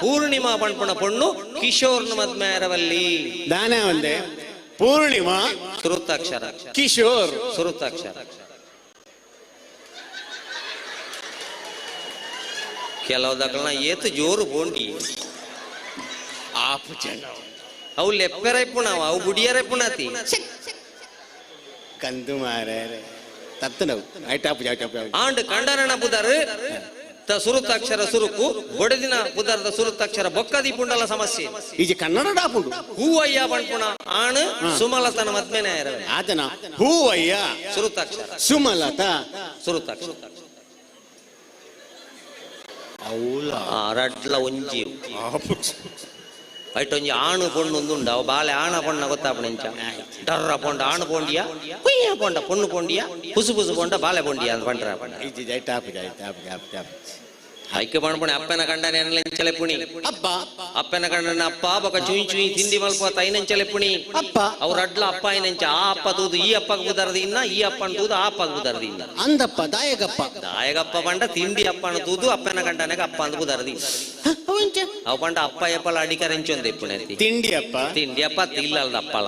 ಪೂರ್ಣಿಮಾ ಪಂಪುಣ ಪೊಣ್ಣು ಕಿಶೋರ್ನ ಮದ್ಮೇರವಲ್ಲಿ ದಾನ ಒಂದೇ ಪೂರ್ಣಿಮಾ ಸುರುತ್ತಾಕ್ಷರ ಕಿಶೋರ್ ಸುರುತ್ತಾಕ್ಷರ ಕೆಲವು ದಕ್ಕಳನ ಏತು ಜೋರು ಬೋಂಡಿ ಆಪು ಜನ ಅವು ಲೆಪ್ಪೆರೈಪುಣವ ಅವು ಬುಡಿಯರೈಪುಣತಿ ಕಂದು ಮಾರೇ ತತ್ತನವು ಐಟಾಪು ಜಾಟಾಪು ಆಂಡ್ ಕಂಡರಣ ಬುಧರ್ ಸುರುತ್ತಾಕ್ಷರ ಸುರುಕು ಬೊಡದಿನ ಬುಧರದ ಸುರುತ್ತಾಕ್ಷರ ಬೊಕ್ಕದಿ ಪುಂಡಲ ಸಮಸ್ಯೆ ಈಜೆ ಕನ್ನಡ ಡಾಪುಂಡು ಹೂವಯ್ಯ ಪಂಪುಣ ಆಣ್ ಸುಮಲತನ ಮದ್ಮೆನ ಆತನ ಹೂವಯ್ಯ ಸುರುತ್ತಾಕ್ಷರ ಸುಮಲತ ಸುರುತ್ತಾಕ್ಷರ ರಡ್ಲ ಒಂಜಿ ಐಟೊಂಜಿ ಆಣು ಪೊಣ್ಣು ಒಂದುಂಡು ಅವು ಬಾಳೆ ಆಣ ಪೊಣ್ಣ ಗೊತ್ತಾಪಣೆಂಚ ಡರ್ರ ಪೊಂಡ ಆಣು ಪೊಂಡಿಯ ಕುಯ್ಯ ಪೊಂಡ ಪೊಣ್ಣು ಪೊಂಡಿಯ ಪುಸು ಪುಸು ಪೊಂಡ ಬಾಳೆ ಪೊಂಡಿಯ ಅಂತ ಪಂಡ್ರ ಐಕ್ಯ ಪಣ್ಪುಣಿ ಅಪ್ಪನ ಕಂಡನೆ ಅನ್ನಲೆಂಚಲೆ ಪುಣಿ ಅಪ್ಪ ಅಪ್ಪನ ಕಂಡನ ಅಪ್ಪ ಬೊಕ ಚುಯಿ ಚುಯಿ ತಿಂದಿ ಮಲ್ಪ ತೈನೆಂಚಲೆ ಪುಣಿ ಅಪ್ಪ ಅವ್ರ ಅಡ್ಲ ಅಪ್ಪ ಐನೆಂಚ ಆ ಅಪ್ಪ ತೂದು ಈ ಅಪ್ಪಗೆ ಬುದರ್ದಿ ಇನ್ನ ಈ ಅಪ್ಪನ ತೂದು ಆ ಅಪ್ಪಗೆ ಬುದರ್ದಿ ಇನ್ನ ಅಂದಪ್ಪ ದಾಯಗಪ್ಪ ದಾಯಗಪ್ಪ ಪಂಡ ತಿಂಡಿ ಅಪ್ಪನ ತೂದು ಅಪ್ಪನ ಕಂಡನೆಗ ಅಪ್ಪ ಅಂದ್ ಬುದರ್ದಿ ಅವ್ ಪಂಡ ಅಪ್ಪ ಎಪ್ಪಲ ಅಡಿಕರೆಂಚೊಂದು ಎಪ್ಪುನೆ ತಿಂಡಿ ಅಪ್ಪ ತಿಂಡಿ ಅಪ್ಪ ತಿಲ್ಲಲ್ದ ಅಪ್ಪಲ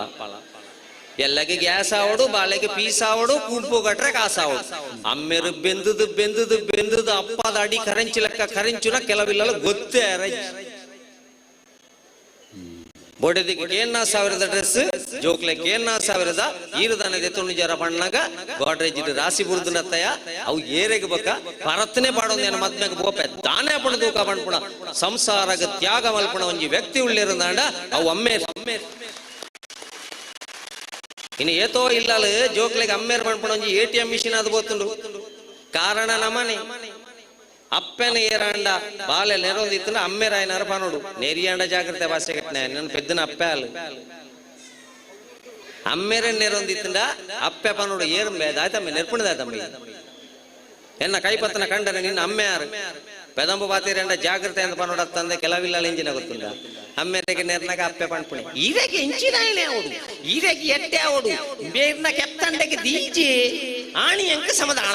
ಎಲ್ಲಗೆ ಗ್ಯಾಸ್ ಆವಡು ಬಾಳೆಗೆ ಪೀಸ್ ಆವಡು ಕುಂಪು ಗಟ್ರೆ ಕಾಸು ಆವಡು ಅಮ್ಮೆರು ಬೆಂದದು ಬೆಂದದು ಬೆಂದದು ಅಪ್ಪದ ಅಡಿ ಕರೆಂಚು ಲೆಕ್ಕ ಕರೆಂಚುನ ಕೆಲವಿಲ್ಲ ಗೊತ್ತೇ ಬೊಡೆದಿಗೆ ಕೇನ್ನ ಸಾವಿರದ ಡ್ರೆಸ್ ಜೋಕ್ಲೆಕ್ಕೆ ಏನ್ನ ಸಾವಿರದ ಈರುದನದೆ ತುಣುಜರ ಬಣ್ಣಗ ಗೋಡ್ರೇಜ್ ರಾಸಿ ಬುರ್ದುನತ್ತಯ ಅವು ಏರೆಗೆ ಬಕ ಪರತ್ನೆ ಪಾಡೊಂದೇನ ಮದ್ಮೆಗ ಬೋಪೆ ದಾನೆ ಪಣ ತೂಕ ಪಣ್ಪುಣ ಸಂಸಾರಗ ತ್ಯಾಗ ಮಲ್ಪುಣ ಒಂಜಿ ವ್ಯಕ್ತಿ ಉಳ್ಳಿರಂದಾಂಡ ಅವು ಅಮ್ಮೆ ಇನ್ನು ಏತೋ ಇಲ್ಲಲ್ಲ ಜೋಕ್ಲೆಗೆ ಅಮ್ಮೇರ್ ಪಣ್ಪುಣ ಒಂಜಿ ATM ಮಿಷಿನ್ ಅದು ಬೋತುಂಡು ಕಾರಣ ನಮನೆ ಅಪ್ಪನ ಏರಾಂಡ ಬಾಲೆ ನೆರೊಂದಿತ್ತು ಅಮ್ಮೇರಾಯನಾರ ಪನೋಡು ನೆರಿಯಾಂಡ ಜಾಗ್ರತೆ ಭಾಷೆ ಕಟ್ನೆ ನನ್ನ ಪೆದ್ದನ ಅಪ್ಪೆ ಅಲ್ಲ ಅಮ್ಮೇರ ನೆರೊಂದಿತ್ತಂಡ ಅಪ್ಪೆ ಪನೋಡು ಏರಂಬೆ ದಾಯ್ತಮ್ಮೆ ನೆರ್ಪುಣದಾಯ್ತಮ್ಮೆ ಎನ್ನ ಕೈಪತ್ತನ ಕಂಡರೆ ನಿನ್ನ ಅಮ್ಮೆ ಯಾರು ಪೆದಂಬು ಬಾತಿರಂಡ ಜಾಗ್ರತೆ ಅಂತ ಪನೋಡ ತಂದೆ ಕೆಲವಿಲ್ಲ ಎಂಜಿನ ಗೊತ್ತುಂಡ ಅಮ್ಮೆರೆಗೆ ನೆರ್ನಾಗ ಅಪ್ಪೆ ಪಣ್ಪುಣಿ ಈರೆಗೆ ಎಂಚಿನ ಅವಡು ಈರೆಗೆ ಎಟ್ಟೆ ಅವಡು ಬೇರ್ನ ಕೆತ್ತಂಡೆಗೆ ದೀಜಿ ಆಣಿ ಅಂಕ ಸಮದಾಣ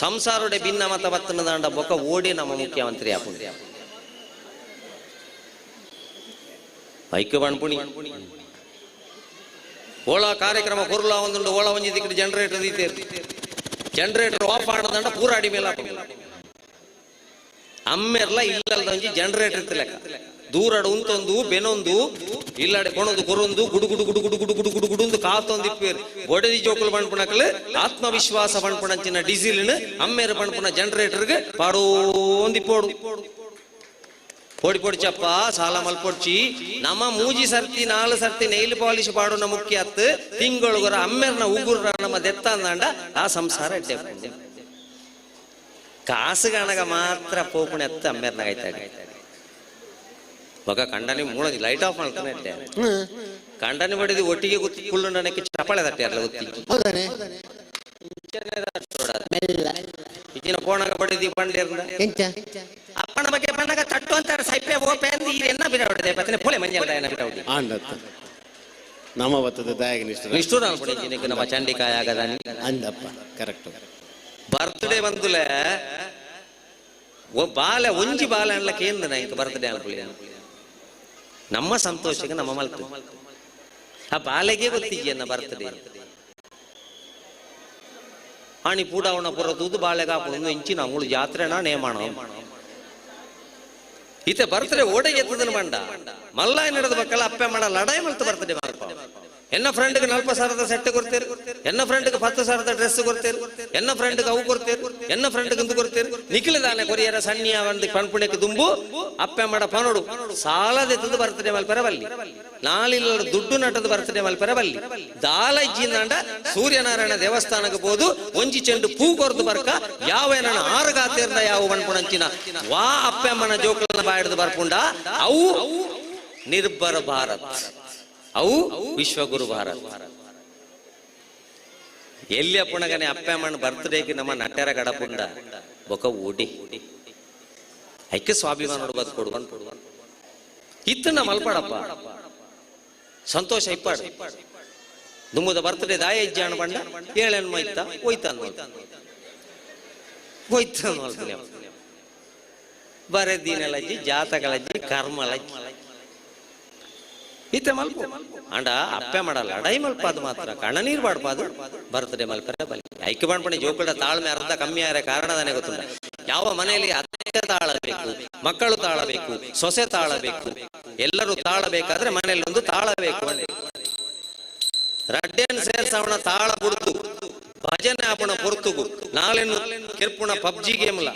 ಸಂಸಾರುಡೆ ಭಿನ್ನ ಮತ ಬತ್ತನ ದಾಂಡ ಬೊಕ್ಕ ಓಡಿ ನಮ್ಮ ಮುಖ್ಯಮಂತ್ರಿ ಆಪುಂಡಿ ಐಕ್ಯ ಪಣ್ಪುಣಿ ಓಳ ಕಾರ್ಯಕ್ರಮ ಕೊರ್ಲ ಒಂದುಂಡು ಓಳ ಒಂಜಿ ದಿಕ್ಕಿ ಜನರೇಟರ್ ದೀತೇರು ಜನರೇಟರ್ ಆಫ್ ಆಡದಂಡ ಪೂರ ಅಡಿ ಮೇಲೆ ಅಮ್ಮೆರ್ಲ ಇಲ್ಲದ ಒಂಜಿ ಜನರೇಟರ್ ಲೆಕ್ಕ ದೂರಡು ಉಂತೊಂದು ಬೆನೊಂದು ಇಲ್ಲಡೆ ಕೊಣೊಂದು ಕೊರೊಂದು ಗುಡು ಗುಡು ಗುಡು ಗುಡು ಗುಡು ಗುಡು ಗುಡು ಗುಡು ಕಾತೊಂದು ಇಪ್ಪೇರು ಬೊಡೆದಿ ಜೋಕುಲು ಪಣ್ಪುಣಕ್ಲು ಆತ್ಮವಿಶ್ವಾಸ ಪಣ್ಪುಣಂಚಿನ ಡೀಸೆಲ್ ಅಮ್ಮೇರು ಪಣ್ಪುಣ ಜನರೇಟರ್ಗೆ ಪಾಡೋಂದಿ ಪೋಡು ಪೊಡಿ ಪೊಡಿಚಪ್ಪ ಸಾಲ ಮಲ್ಪೊಡ್ಚಿ ನಮ್ಮ ಮೂಜಿ ಸರ್ತಿ 4 ಸರ್ತಿ ನೈಲ್ ಪಾಲಿಶ್ ಪಾಡೋನ ಮುಖ್ಯ ಅತ್ತು ತಿಂಗಳೊಗರ ಅಮ್ಮೆರ್ನ ಉಗುರ ನಮ್ಮ ದೆತ್ತ ಅಂದಾಂಡ ಆ ಸಂಸಾರ ಎಡ್ಡೆ ಕಾಸು ಗಣಗ ಮಾತ್ರ ಪೋಪುಣೆ ಅತ್ತು ಅಮ್ಮೆರ್ನಾಗ ಆಯ್ತಾಗ ಬೊಕ ಕಂಡನಿ ಮೂಳದಿ ಲೈಟ್ ಆಫ್ ಮಾಡ್ತಾನೆ ಎಡ್ಡೆ ಕಂಡನಿ ಬಡಿದು ಒಟ್ಟಿಗೆ ಗುತ್ತಿ ಕುಳ್ಳುಂಡನಕ್ಕೆ ಚಪಳೆ ತಟ್ಟೆ ಅಲ್ಲ ಗೊತ್ತಿ ಇಜಿನ ಪೋಣಗ ಬಡಿದಿ ಪಂಡೇರ್ನ ಅಪ್ಪನ ಬಗ್ಗೆ ಬಣ್ಣಗ ತಟ್ಟು ಅಂತ ಸೈಪೆ ಓಪೆ ಅಂದು ಇರೆನ್ನ ಬಿಡೋಡೆ ಪತ್ತನೆ ಪೋಳೆ ಮಂಜಲ್ದ ಏನ ಬಿಡೋಡಿ ಆಂದತ್ತ ನಮ್ಮ ವತ್ತದ ದಾಯಗ ನಿಷ್ಠುರ ಅನ್ಪಡಿಜಿನಕ್ಕೆ ನಮ್ಮ ಚಂಡಿಕಾಯ ಆಗದಾನಿ ಅಂದಪ್ಪ ಕರೆಕ್ಟ್ ಬರ್ತ್ಡೇ ಬಂದುಲೆ ಬಾಲೆ ಒಂಜಿ ಬಾಲೆ ಅನ್ಲಕ್ಕೆ ಏನು ಇಂಕ ಬರ್ತ್ಡೇ ಅನ್ಕೊಳ್ಳಿ ನಮ್ಮ ಸಂತೋಷಕ್ಕೆ ನಮ್ಮ ಮಲ್ತು ಆ ಬಾಲೆಗೆ ಗೊತ್ತಿಜ್ಜಿ ಬರ್ತ್ಡೇ ಆಣಿ ಪೂಡಾವಣ ಪುರ ತೂದು ಬಾಳೆಗಾಪು ಇಂಚಿನ ಅವಳು ಜಾತ್ರೆನ ನೇಮಾಣ ಈತೆ ಬರ್ತ್ಡೇ ಓಡೆ ಎತ್ತದನ್ನು ಮಂಡ ಮಲ್ಲ ನಡೆದ ಮಕ್ಕಳ ಅಪ್ಪೆ ಮಾಡ ಲಡಾಯಿ ಮಲ್ತು ಬರ್ತ್ಡೇ ಮಾಡ್ಪ ಎನ್ನ ಫ್ರೆಂಡ್ಗೆ 40,000 ಸೆಟ್ ಕೊಡ್ತೇರು ಎನ್ನ ಫ್ರೆಂಡ್ಗೆ 10,000 ಡ್ರೆಸ್ ಕೊಡ್ತೇರು ಎನ್ನ ಫ್ರೆಂಡ್ಗೆ ಅವು ಕೊಡ್ತೇರು ಎನ್ನ ಫ್ರೆಂಡ್ಗೆ ಇಂದು ಕೊಡ್ತೇರು ನಿಖಿಲದಾನೆ ಕೊರಿಯರ ಸಣ್ಣಿಯ ಒಂದು ಪಣ್ಪುಣಕ್ಕೆ ದುಂಬು ಅಪ್ಪೆ ಮಾಡ ಪನೋಡು ಸಾಲದೆ ತಂದು ಬರ್ತ್ಡೇ ಮಲ್ಪೆರ ಬಲ್ಲಿ ನಾಳಿಲ್ಲ ದುಡ್ಡು ನಟದ ಬರ್ತ್ಡೇ ಮಲ್ಪೆರ ಬಲ್ಲಿ ದಾಲಜ್ಜಿಂದ ಸೂರ್ಯನಾರಾಯಣ ದೇವಸ್ಥಾನಕ್ಕೆ ಹೋದು ಒಂಜಿ ಚೆಂಡು ಪೂ ಕೊರ್ದು ಬರ್ಕ ಯಾವ ಏನನ ಆರಗಾತಿರ್ದ ಯಾವ ಪಣ್ಪುಣಂಚಿನ ವಾ ಅಪ್ಪೆಮ್ಮನ ಜೋಕಲನ ಬಾಯ್ದು ಬರ್ಪುಂಡ ಅವು ನಿರ್ಭರ ಭಾರತ್ ಅವು ವಿಶ್ವಗುರು ಭಾರತ್ ಎಲ್ಲಿ ಅಪ್ಪಣಗನೆ ಅಪ್ಪಮ್ಮನ ಬರ್ತ್ಡೇಗೆ ನಮ್ಮ ನಟ್ಯರ ಗಡಪುಂಡ ಬೊಕ ಓಡಿ ಐಕ್ಯ ಸ್ವಾಭಿಮಾನ ಬದುಕೊಡು ಇತ್ತನ್ನ ಮಲ್ಪಡಪ್ಪ ಸಂತೋಷ ಇಪ್ಪಾಡು ದುಮ್ಮದ ಬರ್ತ್ಡೇ ದಾಯ ಇಜ್ಜಾಣ ಬಂಡ ಏಳೇನು ಮೈತ ಹೋಯ್ತಾನ ಹೋಯ್ತು ಮಲ್ಪನೆ ಬರೆದಿನಲಜ್ಜಿ ಜಾತಗಳಜ್ಜಿ ಕರ್ಮಲಜ್ಜಿ ಈತ ಮಲ್ಪ ಅಂಡ ಅಪ್ಪೆ ಮಾಡಲ್ಲ ಅಡೈ ಮಲ್ಪಾದು ಮಾತ್ರ ಕಣ್ಣ ನೀರು ಬಾಡ್ಪಾದು ಬರ್ತಡೆ ಮಲ್ಪರೆ ಬಲಿ ಐಕ್ಯ ಮಾಡ್ಪಣೆ ಜೋಕುಳ ತಾಳ್ಮೆ ಅರ್ಧ ಕಮ್ಮಿ ಆದ್ರೆ ಕಾರಣದಾನೆ ಗೊತ್ತುಂಟ. ಯಾವ ಮನೆಯಲ್ಲಿ ಅತ್ತೆ ತಾಳಬೇಕು, ಮಕ್ಕಳು ತಾಳಬೇಕು, ಸೊಸೆ ತಾಳಬೇಕು, ಎಲ್ಲರೂ ತಾಳಬೇಕಾದ್ರೆ ಮನೆಯಲ್ಲಿ ಒಂದು ತಾಳಬೇಕು. ರಡ್ಡೇನ್ ಸೇರ್ಸವಣ ತಾಳ ಬುಡ್ತು ಭಜನೆ ಆಪಣ ಪೊರ್ತುಗು ನಾಳೆನು ಕೆರ್ಪುಣ ಪಬ್ಜಿ ಗೇಮ್ಲ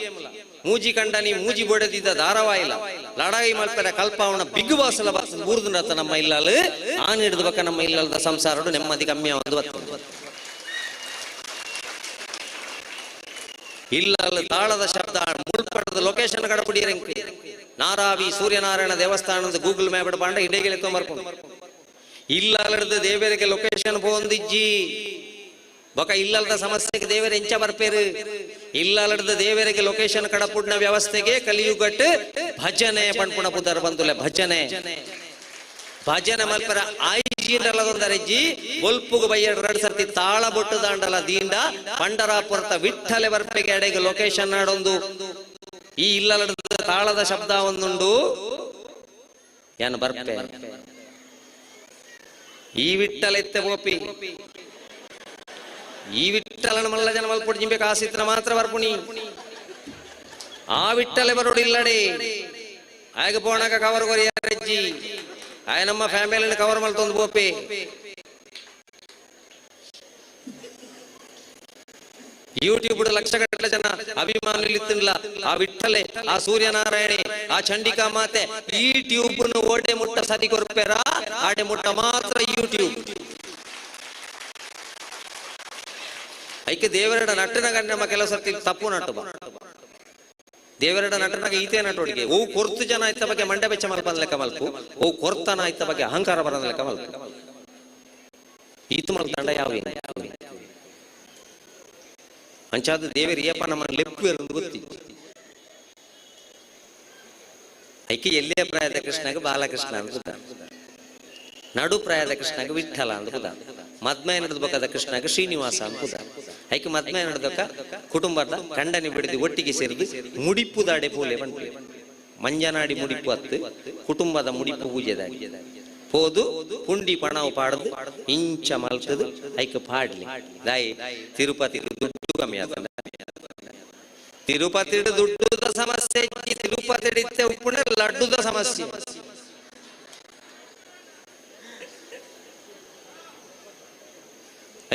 ಮೂಜಿ ಕಂಡ ನೀ ಮೂಜಿ ಬೊಡೆದಿದ್ದ ಧಾರಾವಾಹಿಲ ಲಡಾಯಿ ಮಲ್ಪರ ಕಲ್ಪಾವಣ ಬಿಗ್ ಬಾಸಲ ಬೂರ್ದುಂಡತ್ತ ನಮ್ಮ ಇಲ್ಲಲ್ ಆನ್ ಹಿಡಿದು ಬಕ್ಕ ನಮ್ಮ ಇಲ್ಲದ ಸಂಸಾರಡು ನೆಮ್ಮದಿ ಕಮ್ಮಿ ಒಂದು ಇಲ್ಲಲ್ ತಾಳದ ಶಬ್ದ ಮುಳ್ಪಡದ ಲೊಕೇಶನ್ ಕಡಪುಡಿಯರಂಕೆ ನಾರಾವಿ ಸೂರ್ಯನಾರಾಯಣ ದೇವಸ್ಥಾನದ ಗೂಗಲ್ ಮ್ಯಾಪ್ ಪಾಂಡ ಇಡೆಗೆ ತೊಂಬರ್ಕೊಂಡು ಇಲ್ಲದ ದೇವರಿಗೆ ಲೊಕೇಶನ್ ಪೋಂದಿಜ್ಜಿ ಬೊಕ ಇಲ್ಲದ ಸಮಸ್ಯೆಗೆ ದೇವರ ಎಂಚ ಬರ್ಪೇರು ಇಲ್ಲದ ದೇವರಿಗೆ ಲೊಕೇಶನ್ ಕಡಪುಡ್ನ ವ್ಯವಸ್ಥೆಗೆ ಕಲಿಯುಗಟ್ಟು ಭಜನೆ ಪಣ್ಪುಣ ಪುದರ್ ಬಂದುಲೆ ಭಜನೆ ಭಜನೆ ಮಲ್ಪರ ಆಯ್ಜಿಂಡಲದೊಂದರೆಜ್ಜಿ ಒಲ್ಪುಗು ಬಯ್ಯ 2 ಸರ್ತಿ ತಾಳ ಬೊಟ್ಟು ದಾಂಡಲ ದೀಂಡ ಪಂಡರಾಪುರತ ವಿಠ್ಠಲೆ ಬರ್ಪೆಗೆ ಎಡೆಗೆ ಲೊಕೇಶನ್ ನಾಡೊಂದು ಈ ಇಲ್ಲದ ತಾಳದ ಶಬ್ದ ಒಂದುಂಡು ಏನು ಬರ್ಪೆ ಈ ವಿಠ್ಠಲ ಎತ್ತೆ ಬೋಪಿ ಈ ವಿಠ್ಠಲನ ಮಲ್ಲ ಜನ ಮಲ್ಪೊಟ್ಟು ಜಿಂಬೇಕು ಆಸಿತ್ರ ಮಾತ್ರ ಬರ್ಪುಣಿ ಆ ವಿಠ್ಠಲೆ ಬರೋಡಿಲ್ಲಡೆ ಆಗ ಪೋಣಕ ಕವರ್ ಕೊರಿಯಜ್ಜಿ ಆಯ ನಮ್ಮ ಫ್ಯಾಮಿಲಿನ ಕವರ್ ಮಲ್ತೊಂದು ಬೋಪೆ ಯೂಟ್ಯೂಬ್ ಲಕ್ಷಗಟ್ಟಲೆ ಜನ ಅಭಿಮಾನಿಲಿತ್ತಿಲ್ಲ ಆ ವಿಠ್ಠಲೆ ಆ ಸೂರ್ಯನಾರಾಯಣೆ ಆ ಚಂಡಿಕಾ ಮಾತೆ ಈ ಟ್ಯೂಬ್ ಓಡೆ ಮುಟ್ಟ ಸರಿ ಕೊರ್ಪೆರ ಆಡೆ ಮುಟ್ಟ ಮಾತ್ರ ಯೂಟ್ಯೂಬ್ ಐಕೆ ದೇವರಡ ನಟನಾಗ ನಮ್ಮ ಕೆಲವು ಸರ್ತಿ ತಪ್ಪು ನಟು ಬಾ ದೇವರಡ ನಟನಾಗ ಈತೆ ನಟೋಡಿಗೆ ಓ ಕೊರ್ತು ಜನ ಇತ್ತ ಬಗ್ಗೆ ಮಂಡ್ಯ ಬೆಚ್ಚ ಮಲ್ಪ ಲೆಕ್ಕ ಮಲ್ಪು ಓ ಕೊರ್ತನ ಇತ್ತ ಬಗ್ಗೆ ಅಹಂಕಾರ ಬರದ ಲೆಕ್ಕ ಮಲ್ಪು ಈತು ಮಲ್ ತಂಡ ಯಾವ ಅಂಚಾದ ದೇವರ ಏಪ ನಮ್ಮ ಲೆಪ್ಪು ಎಂದು ಗೊತ್ತಿ ಐಕೆ ಎಲ್ಲೇ ಪ್ರಾಯದ ಕೃಷ್ಣಗೆ ಬಾಲಕೃಷ್ಣ ಅಂತ ನಡು ಪ್ರಾಯದ ಕೃಷ್ಣಗೆ ವಿಠ್ಠಲ ಅಂತ ಮದ್ಮಯ ನಡೆದಬೇಕಾದ ಕೃಷ್ಣಗೆ ಶ್ರೀನಿವಾಸ ಅಂತ ಐಕೆ ಮದ್ಮಯ ನಡೆದಕ್ಕ ಕುಟುಂಬದ ಕಂಡನಿ ಬಿಡಿದು ಒಟ್ಟಿಗೆ ಸೇರಿದು ಮುಡಿಪು ದಾಡೆ ಪೋಲೆ ಬಂಟು ಮಂಜನಾಡಿ ಮುಡಿಪು ಹತ್ತು ಕುಟುಂಬದ ಮುಡಿಪು ಪೂಜೆದಾಡಿ ಹೋದು ಪುಂಡಿ ಪಣವು ಪಾಡದು ಇಂಚ ಮಲ್ತದು ಐಕೆ ಪಾಡ್ಲಿ ದಾಯಿ ತಿರುಪತಿ ದುಡ್ಡು ಕಮ್ಮಿ ಆದ ತಿರುಪತಿ ದುಡ್ಡುದ ಸಮಸ್ಯೆ ತಿರುಪತಿ ಉಪ್ಪುಣ ಲಡ್ಡುದ ಸಮಸ್ಯೆ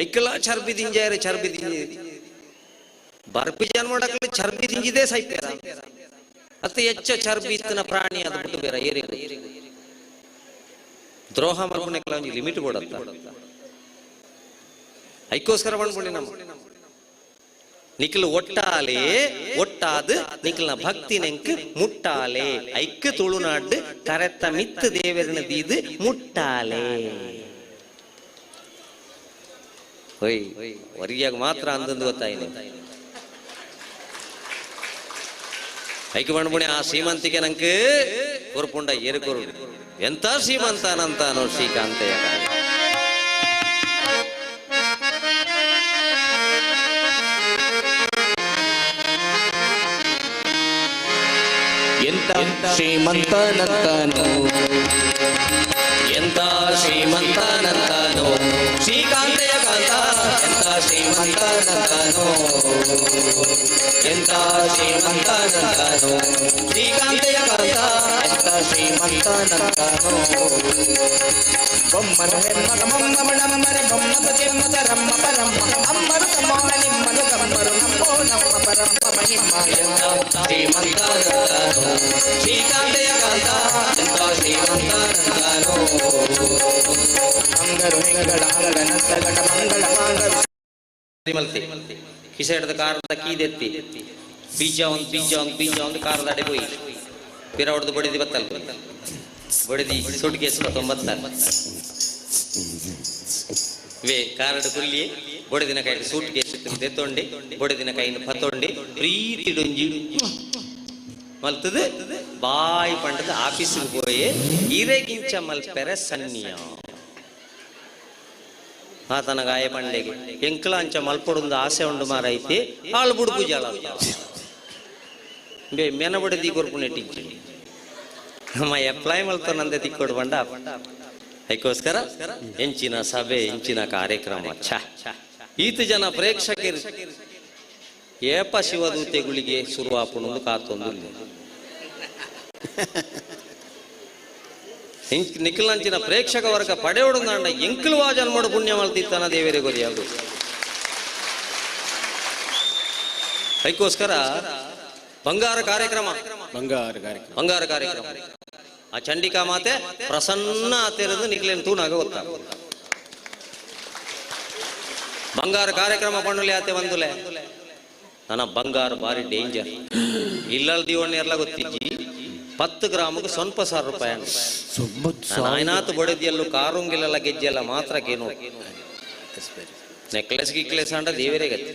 ಐಕಲ ಚರ್ಬಿ ದಿಂಜಾರೆ ಚರ್ಬಿ ದಿಂಜಿ ಬರ್ಪಿ ಜನ್ ಮಾಡಕ್ಕೆ ಚರ್ಬಿ ದಿಂಜಿದೆ ಸೈಪೇರ ಅತಿ ಹೆಚ್ಚು ಚರ್ಬಿ ಇತ್ತನ ಪ್ರಾಣಿ ಅದು ಬಿಟ್ಟು ಬೇರೆ ಏರಿ ದ್ರೋಹ ಮಾಡ್ಕೊಂಡೆ ಒಂದು ಲಿಮಿಟ್ ಕೊಡತ್ತ ಐಕೋಸ್ಕರ ಮಾಡ್ಕೊಂಡೆ ನಮ್ಮ ನಿಖಿಲ್ ಒಟ್ಟಾಲೆ ಒಟ್ಟಾದು ನಿಖಿಲ್ನ ಭಕ್ತಿ ನೆಂಕ್ ಮುಟ್ಟಾಲೆ ಐಕ್ಯ ತುಳುನಾಡು ಕರೆತ್ತ ಮಿತ್ತು ದೇವರನ ದೀದು ಮುಟ್ಟಾಲೆ ಹೊಯ್ ಹೊರಗಿಯಾಗ ಮಾತ್ರ ಅಂದಂದು ಗೊತ್ತಾಯಿಲ್ಲ ಐಕ್ಯ ಮಾಡ್ಬಿಣಿ ಆ ಶ್ರೀಮಂತಿಗೆ ನಂಗೆ ಕೊರ್ಪುಂಡ ಏರುಕೊರು ಎಂತ ಶ್ರೀಮಂತನಂತಾನೋ ಶ್ರೀಕಾಂತಯ್ಯ ಎಂತ ಶ್ರೀಮಂತನಂತಾನೋ ಎಂತ ಶ್ರೀಮಂತನಂತಾನೋ ಶ್ರೀಕಾಂತಯ್ಯ ಕಾಂತ ಎಂತ ಶ್ರೀಮಂತನಂತಾನೋ ಎಂತ ಶ್ರೀಮಂತನಂತಾನೋ ಶ್ರೀಕಾಂತಯ್ಯ ಕಾಂತ ಎಂತ ಶ್ರೀಮಂತನಂತಾನೋ ಬೊಮ್ಮನ ಹೆಮ್ಮಗ ಮಮ್ಮಮಣಮ್ಮರೆ ಬೊಮ್ಮದ ಕೆಮ್ಮದ ರಮ್ಮ ಪರಮ್ಮ ಅಮ್ಮರು ಸಮಾನ ನಿಮ್ಮನು ಕಮ್ಮರು ನಮ್ಮೋ ನಮ್ಮ ಪರಮ್ಮ ಮಹಿಮ ಎಂತ ಶ್ರೀಮಂತನಂತಾನೋ ಶ್ರೀಕಾಂತಯ್ಯ ಕಾಂತ ಎಂತ ಶ್ರೀಮಂತನಂತಾನೋ ಮಂಗರು ಹೆಂಗಳ ಅಂಗಳ ನತ್ತಗಡ ಮಂಗಳ ಮಾಂಗರು ಮಲ್ತಿ ಕಿಸೆ ಹಿಡಿದ ಕಾರದ ಕೀದೆತ್ತಿ ಬೀಜ ಒಂದು ಕಾರದ ಅಡೆ ಹೋಯಿ ಪಿರ ಹೊಡೆದು ಬಡಿದಿ ಬತ್ತಲ್ ಬಡಿದಿ ಸುಟ್ ಕೇಸ್ 90 ವೇ ಕಾರಡು ಕುಲ್ಲಿ ಬೊಡೆದಿನ ಕೈ ಸೂಟ್ ಕೇಸ್ ತೆತ್ತೊಂಡಿ ಬೊಡೆದಿನ ಕೈನ ಪತ್ತೊಂಡಿ ಪ್ರೀತಿ ಡೊಂಜಿ ಮಲ್ತದು ಬಾಯಿ ಪಂಡದ ಆಫೀಸಿಗೆ ಹೋಯಿ ಇರೆಗಿಂಚ ಮಲ್ಪೆರೆ ಸನ್ನಿಯ ಆತನ ಗಾಯ ಪಂಡೆಗೆ ಎಂಕ್ಲ ಅಂಚ ಮಲ್ಪೊಡೊಂದು ಆಸೆ ಉಂಡು ಮಾರೈತಿ ಆಳು ಬುಡು ಪೂಜಾಳ ಬೇ ಮೆನಬಡಿ ದಿಕ್ಕೊರ್ಪುಣೆ ಟೀಚರ್ ನಮ್ಮ ಅಪ್ಲೈ ಮಲ್ತ ನಂದೆ ತಿಕ್ಕೊಡು ಬಂಡ ಅದಕ್ಕೋಸ್ಕರ ಎಂಚಿನ ಸಭೆ ಎಂಚಿನ ಕಾರ್ಯಕ್ರಮ ಈತ ಜನ ಪ್ರೇಕ್ಷಕರು ಏಪ ಶಿವದೂತೆಗಳಿಗೆ ಶುರುವಾಪುಣೊಂದು ಕಾತೊಂದು ನಿಖಿಲಂಚಿನ ಪ್ರೇಕ್ಷಕ ವರ್ಗ ಪಡೆಯೋಡು ನಾಂಡ ಎಂಕಲ್ವಾ ಜನ್ಮಡು ಪುಣ್ಯ ಮಲ್ತಿತ್ತಾನ ದೇವರೇ ಗೊರಿ ಅದು ಅದಕ್ಕೋಸ್ಕರ ಬಂಗಾರ ಕಾರ್ಯಕ್ರಮ ಆ ಚಂಡಿಕಾ ಮಾತೆ ಪ್ರಸನ್ನ ಆತಿರೋದು ನಿಖಿಲೇನು ತೂನಾಗ ಗೊತ್ತಾ ಬಂಗಾರ ಕಾರ್ಯಕ್ರಮ ಪಂಡುಲೆ ಆತೆ ಒಂದುಲೆ ನನ್ನ ಬಂಗಾರ ಬಾರಿ ಡೇಂಜರ್ ಇಲ್ಲಲ್ ದಿವಣ್ಣೆ ಎಲ್ಲ ಗೊತ್ತಿಜ್ಜಿ 10 ಗ್ರಾಮಕ್ಕೆ ಸ್ವಲ್ಪ ₹1,000 ನಾಯ್ನಾತು ಬಡದಿಯಲ್ಲೂ ಕಾರುಂಗಿಲೆಲ್ಲ ಗೆಜ್ಜೆಲ್ಲ ಮಾತ್ರ ಕೇನು ನೆಕ್ಲೆಸ್ ಗಿಕ್ಲೆಸ್ ಅಂಡ ದೇವರೇ ಗತಿ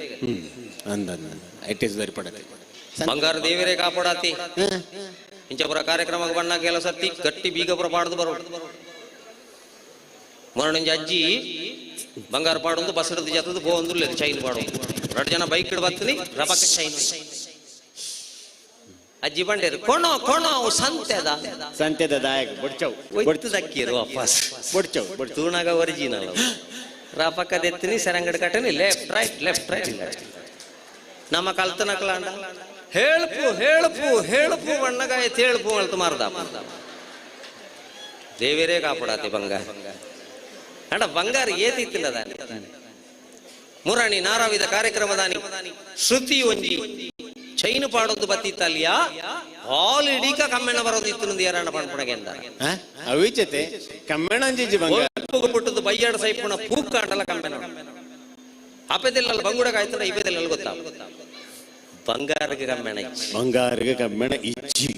ಬಂಗಾರ ದೇವರೇ ಕಾಪಾಡಾತಿ ಇಂಚಪುರ ಕಾರ್ಯಕ್ರಮಕ್ಕೆ ಬಣ್ಣ ಕೆಲ ಸತ್ತಿ ಗಟ್ಟಿ ಬೀಗಪುರ ಪಾಡ್ದು ಬರೋಡು ಮೊರಣಿಂಜ ಅಜ್ಜಿ ಬಂಗಾರ ಪಾಡೊಂದು ಬಸ್ ಹಿಡಿದು ಜತದು ಒಂದು ಚೈನ್ ಪಾಡೋದು 2 ಜನ ಬೈಕ್ ಹಿಡ್ ಬರ್ತೀನಿ ರಬಕ್ಕೆ ಚೈನ್ ಅಜ್ಜಿ ಬಂಡೇರು ಕೊಣೋ ಸಂತೆದ ದಾಯಕ ಬಡ್ತು ದಕ್ಕಿರು ವಾಪಸ್ ತೂಣಾಗ ಒರಿಜಿನಲ್ ರಾಪಕ್ಕದೆತ್ತೀನಿ ಸರಂಗಡ ಕಟ್ಟನಿ ಲೆಫ್ಟ್ ರೈಟ್ ನಮ್ಮ ಕಲ್ತನಕ್ಲಾಂಡ ಹೇಳುಪು ಬಣ್ಣಗಾಯ ತೇಳುಪು ಅಳ್ತು ಮಾರ್ದ ದೇವರೇ ಕಾಪಾಡಾತಿ ಬಂಗಾರ ಅಂಡ ಬಂಗಾರ ಏತಿತ್ತಿಲ್ಲದ ಮುರಾಣಿ ನಾರಾವಿದ ಕಾರ್ಯಕ್ರಮದಾನಿ ಶ್ರುತಿ ಒಂಜಿ ಚೈನು ಪಾಡೋದು ಬತ್ತಿತ್ತಲ್ಲಿಯ ಹಾಲ್ ಇಡೀಕ ಕಮ್ಮೆಣ ಬರೋದು ಇತ್ತು ನಂದು ಯಾರಣ್ಣ ಪಣ್ಪಣಗೆ ಅಂತ ಅವಿಚತೆ ಕಮ್ಮೆಣ ಪುಟ್ಟದ್ದು ಬಯ್ಯಾಡ ಸೈಪುಣ ಪೂಕ್ ಕಾಂಡಲ್ಲ ಕಮ್ಮೆಣ ಅಪೆದೆಲ್ಲ ಬಂಗುಡ ಕಾಯ್ತಂಡ ಇಪ್ಪದೆಲ್ಲ ಗೊತ್ತಾ ಬಂಗಾರಗೆ ಕಮ್ಮೆಣ ಇಚ್ಚಿ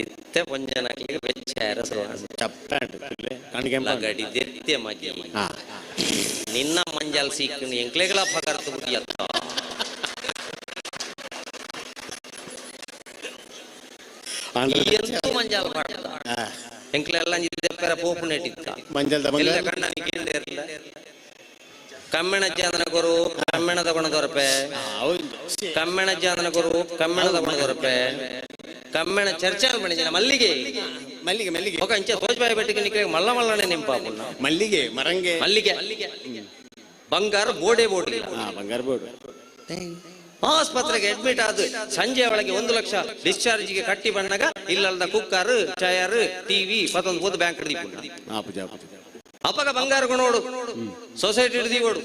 ಇತ್ತೆ ಪಂಜನಕ್ಕೆ ಬೆಚ್ಚಾರ ಗಡಿ ದೆತ್ತೆ ಮಜಿ ನಿನ್ನ ಮಂಜಾಲ್ ಸೀಕನು ಎಂಕ್ಲೆಗಳ ಪಗಾರ್ತು ಬಿಡಿಯತ್ತ ಎಂತೂ ಮಂಜಾಲ್ ಮಾಡ್ದ ಎಂಕ್ಲೆಲ್ಲ ದೆಪ್ಪರ ಪೋಪು ನೆಟ್ಟಿತ್ತ ಮಂಜಲ್ ಕಮ್ಮೆಣ ಜಾದನ ಕೊರು ಕಮ್ಮೆಣ ತಗೊಂಡು ದೊರಪೆ ಕಮ್ಮೆಣ ಜಾದನ ಕೊರು ಕಮ್ಮೆಣ ತಗೊಂಡು ದೊರಪೆ ಕಮ್ಮೆಣ ಚರ್ಚೆ ಮಾಡಿದ ಮಲ್ಲಿಗೆ ఒక ఇంచ తోజ్బాయి పెట్టుకు నీకు మల్లనే నింపాపు మల్లిగే ಬಂಗಾರ ಬೋಡೆ ಆಸ್ಪತ್ರೆಗೆ ಅಡ್ಮಿಟ್ ಆದ ಸಂಜೆ ಒಳಗೆ 1 ಲಕ್ಷ ಡಿಸ್ಚಾರ್ಜ್ಗೆ ಕಟ್ಟಿ ಬಂದಾಗ ಇಲ್ಲದ ಕುಕ್ಕರ್ ಚಯರ್ ಟಿವಿ ಮತ್ತೊಂದು ಓದು ಬ್ಯಾಂಕ್ ಹಿಡಿದು ಅಪ್ಪಗ ಬಂಗಾರ ಕೊಣೋಡು ಸೊಸೈಟಿ ಹಿಡಿದೀವೋಡು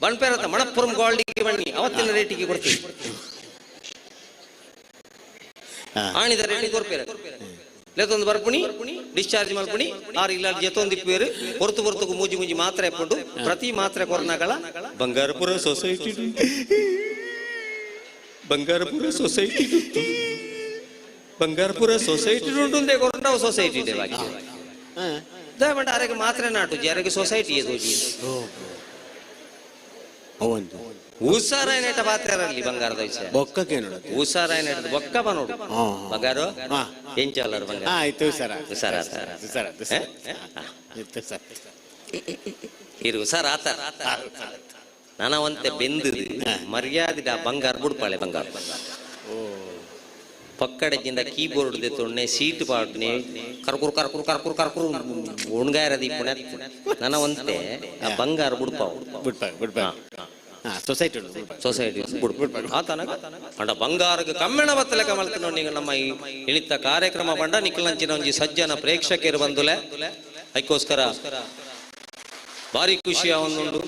ಬಣ್ಪೇರತ್ತ ಮಣಪ್ಪುರಂ ಗೋಲ್ಡಿಗೆ ಬನ್ನಿ ಅವತ್ತಿನ ರೇಟಿಗೆ ಕೊಡ್ತೀವಿ ಆಣಿದ ರೇಟಿಗೆ ಕೊಡ್ಪೇರ ಲೇತೊಂದು ಬರ್ಪುಣಿ ಡಿಸ್ಚಾರ್ಜ್ ಮಲ್ಪುಣಿ ಆರು ಇಲ್ಲ ಜೊತ್ತೊಂದು ಇಪ್ಪೇರು ಹೊರತು ಮೂಜಿ ಮಾತ್ರೆ ಎಪ್ಪುಂಡು ಪ್ರತಿ ಮಾತ್ರೆ ಕೊರನಾಗಳ ಬಂಗಾರಪುರ ಸೊಸೈಟಿ ಉಂಟು ಕೊರಂಡವು ಸೊಸೈಟಿ ದಯಮಾಡಿ ಆರೆಗೆ ಮಾತ್ರೆ ನಾಟು ಜಾರಿಗೆ ಸೊಸೈಟಿ ಊಸಾರಾಯಣ ಪಾತ್ರೆರಲ್ಲಿ ಬಂಗಾರದ ವಿಷಯ ಊಸಾರಾಯಣ ಬೊಕ್ಕ ಬನೋಡು ಬಂಗಾರು ಎಂಚಲ್ಲರು ಇರು ಸರ್ ಆತ ನನವಂತೆ ಬೆಂದಿದು ಮರ್ಯಾದಿದ ಬಂಗಾರ ಬುಡ್ಪಾಳೆ ಬಂಗಾರ ಪಕ್ಕಡೆಜಿಂದ ಕೀಬೋರ್ಡ್ ದೆತ್ತೊಣ್ಣೆ ಸೀಟ್ ಪಾಡ್ನೆ ಕರ್ಕುರು ಉಣ್ಗಾರದಿ ಪುಣ್ಯ ನನವಂತೆ ಆ ಬಂಗಾರ ಬುಡ್ಪಾವು ಸೊಸೈಟಿ ಅಂಡ ಬಂಗಾರಕ್ಕೆ ಕಮ್ಮೆಣ ಬತ್ತಲೆ ಕಮಲ್ತ ನೀಗ ನಮ್ಮ ಈ ಇಳಿತ ಕಾರ್ಯಕ್ರಮ ಬಂಡ ನಿಖಿಲಂಚಿನ ಒಂಜಿ ಸಜ್ಜನ ಪ್ರೇಕ್ಷಕರು ಬಂದುಲೆ ಅದಕ್ಕೋಸ್ಕರ ಬಾರಿ ಖುಷಿ ಅವನುಂಡು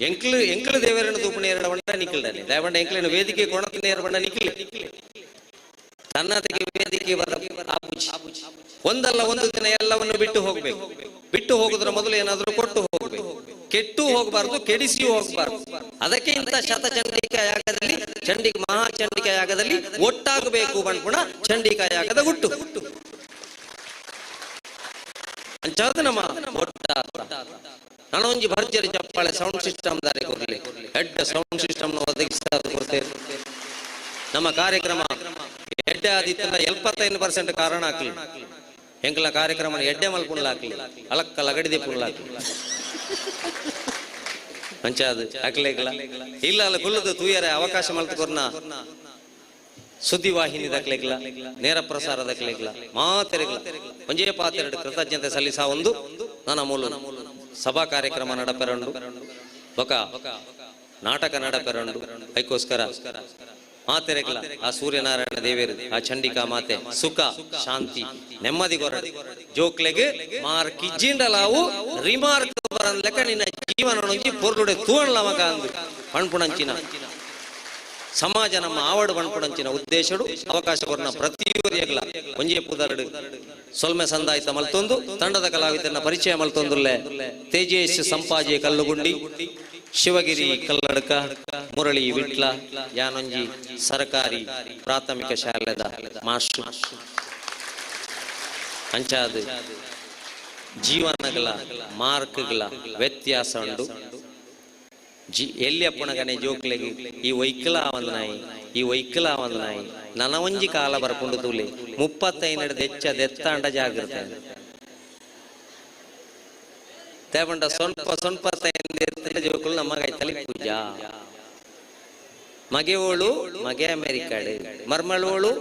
ಎಂಕ್ಲು ದೇವರನ್ನ ತೂಪಣೆ ಎರಡು ಬಂಡ ನಿಖಿಲ್ಡನೆ ದಯಬಂಡ ಎಂಕ್ಲಿನ ವೇದಿಕೆ ಕೊಣತಿನ ಎರಡು ಬಂಡ ನಿಖಿಲ್ ತನ್ನತಿಗೆ ವೇದಿಕೆ ಒಂದಲ್ಲ ಒಂದು ದಿನ ಎಲ್ಲವನ್ನು ಬಿಟ್ಟು ಹೋಗುದ್ರ ಮೊದಲು ಏನಾದ್ರೂ ಕೊಟ್ಟು ಹೋಗ್ಬೇಕು ಕೆಟ್ಟು ಹೋಗಬಾರ್ದು ಕೆಡಿಸಿಯೂ ಹೋಗಬಾರ್ದು ಅದಕ್ಕೆ ಇಂಥ ಶತಚಂಡಿಕಾ ಯಾಗದಲ್ಲಿ ಮಹಾಚಂಡಿಕಾ ಯಾಗದಲ್ಲಿ ಒಟ್ಟಾಗಬೇಕು ಬಣ್ಪುಣ ಚಂಡಿಕಾ ಯಾಗದ ಹುಟ್ಟು ಅಂಚಾದ ನಮ್ಮ ನನೊಂಜಿ ಭರ್ಜರಿ ಚಪ್ಪಾಳೆ ಸೌಂಡ್ ಸಿಸ್ಟಮ್ ದಾರಿ ಕೊಡ್ಲಿ ಹೆಡ್ ಸೌಂಡ್ ಸಿಸ್ಟಮ್ ಒದಗಿಸ್ತೇವೆ ನಮ್ಮ ಕಾರ್ಯಕ್ರಮ ಎಡ್ಡೆ ಆದಿತ್ತಲ್ಲ 75% ಕಾರಣ ಹಾಕ್ಲಿ ಎಂಕಲ ಕಾರ್ಯಕ್ರಮ ಎಡ್ಡೆ ಮಲ್ಪುಣ್ಲ ಹಾಕ್ಲಿ ಅಲಕ್ಕಲ್ಲ ಗಡಿದೆ ಪುಣ್ಲ ಹಾಕ್ಲಿ ಅಂಚಾದ ಅಕ್ಲೇಗ್ಲ ಇಲ್ಲ ಅಲ್ಲ ಕುಲ್ಲದು ತೂಯರೆ ಅವಕಾಶ ಮಲ್ತಕೊರ್ನ ಸುದ್ದಿವಾಹಿನಿ ದಕ್ಲೆಗ್ಲ ನೇರ ಪ್ರಸಾರ ದಕ್ಲೆಗ್ಲ ಮಾತೆರೆಗ್ಲ ಒಂಜೇ ಪಾತೆರಡು ಕೃತಜ್ಞತೆ ಸಲ್ಲಿಸ ಒಂದು ನನ್ನ ಮೂಲ ಸಭಾ ಕಾರ್ಯಕ್ರಮ ನಡಪೆರಂಡು ఒక ನಾಟಕ ನಡಪೆರಂಡು ಅದಕ್ಕೋಸ್ಕರ ಮಾತೆರೆಗ್ಲ ಆ ಸೂರ್ಯನಾರಾಯಣ ದೇವೇರು ಆ ಚಂಡಿಕಾ ಮಾತೆ ಸುಖ ಶಾಂತಿ ನೆಮ್ಮದಿ ಕೊರಡು ಜೋಕ್ಲೆಗೆ ಮಾರ್ಕ್ ಇಜ್ಜಿಂಡಲಾವು ರಿಮಾರ್ಕ್ ಬರನ್ ಲೆಕ್ಕ ನಿನ್ನ ಜೀವನ ಪೊರ್ಲುಡೆ ತೂವಣ್ಲ ಮಗ ಅಂದು ಪಣ್ಪುಣಂಚಿನ ಸಮಾಜ ನಮ್ಮ ಆವಡು ಪಣ್ಪುಣಂಚಿನ ಉದ್ದೇಶಡು ಅವಕಾಶ ಕೊರ್ನ ಪ್ರತಿಯೊರಿಯಗ್ಲ ಒಂಜೇ ಪುದರ್ಡು ಸೊಲ್ಮೆ ಸಂದಾಯಿತ ಮಲ್ತೊಂದು ತಂಡದ ಕಲಾವಿದನ ಪರಿಚಯ ಮಲ್ತೊಂದುಲ್ಲೆ ತೇಜೇಶ್ ಸಂಪಾಜೆ ಕಲ್ಲುಗುಂಡಿ ಶಿವಗಿರಿ ಕಲ್ಲಡ್ಕ ಮುರಳಿ ವಿಟ್ಲ ಯಾನೊಂಜಿ ಸರ್ಕಾರಿ ಪ್ರಾಥಮಿಕ ಶಾಲೆದ ಮಾಸ್ಟರ್ ಅಂಚಾದ ಜೀವನಗಳ ಮಾರ್ಕ್ಗಳ ವ್ಯತ್ಯಾಸ ಉಂಡು ಎಲ್ಲಿಯಪ್ಪಣಗನೆ ಜೋಕ್ಲೆಗೆ ಈ ವೈಕಲ ಒಂದು ನಾಯಿ ನನ್ನ ಒಂಜಿ ಕಾಲ ಬರ್ಕೊಂಡು ತೂಲೆ 35 ದೆತ್ತಾಂಡ ಜಾಗ್ರತೆ ತೇಬಂಡ ಸ್ವಲ್ಪ ಜೋಕುಲು ನಮ್ಮ ಕೈತಲಿ ಪೂಜಾ ಮಗೆವೋಳು ಮಗೆ ಅಮೆರಿಕಾಡು ಮರ್ಮಳೋಳು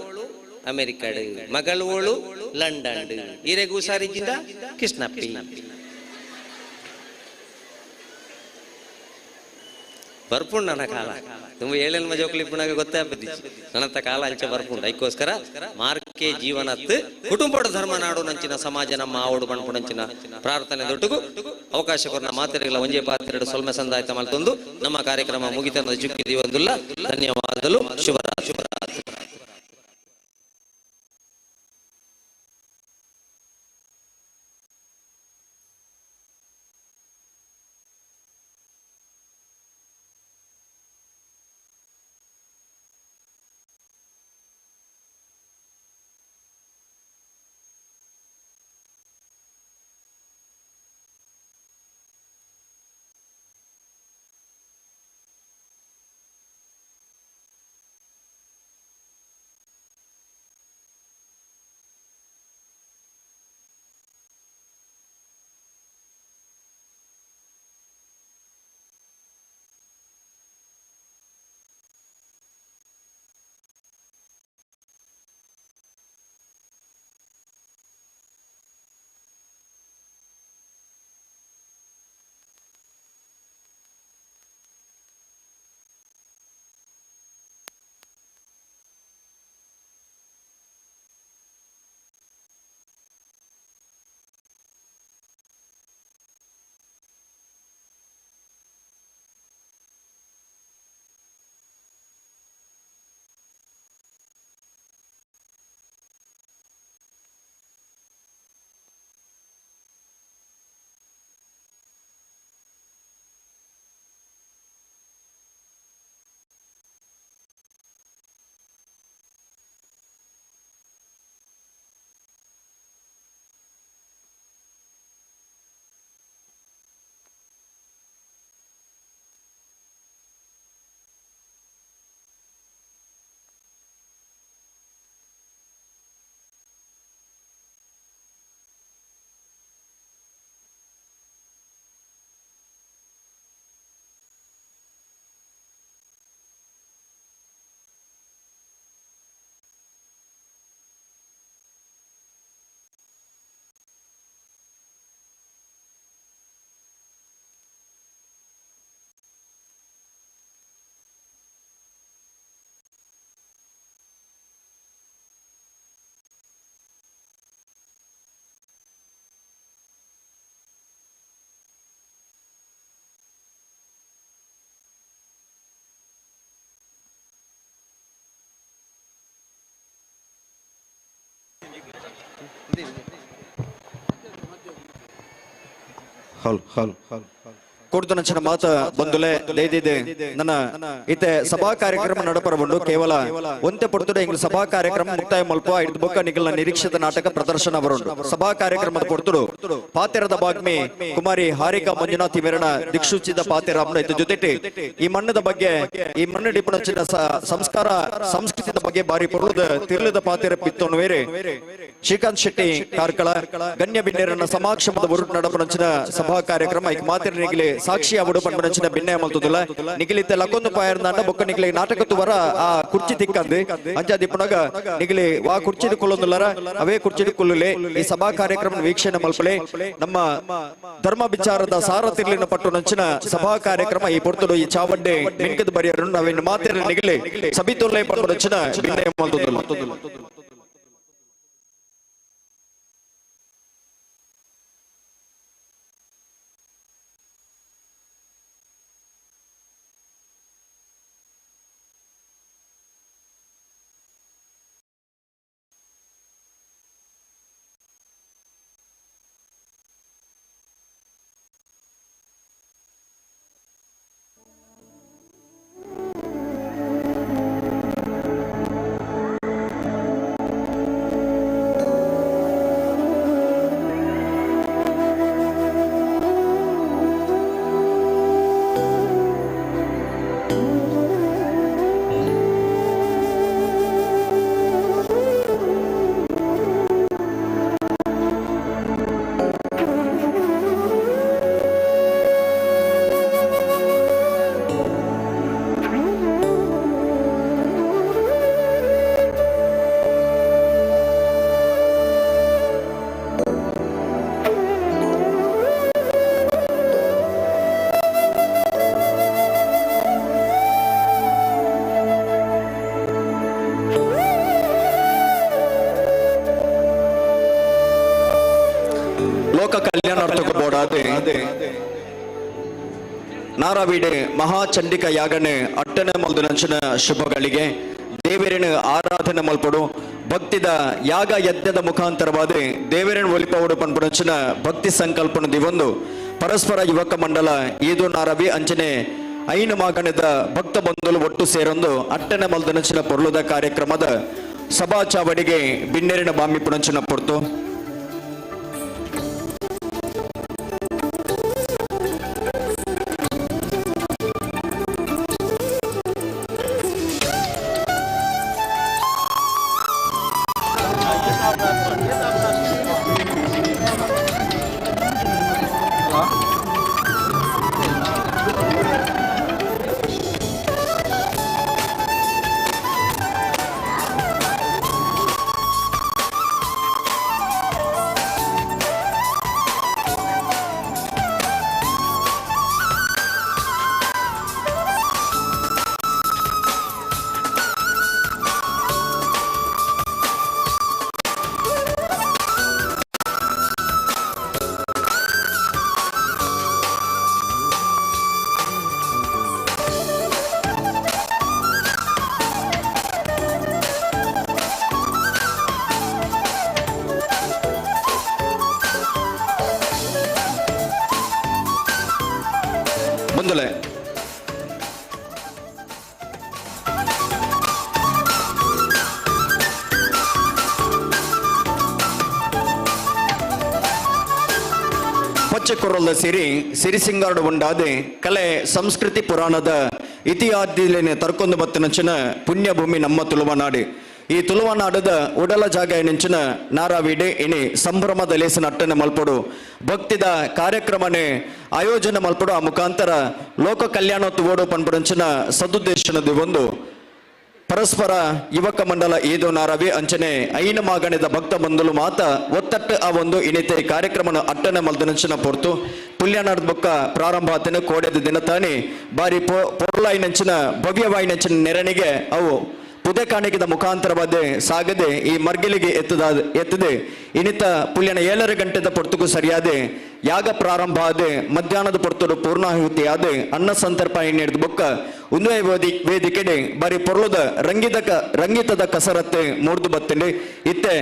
ಅಮೆರಿಕಾಡು ಮಗಳೋಳು ಲಂಡನ್ ಈರೆಗೂ ಸಾರಿಜಿಂದ ಕೃಷ್ಣಪ್ಪಿ ಬರ್ಪುಂಡು ನನ್ನ ಕಾಲ ತುಂಬ ಏಳೇನು ಮಜೋಕ್ಲಿ ಇಪ್ಪನಾಗ ಗೊತ್ತೇ ಬದ್ದಿಚ್ಚು ನನ್ನಂತ ಕಾಲ ಅಂಚ ಬರ್ಪುಂಡು ಅದಕ್ಕೋಸ್ಕರ ಮಾರ್ಕೆ ಜೀವನತ್ ಕುಟುಂಬದ ಧರ್ಮ ನಾಡು ನಂಚಿನ ಸಮಾಜ ನಮ್ಮ ಆವಡು ಬಣ್ಪುಣಂಚಿನ ಪ್ರಾರ್ಥನೆ ದೊಡ್ಡಗೂ ಅವಕಾಶ ಕೊರ್ನ ಮಾತೆರೆಗಳ ಒಂಜೇ ಪಾತ್ರೆಡು ಸೊಲ್ಮೆ ಸಂದಾಯಿತ ಮಲ್ತೊಂದು ನಮ್ಮ ಕಾರ್ಯಕ್ರಮ ಮುಗಿತನ ಜುಕ್ಕಿದೀವಿ ಒಂದುಲ್ಲ ಧನ್ಯವಾದಗಳು ಶುಭರಾತ್ರಿ. ಕೊಡ್ತನಂಚಿನ ಮಾತ ಬಂದುಲೆ ದೈದಿದೆ ನನ್ನ ಇತ್ತೆ ಸಭಾ ಕಾರ್ಯಕ್ರಮ ನಡಪರಬಂಡು ಕೇವಲ ಒಂತೆ ಪೊರ್ತುಡೆ ಇಂಗ್ಲ ಸಭಾ ಕಾರ್ಯಕ್ರಮ ಮುಕ್ತಾಯ ಮಲ್ಪ ಇಡ್ದು ಬೊಕ್ಕ ನಿಗಲ ನಿರೀಕ್ಷಿತ ನಾಟಕ ಪ್ರದರ್ಶನ ಬರುಂಡು ಸಭಾ ಕಾರ್ಯಕ್ರಮದ ಪೊರ್ತುಡು ಪಾತೆರದ ಬಾಗ್ಮಿ ಕುಮಾರಿ ಹಾರಿಕಾ ಮಂಜುನಾಥಿ ಮೇರಣ ದಿಕ್ಷುಚಿದ ಪಾತೆರ ಅಮ್ಮನ ಇದ್ದ ಜೊತೆಟಿ ಈ ಮಣ್ಣದ ಬಗ್ಗೆ ಈ ಮಣ್ಣು ಡಿಪಣಚಿನ ಸಂಸ್ಕಾರ ಸಂಸ್ಕೃತಿದ ಬಗ್ಗೆ ಬಾರಿ ಪೊರ್ಲುದ ತಿರ್ಲದ ಪಾತೆರ ಪಿತ್ತೋನು ವೇರೆ ಶ್ರೀಕಾಂತ್ ಶೆಟ್ಟಿ ಕಾರ್ಕಳ ಗಣ್ಯ ಬಿನ್ನೇರನ್ನ ಸಮಾಕ್ಷಮದ ಬರುಟ್ ನಡಪನಂಚಿನ ಸಭಾ ಕಾರ್ಯಕ್ರಮ ಈಗ ಮಾತೆರನಿಗಲೆ ಸಾಕ್ಷಿ ಅವಡು ಪಂಪನಂಚಿನ ಭಿನ್ನ ಮಲ್ತುದುಲ ನಿಗಿಲಿತ್ತೆ ಲಕ್ಕೊಂದು ಪಾಯರ್ನಾಂಡ ಬೊಕ್ಕ ನಿಗಿಲಿ ನಾಟಕ ತುವರ ಆ ಕುರ್ಚಿ ತಿಕ್ಕಂದು ಅಂಚಾದಿ ಪುನಗ ನಿಗಿಲಿ ವಾ ಕುರ್ಚಿ ಕೊಲ್ಲೊಂದುಲರ ಅವೇ ಕುರ್ಚಿ ಕೊಲ್ಲುಲೆ ಈ ಸಭಾ ಕಾರ್ಯಕ್ರಮ ವೀಕ್ಷಣೆ ಮಲ್ಪಲೆ ನಮ್ಮ ಧರ್ಮ ವಿಚಾರದ ಸಾರತಿರ್ಲಿನ ಪಟ್ಟು ನಂಚಿನ ಸಭಾ ಕಾರ್ಯಕ್ರಮ ಈ ಪೊರ್ತುಡು ಈ ಚಾವಡ್ಡೆ ಮಿನ್ಕದ ಬರಿಯರು ನಾವೇನು ಮಾತಿರ ನಿಗಿಲಿ ಸಬಿತುಲ್ಲೆ ಪಂಪನಂಚಿನ ಭಿನ್ನ ಮಲ್ತುದುಲ ಲೋಕ ಕಲ್ಯಾಣಾರ್ಥಕ ಬೋಡಾದೆ ನಾರಾವೀಡೆ ಮಹಾಚಂಡಿಕ ಯಾಗನೆ ಅಟ್ಟನೆ ಮಲ್ದು ನಂಚಿನ ಶುಭಗಳಿಗೆ ದೇವರಿನ ಆರಾಧನೆ ಮಲ್ಪಡು ಭಕ್ತಿದ ಯಾಗ ಯಜ್ಞದ ಮುಖಾಂತರವಾದ ದೇವರಿನ ಒಲಿಪವಡು ಪನ್ಪುನಂಚಿನ ಭಕ್ತಿ ಸಂಕಲ್ಪನ ದಿವೊಂದು ಪರಸ್ಪರ ಯುವಕ ಮಂಡಲ ಈದು ನಾರವಿ ಅಂಚನೆ ಐನ ಮಾಗಣದ ಭಕ್ತ ಬಂಧುಲು ಒಟ್ಟು ಸೇರೊಂದು ಅಟ್ಟನೆ ಮಲ್ದು ನಂಚಿನ ಪೊರ್ಲುದ ಕಾರ್ಯಕ್ರಮದ ಸಭಾ ಚಾವಡಿಗೆ ಬಿನ್ನೇರಿನ ಬಾಮಿ ಪುಣಂಚಿನ ಪೊರ್ತು ಬಂದಲೆ ಪಚ್ಚೆಕೊರಲ್ಲ ಸಿರಿಸಿಂಗಾರಡು ಉಂಡಾದೆ ಕಲೆ ಸಂಸ್ಕೃತಿ ಪುರಾಣದ ಇತಿಹಾಸದಿಲೇನೆ ತರ್ಕೊಂದು ಬತ್ತನಂಚಿನ ಪುಣ್ಯಭೂಮಿ ನಮ್ಮ ತುಳುವನಾಡು ಈ ತುಳುವನಾಡದ ಉಡಲ ಜಾಗ ನೆಂಚಿನ ನಾರಾವೀಡೆ ಇನಿ ಸಂಭ್ರಮದ ಲೇಸನ ಅಟ್ಟನೆ ಮಲ್ಪಡು ಭಕ್ತಿದ ಕಾರ್ಯಕ್ರಮನೆ ಆಯೋಜನೆ ಮಲ್ಪಡು ಆ ಮುಖಾಂತರ ಲೋಕ ಕಲ್ಯಾಣೋತ್ಸವೋಡು ಪನ್ಪುರಂಚಿನ ಸದುದ್ದೇಶನದ ಒಂದು ಪರಸ್ಪರ ಯುವಕ ಮಂಡಲ ಈದು ನಾರವಿ ಅಂಚನೆ ಐನ ಮಾಗಣದ ಭಕ್ತ ಬಂಧುಲು ಮಾತ ಒತ್ತಟ್ಟು ಆ ಒಂದು ಇನಿತೆ ಕಾರ್ಯಕ್ರಮ ಅಟ್ಟನೆ ಮಲ್ದನಂಚಿನ ಪೊರ್ತು ಪುಲ್ಯಾನಾಡ್ ಬೊಕ್ಕ ಪ್ರಾರಂಭ ಆತನ ಕೋಡೆದ ದಿನ ತಾನಿ ಬಾರಿ ಪೊರ್ಲಾಯಿನಂಚಿನ ಭವ್ಯವಾಯಿನಂಚಿನ ನೆರಣಿಗೆ ಅವು ಪುದೆ ಕಾಣಿಕೆದ ಮುಖಾಂತರವಾದ ಸಾಗದೆ ಈ ಮರ್ಗಿಲಿಗೆ ಎತ್ತದೆ ಇನಿತ ಪುಲ್ಯನ 7 ಗಂಟೆದ ಪೊರ್ತುಕು ಸರಿಯಾದೆ ಯಾಗ ಪ್ರಾರಂಭ ಆದೆ ಮಧ್ಯಾಹ್ನದ ಪೊರ್ತುಡು ಪೂರ್ಣಾಹುತಿ ಆದೆ ಅನ್ನ ಸಂತರ್ಪ ಎಣ್ಣೆಡ್ದು ಬೊಕ್ಕ ಉಂದುವೆ ವೇದಿಕೆಡೆ ಬಾರಿ ಪೊರ್ಲುದ ರಂಗಿತದ ಕಸರತ್ತೆ ಮೂಡ್ದು ಬತ್ತಂಡೆ ಇತ್ತೆ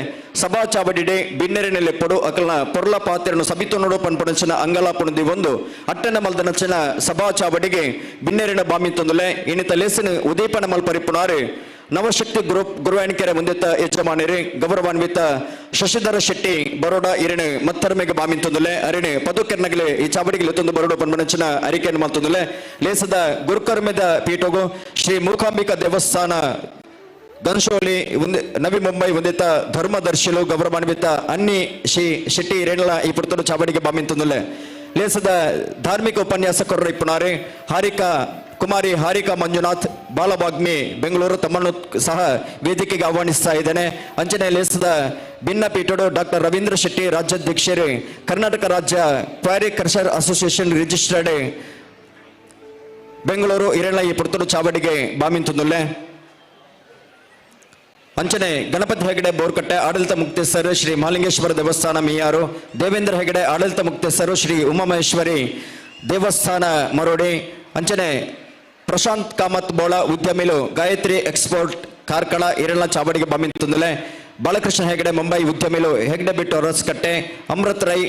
ಸಭಾ ಚಾವಡಿಡೆ ಬಿನ್ನೆರೆನೆಲೆ ಪೊಡು ಅಕಲ್ನ ಪೊರ್ಲ ಪಾತ್ರೆಯನ್ನು ಸಬಿತು ನೋಡು ಪನ್ಪಣಚಿನ ಅಂಗಲಾಪುಣದಿ ಒಂದು ಅಟ್ಟನ ಮಲ್ದನಚಿನ ಸಭಾ ಚಾವಡಿಗೆ ಬಿನ್ನೆರೆನ ಬಾಮಿ ತೊಂದಲೆ ಇನಿತ ಲೇಸಿನ ಉದೀಪನ ಮಲ್ಪರಿಪುಣಾರೆ ನವಶಕ್ತಿ ಗ್ರೂಪ್ ಗುರುವಾಣಿಕೆರೆ ಮುಂದಿತ್ತ ಯಜಮಾನಿರಿ ಗೌರವಾನ್ವಿತ ಶಶಿಧರ ಶೆಟ್ಟಿ ಬರೋಡ ಇರಣೆ ಮತ್ತರ್ಮೆಗೆ ಬಾಮಿಂತೊಂದುಲೆ ಅರಣೆ ಪದುಕೆರ್ನಗಲೆ ಈ ಚಾವಡಿಗೆ ತಂದು ಬರೋಡ ಪನ್ಮನಚಿನ ಅರಿಕೆಯನ್ನು ಮಾಡ್ತೊಂದುಲೆ ಲೇಸದ ಗುರುಕರ್ಮೆದ ಪೀಠೋಗು ಶ್ರೀ ಮೂಕಾಂಬಿಕಾ ದೇವಸ್ಥಾನ ಧನ್ಶೋಲಿ ನವಿ ಮುಂಬೈ ಒಂದಿತ್ತ ಧರ್ಮದರ್ಶಿಲು ಗೌರವಾನ್ವಿತ ಅನ್ನಿ ಶ್ರೀ ಶೆಟ್ಟಿ ಇರೇಣಲ ಈ ಪುರ್ತರು ಚಾವಡಿಗೆ ಬಾಮಿಂತೊಂದುಲೆ ಲೇಸದ ಧಾರ್ಮಿಕ ಉಪನ್ಯಾಸಕರು ಇಪ್ಪುನಾರೆ ಕುಮಾರಿ ಹಾರಿಕಾ ಮಂಜುನಾಥ್ ಬಾಲವಾಗ್ಮಿ ಬೆಂಗಳೂರು ತಮ್ಮನ್ನು ಸಹ ವೇದಿಕೆಗೆ ಆಹ್ವಾನಿಸ್ತಾ ಇದ್ದೇನೆ. ಅಂಚನೆ ಲೇಸದ ಭಿನ್ನಪೀಠಡು ಡಾಕ್ಟರ್ ರವೀಂದ್ರ ಶೆಟ್ಟಿ ರಾಜ್ಯಾಧ್ಯಕ್ಷರು, ಕರ್ನಾಟಕ ರಾಜ್ಯ ಕ್ವಾರಿ ಕರ್ಷರ್ ಅಸೋಸಿಯೇಷನ್ ರಿಜಿಸ್ಟರ್ಡ್ ಬೆಂಗಳೂರು ಈ ಪುರ್ತೂರು ಚಾವಡಿಗೆ ಬಾಮಿಂತುಂದುಲ್ಲೆ. ಅಂಚನೆ ಗಣಪತಿ ಹೆಗಡೆ ಬೋರ್ಕಟ್ಟೆ ಆಡಳಿತ ಮುಕ್ತೇಸರು ಶ್ರೀ ಮಹಾಲಿಂಗೇಶ್ವರ ದೇವಸ್ಥಾನ ಮಿಯಾರು, ದೇವೇಂದ್ರ ಹೆಗಡೆ ಆಡಳಿತ ಮುಕ್ತೇಸರು ಶ್ರೀ ಉಮಾಮಹೇಶ್ವರಿ ದೇವಸ್ಥಾನ ಮರೋಡಿ. ಅಂಚನೆ ಪ್ರಶಾಂತ್ ಕಾಮತ್ ಬೋಳ ಉದ್ಯಮಿಲು ಗಾಯತ್ರಿ ಎಕ್ಸ್ಪೋರ್ಟ್ ಕಾರ್ಕಳ ಈರಳ ಚಾವಡಿಗೆ ಬಾಮಿಂತುಂದುಲೆ. ಬಾಲಕೃಷ್ಣ ಹೆಗಡೆ ಮುಂಬೈ ಉದ್ಯಮಿಲು ಹೆಗಡೆ ಬಿಟ್ಟು ಹೊರಸ್ಕಟ್ಟೆ. ಅಮೃತ್ ರೈ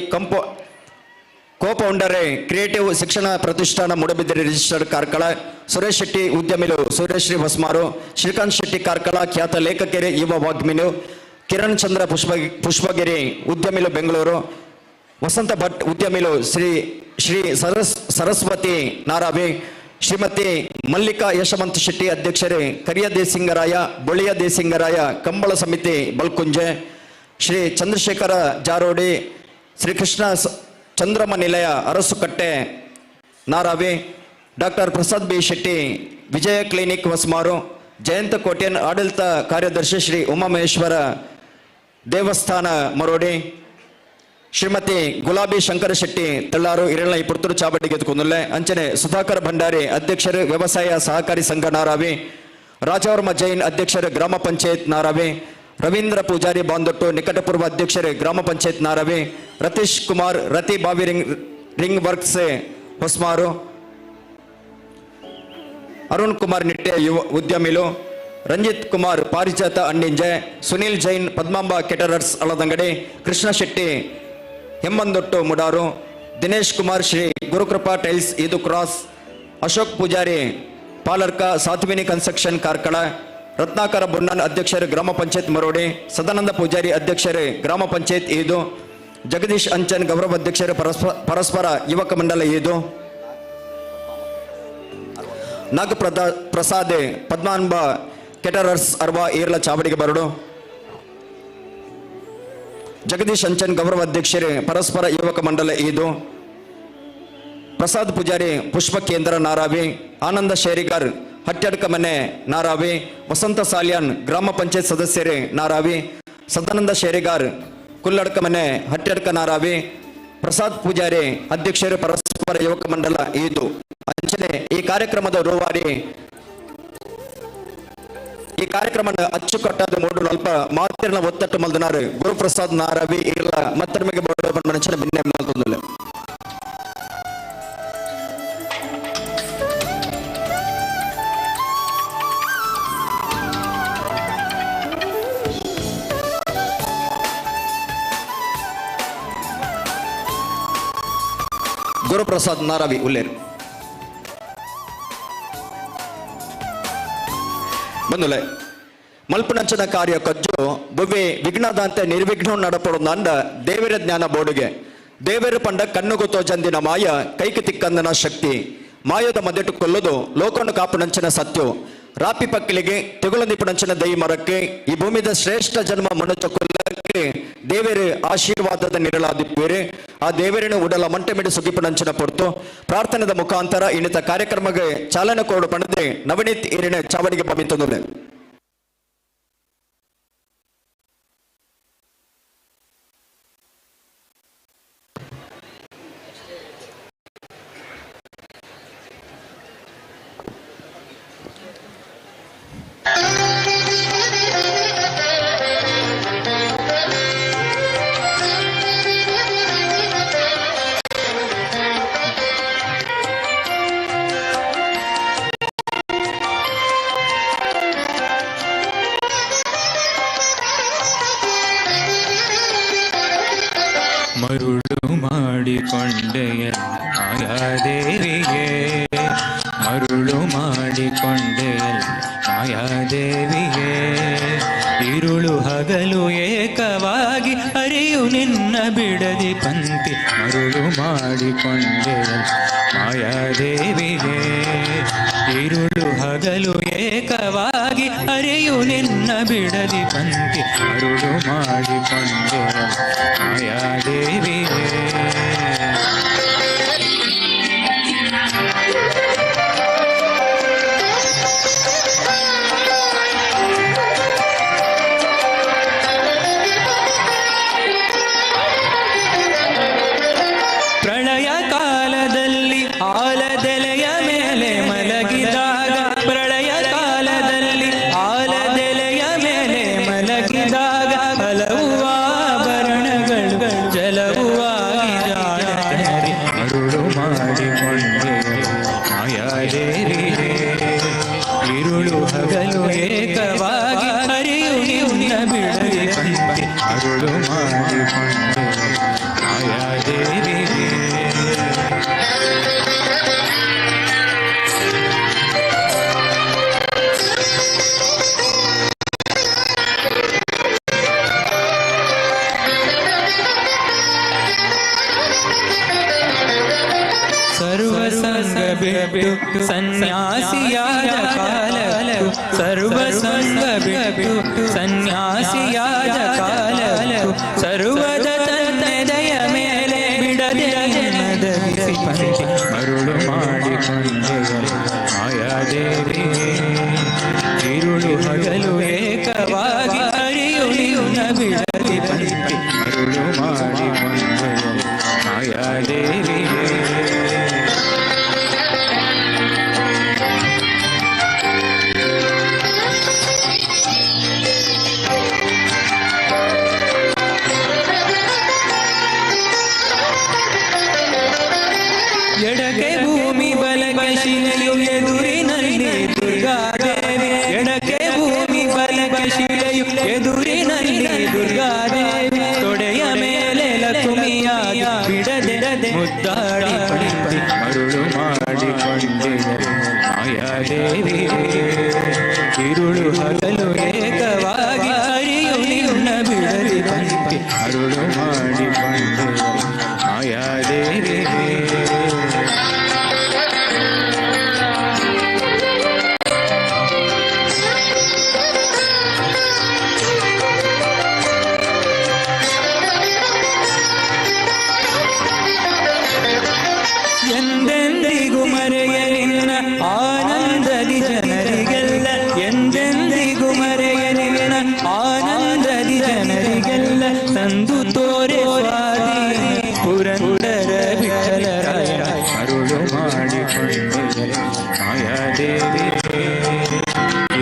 ಕೋಪೌಂಡರ್ ಕ್ರಿಯೇಟಿವ್ ಶಿಕ್ಷಣ ಪ್ರತಿಷ್ಠಾನ ಮೂಡಬಿದಿರೆ ರಿಜಿಸ್ಟರ್ಡ್ ಕಾರ್ಕಳ. ಸುರೇಶ್ ಶೆಟ್ಟಿ ಉದ್ಯಮಿಲು ಸೂರ್ಯಶ್ರೀ ಹೊಸ್ಮಾರು. ಶ್ರೀಕಾಂತ್ ಶೆಟ್ಟಿ ಕಾರ್ಕಳ ಖ್ಯಾತ ಲೇಖಕರಿ ಯುವ ವಾಗ್ಮಿನು. ಕಿರಣ್ ಚಂದ್ರ ಪುಷ್ಪಗಿರಿ ಉದ್ಯಮಿಲು ಬೆಂಗಳೂರು. ವಸಂತ ಭಟ್ ಉದ್ಯಮಿಲು ಶ್ರೀ ಸರಸ್ವತಿ ನಾರಾವಿ. ಶ್ರೀಮತಿ ಮಲ್ಲಿಕಾ ಯಶವಂತ ಶೆಟ್ಟಿ ಅಧ್ಯಕ್ಷರೇ ಕರಿಯ ದೇಸಿಂಗರಾಯ ಬೊಳಿಯ ದೇಸಿಂಗರಾಯ ಕಂಬಳ ಸಮಿತಿ ಬಲ್ಕುಂಜೆ. ಶ್ರೀ ಚಂದ್ರಶೇಖರ ಜಾರೋಡಿ ಶ್ರೀಕೃಷ್ಣ ಚಂದ್ರಮ ನಿಲಯ ಅರಸುಕಟ್ಟೆ ನಾರಾವಿ. ಡಾಕ್ಟರ್ ಪ್ರಸಾದ್ ಬಿ ಶೆಟ್ಟಿ ವಿಜಯ ಕ್ಲಿನಿಕ್ ಹೊಸ್ಮಾರು. ಜಯಂತ ಕೋಟ್ಯನ್ ಆಡಳಿತ ಕಾರ್ಯದರ್ಶಿ ಶ್ರೀ ಉಮಾಮಹೇಶ್ವರ ದೇವಸ್ಥಾನ ಮರೋಡಿ. ಶ್ರೀಮತಿ ಗುಲಾಬಿ ಶಂಕರ ಶೆಟ್ಟಿ ತಳ್ಳಾರು ಇರಳ ಪುರ್ತೂರು ಚಾವಡಿಗೆ ಎದ್ದುಕೊಂಡುಲ್ಲೆ. ಅಂಚನೆ ಸುಧಾಕರ್ ಭಂಡಾರಿ ಅಧ್ಯಕ್ಷರು ವ್ಯವಸಾಯ ಸಹಕಾರಿ ಸಂಘ ನಾರಾವಿ. ರಾಜವರ್ಮ ಜೈನ್ ಅಧ್ಯಕ್ಷರು ಗ್ರಾಮ ಪಂಚಾಯತ್ ನಾರಾವಿ. ರವೀಂದ್ರ ಪೂಜಾರಿ ಬಾಂದೊಟ್ಟು ನಿಕಟಪೂರ್ವ ಅಧ್ಯಕ್ಷರು ಗ್ರಾಮ ಪಂಚಾಯತ್ ನಾರಾವಿ. ರತೀಶ್ ಕುಮಾರ್ ರತಿ ಬಾವಿ ರಿಂಗ್ ವರ್ಕ್ಸ್ ಹೊಸ್ಮಾರು. ಅರುಣ್ ಕುಮಾರ್ ನಿಟ್ಟೆ ಯುವ ಉದ್ಯಮಿಲು. ರಂಜಿತ್ ಕುಮಾರ್ ಪಾರಿಜಾತ ಅಣ್ಣಿಂಜೆ. ಸುನೀಲ್ ಜೈನ್ ಪದ್ಮಾಂಬ ಕೆಟರರ್ಸ್ ಅಳದಂಗಡಿ. ಕೃಷ್ಣ ಶೆಟ್ಟಿ ಹೆಮ್ಮಂದೊಟ್ಟು ಮುಡಾರು. ದಿನೇಶ್ ಕುಮಾರ್ ಶ್ರೀ ಗುರುಕೃಪಾ ಟೈಲ್ಸ್ ಇದು ಕ್ರಾಸ್. ಅಶೋಕ್ ಪೂಜಾರಿ ಪಾಲರ್ಕ ಸಾತ್ವಿನಿ ಕನ್ಸ್ಟ್ರಕ್ಷನ್ ಕಾರ್ಕಳ. ರತ್ನಾಕರ ಬೊನ್ನನ್ ಅಧ್ಯಕ್ಷರು ಗ್ರಾಮ ಪಂಚಾಯತ್ ಮರೋಡಿ. ಸದಾನಂದ ಪೂಜಾರಿ ಅಧ್ಯಕ್ಷರು ಗ್ರಾಮ ಪಂಚಾಯತ್ ಈದು. ಜಗದೀಶ್ ಅಂಚನ್ ಗೌರವ ಅಧ್ಯಕ್ಷರು ಪರಸ್ಪರ ಯುವಕ ಮಂಡಲ ಈದು. ಪ್ರಸಾದ್ ಪದ್ಮಾಂಬ ಕೆಟರರ್ಸ್ ಅರ್ವಾ ಈರ್ಲ ಚಾವಡಿಗೆ ಬರಡು. ಜಗದೀಶ್ ಅಂಚನ್ ಗೌರವ ಅಧ್ಯಕ್ಷರೇ ಪರಸ್ಪರ ಯುವಕ ಮಂಡಲ ಈದು. ಪ್ರಸಾದ್ ಪೂಜಾರಿ ಪುಷ್ಪ ಕೇಂದ್ರ ನಾರಾವಿ. ಆನಂದ ಶೇರಿಗಾರ್ ಹಟ್ಯಡ್ಕ ಮನೆ ನಾರಾವಿ. ವಸಂತ ಸಾಲ್ಯಾನ್ ಗ್ರಾಮ ಪಂಚಾಯತ್ ಸದಸ್ಯರೇ ನಾರಾವಿ. ಸದಾನಂದ ಶೇರಿಗಾರ್ ಕುಲ್ಲಡ್ಕ ಮನೆ ಹಟ್ಯಡ್ಕ ನಾರಾವಿ. ಪ್ರಸಾದ್ ಪೂಜಾರಿ ಅಧ್ಯಕ್ಷರು ಪರಸ್ಪರ ಯುವಕ ಮಂಡಲ ಈದು. ಅಂಚನೆ ಈ ಕಾರ್ಯಕ್ರಮದ ರೂವಾರಿ ಈ ಕಾರ್ಯಕ್ರಮ ಅಚ್ಚುಕಟ್ಟಾದ ಮೂಡು ನಲ್ಪ ಮಾತಿನ ಒತ್ತಟ್ಟು ಮಲ್ದನಾರು ಗುರುಪ್ರಸಾದ್ ನಾರಾವಿ ಇಲ್ಲ ಮತ್ತರ್ಮೆಗೆ ಬಣ್ಣ ಭಿನ್ನ ಮಲ್ತೊಂದಿಲ್ಲ. ಗುರುಪ್ರಸಾದ್ ನಾರಾವಿ ಉಲ್ಲೇರು ಬಂದುಲೆ ಮಲ್ಪನಂಚನ ಕಾರ್ಯ ಕಜ್ಜು ಬೊವ್ವೆ ವಿಘ್ನದಂತೆ ನಿರ್ವಿಘ್ನ ನಡಪಡೋದಂಡ ದೇವರ ಜ್ಞಾನ ಬೋಡುಗೆ. ದೇವರು ಪಂಡ ಕಣ್ಣು ಗೊತ್ತೋ ಜಂದಿನ ಮಾಯ ಕೈకి ತಿಕ್ಕಂದನ ಶಕ್ತಿ. ಮಾಯದ ಮದೆಟ್ಟು ಕೊಲ್ಲೋದು ಲೋಕವನ್ನು ಕಾಪುನಂಚನ ಸತ್ಯ. ರಾಪಿ ಪಕ್ಕಲಿಗೆ ತೆಗುಲ ನಿಪುಣಂಚನ ದೈ ಮರಕ್ಕೆ ಈ ಭೂಮಿದ ಶ್ರೇಷ್ಠ ಜನ್ಮ ಮನುಜ ಕೊಲ್ಲಕ್ಕೆ ದೇವರ ಆಶೀರ್ವಾದದ ನಿರಳಾದಿಪ್ಪೇರೆ. ಆ ದೇವರಿನ ಉಡಲ ಮಂಟೆ ಮಿಡಿ ಸುಗಿಪುನಂಚನ ಪೊರ್ತು ಪ್ರಾರ್ಥನೆದ ಮುಖಾಂತರ ಇನ್ನಿತ ಕಾರ್ಯಕ್ರಮಕ್ಕೆ ಚಾಲನೆ ಕೊಡು ಪಣದೆ ನವನೀತ್ ಈರಿನ ಚಾವಡಿಗೆ ಬಂದಿತ್ತಂದ್ರೆ ಮರುಳು ಮಾಡಿಕೊಂಡೆಯ ಮಾಯಾದೇವಿಗೆ, ಮರುಳು ಮಾಡಿಕೊಂಡೆಯ ಮಾಯಾದೇವಿಗೆ, ಇರುಳು ಹಗಲು ಏಕವಾಗಿ ಅರಿಯು ನಿನ್ನ ಬಿಡದಿ ಪಂಕ್ತಿ, ಮರುಳು ಮಾಡಿಕೊಂಡೆಯ ಮಾಯಾದೇವಿಗೆ, ಇರುಳು ಹಗಲು ಏಕವಾಗಿ ಅರಿಯು ನಿನ್ನ ಬಿಡದಿ ಪಂಕ್ತಿ, ಮರುಳು ಮಾಡಿಕೊಂಡೆಯ ಮಾಯಾದೇವಿಗೆ. ಬಿಟ್ಟು ಸನ್ಯಾಸಿಯಾದ ಕಾಲಕ್ಕೂ ಸರ್ವ ಸಂಗ ಬಿಟ್ಟು ಸನ್ಯಾಸಿಯಾದ ಕಾಲಕ್ಕೂ ಸರ್ವದ ತನ್ನೆದೆಯ ಮೇಲೆ ಬಿಡದೆ ನದರಿಸಿ ಪಂಚೆ ಮರುಳು ಮಾಡಿಕೊಂಡೆಯಲು ಮಾಯಾದೇವಿ ഇരുಳು ಹಗಲು ಏಕವಾಗಿ ಅರಿಯುಳಿಯುನ ಬಿಡದಿ ಪಂಚೆ ಮರುಳು ಮಾಡಿಕೊಂಡೆಯಲು ಮಾಯಾದೇವಿ ಎಡಕ್ಕೆ ಭೂಮಿ ಬಲಕ್ಕೆ ಶಿಲೆಯು ಎದುರಿನಲ್ಲಿ ದುರ್ಗಾದೇವಿ ಎಡಕ್ಕೆ ಭೂಮಿ ಬಲಕ್ಕೆ ಶಿಲೆಯು ಎದುರಿನಲ್ಲಿ ದುರ್ಗಾದೇವಿ ತೊಡೆಯ ಮೇಲೆ ಲಕ್ಷ್ಮಿಯಾಗಿ ಬಿಡದೆ ಮುದ್ದಾಡಿ ಪಂಚೆ ಮರುಳು ಮಾಡಿಕೊಂಡೆಯಲು ಮಾಯಾದೇವಿ ഇരുಳು ಹಗಲು ಏಕವಾಗಿ ಅರಿಯುಳಿಯುನ ಬಿಡದಿ ಪಂಚೆ ಮರುಳು ಮಾಡಿಕೊಂಡೆಯಲು ಮಾಯಾದೇವಿ ಎಂದೆಂದಿಗೂ ಮರೆಯಲಿನ ಆನಂದದಿ ಜನರಿಗೆಲ್ಲ ಎಂದೆಂದಿಗೂ ಮರೆಯಲಿನ ಆನಂದದಿ ಜನರಿಗೆಲ್ಲ ತಂದು ತೋರೆ ಸ್ವಾದಿ ಪುರಂದರ ವಿಠಲರಾಯ ಮರುಳು ಮಾಡಿಕೊಂಡೆಯಲು ಮಾಯಾದೇವಿ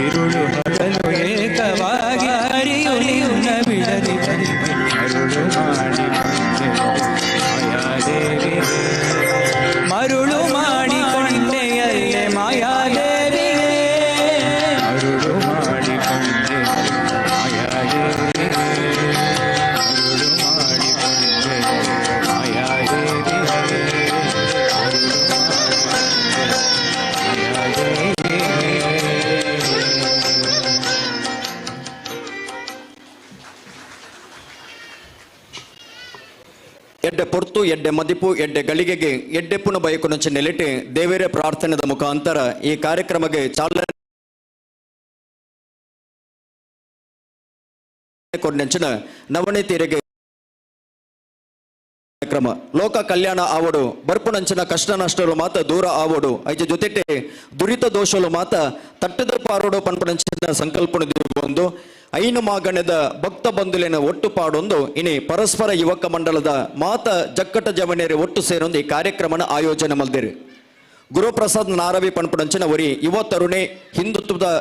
ഇരുಳು ಹಗಲು ಏಕವಾಗಿ ಅರಿಯುಳಿಯುನ ಬಿಡದಿ ಪಂಚೆ ಮರುಳು ಮಾಡಿಕೊಂಡೆಯಲು ಮಾಯಾದೇವಿ ಮರುಳು ಮಾಡಿಕೊಂಡೆಯಲ್ಲೇ ಮಾಯಾದೇವಿ ಮರುಳು ಮಾಡಿಕೊಂಡೆಯಲ್ಲೇ ಮಾಯಾದೇವಿ ಮರುಳು ಮಾಡಿಕೊಂಡೆಯಲ್ಲೇ ಮಾಯಾದೇವಿ ಎಡ್ಡೆ ಪೊರ್ತು ಎಡ್ಡೆ ಮದಿಪು ಎಡ್ಡೆ ಗಳಿಗೆಗೆ ಎಡ್ಡೆಪ್ಪುನ ಬಯಕು నుంచి ನೆಲೆಟ್ಟು ದೇವರೇ ಪ್ರಾರ್ಥನೆದ ಮುಖಾಂತರ ಈ ಕಾರ್ಯಕ್ರಮಕ್ಕೆ ಚಾಲನೆ ಕೊಡ್ನೆಂಚಿನ ನವನೀತಿರಿಗೆ ಕಾರ್ಯಕ್ರಮ ಲೋಕ ಕಲ್ಯಾಣ ಆವಡು ಬರ್ಪುನಂಚಿನ ಕಷ್ಟ ನಷ್ಟಗಳು ಮಾತ ದೂರ ಆವಡು ಐಜ ಜೊತೆಗೆ ದುರಿತ ದೋಷಗಳು ಮಾತ ತಟ್ಟದ ಪಾರೋಡು ಪಂಪನಂಚಿನ ಸಂಕಲ್ಪನ ಒಂದು ಐನು ಮಾಗಣದ ಭಕ್ತ ಬಂಧುಲಿನ ಒಟ್ಟು ಪಾಡೊಂದು ಇನಿ ಪರಸ್ಪರ ಯುವಕ ಮಂಡಲದ ಮಾತ ಜಕ್ಕಟ ಜವನೇರಿ ಒಟ್ಟು ಸೇರೊಂದು ಈ ಕಾರ್ಯಕ್ರಮನ ಆಯೋಜನೆ ಮಲ್ದಿರಿ ಗುರುಪ್ರಸಾದ್ ನಾರವಿ ಪಂಪನಂಚಿನ ಒರಿ ಯುವ ತರುಣಿ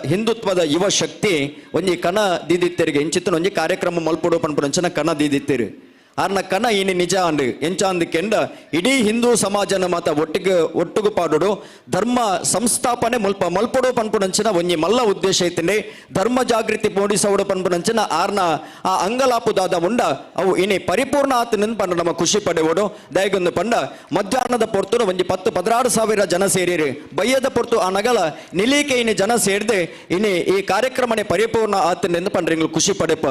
ಹಿಂದುತ್ವದ ಯುವ ಶಕ್ತಿ ಒಂಜಿ ಕಣ ದೀದಿತ್ತರಿಗೆ ಇಂಚಿತ್ತನ ಒಂಜಿ ಕಾರ್ಯಕ್ರಮ ಮಲ್ಪಡು ಪಂಪನಂಚಿನ ಕಣ ದೀದಿತ್ತಿರಿ ಆರ್ನ ಕಣ ಇನಿ ನಿಜ ಅಂಡು ಎಂಚಾಂದು ಕೆಂಡ ಇಡೀ ಹಿಂದೂ ಸಮಾಜನ ಮಾತ ಒಟ್ಟಿಗೆ ಪಾಡೋಡು ಧರ್ಮ ಸಂಸ್ಥಾಪನೆ ಮಲ್ಪಡು ಪನ್ಪುನಂಚಿನ ಒಂಜಿ ಮಲ್ಲ ಉದ್ದೇಶ ಐತಿಂಡೆ ಧರ್ಮ ಜಾಗೃತಿ ಮೂಡಿಸೋಡು ಪನ್ಪುನಂಚಿನ ಆರ್ನ ಆ ಅಂಗಲಾಪುದಾದ ಉಂಡ ಅವು ಇನಿ ಪರಿಪೂರ್ಣ ಆತನಿಂದ ಪಂಡ ನಮ್ಮ ಖುಷಿ ಪಡೆಯೋಡು ದಯಗೊಂದು ಪಂಡ ಮಧ್ಯಾಹ್ನದ ಪೊರ್ತುನು ಒಂಜಿ 10-16,000 ಜನ ಸೇರಿರಿ ಬಯ್ಯದ ಪೊರ್ತು ಆ ನಗಲ ನಿಲೀಕೆ ಇನಿ ಜನ ಸೇರಿದೆ ಇನಿ ಈ ಕಾರ್ಯಕ್ರಮನೆ ಪರಿಪೂರ್ಣ ಆತನಿಂದ ಪಂಡ್ರಿಂಗ್ಲು ಖುಷಿ ಪಡೆಪ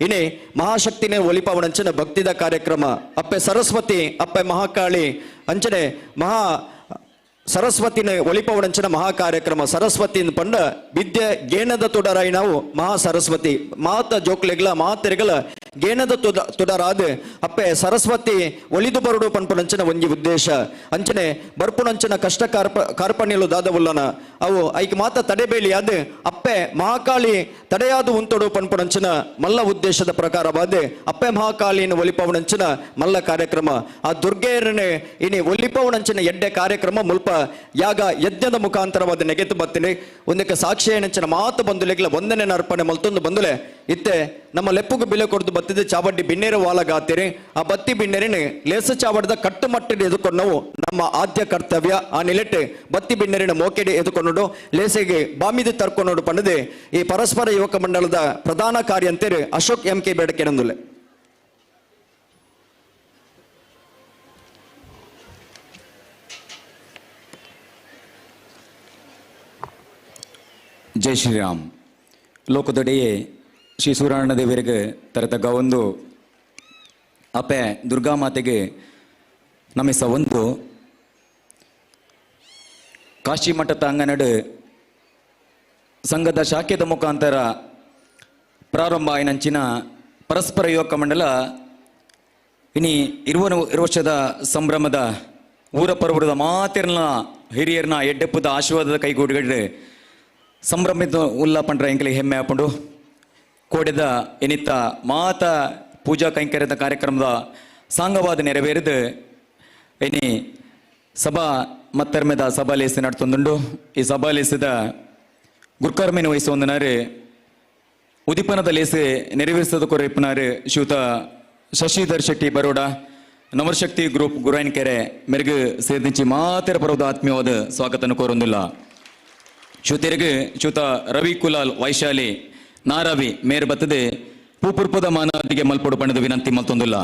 ಇನಿ ಮಹಾಶಕ್ತಿನೇ ಒಲಿಪವನಂಚಿನ ಭಕ್ತಿದ ಕಾರ್ಯಕ್ರಮ ಅಪ್ಪೆ ಸರಸ್ವತಿ ಅಪ್ಪೆ ಮಹಾಕಾಳಿ ಅಂಚನೆ ಮಹಾ ಸರಸ್ವತಿನೇ ಒಲಿಪವನಂಚಿನ ಮಹಾ ಕಾರ್ಯಕ್ರಮ ಸರಸ್ವತಿ ಪಂಡ ವಿದ್ಯೆ ಗೇಣದ ತುಡರಾಯಿ ನಾವು ಮಹಾ ಸರಸ್ವತಿ ಮಾತ ಜೋಕ್ಲೆಗ್ಲ ಮಾತೆರೆಗಲ ಗೇಣದ ತುಡರಾದ ಅಪ್ಪೆ ಸರಸ್ವತಿ ಒಲಿದು ಬರುಡು ಪನ್ಪುನಂಚಿನ ಒಂಜಿ ಉದ್ದೇಶ ಅಂಚನೆ ಬರ್ಪುನಂಚಿನ ಕಷ್ಟ ಕಾರ್ಪಣ್ಯಲು ದಾದವುಲ್ಲನ ಅವು ಐಕ್ ಮಾತ ತಡೆಬೇಲಿ ಆದ ಅಪ್ಪೆ ಮಹಾಕಾಳಿ ತಡೆಯಾದು ಉಂತೊಡು ಪನ್ಪುನಂಚಿನ ಮಲ್ಲ ಉದ್ದೇಶದ ಪ್ರಕಾರವಾದ ಅಪ್ಪೆ ಮಹಾಕಾಳಿನ ಒಲಿಪವನಂಚಿನ ಮಲ್ಲ ಕಾರ್ಯಕ್ರಮ ಆ ದುರ್ಗೆಯರನ್ನೇ ಇನಿ ಒಲಿಪವನಂಚಿನ ಎಡ್ಡೆ ಕಾರ್ಯಕ್ರಮ ಮುಲ್ಪ ಯಾಗ ಯಜ್ಞದ ಮುಖಾಂತರವಾದ ನೆಗೆತು ಬತ್ತಿನಿ ಒಂದಕ್ಕೆ ಸಾಕ್ಷಿ ನೆಂಚಿನ ಮಾತು ಬಂಧುಲೆಗ್ಲ ಒಂದನೇ ಅರ್ಪಣೆ ಮಲ್ತೊಂದು ಬಂದುಲೆ ಇತ್ತೆ ನಮ್ಮ ಲೆಪ್ಪುಗು ಬಿಲೆ ಕೊಡ್ದು ಬತ್ತಿದೆ ಚಾವಡ್ಡಿ ಬಿನ್ನೇರ ವಾಲಗಾತಿರಿ ಆ ಬತ್ತಿ ಬಿನ್ನೇರಿನ ಲೇಸ ಚಾವಡದ ಕಟ್ಟುಮಟ್ಟಿನ ಎದುಕೊಂಡವು ನಮ್ಮ ಆದ್ಯ ಕರ್ತವ್ಯ ಆ ನಿಲೆಟ್ಟು ಬತ್ತಿ ಬಿನ್ನೇರಿನ ಮೋಕೆಡಿ ಎದುಕೊಂಡು ಲೇಸೆಗೆ ಬಾಮಿದು ತರ್ಕೊಂಡು ಪಂಡದೆ ಈ ಪರಸ್ಪರ ಯುವಕ ಮಂಡಲದ ಪ್ರಧಾನ ಕಾರ್ಯಂತೇರಿ ಅಶೋಕ್ MK ಬೇಡಕೆನಂದುಲೆ ಜೈ ಶ್ರೀರಾಮ್ ಲೋಕದೊಡೆಯೇ ಶ್ರೀ ಸೂರಣ್ಣ ದೇವರಿಗೆ ತರತಕ್ಕ ಒಂದು ಅಪ್ಪೆ ದುರ್ಗಾ ಮಾತೆಗೆ ನಮಿಸ ಒಂದು ಕಾಶಿ ಮಠದ ಅಂಗನಡು ಸಂಘದ ಶಾಖೆದ ಮುಖಾಂತರ ಪ್ರಾರಂಭ ಆಯ್ನಂಚಿನ ಪರಸ್ಪರ ಯುವಕ ಮಂಡಲ ಇನಿ 20 ವರ್ಷದ ಸಂಭ್ರಮದ ಊರ ಪರ್ವದ ಮಾತಿರ್ನ ಹಿರಿಯರ್ನ ಎಡ್ಡೆಪ್ಪದ ಆಶೀರ್ವಾದದ ಕೈಗೂಡಿಗಡೆ ಸಂಭ್ರಮಿತ ಉಲ್ಲ ಪಂಡ್ರ ಎಂಕಲಿಗೆ ಹೆಮ್ಮೆ ಹಾಕೊಂಡು ಕೋಡೆದ ಎನಿತ್ತ ಮಾತ ಪೂಜಾ ಕೈಂಕರ್ಯದ ಕಾರ್ಯಕ್ರಮದ ಸಾಂಗವಾದ ನೆರವೇರಿದು ಇನಿ ಸಭಾ ಮತ್ತರ್ಮೆದ ಸಭಾಲೇಸಿ ನಡ್ತೊಂದುಂಡು ಈ ಸಭಾಲೇಸಿದ ಗುರ್ಕರ್ಮೆನ ವಹಿಸುವಂದನಾರು ಉದಿಪನದ ಲೇಸೆ ನೆರವೇರಿಸದ ಕೊರಪ್ಪನಾರು ಶ್ರೀಯುತ ಶಶಿಧರ್ ಶೆಟ್ಟಿ ಬರೋಡ ನವಶಕ್ತಿ ಗ್ರೂಪ್ ಗುರಾಯನ್ಕೆರೆ ಮೆರುಗು ಸೇರಿಸಿ ಮಾತೆರ ಪರ್ವದ ಆತ್ಮೀಯವಾದ ಸ್ವಾಗತನ ಕೋರೊಂದಿಲ್ಲ ಶ್ರುತಿಯರಿಗೆ ಶ್ರೀಯುತ ರವಿ ಕುಲಾಲ್ ವೈಶಾಲಿ ನಾರಾವಿ ಮೇರ್ ಬತ್ತದೆ ಪೂಪುರ್ಪದ ಮಾನವರಿಗೆ ಮಲ್ಪಡು ಬಣ್ಣದ ವಿನಂತಿ ಮತ್ತೊಂದಿಲ್ಲ.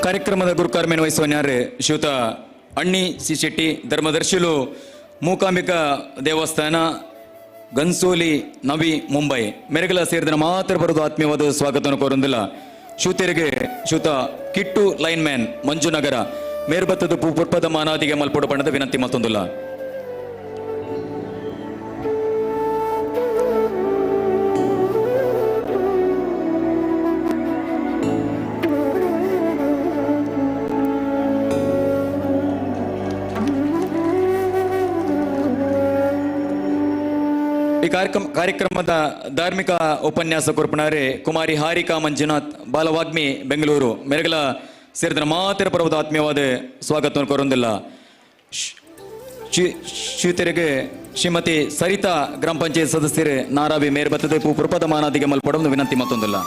ಕಾರ್ಯಕ್ರಮದ ಗುರುಕಾರ್ಮೆನ ವಹಿಸುವನ್ಯಾರು ಶ್ರೀಯುತ ಅಣ್ಣಿ ಸಿ ಶೆಟ್ಟಿ ಧರ್ಮದರ್ಶಿಲು ಮೂಕಾಂಬಿಕಾ ದೇವಸ್ಥಾನ ಗನ್ಸೋಲಿ ನವಿ ಮುಂಬೈ ಮೆರಗಲ ಸೇರಿದ ಮಾತ್ರ ಬರೋದು ಆತ್ಮೀಯವಾದ ಸ್ವಾಗತವನ್ನು ಕೋರೊಂದಿಲ್ಲ. ಶ್ರುತಿಯರಿಗೆ ಶ್ರೀಯುತ ಕಿಟ್ಟು ಲೈನ್ ಮ್ಯಾನ್ ಮಂಜುನಗರ ಮೇರ್ಬತ್ತದ ಪೂರ್ಪದ ಮಾನಾದಿಗೆ ಮಲ್ಪಡು ಬಣ್ಣದ ವಿನಂತಿ ಮತ್ತೊಂದಿಲ್ಲ. ಈ ಕಾರ್ಯಕ್ರಮದ ಧಾರ್ಮಿಕ ಉಪನ್ಯಾಸ ಕೊರ್ಪಣಾರೆ ಕುಮಾರಿ ಹಾರಿಕಾ ಮಂಜುನಾಥ್ ಬಾಲವಾಗ್ಮಿ ಬೆಂಗಳೂರು ಮೆರಗಲ ಸೇರಿದ ಮಾತೆರ ಪರ್ವದ ಆತ್ಮೀಯವಾದ ಸ್ವಾಗತವನ್ನು ಕೋರೊಂದಿಲ್ಲ. ಶ್ರೀತೆರೆಗೆ ಶ್ರೀಮತಿ ಸರಿತಾ ಗ್ರಾಮ ಪಂಚಾಯತ್ ಸದಸ್ಯರು ನಾರಾವಿ ಮೇರ್ ಬತ್ತದೆ ಪೂರ್ಪದ ಮಾನಾದಿಗೆ ಮಲ್ಪಡೋದು ವಿನಂತಿ ಮತ್ತೊಂದಿಲ್ಲ.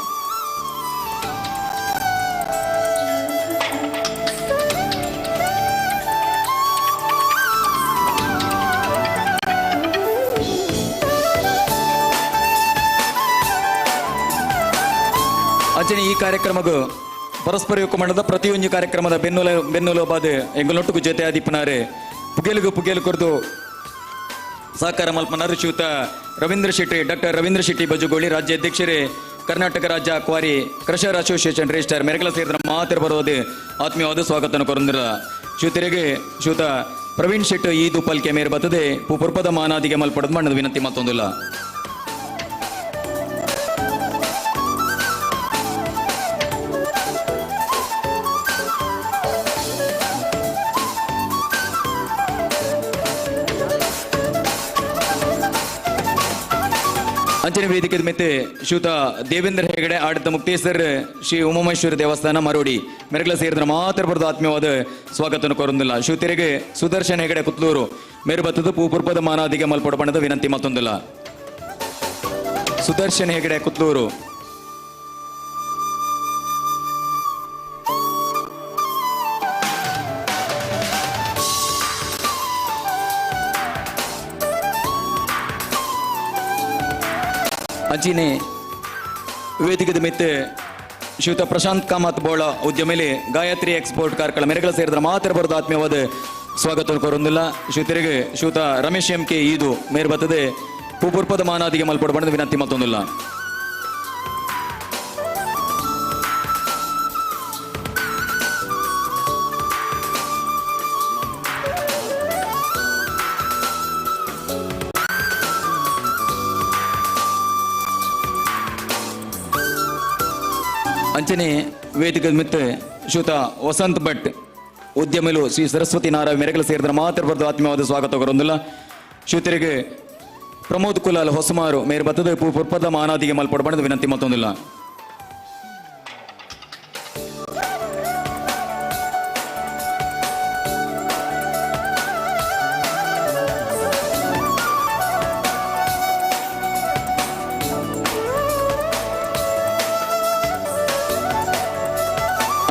ಅಚ್ಚನೆ ಈ ಕಾರ್ಯಕ್ರಮಗೂ ಪರಸ್ಪರ ಯುವಕ ಮಂಡಲದ ಪ್ರತಿಯೊಂದು ಕಾರ್ಯಕ್ರಮದ ಬೆನ್ನುಲೋಬಾದ ಎಂಗಳೊಟ್ಟಿಗೂ ಜೊತೆ ಆದಿಪ್ಪನಾರೆ ಪುಗೇಲು ಕೊರ್ದು ಸಹಕಾರ ಮಲ್ಪನಾರು ಶ್ರೀಯುತ ರವೀಂದ್ರ ಶೆಟ್ಟಿ ಡಾಕ್ಟರ್ ರವೀಂದ್ರ ಶೆಟ್ಟಿ ಬಜುಗೋಳಿ ರಾಜ್ಯ ಅಧ್ಯಕ್ಷರೇ ಕರ್ನಾಟಕ ರಾಜ್ಯ ಕ್ವಾರಿ ಕ್ರಷರ್ ಅಸೋಸಿಯೇಷನ್ ರಿಜಿಸ್ಟರ್ ಮೆರಗಲ ಸೇರಿದ ಮಾತ್ರ ಬರೋದು ಆತ್ಮೀಯವಾದ ಸ್ವಾಗತವನ್ನು ಕೊರಂದಿರ. ಶ್ರೀಯುತರಿಗೆ ಶ್ರೀಯುತ ಪ್ರವೀಣ್ ಶೆಟ್ಟಿ ಈದು ಪಲ್ಕೆ ಮೇರೆ ಬತ್ತದೆ ಪೂರ್ಪದ ಮಾನಾದಿಗೆ ಮಲ್ಪಡೋದು ಮಣ್ಣದ ವಿನಂತಿ ಮತ್ತೊಂದಿಲ್ಲ. ಅಂಚನೆ ವೇದಿಕೆದ ಮೆತ್ತೆ ಶ್ರೀಯುತ ದೇವೇಂದ್ರ ಹೆಗಡೆ ಆಡಳಿತ ಮುಕ್ತೇಶ್ವರ್ ಶ್ರೀ ಉಮಾಮೇಶ್ವರ ದೇವಸ್ಥಾನ ಮರೋಡಿ ಮೆರಗಲ ಸೇರಿದ ಮಾತ್ರ ಬರೆದು ಆತ್ಮೀಯವಾದ ಸ್ವಾಗತವನ್ನು ಕೋರೊಂದಿಲ್ಲ. ಶ್ರೀಯುತರಿಗೆ ಸುದರ್ಶನ್ ಹೆಗಡೆ ಕುತ್ಲೂರು ಮೇರು ಬತ್ತದು ಪೂರ್ಪದ ಮಾನಾದಿಗೆ ಮಲ್ಪಡ ಬಣ್ಣದ ವಿನಂತಿ ಮತ್ತೊಂದಿಲ್ಲ. ಸುದರ್ಶನ್ ಹೆಗಡೆ ಕುತ್ಲೂರು ಅಂಚಿನೆ ವೇದಿಕೆದ ಮಿತ್ತೆ ಶ್ರೀಯುತ ಪ್ರಶಾಂತ್ ಕಾಮತ್ ಬೋಳ ಉದ್ಯಮೇಲೆ ಗಾಯತ್ರಿ ಎಕ್ಸ್ಪೋರ್ಟ್ ಕಾರ್ಕಳ ಮೆರಗಲ ಸೇರಿದ ಮಾತ್ರ ಬರೆದು ಆತ್ಮೀಯವಾದ ಸ್ವಾಗತವನ್ನು ಕೋರೊಂದಿಲ್ಲ. ಶ್ರೀಯುತರಿಗೆ ಶ್ರೀಯುತ ರಮೇಶ್ ಎಂ ಕೆ ಈದು ಮೇರ್ ಬತ್ತದೆ ಪೂರ್ಪದ ಮಾನಾದಿಗೆ ಮಲ್ಪಡ ಬಣ್ಣದ ವಿನಂತಿ ಮತ್ತೊಂದಿಲ್ಲ. ಅಂಚನೆ ವೇದಿಕೆ ಮಿತ್ತೆ ಶ್ರೀಯುತ ವಸಂತ್ ಭಟ್ ಉದ್ಯಮಲು ಶ್ರೀ ಸರಸ್ವತಿ ನಾರಾಯಣ ಮೆರಗಲ ಸೇರಿದ ಮಾತ್ರ ಬರೆದು ಆತ್ಮೀಯವಾದ ಸ್ವಾಗತ ಕೊರೊಂದಿಲ್ಲ. ಶ್ರೀಯುತರಿಗೆ ಪ್ರಮೋದ್ ಕುಲಾಲ್ ಹೊಸಮಾರು ಮೇರ್ ಬತ್ತದ ಪೂರ್ಪದ ಮಾನಾದಿಗೆ ಮಲ್ಪಡ ಬಣ್ಣದ ವಿನಂತಿ ಮತ್ತೊಂದಿಲ್ಲ.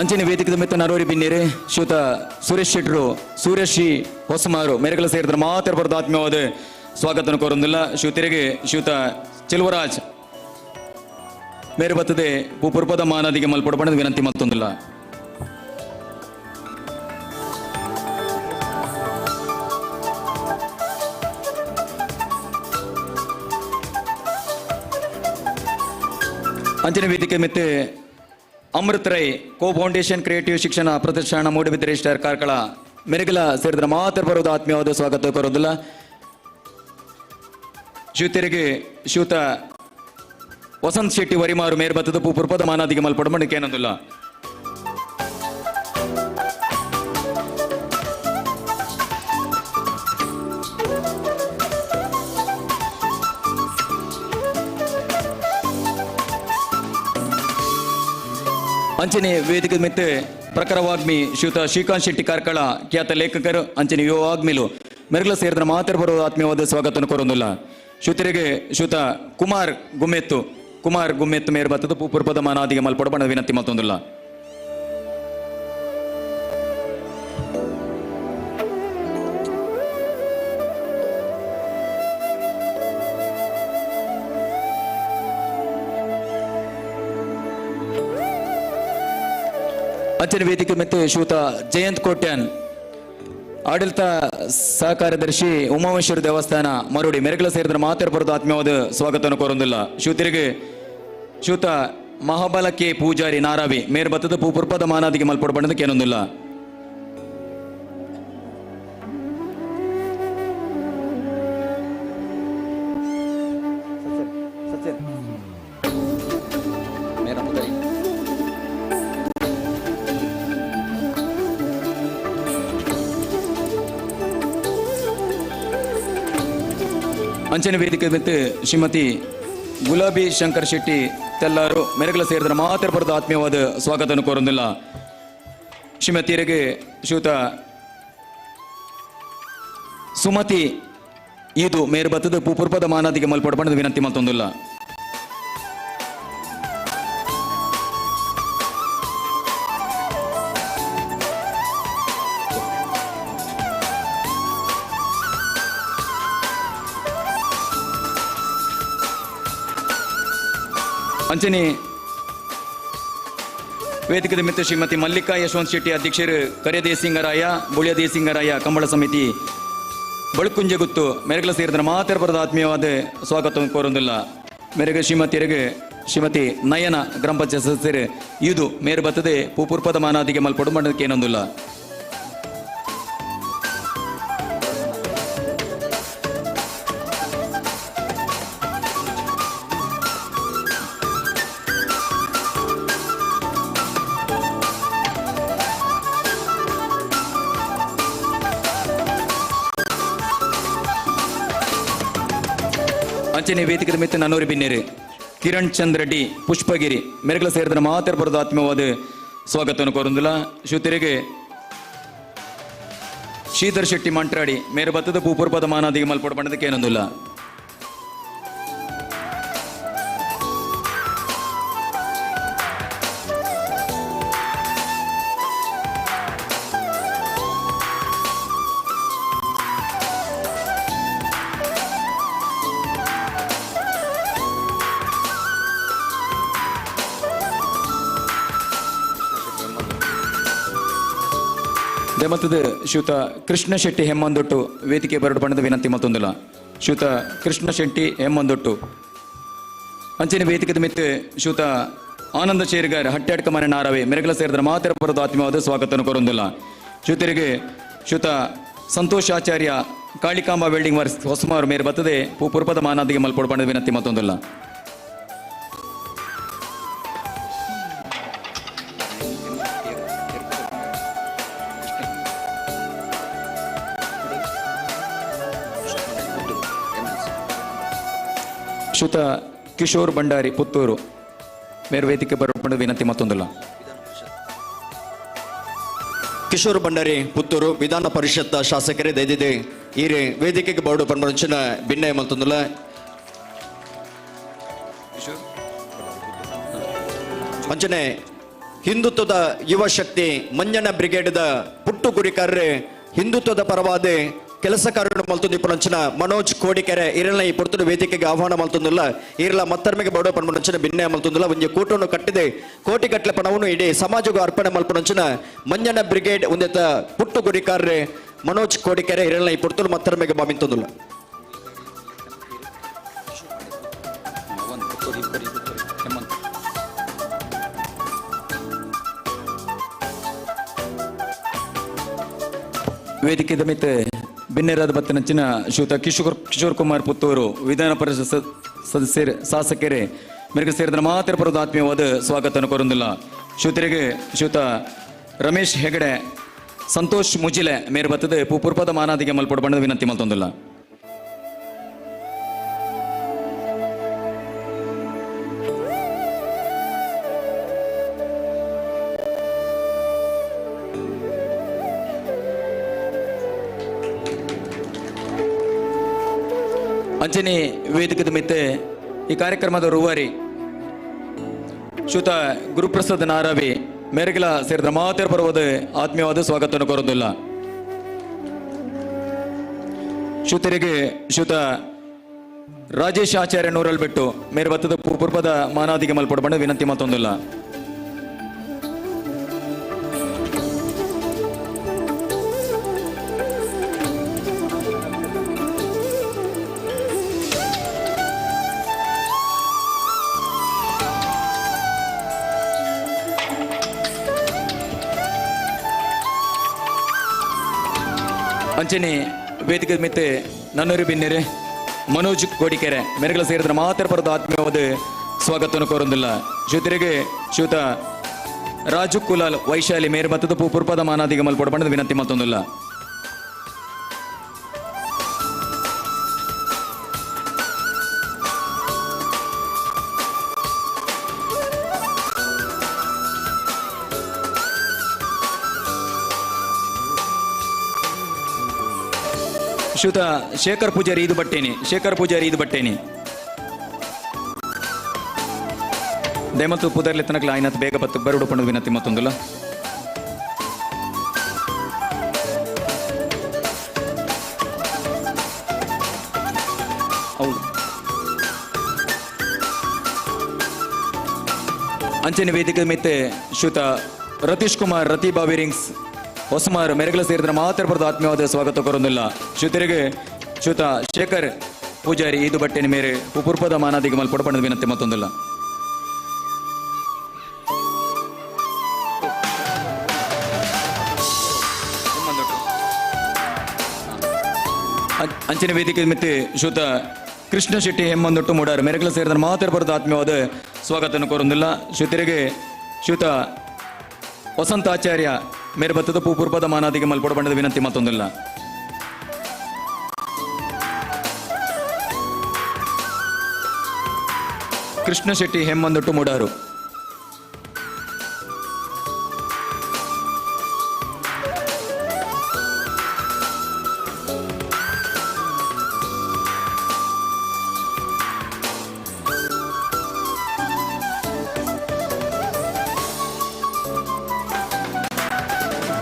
ಅಂಚನೆ ವೇದಿಕೆದ ಮೆತ್ತ ನರೋರಿ ಬಿನ್ನೇರೆ ಶ್ರೀಯುತ ಸುರೇಶ್ ಶೆಟ್ರು ಸೂರ್ಯಶ್ರೀ ಹೊಸಮಾರು ಮೆರಗಲ ಸೇರಿದ ಮಾತ್ರ ಬರೆದು ಆತ್ಮೀಯವಾದ ಸ್ವಾಗತವನ್ನು ಕೋರೊಂದಿಲ್ಲ. ಶ್ರೀಯುತರಿಗೆ ಶ್ರೀಯುತ ಚೆಲುವರಾಜ್ ಮೇರೆ ಬತ್ತದೆ ಪೂರ್ಪದ ಮಾನಾದಿಗೆ ಮಲ್ಪಡ ಬಣ್ಣದ ವಿನಂತಿ ಮತ್ತೊಂದಿಲ್ಲ. ಅಂಚನೆ ವೇದಿಕೆ ಮಿತ್ತು ಅಮೃತ್ ರೈ ಕೋ ಫೌಂಡೇಶನ್ ಕ್ರಿಯೇಟಿವ್ ಶಿಕ್ಷಣ ಪ್ರತಿಷ್ಠಾನ ಮೂಡಬಿದ್ರೆ ರಿಜಿಸ್ಟರ್ ಕಾರ್ಕಳ ಮೆರಗಲ ಸೇರಿದ್ರೆ ಮಾತ್ರ ಬರೋದು ಆತ್ಮೀಯವಾದ ಸ್ವಾಗತ ಕೋರೋದಿಲ್ಲ. ಶಿವತೆರಿಗೆ ಶಿವತ ವಸಂತ್ ಶೆಟ್ಟಿ ವರಿಮಾರು ಮೇರ್ಬತ್ತದ ಪೂಪುರ್ಪದ ಮಾನಾದಿಗೆ ಮಲ್ಪಡ ಮಣ್ಣಕ್ಕೆ ಏನಂದಿಲ್ಲ. ಅಂಚನೆ ವೇದಿಕೆ ಮಿತ್ತು ಪ್ರಖರ ವಾಗ್ಮಿ ಶ್ರೀಯುತ ಶ್ರೀಕಾಂತ್ ಶೆಟ್ಟಿ ಕಾರ್ಕಳ ಖ್ಯಾತ ಲೇಖಕರು ಅಂಚನೆ ಯುವ ವಾಗ್ಮಿಲು ಮೆರಗಲ ಸೇರಿದ್ರೆ ಮಾತ್ರ ಬರುವ ಆತ್ಮೀಯವಾದ ಸ್ವಾಗತ ಕೋರೊಂದಿಲ್ಲ. ಶ್ರೀಯುತರಿಗೆ ಶ್ರೀಯುತ ಕುಮಾರ್ ಗುಮ್ಮೆತ್ತು ಮೇರ್ ಬತ್ತದ ಪೂಪುರ್ಪದ ಮಾನಾದಿಗೆ ಮಲ್ಪಡ ಬಣ್ಣ ವಿನಂತಿ ಮತ್ತೊಂದಿಲ್ಲ. ಅಂಚನೆ ವೇದಿಕೆ ಮತ್ತು ಶ್ರೀಯುತ ಜಯಂತ್ ಕೋಟ್ಯಾನ್ ಆಡಳಿತ ಸಹಕಾರ್ಯದರ್ಶಿ ಉಮಾಮೇಶ್ವರ ದೇವಸ್ಥಾನ ಮರುಡಿ ಮೆರಗಲ ಸೇರಿದ್ರೆ ಮಾತ್ರ ಬರೋದು ಆತ್ಮೀಯವಾದ ಸ್ವಾಗತವನ್ನು ಕೋರೊಂದಿಲ್ಲ. ಶ್ರೀಯುತರಿಗೆ ಶ್ರೀಯುತ ಮಹಾಬಲ ಕೆ ಪೂಜಾರಿ ನಾರಾವಿ ಮೇರ್ ಬತ್ತದ ಪೂಪುರ್ಪದ ಮಾನಾದಿಗೆ ಮಲ್ಪಡ ಬಣ್ಣದಕ್ಕೆ ಏನೊಂದಿಲ್ಲ. ಅಂಚನೆ ವೇದಿಕೆ ಮತ್ತು ಶ್ರೀಮತಿ ಗುಲಾಬಿ ಶಂಕರ್ ಶೆಟ್ಟಿ ತೆಲ್ಲಾರು ಮೆರಗಲ ಸೇರಿದ್ರೆ ಮಾತ್ರ ಬರೆದ ಆತ್ಮೀಯವಾದ ಸ್ವಾಗತವನ್ನು ಕೋರೊಂದಿಲ್ಲ. ಶ್ರೀಮತಿಯರಿಗೆ ಶ್ರೀಯುತ ಸುಮತಿ ಇದು ಮೇರು ಬತ್ತದ ಪೂಪುರ್ಪದ ಮಾನಾದಿಗೆ ಮಲ್ಪಡ ಬಣ್ಣದ ವಿನಂತಿ ಮತ್ತೊಂದಿಲ್ಲ. ಅಂಚನೆ ವೇದಿಕೆ ಮಿತ್ರ ಶ್ರೀಮತಿ ಮಲ್ಲಿಕಾ ಯಶವಂತ್ ಶೆಟ್ಟಿ ಅಧ್ಯಕ್ಷರು ಕರೆದೇಸಿಂಗರಾಯ ಬುಳಿಯದೇಸಿಂಗರಾಯ ಕಂಬಳ ಸಮಿತಿ ಬಳುಕುಂಜಗುತ್ತು ಮೆರಗಲ ಸೇರಿದ್ರೆ ಮಾತ್ರ ಬರದ ಆತ್ಮೀಯವಾದ ಸ್ವಾಗತ ಕೋರೊಂದಿಲ್ಲ. ಮೆರಗ ಶ್ರೀಮತಿಯರಿಗೆ ಶ್ರೀಮತಿ ನಯನ ಗ್ರಾಮ ಪಂಚಾಯತ್ ಸದಸ್ಯರು ಇದು ಮೇರು ಬತ್ತದೆ ಪೂಪುರ್ಪದ ಮಾನಾದಿಗೆ ಮಲ್ಪಡು ಮಾಡೋದಕ್ಕೆ ಏನೊಂದಿಲ್ಲ. ಅಂಚನೆ ವೇದಿಕೆ ಮಿತ್ರ ನನ್ನೂರು ಬಿನ್ನೇರು ಕಿರಣ್ ಚಂದ್ರ ಡಿ ಪುಷ್ಪಗಿರಿ ಮೆರಗಲ ಸೇರಿದ್ರೆ ಮಾತ್ರ ಬರೋದು ಆತ್ಮೀಯವಾದ ಸ್ವಾಗತವನ್ನು ಕೋರೊಂದಿಲ್ಲ. ಶ್ರೀಯುತರಿಗೆ ಶ್ರೀಧರ್ ಶೆಟ್ಟಿ ಮಂಟ್ರಾಡಿ ಮೇರು ಬತ್ತದ ಪೂಪುರ್ಪದ ಮಾನಾದಿಗೆ ಮಲ್ಪಡ ಬಣ್ಣದಕ್ಕೆ ಏನೊಂದಿಲ್ಲ. ದೇಮತ್ತದ ಶ್ರೀಯುತ ಕೃಷ್ಣ ಶೆಟ್ಟಿ ಹೆಮ್ಮಂದೊಟ್ಟು ವೇದಿಕೆ ಬರಡು ಬಣ್ಣದ ವಿನಂತಿ ಮತ್ತೊಂದಿಲ್ಲ. ಶ್ರೀಯುತ ಕೃಷ್ಣ ಶೆಟ್ಟಿ ಹೆಮ್ಮಂದೊಟ್ಟು ಅಂಚನೆ ವೇದಿಕೆ ಮಿತ್ತು ಶ್ರೀಯುತ ಆನಂದ ಶೇರ್ಗಾರ್ ಹಟ್ಟಾಡ್ಕ ಮನೆ ನಾರವೆ ಮೆರಗಲ ಸೇರಿದ್ರೆ ಮಾತ್ರ ಬರೋದು ಆತ್ಮೀಯವಾದ ಸ್ವಾಗತವನ್ನು ಕೋರೊಂದಿಲ್ಲ. ಶ್ರೀಯುತರಿಗೆ ಶ್ರೀಯುತ ಸಂತೋಷ್ ಆಚಾರ್ಯ ಕಾಳಿಕಾಂಬ ವೆಲ್ಡಿಂಗ್ ವರ್ಕ್ಸ್ ಹೊಸಮಾರು ಮೇರೆ ಬತ್ತದೆ ಪೂಪುರ್ಪದ ಮಾನಾದಿಗೆ ಮಲ್ಪಡ ಬಣ್ಣದ ವಿನಂತಿ ಮತ್ತೊಂದಿಲ್ಲ. ಶ್ರೀಯುತ ಕಿಶೋರ್ ಭಂಡಾರಿ ಪುತ್ತೂರು ಮೇರು ವೇದಿಕೆ ಬರೋಣ ವಿನಂತಿ ಮತ್ತೊಂದಿಲ್ಲ. ಕಿಶೋರ್ ಭಂಡಾರಿ ಪುತ್ತೂರು ವಿಧಾನ ಪರಿಷತ್ ಶಾಸಕರೇ ದಯದಿದೆ ಈರೆ ವೇದಿಕೆಗೆ ಬೋರ್ಡು ಪಂಚನ ಭಿನ್ನ ಮತ್ತೊಂದಿಲ್ಲ. ಅಂಚನೆ ಹಿಂದುತ್ವದ ಯುವ ಶಕ್ತಿ ಮಂಜನ ಬ್ರಿಗೇಡ್ದ ಪುಟ್ಟು ಗುರಿಕಾರ್ರೆ ಹಿಂದುತ್ವದ ಪರವಾದ ಕೆಲಸಕಾರರು ಮಲ್ತೊಂದು ಪುರಂಚನ ಮನೋಜ್ ಕೋಡಿಕೆರೆ ಇರಲ್ಲ ಈ ಪುರ್ತದ ವೇದಿಕೆಗೆ ಆಹ್ವಾನ ಮಲ್ತೊಂದಿಲ್ಲ ಇರಲ್ಲ ಮತ್ತರ್ಮೆಗೆ ಬೋಡೋ ಪಂಚನ ಭಿನ್ನ ಮಲ್ತೊಂದಿಲ್ಲ ಒಂದು ಕೂಟವನ್ನು ಕಟ್ಟಿದೆ ಕೋಟಿ ಗಟ್ಟಲೆ ಪಣವನ್ನು ಇಡೀ ಸಮಾಜಗೂ ಅರ್ಪಣೆ ಮಲ್ಪುರಂಚನ ಮಂಜನ ಬ್ರಿಗೇಡ್ ಒಂದೇತ ಪುಟ್ಟು ಗುರಿಕಾರ್ರೆ ಮನೋಜ್ ಕೋಡಿಕೆರೆ ಇರಲ್ಲ ಈ ಪುರ್ತದ ಮತ್ತರ್ಮೆಗೆ ಬಾಮಿಂತೊಂದಿಲ್ಲ. ವೇದಿಕೆ ಮಿತ್ತೆ ಬಿನ್ನೆರಾದ ಬತ್ತನಂಚಿನ ಶ್ರೀಯುತ ಕಿಶೋರ್ ಕುಮಾರ್ ಪುತ್ತೂರು ವಿಧಾನ ಪರಿಷತ್ ಸದಸ್ಯರು ಶಾಸಕರೇ ಮೇರೆಗೆ ಸೇರಿದ ಮಾತ್ರ ಪರದ ಆತ್ಮೀಯವಾದ ಸ್ವಾಗತವನ್ನು ಕೋರುವುದಿಲ್ಲ. ಶ್ರೀಯುತರಿಗೆ ಶ್ರೀಯುತ ರಮೇಶ್ ಹೆಗಡೆ ಸಂತೋಷ್ ಮುಜಿಲೆ ಮೇರೆ ಬತ್ತದೆ ಪೂರ್ಪದ ಮಾನಾದಿಗೆ ಮಲ್ಪಡ ಬಣ್ಣದ ವಿನಂತಿ ಮಲ್ತೊಂದಿಲ್ಲ. ಅಂಚನೆ ವೇದಿಕದ ಮಿತ್ತೆ ಈ ಕಾರ್ಯಕ್ರಮದ ರೂವಾರಿ ಶ್ರೀಯುತ ಗುರುಪ್ರಸಾದ್ ನಾರಾವಿ ಮೇರೆಗೆಲ ಸೇರಿದ ಮಾತೇರ ಪರ್ವದ ಆತ್ಮೀಯವಾದ ಸ್ವಾಗತವನ್ನು ಕೋರುವುದಿಲ್ಲ. ಶ್ರೀಯುತರಿಗೆ ಶ್ರೀಯುತ ರಾಜೇಶ್ ಆಚಾರ್ಯ ನೂರಲ್ಲಿ ಬಿಟ್ಟು ಮೇರೆ ಬತ್ತದ ಪೂರ್ಪದ ಮಾನಾದಿಗೆ ಮಲ್ಪಡ ಬಣ್ಣ ವಿನಂತಿ ಮತ್ತೊಂದಿಲ್ಲ. ಅಂಚನೆ ವೇದಿಕೆ ಮಿತ್ತೆ ನನ್ನೂರು ಬಿನ್ನೆರೆ ಮನೋಜ್ ಕೋಡಿಕೆರೆ ಮೇರೆಗಳ ಸೇರಿದ ಮಾತ್ರ ಪರದ ಆತ್ಮೀಯವಾದ ಸ್ವಾಗತವನ್ನು ಕೋರುವುದಿಲ್ಲ. ಶ್ರೀಯುತರಿಗೆ ಶ್ರೀಯುತ ರಾಜು ಕುಲಾಲ್ ವೈಶಾಲಿ ಮೇರೆ ಬತ್ತದ ಪೂರ್ಪದ ಮಾನಾದಿಗೆ ಮಲ್ಪಡ ಬಣ್ಣದ ವಿನಂತಿ ಮತ್ತೊಂದಿಲ್ಲ. ಶ್ರೀಯುತ ಶೇಖರ್ ಪೂಜಾರಿ ಇದು ಬಟ್ಟೇನಿ ದಯಮತ್ತು ಪುದರ್ಲೆ ತನಕ ಆಯ್ನತ್ ಬೇಗ ಬತ್ತು ಬರುಡು ಪಣ್ಣದ ವಿನಂತಿ ಮತ್ತೊಂದಿಲ್ಲ. ಹೌದು ಅಂಚನೆ ವೇದಿಕೆ ಮಿತ್ತೆ ಶ್ರೀಯುತ ರತೀಶ್ ಕುಮಾರ್ ರತಿ ಬಾವಿರಿಂಗ್ಸ್ ಹೊಸಮಾರು ಮೆರೆಗಲ ಸೇರಿದ ಮಾತ್ರ ಬರೆದ ಆತ್ಮೀಯವಾದ ಸ್ವಾಗತ ಕೋರುವುದಿಲ್ಲ. ಶ್ರೀಯುತರಿಗೆ ಶ್ರೀಯುತ ಶೇಖರ್ ಪೂಜಾರಿ ಇದು ಬಟ್ಟೆನ ಮೇರೆ ಪೂರ್ಪದ ಮಾನಾದಿಗೆ ಮಲ್ಪಡ ಬಣ್ಣದ ವಿನಂತಿ ಮತ್ತೊಂದಿಲ್ಲ. ಅಂಚನೆ ವೇದಿಕೆ ಮಿತ್ತೆ ಶ್ರೀಯುತ ಕೃಷ್ಣ ಶೆಟ್ಟಿ ಹೆಮ್ಮಂದೊಟ್ಟು ಮೂಡಾರು ಮೆರೆಗಲ ಸೇರಿದ ಮಾತ್ರ ಬರೆದ ಆತ್ಮೀಯವಾದ ಸ್ವಾಗತವನ್ನು ಕೋರುವುದಿಲ್ಲ. ಶ್ರೀಯುತರಿಗೆ ಶ್ರೀಯುತ ವಸಂತಾಚಾರ್ಯ ಮೇರೆ ಬತ್ತದ ಪೂರ್ಪದ ಮಾನಾದಿಗೆ ಮಲ್ಪಡ ಬಣ್ಣದ ವಿನಂತಿ ಮತ್ತೊಂದಿಲ್ಲ. ಕೃಷ್ಣ ಶೆಟ್ಟಿ ಹೆಮ್ಮಂದೊಟ್ಟು ಮೂಡಾರು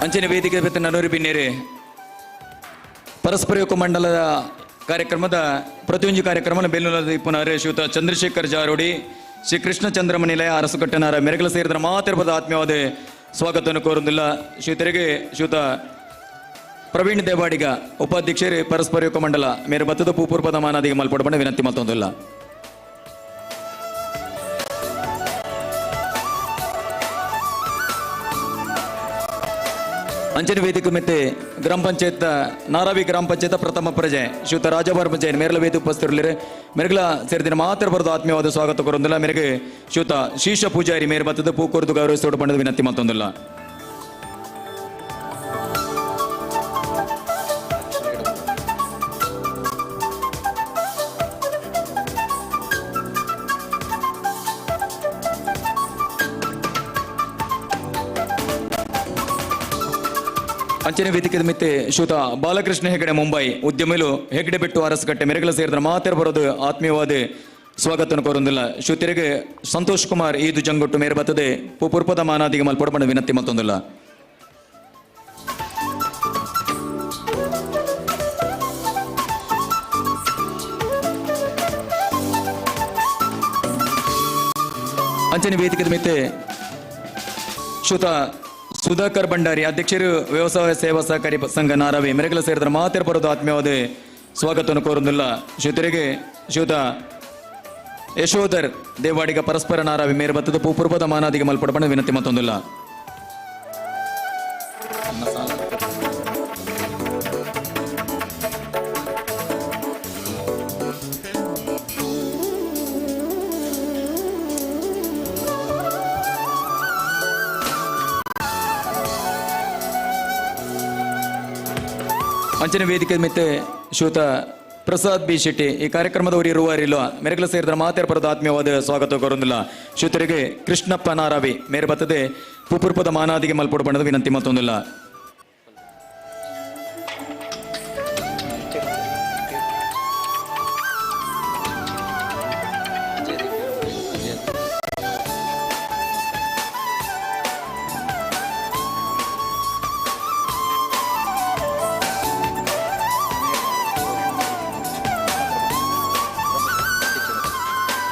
ಅಂಚನೆ ವೇದಿಕೆ ಬೆತ್ತ ನನ್ನೂರು ಬಿನ್ನೇರೆ ಪರಸ್ಪರ ಯೋಗ ಮಂಡಲದ ಕಾರ್ಯಕ್ರಮದ ಪ್ರತಿಯೊಂದು ಕಾರ್ಯಕ್ರಮ ಬೆಲ್ಲೂರದ ಪುನಃ ಶ್ರೀಯುತ ಚಂದ್ರಶೇಖರ್ ಜಾರೋಡಿ ಶ್ರೀ ಕೃಷ್ಣ ಚಂದ್ರಮ ನಿಲಯ ಅರಸುಕಟ್ಟನಾರ ಮೆರೆಗಲ ಸೇರಿದ ಮಾತಿರಬದ ಆತ್ಮೀಯವಾದ ಸ್ವಾಗತವನ್ನು ಕೋರುವುದಿಲ್ಲ. ಶ್ರೀಯುತರಿಗೆ ಶ್ರೀಯುತ ಪ್ರವೀಣ್ ದೇವಾಡಿಗ ಉಪಾಧ್ಯಕ್ಷರೇ ಪರಸ್ಪರ ಯೋಗ ಮಂಡಲ ಮೇರೆ ಬತ್ತದ ಪೂರ್ಪದ ಮಾನಾದಿಗೆ ಮಲ್ಪಡ ಬಣ್ಣ ವಿನಂತಿ ಮತ್ತೊಂದಿಲ್ಲ. ಅಂಚನೆ ವೇದಿಕೆ ಮೆತ್ತೆ ಗ್ರಾಮ ಪಂಚಾಯತ್ ನಾರಾವಿ ಗ್ರಾಮ ಪಂಚಾಯತ್ ಪ್ರಥಮ ಪ್ರಜೆ ಶ್ರೀಯುತ ರಾಜಭಾರ ಪಂಚಾಯತ್ ಮೇರೆಗಳ ವೇದಿಕೆ ಉಪಸ್ಥಿತರಿದ್ದಾರೆ. ಮೆರೆಗಳ ಸೇರಿದ ಮಾತ್ರ ಬರೆದು ಆತ್ಮೀಯವಾದ ಸ್ವಾಗತ ಕೋರುವುದಿಲ್ಲ. ಮೇರೆಗೆ ಶ್ರೀಯುತ ಶೀಶ ಪೂಜಾರಿ ಮೇರೆ ಬತ್ತದ ಪೂಕೋರ್ದು ಗೌರವಿಸೋಡು ಬಣ್ಣದ ವಿನಂತಿ ಮತ್ತೊಂದಿಲ್ಲ. ಅಂಚನೆ ವೇದಿಕೆ ಮಿತ್ತೆ ಶ್ರೀಯುತ ಬಾಲಕೃಷ್ಣ ಹೆಗಡೆ ಮುಂಬೈ ಉದ್ಯಮಿಲು ಹೆಗಡೆ ಬೆಟ್ಟು ಅರಸಕಟ್ಟೆ ಮೆರೆಗಲ ಸೇರಿದ ಮಾತ್ರ ಬರೋದು ಆತ್ಮೀಯವಾದ ಸ್ವಾಗತವನ್ನು ಕೋರುವುದಿಲ್ಲ. ಶ್ರೀಯುತರಿಗೆ ಸಂತೋಷ್ ಕುಮಾರ್ ಈದು ಜಂಗೊಟ್ಟು ಮೇರೆ ಬತ್ತದೆ ಪೂರ್ಪದ ಮಾನಾದಿಗೆ ಮಲ್ಪಡ ಬಣ್ಣ ವಿನಂತಿ ಮತ್ತೊಂದಿಲ್ಲ. ಅಂಚನೆ ವೇದಿಕೆ ಮಿತ್ತೆ ಶ್ರೀಯುತ ಸುಧಾಕರ್ ಭಂಡಾರಿ ಅಧ್ಯಕ್ಷರು ವ್ಯವಸಾಯ ಸೇವಾ ಸಹಕಾರಿ ಸಂಘ ನಾರಾವಿ ಮೆರೆಗಲ ಸೇರಿದ ಮಾತ್ರ ಬರೋದು ಆತ್ಮೀಯವಾದ ಸ್ವಾಗತವನ್ನು ಕೋರುವುದಿಲ್ಲ. ಶ್ರೀಯುತರಿಗೆ ಶ್ರೀಯುತ ಯಶೋಧರ್ ದೇವಾಡಿಗ ಪರಸ್ಪರ ನಾರಾವಿ ಮೇರೆ ಬತ್ತದ ಪೂರ್ವದ ಮಾನಾದಿಗೆ ಮಲ್ಪಡ ಬಣ್ಣ ವಿನಂತಿ ಮತ್ತೊಂದಿಲ್ಲ. ಅಂಚನೆ ವೇದಿಕೆ ಮಿತ್ತೆ ಶ್ರೀಯುತ ಪ್ರಸಾದ್ ಬಿ ಶೆಟ್ಟಿ ಈ ಕಾರ್ಯಕ್ರಮದ ಇರುವರಿಲ್ಲ ಮೆರಗಲ ಸೇರಿದ ಮಾತೆರಪರದ ಆತ್ಮೀಯವಾದ ಸ್ವಾಗತ ಕೋರುವುದಿಲ್ಲ ಶ್ರೀಯುತರಿಗೆ ಕೃಷ್ಣಪ್ಪ ನಾರಾವಿ ಮೇರೆ ಬತ್ತದೆ ಪುಪುರ್ಪದ ಮಾನಾದಿಗೆ ಮಲ್ಪೊಡು ಬಣ್ಣದ ವಿನಂತಿ ಮತ್ತೊಂದಿಲ್ಲ.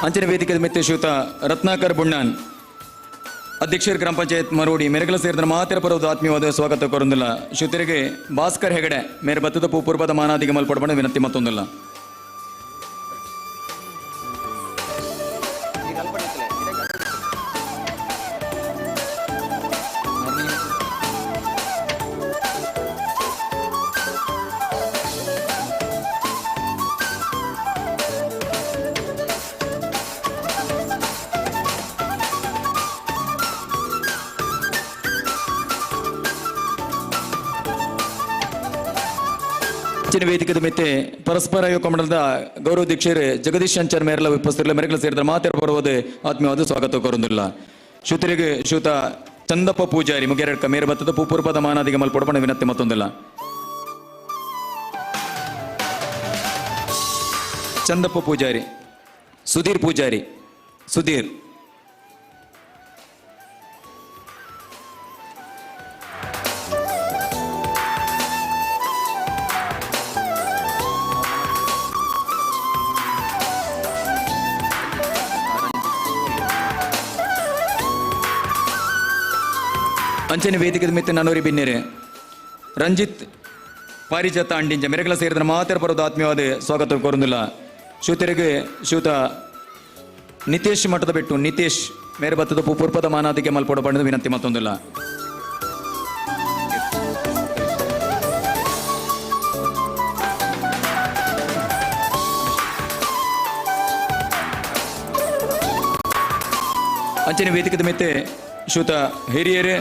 ಅಂಚನೆ ವೇದಿಕೆ ಮಿತ್ತೆ ಶ್ರೀಯುತ ರತ್ನಾಕರ್ ಬುಣ್ಣಾನ್ ಅಧ್ಯಕ್ಷರು ಗ್ರಾಮ ಪಂಚಾಯತ್ ಮರೋಡಿ ಮೆರಗಲ ಸೇರಿದ ಮಾತೆರಪರದ ಆತ್ಮೀಯವಾದ ಸ್ವಾಗತ ಕೋರುವುದಿಲ್ಲ ಶ್ರೀಯುತರಿಗೆ ಭಾಸ್ಕರ್ ಹೆಗಡೆ ಮೇರೆ ಬತ್ತದ ಪೂರ್ವದ ಮಾನಾದಿಗೆ ಮಲ್ಪಡಬಂಡ ವಿನಂತಿ ಮತ್ತೊಂದಿಲ್ಲ. ವೇದಿಕೆ ಮಿತ್ತೆ ಪರಸ್ಪರ ಯೋಗ ಮಂಡಲದ ಗೌರವಾಧ್ಯಕ್ಷರು ಜಗದೀಶ್ ಶಂಚರ್ ಮೇರೆಲ್ಲ ಉಪಸ್ಥಿತರಿಲ್ಲ ಮೆರಗಲ ಸೇರಿದ ಮಾತೆರಪರದ ಆತ್ಮೀಯವಾದ ಸ್ವಾಗತ ಕೋರುವುದಿಲ್ಲ ಶ್ರೀಯುತರಿಗೆ ಶ್ರೀಯುತ ಚಂದಪ್ಪ ಪೂಜಾರಿ ಮುಗಿಯರಡ್ಕ ಮೇರೆ ಬತ್ತದ ಪೂರ್ವದ ಮಾನಾದಿಗೆ ಮಲ್ಪಡಬಂಡ ವಿನಂತಿ ಮತ್ತೊಂದಿಲ್ಲ. ಚಂದಪ್ಪ ಪೂಜಾರಿ ಸುಧೀರ್ ಪೂಜಾರಿ ಸುಧೀರ್ ಅಂಚನೆ ವೇದಿಕೆ ಮಿತ್ತೆ ನನೂರಿ ಬಿನ್ನೆರೆ ರಂಜಿತ್ ಪಾರಿಜಾತ ಅಂಡಿಂಜ ಮೆರಗಲ ಸೇರಿದ ಮಾತೆರಪರದ ಆತ್ಮೀಯವಾದ ಸ್ವಾಗತ ಕೋರುವುದಿಲ್ಲ ಶ್ರೀಯುತರಿಗೆ ಶ್ರೀಯುತ ನಿತೇಶ್ ಮಠದ ಬಿಟ್ಟು ನಿತೇಶ್ ಮೇರೆ ಬತ್ತದ ಪೂರ್ವದ ಮಾನಾದಿಗೆ ಮಲ್ಪಡ ಬಣ್ಣದ ವಿನಂತಿ ಮತ್ತೊಂದಿಲ್ಲ. ಅಂಚನೆ ವೇದಿಕೆ ಮಿತ್ತೆ ಶ್ರೀಯುತ ಹಿರಿಯರೇ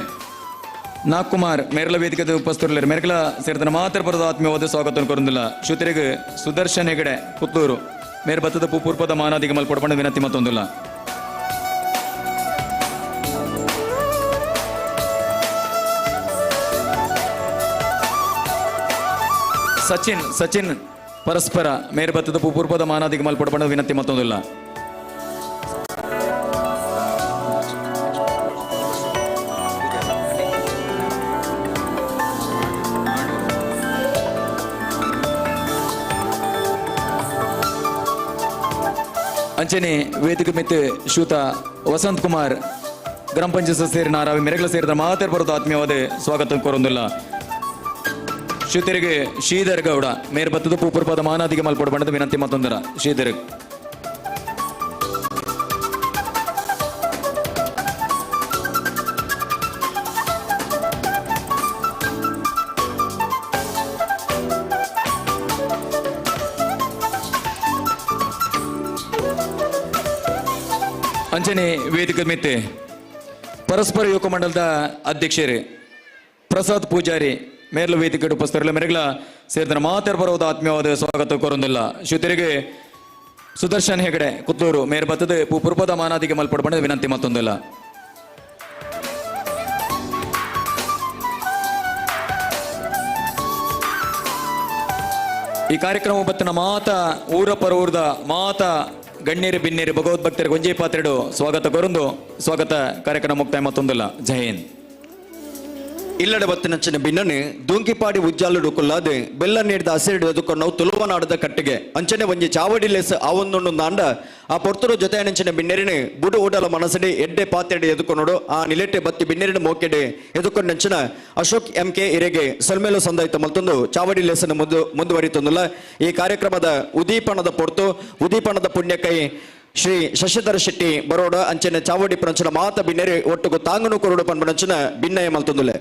ನಾಗ್ಕುಮಾರ್ ಮೇರಲ ವೇದಿಕೆ ಉಪಸ್ಥಿತರಿಲ್ಲ ಮೆರಗಲ ಸೇರಿದ ಮಾತೆರಪರದ ಆತ್ಮೀಯವಾದ ಸ್ವಾಗತ ಕೋರುವುದಿಲ್ಲ ಶ್ರೀಯುತರಿಗೆ ಸುದರ್ಶನ್ ಹೆಗಡೆ ಪುತ್ತೂರು ಮೇರೆ ಬತ್ತದ ಪೂರ್ವದ ಮಾನಾದಿಗೆ ಮಲ್ಪಡಬಂಡ ವಿನಂತಿ ಮತ್ತೊಂದಿಲ್ಲ. ಸಚಿನ್ ಪರಸ್ಪರ ಮೇರೆ ಬತ್ತದ ಪೂರ್ವದ ಮಾನಾದಿಗೆ ಮಲ್ಪಡಬಂಡ ವಿನಂತಿ ಮತ್ತೊಂದಿಲ್ಲ. ಅಂಚನೆ ವೇದಿಕೆ ಮಿತ್ತೆ ಶ್ರೀಯುತ ವಸಂತ್ ಕುಮಾರ್ ಗ್ರಾಮ ಪಂಚಾಯತ್ ಸದಸ್ಯರು ನಾರಾವಿ ಮೆರಗಲ ಸೇರಿದ ಮಾತೆರಪರದ ಆತ್ಮೀಯವಾದ ಸ್ವಾಗತ ಕೋರುವುದಿಲ್ಲ ಶ್ರೀಯುತರಿಗೆ ಶ್ರೀಧರ್ ಗೌಡ ಮೇರೆ ಬತ್ತದ ಪೂರ್ವದ ಮಾನಾದಿಗೆ ಮಲ್ಪಡ ಬಣ್ಣದ ವಿನಂತಿ ಮತ್ತೊಂದರ ಶ್ರೀಧರ್. ಅಂಚನೆ ವೇದಿಕೆ ಮಿತ್ತೆ ಪರಸ್ಪರ ಯೋಗ ಮಂಡಲದ ಅಧ್ಯಕ್ಷರೇ ಪ್ರಸಾದ್ ಪೂಜಾರಿ ಮೇರ್ಲ ವೇದಿಕೆ ಉಪಸ್ಥಿತರಿಲ್ಲ ಮೆರಗಲ ಸೇರಿದ ಮಾತೆರಪರದ ಆತ್ಮೀಯವಾದ ಸ್ವಾಗತ ಕೋರುವುದಿಲ್ಲ ಶ್ರೀಯುತರಿಗೆ ಸುದರ್ಶನ್ ಹೆಗಡೆ ಕುತ್ತೂರು ಮೇರೆ ಬತ್ತದ ಪೂರ್ವದ ಮಾನಾದಿಗೆ ಮಲ್ಪಡ ವಿನಂತಿ ಮತ್ತೊಂದಿಲ್ಲ. ಈ ಕಾರ್ಯಕ್ರಮ ಬತ್ತಿನ ಮಾತ ಊರ ಪರೂರ್ದ ಮಾತ ಗಣ್ಯರು ಬಿನ್ನೇರು ಭಗವದ್ಭಕ್ತರು ಗೊಂಜೆ ಪಾತ್ರೆಡು ಸ್ವಾಗತ ಕೋರುಂದು ಸ್ವಾಗತ ಕಾರ್ಯಕ್ರಮ ಮುಕ್ತಾಯ ಮತ್ತೊಂದಿಲ್ಲ. ಜೈ ಹಿಂದ್. ಇಲ್ಲಡೆ ಬತ್ತಿನಂಚಿನ ಬಿನ್ನನೆ ದೂಂಕಿಪಾಡಿ ಉಜ್ಜಾಲುಡು ಕುಲ್ಲಾದೆ ಬೆಲ್ಲ ನೀಡಿದ ಹಸಿರು ಎದುಕೊಂಡು ತುಳುವನಾಡದ ಕಟ್ಟಿಗೆ ಅಂಚನೆ ಒಂಜಿ ಚಾವಡಿ ಲೆಸ್ ಆವೊಂದೊಂದು ದಾಂಡ ಆ ಪೊರ್ತರು ಜೊತೆ ಅಂಚಿನ ಬಿನ್ನೆರಿನೆ ಬುಡು ಊಡಲ ಮನಸಡೆ ಎಡ್ಡೆ ಪಾತ್ರೆಡೆ ಎದುಕೊಂಡು ಆ ನಿಲೆಟ್ಟೆ ಬತ್ತಿ ಬಿನ್ನೆರಿನ ಮೋಕೆಡೆ ಎದುಕೊಂಡಂಚಿನ ಅಶೋಕ್ MK ಇರೆಗೆ ಸಲ್ಮೇಲು ಸಂದಾಯಿತ ಮಲ್ತೊಂದು ಚಾವಡಿ ಲೆಸ್ನ ಮುಂದುವರಿತೊಂದಿಲ್ಲ. ಈ ಕಾರ್ಯಕ್ರಮದ ಉದೀಪಣದ ಪೊರ್ತು ಉದೀಪಣದ ಪುಣ್ಯಕೈ ಶ್ರೀ ಶಶಿಧರ ಶೆಟ್ಟಿ ಬರೋಡ ಅಂಚನೆ ಚಾವಡಿ ಪರಂಚನ ಮಾತ ಬಿನ್ನೆರೆ ಒಟ್ಟುಗು ತಾಂಗನು ಕೊರಡು ಪನ್ಪನಂಚನ ಭಿನ್ನಯ ಮಲ್ತೊಂದುಲೆ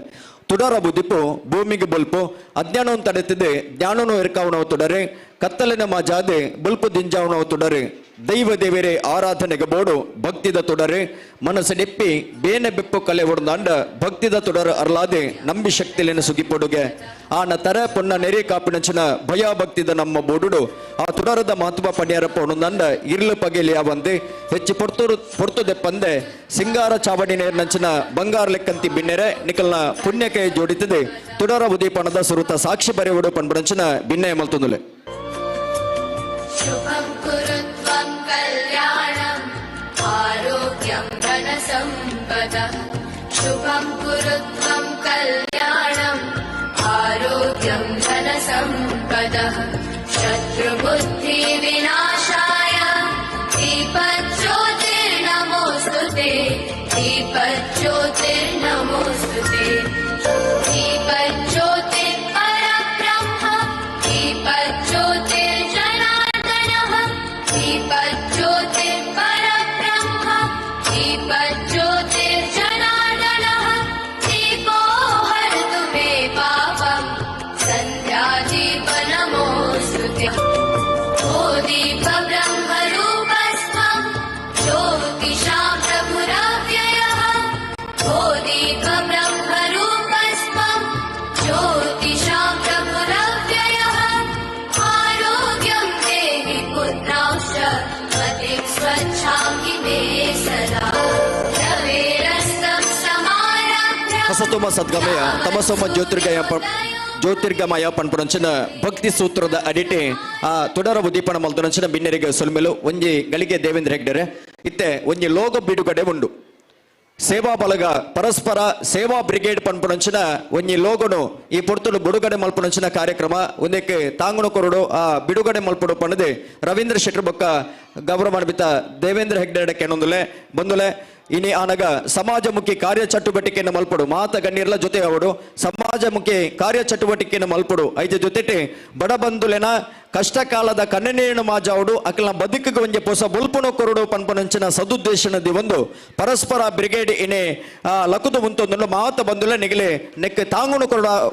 ತುಡಾರ ಬುದ್ದಿಪ್ಪು ಭೂಮಿಗೆ ಬಲ್ಪು ಅಜ್ಞಾನವನ್ನು ತಡೆತಿದೆ ಜ್ಞಾನನು ಎರ್ಕಾವಣವು ತುಡರೆ ಕತ್ತಲಿನ ಮಾಜಾದೆ ಬಲ್ಪು ದಿಂಜಾವಣವು ತುಡರೆ ದೈವ ದೇವರೇ ಆರಾಧನೆಗೆ ಬೋಡು ಭಕ್ತಿದ ತೊಡರು ಮನಸ್ಸೆಡೆಪ್ಪಿ ಬೇನೆ ಬೆಪ್ಪು ಕಲೆ ಹೊಡೆದಾಂಡ ಭಕ್ತಿದ ತೊಡರು ಅರ್ಲಾದೆ ನಂಬಿ ಶಕ್ತಿಲೇನ ಸುಗಿಪೊಡುಗೆ ಆನ ತರ ಪೊನ್ನ ನೆರೆ ಕಾಪಿನಂಚಿನ ಭಯ ಭಕ್ತಿದ ನಮ್ಮ ಬೋಡುಡು ಆ ತುಡರದ ಮಹತ್ವ ಪಡ್ಯಾರಪ್ಪ ಹೊಣುಂದಾಂಡ ಇರ್ಲು ಪಗೆಲಿ ಯಾವಂದೆ ಹೆಚ್ಚು ಪೊರ್ತುದೆ ಪಂದೆ ಸಿಂಗಾರ ಚಾವಡಿ ನೇರ್ನಂಚಿನ ಬಂಗಾರ ಲೆಕ್ಕಂತಿ ಬಿನ್ನೆರೆ ನಿಕಲ್ನ ಪುಣ್ಯಕ್ಕೆ ಜೋಡಿತದೆ ತುಡರ ಉದೀಪಣದ ಸುರುತ ಸಾಕ್ಷಿ ಬರೆಯುವುದು ಪಂಬರಂಚಿನ ಭಿನ್ನಯ ಮಲ್ತುಂದುಲೆ शुभं कुरु त्वं कल्याणम् आरोग्यं धनसम्पदः शुभं कुरु त्वं कल्याणम् आरोग्यं धनसम्पदः शत्रुबुद्धिविनाशाय दीपज्योतिर्नमोऽस्तुते दीपज्योतिर्नमोऽस्तुते दीपज्योतिः परब्रह्म दीपज्योतिर्जनार्दनः दीपज्योतिः परब्रह्म दीपज्योतिर्जनार्दनः दीपो हरतु मे पापम् सन्ध्यादीपनमोऽस्तुते ओ दीप ब्रह्मरूपस्त्वं ज्योतिषां प्रभुरव्ययः ओ दीप ब्रह्मरूपस्त्वं ज्योतिषां प्रभुरव्ययः आरोग्यं देहि पुत्रांश्च मतिं स्वच्छामि मे सदा रवेरस्तं समारभ्य ಹಸತೋಮ ಸದ್ಗಮಯ ತಮಸೋಮ ಜ್ಯೋತಿರ್ಗಮಯ ಪನ್ಪುರಂಚಿನ ಭಕ್ತಿ ಸೂತ್ರದ ಅಡಿಟೆ ಆ ತುಡರ ಉದೀಪನ ಮಲ್ತುರಂಚಿನ ಬಿನ್ನರಿಗೆ ಸೊಲ್ಮೆಲು ಒಂಜಿ ಗಳಿಗೆ ದೇವೇಂದ್ರ ಹೆಗ್ಡೆರೆ ಇತ್ತೆ ಒಂಜಿ ಲೋಗ ಬಿಡುಗಡೆ ಉಂಡು ಸೇವಾ ಬಲಗ ಪರಸ್ಪರ ಸೇವಾ ಬ್ರಿಗೇಡ್ ಪನ್ಪುರಂಚಿನ ಒಂಜಿ ಲೋಗನು ಈ ಪೊರ್ತುಲು ಬಿಡುಗಡೆ ಮಲ್ಪುರಂಚಿನ ಕಾರ್ಯಕ್ರಮ ಒಂದಕ್ಕೆ ತಾಂಗುಣ ಕೊರಡು ಆ ಬಿಡುಗಡೆ ಮಲ್ಪಡು ಪಣದೆ ರವೀಂದ್ರ ಶೆಟ್ಟರ್ ಬೊಕ್ಕ ಗೌರವಾನ್ವಿತ ದೇವೇಂದ್ರ ಹೆಗ್ಡೆ ಕೆನೊಂದುಲೆ ಬಂದುಲೆ ಇನಿ ಆನಗ ಸಮಾಜಮುಖಿ ಕಾರ್ಯಚಟುವಟಿಕೆಯನ್ನು ಮಲ್ಪಡು ಮಾತ ಗಣ್ಯರ್ಲ ಜೊತೆ ಅವಡು ಸಮಾಜಮುಖಿ ಕಾರ್ಯಚಟುವಟಿಕೆಯನ್ನು ಮಲ್ಪಡು ಐದು ಜೊತೆಟೆ ಬಡಬಂಧುಲೆನ ಕಷ್ಟ ಕಾಲದ ಕಣ್ಣನೇನು ಮಾಜಾವುಡು ಅಕಲ್ನ ಬದುಕಿಗೆ ಒಂಜೆ ಹೊಸ ಬುಲ್ಪುಣ ಕೊರಡು ಪನ್ಪನಂಚಿನ ಸದುದ್ದೇಶನದಿ ಒಂದು ಪರಸ್ಪರ ಬ್ರಿಗೇಡ್ ಇನೆ ಲಕುದು ಮುಂತೊಂದು ಮಾತ ಬಂದುಲೆ ನಿಗಲೆ ನೆಕ್ ತಾಂಗುಣು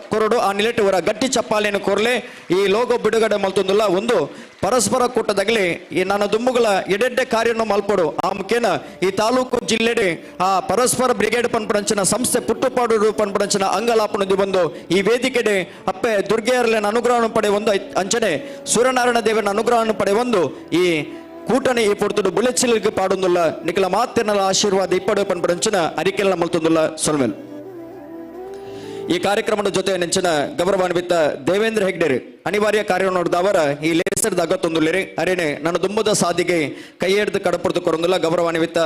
ಕೊರಡು ಆ ನಿಲೆಟ್ ಅವರ ಗಟ್ಟಿ ಚಪ್ಪಾಲೆಯನ್ನು ಕೊರಲೆ ಈ ಲೋಗೋ ಬಿಡುಗಡೆ ಮಲ್ತೊಂದುಲ್ಲ ಒಂದು ಪರಸ್ಪರ ಕೂಟದಾಗಲಿ ಈ ನನ್ನ ದುಂಬುಗಳ ಎಡೆಡ್ಡೆ ಕಾರ್ಯವನ್ನು ಮಲ್ಪಡು ಆ ಮುಖೇನ ಈ ತಾಲೂಕು ಜಿಲ್ಲೆಡೆ ಆ ಪರಸ್ಪರ ಬ್ರಿಗೇಡ್ ಪನ್ಪರಂಚಿನ ಸಂಸ್ಥೆ ಪುಟ್ಟುಪಾಡು ಪನ್ಪರಂಚಿನ ಅಂಗಲಾಪನದಿ ಬಂದು ಈ ವೇದಿಕೆಡೆ ಅಪ್ಪೆ ದುರ್ಗೆಯರ್ಲೆನ ಅನುಗ್ರಹವನ್ನು ಪಡೆ ಒಂದು ಅಂಚನೆ ಸೂರ್ಯನಾರಾಯಣ ದೇವನ ಅನುಗ್ರಹವನ್ನು ಪಡೆ ಒಂದು ಈ ಕೂಟನೆ ಈ ಪೊರ್ತುಡು ಬುಲೆಚಿಲ್ಗೆ ಪಾಡೊಂದುಲ್ಲ ನಿಖಲ ಮಾತೆನಲ ಆಶೀರ್ವಾದ ಇಪ್ಪಡು ಪನ್ಪರಂಚಿನ ಅರಿಕೆಲ್ಲ ಮಲ್ತೊಂದುಲ್ಲ ಸೊಲ್ಮೆಲ್ ಈ ಕಾರ್ಯಕ್ರಮದ ಜೊತೆ ನೆಂಚಿನ ಗೌರವಾನ್ವಿತ ದೇವೇಂದ್ರ ಹೆಗ್ಡೆರೆ ಅನಿವಾರ್ಯ ಕಾರ್ಯ ನೋಡಿದವರ ಈ ಲೇಸರ್ದ ಅಗತ್ತೊಂದುಲ್ಲೇರಿ ಅರೇನೆ ನನ್ನ ದುಂಬದ ಸಾದಿಗೆ ಕೈ ಹಿಡಿದು ಕಡಪುರ್ದು ಕೊರೊಂದಿಲ್ಲ ಗೌರವಾನ್ವಿತ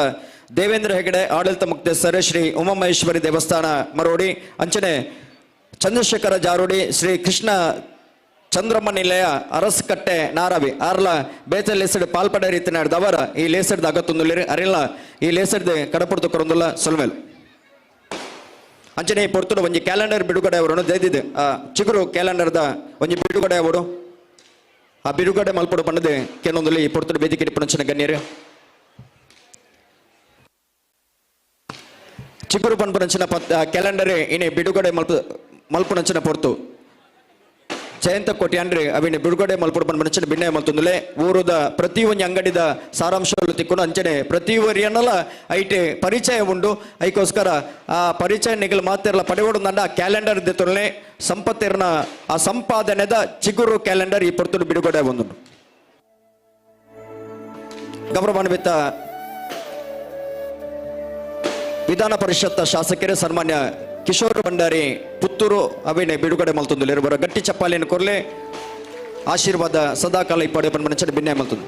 ದೇವೇಂದ್ರ ಹೆಗ್ಡೆ ಆಡಳಿತ ಮುಕ್ತೇಶ್ವರ ಶ್ರೀ ಉಮಾಮಹೇಶ್ವರಿ ದೇವಸ್ಥಾನ ಮರೋಡಿ ಅಂಚನೆ ಚಂದ್ರಶೇಖರ ಜಾರೋಡಿ ಶ್ರೀ ಕೃಷ್ಣ ಚಂದ್ರಮ್ಮ ನಿಲಯ ಅರಸ್ಕಟ್ಟೆ ನಾರವಿ ಆರ್ಲ ಬೇತ ಲೇಸಡ್ ಪಾಲ್ಪಡ ರೀತಿ ನಡೆದವರ ಈ ಲೇಸರ್ದ ಅಗತ್ತೊಂದುಲ್ಲೇರಿ ಅರಿಲ್ಲ ಈ ಲೇಸರ್ದೆ ಕಡಪುರ್ದು ಕೊರೊಂದಿಲ್ಲ ಸೊಲ್ಮೇಲ್ ಅಂಚನೆ ಪೊರ್ತುಡು ಒಂಜಿ ಕ್ಯಾಲೆಂಡರ್ ಬಿಡುಗಡೆ ಅವರನ್ನು ದೈದಿದೆ ಆ ಚಿಗುರು ಕ್ಯಾಲೆಂಡರ್ದ ಒಂಜಿ ಬಿಡುಗಡೆ ಅವರು ಆ ಬಿಡುಗಡೆ ಮಲ್ಪಡು ಪಣ್ಣದೆ ಕೆಲವೊಂದು ಈ ಪೊರ್ತುಡು ವೇದಿಕೆ ಪುಣಂಚಿನ ಗಣ್ಯರು ಚಿಗುರು ಪನ್ಪುನಂಚಿನ ಕ್ಯಾಲೆಂಡರ್ ಇನಿ ಬಿಡುಗಡೆ ಮಲ್ಪುನಂಚಿನ ಪೊರ್ತು ಜಯಂತ ಕೋಟ್ಯಾಂಡ್ರಿ ಅವಿನ ಬಿಡುಗಡೆ ಮಲ್ಪಡು ಪನ್ಪುನಂಚಿನ ಭಿನ್ನಯ ಮಲ್ತೊಂದುಲೆ ಊರುದ ಪ್ರತಿ ಒಂಜಿ ಅಂಗಡಿದ ಸಾರಾಂಶಗಳು ತಿಕ್ಕೊಂಡು ಅಂಚನೆ ಪ್ರತಿ ಒರಿಯನ್ನಲ ಐಟೆ ಪರಿಚಯ ಉಂಡು ಐಕೋಸ್ಕರ ಆ ಪರಿಚಯ ನಿಗಲು ಮಾತಿರಲ ಪಡೆಯೋಡು ಆ ಕ್ಯಾಲೆಂಡರ್ ತೊಲೆ ಸಂಪತ್ತಿರನ ಆ ಸಂಪಾದನೆದ ಚಿಗುರು ಕ್ಯಾಲೆಂಡರ್ ಈ ಪೊರ್ತುಡು ಬಿಡುಗಡೆ ಒಂದು ಗೌರವಾನ್ವಿತ ವಿಧಾನ ಪರಿಷತ್ ಶಾಸಕರೇ ಸನ್ಮಾನ್ಯ ಕಿಶೋರ್ ಭಂಡಾರಿ ಪುತ್ತೂರು ಅವೇನೆ ಬಿಡುಗಡೆ ಮಲ್ತೊಂದು ಇರುವರ ಗಟ್ಟಿ ಚಪ್ಪಾಲೆಯನ್ನು ಕೊರಲೆ ಆಶೀರ್ವಾದ ಸದಾಕಾಲ ಇಪ್ಪಡೆ ಪನ್ಮನಚನ ಭಿನ್ನಯ ಮಲ್ತೊಂದು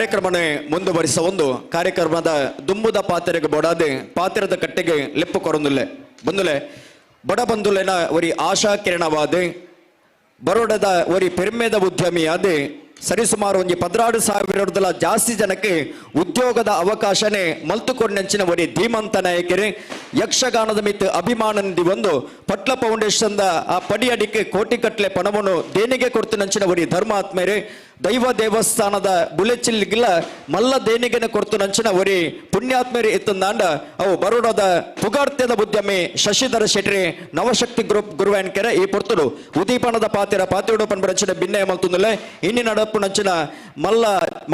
ಕಾರ್ಯಕ್ರಮನೆ ಮುಂದುವರಿಸ ಒಂದು ಕಾರ್ಯಕ್ರಮದ ದುಂಬುದ ಪಾತ್ರೆಗೆ ಬೊಡಾದೆ ಪಾತ್ರದ ಕಟ್ಟೆಗೆ ಲೆಪ್ಪು ಕೊರೊಂದುಲ್ಲೆ ಬಂದುಲೆ ಬಡ ಬಂದುಲೆನ ಒರಿ ಆಶಾ ಕಿರಣವಾದೆ ಬರೋಡದ ಒರಿ ಪೆರ್ಮೆದ ಉದ್ಯಮಿಯಾದೆ ಸರಿಸುಮಾರು ಒಂದು 16,000 ಜಾಸ್ತಿ ಜನಕ್ಕೆ ಉದ್ಯೋಗದ ಅವಕಾಶನೇ ಮಲ್ತುಕೊಂಡಂಚಿನ ಒಡಿ ಧೀಮಂತ ನಾಯಕರೇ ಯಕ್ಷಗಾನದ ಮಿತ್ತು ಅಭಿಮಾನ ನಿಧಿ ಒಂದು ಪಟ್ಲ ಫೌಂಡೇಶನ್ ಆ ಪಡಿ ಅಡಿಕೆ ಕೋಟಿ ಕಟ್ಲೆ ಪಣವನ್ನು ದೇಣಿಗೆ ಕೊಡ್ತಿನಂಚಿನ ಒಡಿ ಧರ್ಮಾತ್ಮೇರೆ ದೈವ ದೇವಸ್ಥಾನದ ಬುಲೆಚಿಲ್ಗಿಲ್ಲ ಮಲ್ಲ ದೇಣಿಗೆನ ಕೊಡ್ತು ನಂಚಿನ ಒರಿ ಪುಣ್ಯಾತ್ಮೇರಿ ಇತ್ತಂದಾಂಡ ಅವು ಬರೋಡದ ಪುಗಾರ್ತ್ಯದ ಉದ್ಯಮಿ ಶಶಿಧರ ಶೆಟ್ಟಿ ನವಶಕ್ತಿ ಗ್ರೂಪ್ ಗುರುವಾನ್ಕೆರೆ ಈ ಪೊರ್ತುಡು ಉದೀಪನದ ಪಾತಿಡು ಪನ್ಬರಂಚಿನ ಭಿನ್ನಯ ಮಲ್ತುಂದಲೆ ಇನ್ನಿ ನಡಪು ನಂಚಿನ ಮಲ್ಲ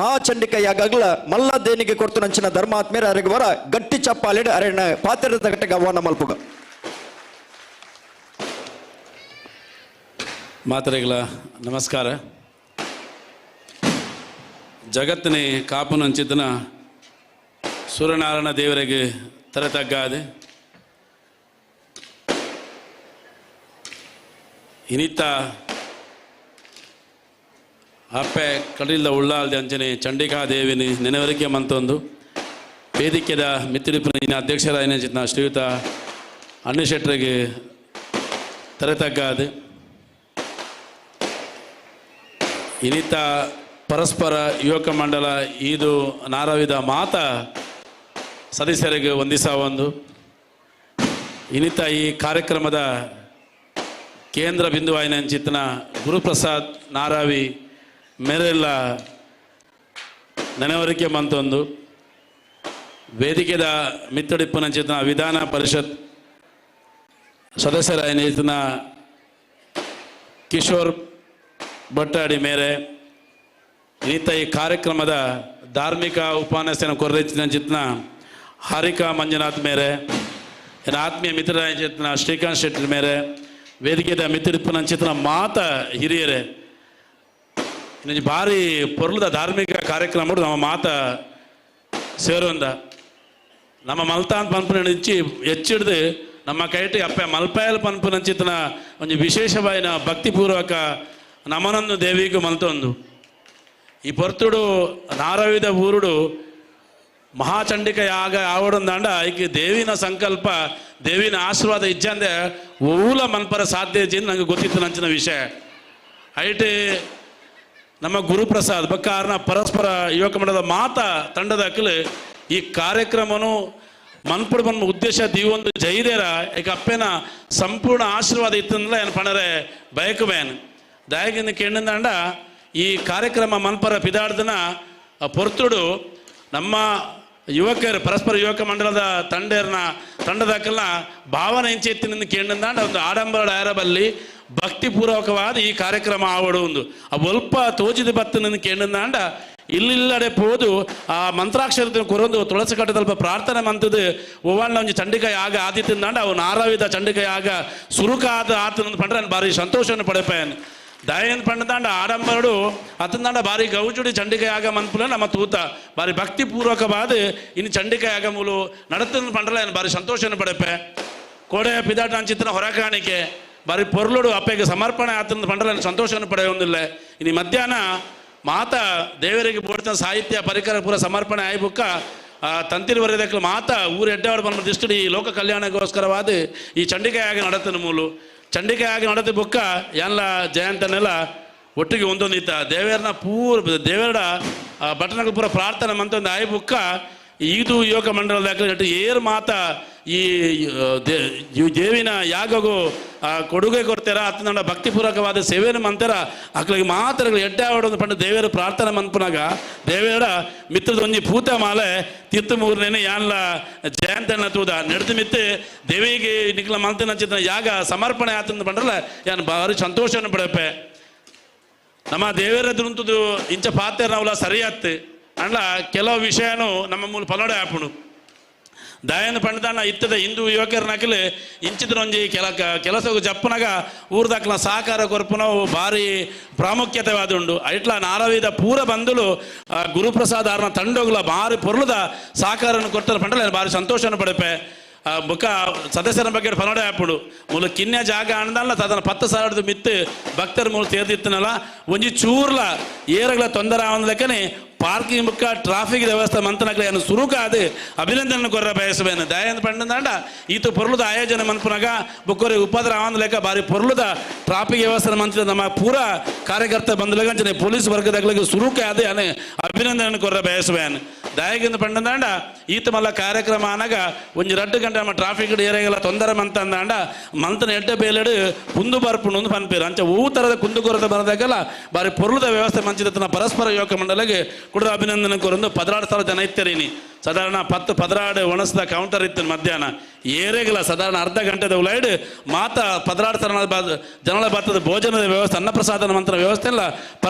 ಮಹಾಚಂಡಿಕ ಯಾಗಲ ಮಲ್ಲ ದೇಣಿಗೆ ಕೊಡ್ತು ನಂಚಿನ ಧರ್ಮಾತ್ಮೇರ ಅರೆಗೆ ವರ ಗಟ್ಟಿ ಚಪ್ಪಾಲಿಡ ಅರೆನ ಪಾತಿರದ ಗಟ್ಟೆಗೆ ಆಹ್ವಾನ ಮಲ್ಪುಗ ಮಾತರೆಗಳ ನಮಸ್ಕಾರ. ಜಗತ್ತಿನ ಕಾಪುನಂಚಿತನ ಸೂರ್ಯನಾರಾಯಣ ದೇವರಿಗೆ ತರತಗ್ಗಾದೆ ಇನಿತ ಅಪ್ಪೆ ಕಡಿಲ್ದ ಉಳ್ಳಾಲ್ದೆ ಅಂಚನೆ ಚಂಡಿಕಾ ದೇವಿನಿ ನೆನವರಿಕೆ ಮಂತೊಂದು ವೇದಿಕೆದ ಮಿತ್ತಿಡಿಪಿನ ಅಧ್ಯಕ್ಷರಾಯನ ಚಿತ್ನ ಶ್ರೀಯುತ ಅನ್ನಶೆಟ್ಟರಿಗೆ ತರತಗ್ಗಾದೆ ಇನಿತ ಪರಸ್ಪರ ಯುವಕ ಮಂಡಲ ಇದು ನಾರವಿದ ಮಾತ ಸದಸ್ಯರಿಗೆ ವಂದಿಸ ಒಂದು ಇನಿತ ಈ ಕಾರ್ಯಕ್ರಮದ ಕೇಂದ್ರ ಬಿಂದುವಾಯಿನ ಚಿತ್ತನ ಗುರುಪ್ರಸಾದ್ ನಾರಾವಿ ಮೇರೆಲ್ಲ ನೆನವರಿಕೆ ಮಂತೊಂದು ವೇದಿಕೆದ ಮಿತ್ತಡಿಪ್ಪನ ಚಿತ್ತನ ವಿಧಾನ ಪರಿಷತ್ ಸದಸ್ಯರಾಯನ ಚಿತ್ತನ ಕಿಶೋರ್ ಭಟ್ಟಾಡಿ ಮೇರೆ ಇನಿತ ಈ ಕಾರ್ಯಕ್ರಮದ ಧಾರ್ಮಿಕ ಉಪನ್ಯಾಸನ ಕೊರ್ರೆಚ್ಚಿನ ಚಿತ್ನ ಹಾರಿಕಾ ಮಂಜುನಾಥ್ ಮೇರೆ ಏನ ಆತ್ಮೀಯ ಮಿತ್ರರಾಯ ಚಿತ್ನ ಶ್ರೀಕಾಂತ್ ಶೆಟ್ಟಿ ಮೇರೆ ವೇದಿಕೆದ ಮಿತ್ರನ ಚಿತ್ನ ಮಾತ ಹಿರಿಯರೇ ಇನ್ನು ಭಾರಿ ಪೊರ್ಲದ ಧಾರ್ಮಿಕ ಕಾರ್ಯಕ್ರಮ ನಮ್ಮ ಮಾತ ಸೇರೊಂದ ನಮ್ಮ ಮಲ್ತಾನ್ ಪನ್ಪುನ ಇಚ್ಚಿ ಹೆಚ್ಚಿಡ್ದು ನಮ್ಮ ಕೈಟಿ ಅಪ್ಪ ಮಲ್ಪಾಯಲ್ ಪನ್ಪುನ ಚಿತ್ನ ಒಂದು ವಿಶೇಷವಾದ ಭಕ್ತಿಪೂರ್ವಕ ನಮನೊಂದು ದೇವಿಗೂ ಮಲ್ತೊಂದು ಈ ಪೊರ್ತುಡು ನಾರವಿದ ಊರುಡು ಮಹಾಚಂಡಿಕ ಯಾಗ ಆವಡೊಂದಾಂಡ ಈಕೆ ದೇವಿನ ಸಂಕಲ್ಪ ದೇವಿನ ಆಶೀರ್ವಾದ ಇಜ್ಜಂದೆ ಊಲ ಮನ್ಪರ ಸಾಧ್ಯ ಇಜ್ಜಿಂದ ನಂಗೆ ಗೊತ್ತಿತ್ತು ನಂಚಿನ ವಿಷಯ ಐಟಿ ನಮ್ಮ ಗುರುಪ್ರಸಾದ್ ಬಕ್ಕಾರನ ಪರಸ್ಪರ ಯುವಕ ಮಂಡಲದ ಮಾತ ತಂಡದ ಅಕ್ಕಲು ಈ ಕಾರ್ಯಕ್ರಮನು ಮನ್ಪುಡು ಬಂದ ಉದ್ದೇಶ ದೀವೊಂದು ಜೈದೇರ ಈಗ ಅಪ್ಪೇನ ಸಂಪೂರ್ಣ ಆಶೀರ್ವಾದ ಇತ್ತಂದ್ರೆ ಏನು ಪಣರೆ ಬಯಕುಬೇನು ದಯಗಿಂದ ಕೇಳಿದಂಡ ಈ ಕಾರ್ಯಕ್ರಮ ಮನ್ಪರ ಪಿದಾಡ್ದನ ಪೊರ್ತುಡು ನಮ್ಮ ಯುವಕರು ಪರಸ್ಪರ ಯುವಕ ಮಂಡಲದ ತಂಡದಕ್ಕಲ್ಲ ಭಾವನೆ ಇಂಚೆ ಎತ್ತಿನಿಂದ ಕೇಳಿದಂಡ ಒಂದು ಆಡಂಬರ ಡಯರಬಲ್ಲಿ ಭಕ್ತಿಪೂರ್ವಕವಾದ ಈ ಕಾರ್ಯಕ್ರಮ ಆವಡು ಒಂದು ಅಲ್ಪ ತೋಜಿದ ಬತ್ತನಿಂದ ಕೇಳಿದಂಡ ಇಲ್ಲಿಲ್ಲಡೆ ಪೋದು ಆ ಮಂತ್ರಾಕ್ಷರ ಕೊರೊಂದು ತುಳಸಿ ಕಟ್ಟದಲ್ಪ ಪ್ರಾರ್ಥನೆ ಮಂತದು ಒವ್ವಣ್ಣ ಒಂಜಿ ಚಂಡಿಕ ಯಾಗ ಆದಿತ್ತಿಂದಾಂಡ ಅವು ನಾರಾವಿದ ಚಂಡಿಕ ಯಾಗ ಸುರುಕಾದ ಆತನ ಪಂಡ್ರೆ ಭಾರಿ ಸಂತೋಷವನ್ನು ಪಡೆಪೇನು ದಯನ್ ಪಂಡದಾಂಡ ಆಡಂಬರಡು ಅತಂದಾಂಡ ಭಾರಿ ಗೌಜುಡಿ ಚಂಡಿಕ ಯಾಗ ಮನ್ಪುಲ ನಮ್ಮ ತೂತ ಭಾರಿ ಭಕ್ತಿಪೂರ್ವಕವಾದ ಇನ್ನು ಚಂಡಿಕ ಯಾಗ ಮೂಲು ನಡತನ ಪಂಡ್ರಲ ಏನು ಭಾರಿ ಸಂತೋಷವನ್ನು ಪಡೆಪೆ ಕೋಡೆ ಪಿದಾಟ ಅಂಚಿತ್ತಿನ ಹೊರಕಾಣಿಕೆ ಭಾರಿ ಪೊರ್ಲುಡು ಅಪ್ಪೆಗೆ ಸಮರ್ಪಣೆ ಆತನ ಪಂಡ್ರಲ ಸಂತೋಷವನ್ನು ಪಡೆಯೊಂದಿಲ್ಲ ಇನ್ನು ಮಧ್ಯಾಹ್ನ ಮಾತ ದೇವರಿಗೆ ಬೋಡ್ತಾನ ಸಾಹಿತ್ಯ ಪರಿಕರ ಪೂರ ಸಮರ್ಪಣೆ ಆಯ್ಬುಕ್ಕ ತಂತಿರುವರೆದಕ್ಕೆ ಮಾತ ಊರು ಎಡ್ಡಾವಡು ಬಂದ ದಿಷ್ಟುಡಿ ಲೋಕ ಕಲ್ಯಾಣಕ್ಕೋಸ್ಕರವಾದ ಈ ಚಂಡಿಕೆಯಾಗಿ ನಡತನ ಮೂಲು ಚಂಡಿಕೆಯಾಗಿ ನಡತೆ ಬುಕ್ಕ ಎಲ್ಲ ಜಯಂತನೆಲ್ಲ ಒಟ್ಟಿಗೆ ಒಂದೊಂದಿತ್ತ ದೇವರನ್ನ ದೇವರ ಬಟನಗಳು ಪೂರ ಪ್ರಾರ್ಥನೆ ಮಂತೊಂದು ಆಯ್ ಬುಕ್ಕ ಇದು ಯುವಕ ಮಂಡಲದ ಏರ್ ಮಾತ ಈ ದೇವಿನ ಯಾಗಗೂ ಕೊಡುಗೆ ಕೊಡ್ತಾರ ಅತ್ತಂಡ ಭಕ್ತಿಪೂರ್ವಕವಾದ ಸೇವೆಯನ್ನು ಮಂತಾರ ಅಕ್ಳಿಗೆ ಮಾತ್ರ ಎಡ್ಡೆ ಆವಡೊಂದು ಪಂಡ ದೇವರ ಪ್ರಾರ್ಥನೆ ಮನ್ಪುನಾಗ ದೇವರ ಮಿತ್ರದ ಒಂಜಿ ಪೂತ ಮಾಲೆ ತೀರ್ಥ ಮೂರನೇನೆ ಯಾನ್ಲ ಜಯಂತನ ತೂದ ನಡೆದು ಮಿತ್ತು ದೇವಿಗೆ ನಿಕ್ಲ ಮಂತನ ಚಿತ್ರ ಯಾಗ ಸಮರ್ಪಣೆ ಆತಂದು ಪಂಡ್ರಲ್ಲ ಯಾನ್ ಭಾರಿ ಸಂತೋಷವನ್ನು ಪಡೆಪೆ ನಮ್ಮ ದೇವರ ದುರಂತದು ಇಂಚ ಪಾತ್ರ ನಾವಲ್ಲ ಸರಿಯಾತ್ ಅಂಡ್ಲ ಕೆಲವು ವಿಷಯನು ನಮ್ಮ ಮೂಲ ಪಲೋಡೆ ಆಪುಣು ದಯನ ಪಂಡದಾನ ಇತ್ತದ ಹಿಂದೂ ಯುವಕರ ನಕಲು ಇಂಚಿದ್ರೊಂಜಿ ಕೆಲಸ ಜಪ್ಪನಾಗ ಊರ್ದಾಕ್ಲ ಸಹಕಾರ ಕೊರ್ಪುನವು ಭಾರಿ ಪ್ರಾಮುಖ್ಯತೆವಾದ ಉಂಡು ಐಟ್ಲ ನಾರವಿದ ಪೂರ ಬಂದುಲು ಗುರುಪ್ರಸಾದ್ ಆರ್ನ ತಂಡೋಗ್ಲ ಭಾರಿ ಪೊರ್ಲುದ ಸಹಕಾರವನ್ನು ಕೊಡ್ತಾರೆ ಪಂಡಲ ಭಾರಿ ಸಂತೋಷವನ್ನು ಪಡೆಪೆ ಬೊಕ್ಕ ಸದಸ್ಯರ ಬಗ್ಗೆ ಪನೋಡೆ ಆಪುಡು ಮೂಲ ಕಿನ್ಯ ಜಾಗ ಅಣ್ಣದಲ್ಲ ತದನ 10,000 ಮಿತ್ತು ಭಕ್ತರ ಮೂಲ ತೇರ್ದಿತ್ತನಲ್ಲ ಒಂಜಿ ಚೂರ್ಲ ಏರಗಳ ತೊಂದರೆ ಆವನ ಲೆಕ್ಕನೆ ಪಾರ್ಕಿಂಗ್ ಬುಕ್ಕ ಟ್ರಾಫಿಕ್ ವ್ಯವಸ್ಥೆ ಮಂತನಕ್ಲೆ ಏನು ಸುರುಕಾದು ಅಭಿನಂದನೆ ಕೊರ್ರ ಬಯಸುವೇನು ದಯಂದು ಪಂಡಂದಾಂಡ ಈತು ಪೊರ್ಲುದ ಆಯೋಜನೆ ಮನ್ಪುನಾಗ ಬುಕ್ಕೋರಿ ಉಪದ್ರ ಆವಂದ ಲೆಕ್ಕ ಬಾರಿ ಪೊರ್ಲುದ ಟ್ರಾಫಿಕ್ ವ್ಯವಸ್ಥೆ ಮಂತ್ರ ನಮ್ಮ ಪೂರ ಕಾರ್ಯಕರ್ತ ಬಂದಲಗಂಚನೆ ಪೊಲೀಸ್ ವರ್ಗದಾಗಲಿಗೆ ಸುರುಕೆ ಅದು ಅನೆ ಅಭಿನಂದನೆ ಕೊರ್ರ ಬಯಸುವೇನು ದಯಗಿಂದ ಪಂಡಂದಾಂಡ ಈತ ಮಲ್ಲ ಕಾರ್ಯಕ್ರಮ ಅನಾಗ ಒಂಜಿ 2 ಗಂಟೆ ನಮ್ಮ ಟ್ರಾಫಿಕ್ ಏರಿಯಾಗೆಲ್ಲ ತೊಂದರೆ ಮಂತಂದಾಂಡ ಮಂತನ ಎಡ್ಡ ಬೇಲೆಡು ಕುಂದು ಬರ್ಪುಂಡು ಒಂದು ಪನ್ಪೇರು ಅಂಚ ಹೂ ಥರದ ಕುಂದುಕೊರತೆ ಬರದಾಗೆಲ್ಲ ಬಾರಿ ಪೊರ್ಲುದ ವ್ಯವಸ್ಥೆ ಮಂಚಿದತ್ತನ ಪರಸ್ಪರ ಯುವಕ ಮಂಡಳಿಗೆ ಕೂಡ ಅಭಿನಂದನೆ ಕೊರೊಂದು 16 ಸಾವಿರ ಜನ ಇತ್ತರೀನಿ ಸಾಧಾರಣ 10 ಒಣಸದ ಕೌಂಟರ್ ಇತ್ತು ಮಧ್ಯಾಹ್ನ ಏರೆಗಲ ಸಾಧಾರಣ ಅರ್ಧ ಗಂಟೆದ ಉಲೈಡ್ ಮಾತ 16 ಜನಗಳ ಭತ್ತದ ಭೋಜನದ ವ್ಯವಸ್ಥೆ ಅನ್ನಪ್ರಸಾದನ ಮಂತ್ರ ವ್ಯವಸ್ಥೆ ಎಲ್ಲ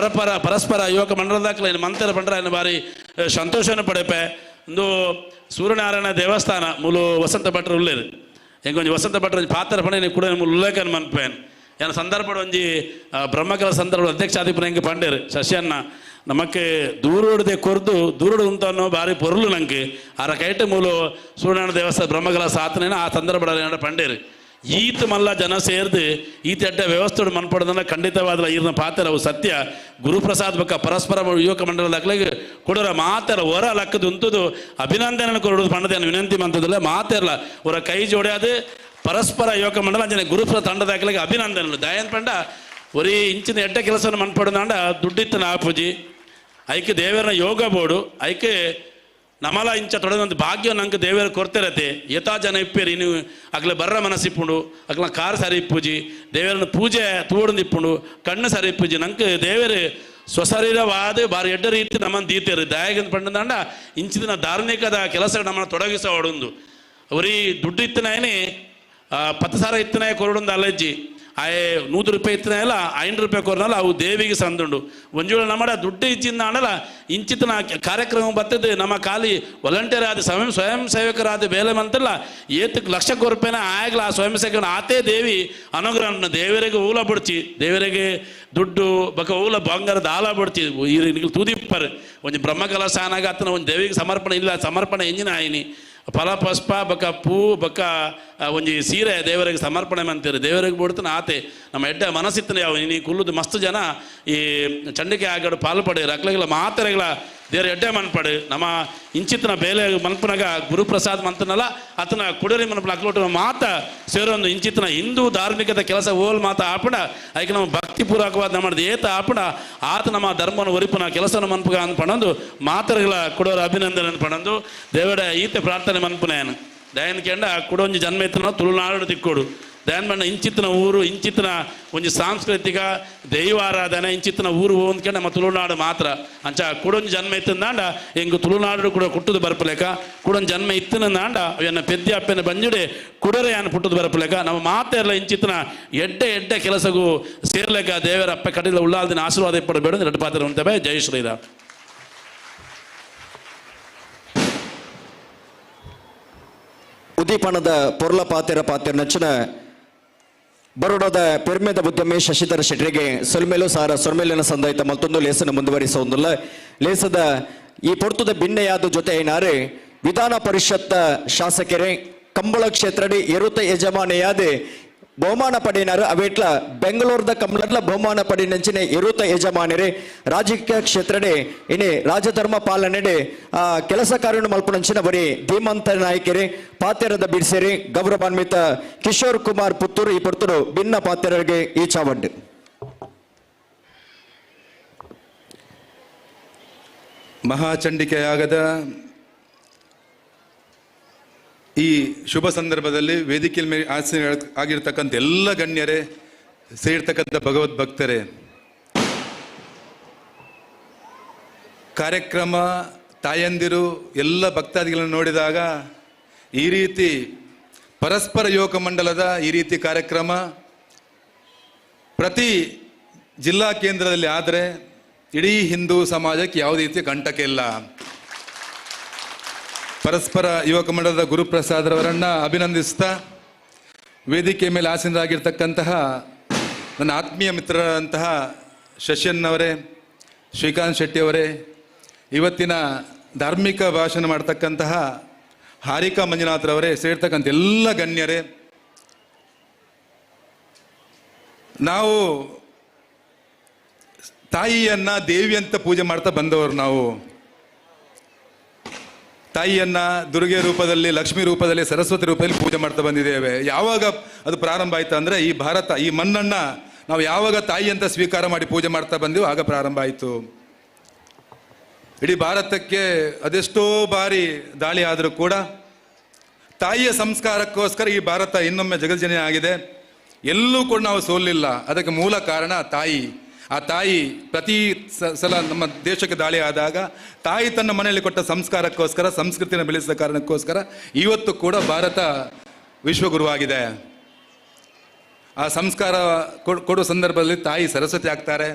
ಪರಸ್ಪರ ಯುವಕ ಮಂಡಲದಾಗಲ ಮಂತ್ರ ಪಂಡ್ರ ಬಾರಿ ಸಂತೋಷನ ಪಡೆಪೆ ಒಂದು ಸೂರ್ಯನಾರಾಯಣ ದೇವಸ್ಥಾನ ಮೂಲು ವಸಂತ ಭಟ್ರು ಉಳ್ಳೇರು ಹೆಂಗೊಂದು ವಸಂತ ಭಟ್ರ ಪಾತ್ರ ಪಣೆ ಕೂಡ ಉಲ್ಲೇಖನ ಮನ್ಪೇನ್ ಏನ ಸಂದರ್ಭ ಒಂಜಿ ಬ್ರಹ್ಮಕಲ ಸಂದರ್ಭ ಅಧ್ಯಕ್ಷ ಆದಿಪುರ ಹೆಂಗೆ ಪಂಡೇರು ಶಶಿಯನ್ನ ನಮಕ್ಕೆ ದೂರೋಡದೆ ಕೊರ್ದು ದೂರೋಡು ಉಂಟು ಬಾರಿ ಪೊರ್ಲು ನಂಗೆ ಆರ ಕೈಟ ಮೂಲು ಸೂರ್ಯನಾರಾಯಣ ದೇವಸ್ಥಾನ ಬ್ರಹ್ಮಕಲ ಸಾಧನೆನ ಆ ಸಂದರ್ಭ ಪಂಡೇರು ಈತ ಮಲ್ಲ ಜನ ಸೇರ್ದು ಈತ ಎಡ್ಡ ವ್ಯವಸ್ಥೆ ಮನ್ಪಡೋದನ್ನ ಖಂಡಿತವಾದ ಈರ್ನ ಪಾತ್ರ ಅವು ಸತ್ಯ ಗುರುಪ್ರಸಾದ್ ಬಕ್ಕ ಪರಸ್ಪರ ಯುವಕ ಮಂಡಲದಾಗಲಿಗೆ ಕೊಡೋರ ಮಾತರ ಹೊರ ಲಕ್ಕದು ಉಂಟದು ಅಭಿನಂದನೆ ಕೊಡೋದು ಪಂಡದೇನು ವಿನಂತಿ ಮಂತದಲ್ಲ ಮಾತಿರಲ್ಲ ಅವರ ಕೈ ಜೋಡ್ಯಾದು ಪರಸ್ಪರ ಯುವಕ ಮಂಡಲ ಅಂಜನೆ ಗುರುಪ್ರ ತಂಡದಾಗಲಿಗೆ ಅಭಿನಂದನೆ ದಯನ್ ಪಂಡ ಒರಿ ಇಂಚಿನ ಎಡ್ಡ ಕೆಲಸವನ್ನು ಮನ್ಪಡೋದಾಂಡ ದುಡ್ಡಿತ್ತು ನಾಪೂಜಿ ಐಕೆ ದೇವರನ್ನ ಯೋಗ ಬೋರ್ಡು ಐಕೆ ನಮಲ ಇಂಚ ತೊಡದಂತ ಭಾಗ್ಯ ನಂಗೆ ದೇವರ ಕೊಡ್ತಿರತ್ತೆ ಯಥಾ ಜನ ಇಪ್ಪೇರಿ ನೀವು ಅಗ್ಲ ಬರ್ರ ಮನಸ್ಸಿಪ್ಪುಂಡು ಅಗ್ಲ ಕಾರ್ ಸರಿ ಇಪ್ಪುಜಿ ದೇವರನ್ನ ಪೂಜೆ ತೂಡಂದು ಇಪ್ಪುಂಡು ಕಣ್ಣು ಸರಿ ಇಪ್ಪುಜಿ ನಂಗೆ ದೇವರು ಸ್ವಶರೀರವಾದ ಬಾರಿ ಎಡ್ಡ ರೀತಿ ನಮ್ಮನ್ನು ದೀತೇರು ದಯಾಗಂತ ಪಂಡದಾಂಡ ಇಂಚಿನ ಧಾರ್ಮಿಕದ ಕೆಲಸ ನಮ್ಮನ್ನು ತೊಡಗಿಸ ಹೊಡೊಂದು ಅವರಿ ದುಡ್ಡು ಇತ್ತನೇನೆ 10 ಸಾವಿರ ಇತ್ತನೇ ಕೊರಡೊಂದು ಅಲ್ಲಜ್ಜಿ ಆಯೆ 100 ರೂಪಾಯಿ ಇತ್ತನೇ ಅಲ್ಲ 5 ರೂಪಾಯಿ ಕೊರನಲ್ಲ ಅವು ದೇವಿಗೆ ಸಂದುಂಡು ಒಂಜೂಳ ನಮ್ಮ ದುಡ್ಡು ಇಚ್ಚಿಂದ ಅನ್ನಲ್ಲ ಇಂಚಿತನ ಕಾರ್ಯಕ್ರಮ ಬರ್ತದೆ ನಮ್ಮ ಖಾಲಿ ವಾಲಂಟಿಯರ್ ಆದ ಸ್ವಯಂ ಸೇವಕರಾದ ಬೇಲೆ ಮಂತಲ್ಲ ಏತಕ್ಕೆ ಲಕ್ಷ ರೂಪಾಯಿನ ಆಗ್ಲ ಆ ಸ್ವಯಂ ಸೇವಕನ ಆತೇ ದೇವಿ ಅನುಗ್ರಹ ದೇವರಿಗೆ ಊಲ ಬಿಡ್ಚಿ ದೇವರಿಗೆ ದುಡ್ಡು ಬಕ ಊಲ ಬಂಗಾರದ ಆಲ ಬಿಡ್ಚಿ ಈ ತೂದಿಪ್ಪರ್ ಒಂದು ಬ್ರಹ್ಮಕಲ ಸಾನಾಗ ಆತನ ಒಂದು ದೇವಿಗೆ ಸಮರ್ಪಣೆ ಇಲ್ಲ ಸಮರ್ಪಣೆ ಎಂಜಿನ ಆಯ್ನಿ ಫಲ ಪುಷ್ಪ ಬಕ ಪೂ ಬಕ ಒಂಜಿ ಸೀರೆ ದೇವರಿಗೆ ಸಮರ್ಪಣೆ ಮಂತೀರಿ ದೇವರಿಗೆ ಬಿಡ್ತಾನೆ ಆತೆ ನಮ್ಮ ಎಡ್ಡ ಮನಸ್ಸಿತ್ತನೆ ಯಾವ ನೀ ಕುಲ್ಲುದು ಮಸ್ತ್ ಜನ ಈ ಚಂಡಿಕೆ ಆಗಡು ಪಾಲ್ಪಡೆ ರಕ್ಲೆಗಳ ಮಾತರೆಗಳ ದೇವ್ರ ಎಡ್ಡೆ ಮನ್ಪಡು ನಮ್ಮ ಇಂಚಿತ್ತನ ಬೇಲೆ ಮನ್ಪನಾಗ ಗುರುಪ್ರಸಾದ್ ಮಂತನಲ್ಲ ಆತನ ಕುಡರಿ ಮನ್ಪನ ಅಕ್ಲೋಟ ಮಾತ ಸೇರೊಂದು ಇಂಚಿತ್ತನ ಹಿಂದೂ ಧಾರ್ಮಿಕದ ಕೆಲಸ ಓಲ್ ಮಾತ ಆಪಣ ಅದಕ್ಕೆ ನಮ್ಮ ಭಕ್ತಿಪೂರ್ವಕವಾದ ನಮ್ಮದು ಏತ ಆಪಣ ಆತ ನಮ್ಮ ಧರ್ಮವನ್ನು ಒರಿಪನ ಕೆಲಸನ ಮನ್ಪಗ ಅನ್ಪಣಂದು ಮಾತರೆಗಳ ಕೊಡೋರ ಅಭಿನಂದನೆ ಪಣಂದು ದೇವರ ಈತೆ ಪ್ರಾರ್ಥನೆ ಮನ್ಪುನೇನು ದಯನ್ ಕೆಂಡ ಕುಡೊಂಜಿ ಜನ್ಮ ಎತ್ತನ ತುಳುನಾಡು ತಿಕ್ಕೋಡು ದಯನ್ ಬಣ್ಣ ಇಂಚಿತ್ತಿನ ಊರು ಇಂಚಿತ್ತಿನ ಒಂಜಿ ಸಾಂಸ್ಕೃತಿಕ ದೈವಾರಾಧನೆ ಇಂಚಿತ್ತಿನ ಊರು ಅಂದ್ಕೆ ನಮ್ಮ ತುಳುನಾಡು ಮಾತ್ರ ಅಂಚ ಕುಡೊಂಜಿ ಜನ್ಮ ಇತ್ತಂದಾಂಡ ಹೆಂಗೆ ತುಳುನಾಡು ಕೂಡ ಕುಟ್ಟುದು ಬರಪಲೇಕ ಕುಡೊಂದು ಜನ್ಮ ಇತ್ತನಂದಾಂಡ ಅವನ್ನ ಪೆದ್ದಿ ಅಪ್ಪನ ಬಂಜುಡೆ ಕುಡರೆ ಅನ್ನ ಪುಟ್ಟುದು ಬರಪಲೇಕ ನಮ್ಮ ಮಾತೆಲ್ಲ ಇಂಚಿತ್ತಿನ ಎಡ್ಡ ಕೆಲಸಗೂ ಸೇರ್ಲೇಕ ದೇವರ ಅಪ್ಪ ಕಡಿಲ ಉಳ್ಳಾಲ್ದಿನ ಆಶೀರ್ವಾದ ಪಡಬೇಡ ಎರಡು ಪಾತ್ರ ಉಂಟವೆ ಜೈ ಶ್ರೀರಾಮ್. ಉದ್ದೀಪನದ ಪೊರ್ಲ ಪಾತ್ರ ನಚ್ಚಿನ ಬರೋಡದ ಪೆರ್ಮೆದ ಉದ್ಯಮಿ ಶಶಿಧರ ಶೆಟ್ಟರಿಗೆ ಸೊಲ್ಮೇಲಿನ ಸಂದಾಯಿತ ಮತ್ತೊಂದು ಲೇಸನ ಮುಂದುವರಿಸುವುದಿಲ್ಲ ಲೇಸದ ಈ ಪೊರ್ತುದ ಭಿನ್ನೆಯಾದ ಜೊತೆ ಏನಾರೆ ವಿಧಾನ ಪರಿಷತ್ ಶಾಸಕರೇ ಕಂಬಳ ಕ್ಷೇತ್ರಡಿ ಎರುತ ಯಜಮಾನೆಯಾದ ಬಹುಮಾನ ಪಡೆಯಿನಾರು ಅವೇಟ್ಲ ಬೆಂಗಳೂರದ ಕಂಬಳಟ್ಲ ಬಹುಮಾನ ಪಡಿನಂಚಿನ ಎರುತ ಯಜಮಾನರೇ ರಾಜಕೀಯ ಕ್ಷೇತ್ರಡೆ ಇನಿ ರಾಜಧರ್ಮ ಪಾಲನೆಡೆ ಕೆಲಸ ಕಾರ್ಯ ಮಲ್ಪನಂಚಿನ ಬರೀ ಧೀಮಂತ ನಾಯಕರೇ ಪಾತ್ರದ ಬಿಡಿಸೇರಿ ಗೌರವಾನ್ವಿತ ಕಿಶೋರ್ ಕುಮಾರ್ ಪುತ್ತೂರು ಈ ಪುತ್ತೂರು ಭಿನ್ನ ಪಾತ್ರರಿಗೆ ಈ ಚಾವಡ್ಡು ಮಹಾಚಂಡಿಕೆಯಾಗದ ಈ ಶುಭ ಸಂದರ್ಭದಲ್ಲಿ ವೇದಿಕೆಯ ಮೇಲೆ ಆಸೀನ ಆಗಿರ್ತಕ್ಕಂಥ ಎಲ್ಲ ಗಣ್ಯರೇ ಸೇರ್ತಕ್ಕಂಥ ಭಗವದ್ ಭಕ್ತರೇ ಕಾರ್ಯಕ್ರಮ ತಾಯಂದಿರು ಎಲ್ಲ ಭಕ್ತಾದಿಗಳನ್ನು ನೋಡಿದಾಗ ಈ ರೀತಿ ಪರಸ್ಪರ ಯುವಕ ಮಂಡಲದ ಈ ರೀತಿ ಕಾರ್ಯಕ್ರಮ ಪ್ರತಿ ಜಿಲ್ಲಾ ಕೇಂದ್ರದಲ್ಲಿ ಆದರೆ ಇಡೀ ಹಿಂದೂ ಸಮಾಜಕ್ಕೆ ಯಾವುದೇ ರೀತಿಯ ಕಂಟಕ ಇಲ್ಲ. ಪರಸ್ಪರ ಯುವಕ ಮಂಡಲದ ಗುರುಪ್ರಸಾದ್ರವರನ್ನು ಅಭಿನಂದಿಸ್ತಾ ವೇದಿಕೆ ಮೇಲೆ ಆಸೀನರಾಗಿರ್ತಕ್ಕಂತಹ ನನ್ನ ಆತ್ಮೀಯ ಮಿತ್ರರಂತಹ ಶಶಿಯನ್ನವರೇ ಶ್ರೀಕಾಂತ್ ಶೆಟ್ಟಿಯವರೇ ಇವತ್ತಿನ ಧಾರ್ಮಿಕ ಭಾಷಣ ಮಾಡ್ತಕ್ಕಂತಹ ಹಾರಿಕಾ ಮಂಜುನಾಥ್ರವರೇ ಸೇರ್ತಕ್ಕಂಥ ಎಲ್ಲ ಗಣ್ಯರೇ ನಾವು ತಾಯಿಯನ್ನ ದೇವಿ ಅಂತ ಪೂಜೆ ಮಾಡ್ತಾ ಬಂದವರು ನಾವು ತಾಯಿಯನ್ನ ದುರ್ಗೆ ರೂಪದಲ್ಲಿ, ಲಕ್ಷ್ಮಿ ರೂಪದಲ್ಲಿ, ಸರಸ್ವತಿ ರೂಪದಲ್ಲಿ ಪೂಜೆ ಮಾಡ್ತಾ ಬಂದಿದ್ದೇವೆ. ಯಾವಾಗ ಅದು ಪ್ರಾರಂಭ ಆಯಿತು ಅಂದರೆ ಈ ಭಾರತ, ಈ ಮಣ್ಣನ್ನು ನಾವು ಯಾವಾಗ ತಾಯಿ ಅಂತ ಸ್ವೀಕಾರ ಮಾಡಿ ಪೂಜೆ ಮಾಡ್ತಾ ಬಂದೆವು ಆಗ ಪ್ರಾರಂಭ ಆಯಿತು. ಇಡೀ ಭಾರತಕ್ಕೆ ಅದೆಷ್ಟೋ ಬಾರಿ ದಾಳಿ ಆದರೂ ಕೂಡ ತಾಯಿಯ ಸಂಸ್ಕಾರಕ್ಕೋಸ್ಕರ ಈ ಭಾರತ ಇನ್ನೊಮ್ಮೆ ಜಗಜ್ಜನನಿ ಆಗಿದೆ. ಎಲ್ಲೂ ಕೂಡ ನಾವು ಸೋಲಿಲ್ಲ. ಅದಕ್ಕೆ ಮೂಲ ಕಾರಣ ತಾಯಿ. ಆ ತಾಯಿ ಪ್ರತಿ ಸಲ ನಮ್ಮ ದೇಶಕ್ಕೆ ದಾಳಿ ಆದಾಗ ತಾಯಿ ತನ್ನ ಮನೆಯಲ್ಲಿ ಕೊಟ್ಟ ಸಂಸ್ಕಾರಕ್ಕೋಸ್ಕರ, ಸಂಸ್ಕೃತಿಯನ್ನು ಬೆಳೆಸಿದ ಕಾರಣಕ್ಕೋಸ್ಕರ ಇವತ್ತು ಕೂಡ ಭಾರತ ವಿಶ್ವಗುರುವಾಗಿದೆ. ಆ ಸಂಸ್ಕಾರ ಕೊಡುವ ಸಂದರ್ಭದಲ್ಲಿ ತಾಯಿ ಸರಸ್ವತಿ ಆಗ್ತಾರೆ.